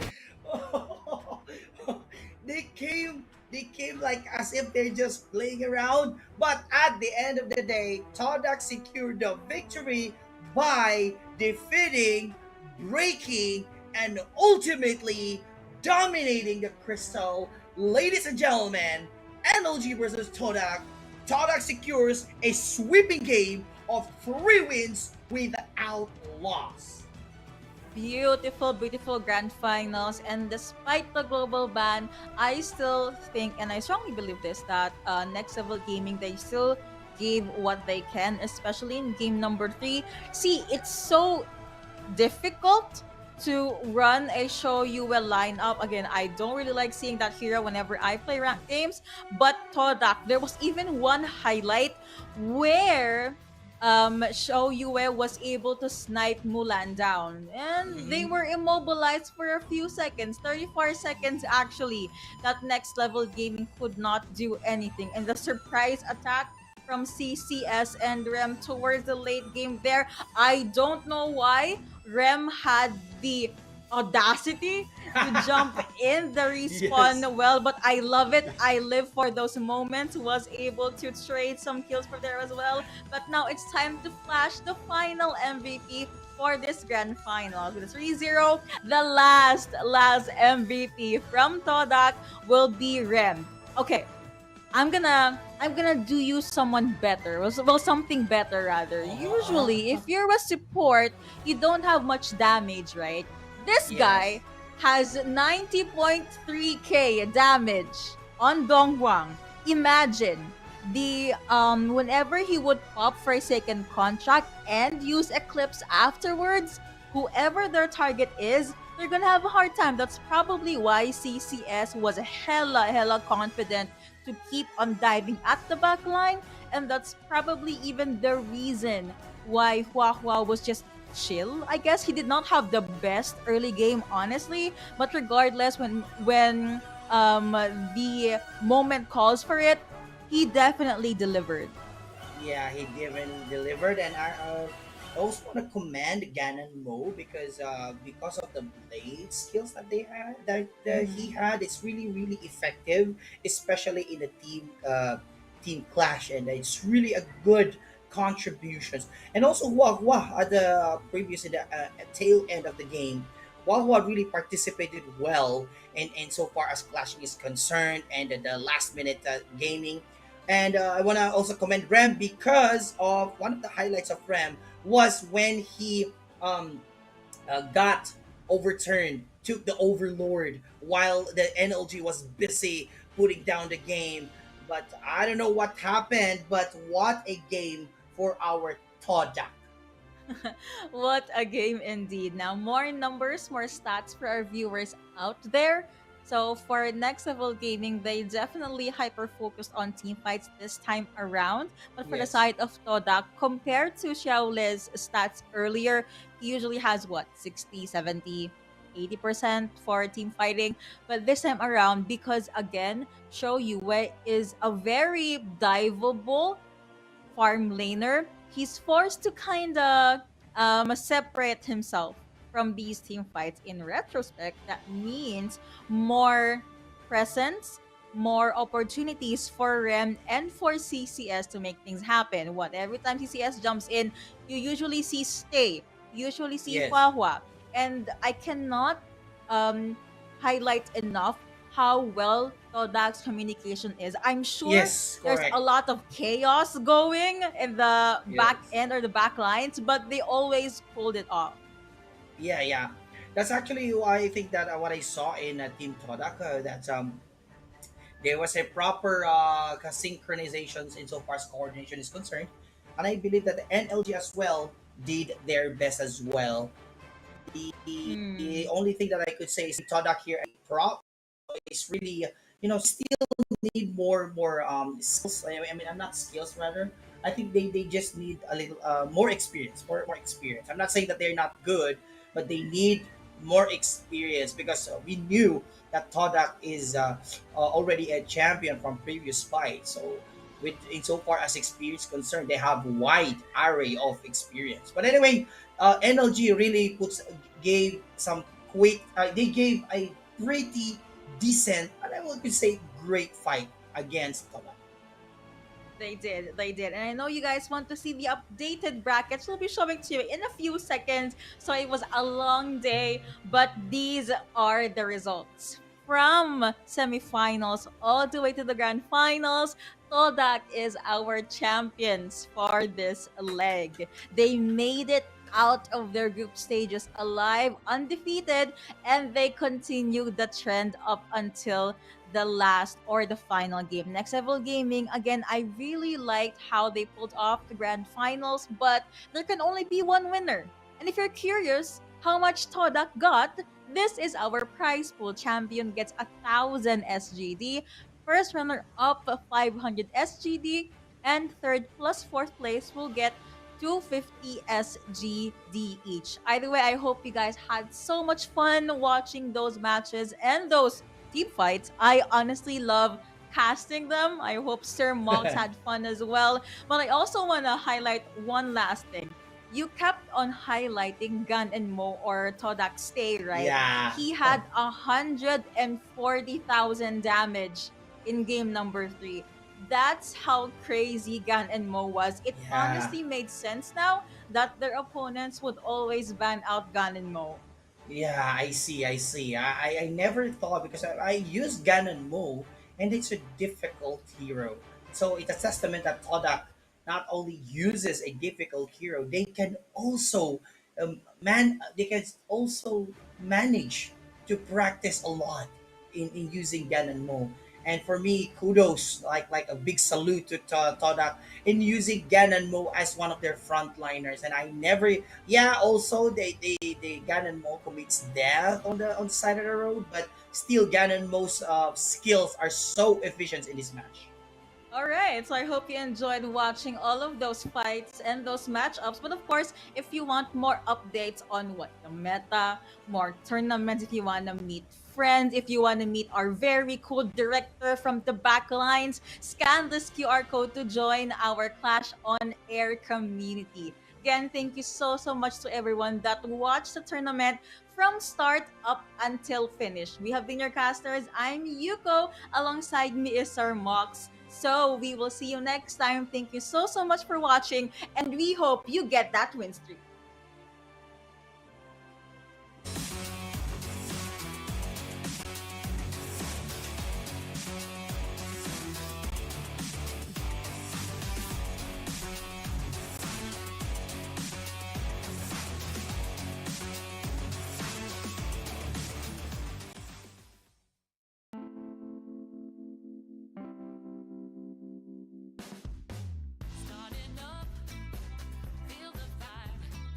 They came like as if they're just playing around, but at the end of the day, Todak secured the victory by defeating, breaking, and ultimately dominating the crystal. Ladies and gentlemen, NLG versus Todak. Todak secures a sweeping game of 3 wins without loss. Beautiful, beautiful grand finals. And despite the global ban, I still think, and I strongly believe this, that Next Level Gaming, they still gave what they can, especially in game number 3. See, it's so difficult to run a Shoyue lineup. Again, I don't really like seeing that hero whenever I play ranked games. But Todak, there was even one highlight where Shoyue was able to snipe Mulan down, and they were immobilized for a few seconds, 34 seconds actually. That Next Level Gaming could not do anything, and the surprise attack from CCS and Rem towards the late game there, I don't know why Rem had the audacity to jump in the respawn. Yes. Well, but I love it. I live for those moments. Was able to trade some kills for there as well. But now it's time to flash the final MVP for this grand final. With 3-0, the last MVP from Todak will be Rem. Okay, I'm gonna do you someone better. Well, something better rather. Usually, if you're a support, you don't have much damage, right? This Yes. guy has 90.3k damage on Dongguang. Imagine the whenever he would pop for a second contract and use Eclipse afterwards, whoever their target is, they're gonna have a hard time. That's probably why CCS was hella confident to keep on diving at the back line, and that's probably even the reason why Hua was just chill. I guess he did not have the best early game, honestly, but regardless, when the moment calls for it, he definitely delivered. Yeah, he delivered, and I also want to commend Ganon Mo because of the blade skills that they had that he had. It's really effective, especially in the team clash, and it's really a good contributions. And also Wahwa at the previous in the tail end of the game, Wahwa really participated well in so far as clashing is concerned, and the last minute gaming. And I want to also commend Rem because of one of the highlights of Rem was when he got overturned, took the Overlord while the NLG was busy putting down the game. But I don't know what happened, but what a game for our Todak. What a game indeed. Now, more numbers, more stats for our viewers out there. So, for Next Level Gaming, they definitely hyper focused on team fights this time around. But for the Yes. side of Todak, compared to Xiaole's stats earlier, he usually has what, 60, 70, 80% for team fighting. But this time around, because again, Shoyue is a very diveable farm laner, he's forced to kind of separate himself from these team fights. In retrospect, that means more presence, more opportunities for Rem and for CCS to make things happen. What every time CCS jumps in, you usually see Stay usually see Yes. Huahua. And I cannot um, highlight enough how well Todak's communication is. I'm sure Yes, there's a correct. lot of chaos going in the back Yes. end or the back lines, but they always pulled it off. Yeah, yeah. That's actually why I think that what I saw in Team Todak, that there was a proper synchronizations insofar as coordination is concerned. And I believe that the NLG as well did their best as well. The Hmm. only thing that I could say is Todak here prop is really, still need more skills. I mean, I'm not skills rather. I think they just need a little more experience, more experience. I'm not saying that they're not good, but they need more experience because we knew that Todak is already a champion from previous fights. So with insofar as experience concerned, they have wide array of experience. But anyway, NLG really gave some quick. They gave a pretty decent, and I would say great fight against Tola. They did. And I know you guys want to see the updated brackets. We'll be showing to you in a few seconds. So it was a long day, but these are the results. From semifinals all the way to the grand finals, Todak is our champions for this leg. They made it out of their group stages alive, undefeated, and they continued the trend up until the last or the final game. Next Level Gaming, again, I really liked how they pulled off the grand finals, but there can only be one winner. And if you're curious how much Todak got, this is our prize pool. Champion gets 1,000 SGD, first runner up 500 SGD, and third plus fourth place will get 250 SGD each. Either way, I hope you guys had so much fun watching those matches and those team fights. I honestly love casting them. I hope Sir Mox had fun as well. But I also want to highlight one last thing. You kept on highlighting Gun and Mo or Todak Stay, right? Yeah. He had 140,000 damage in game number 3. That's how crazy Gan and Mo was. It Yeah. honestly made sense now that their opponents would always ban out Gan and Mo. Yeah, I see, I see. I never thought because I used Ganon Mo and it's a difficult hero. So it's a testament that Todak not only uses a difficult hero, they can also manage to practice a lot in using Ganon Mo. And for me, kudos, like a big salute to Todak in using Ganon Mo as one of their frontliners. And I never, yeah, also they Ganon Mo commits death on the side of the road, but still Ganon Mo's skills are so efficient in this match. All right, so I hope you enjoyed watching all of those fights and those matchups. But of course, if you want more updates on what the meta, more tournaments, if you want to meet friends, if you want to meet our very cool director from the backlines, scan this QR code to join our Clash on Air community. Again, thank you so much to everyone that watched the tournament from start up until finish. We have been your casters. I'm Yuko. Alongside me is Sir Mox. So we will see you next time. Thank you so much for watching, and we hope you get that win streak. Starting up, feel the vibe.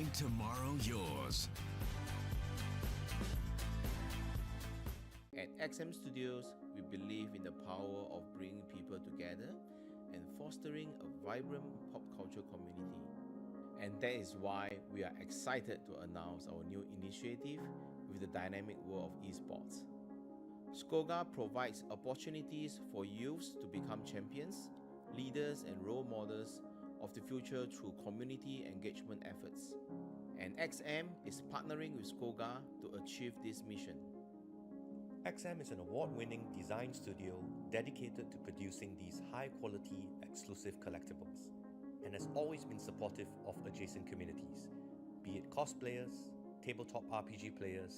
making tomorrow yours. At XM Studios, we believe in the power of bringing people together and fostering a vibrant pop culture community. And that is why we are excited to announce our new initiative with the dynamic world of esports. SCOGA provides opportunities for youths to become champions, leaders and role models of the future through community engagement efforts. And XM is partnering with SCOGA to achieve this mission. XM is an award-winning design studio dedicated to producing these high-quality, exclusive collectibles, and has always been supportive of adjacent communities, be it cosplayers, tabletop RPG players,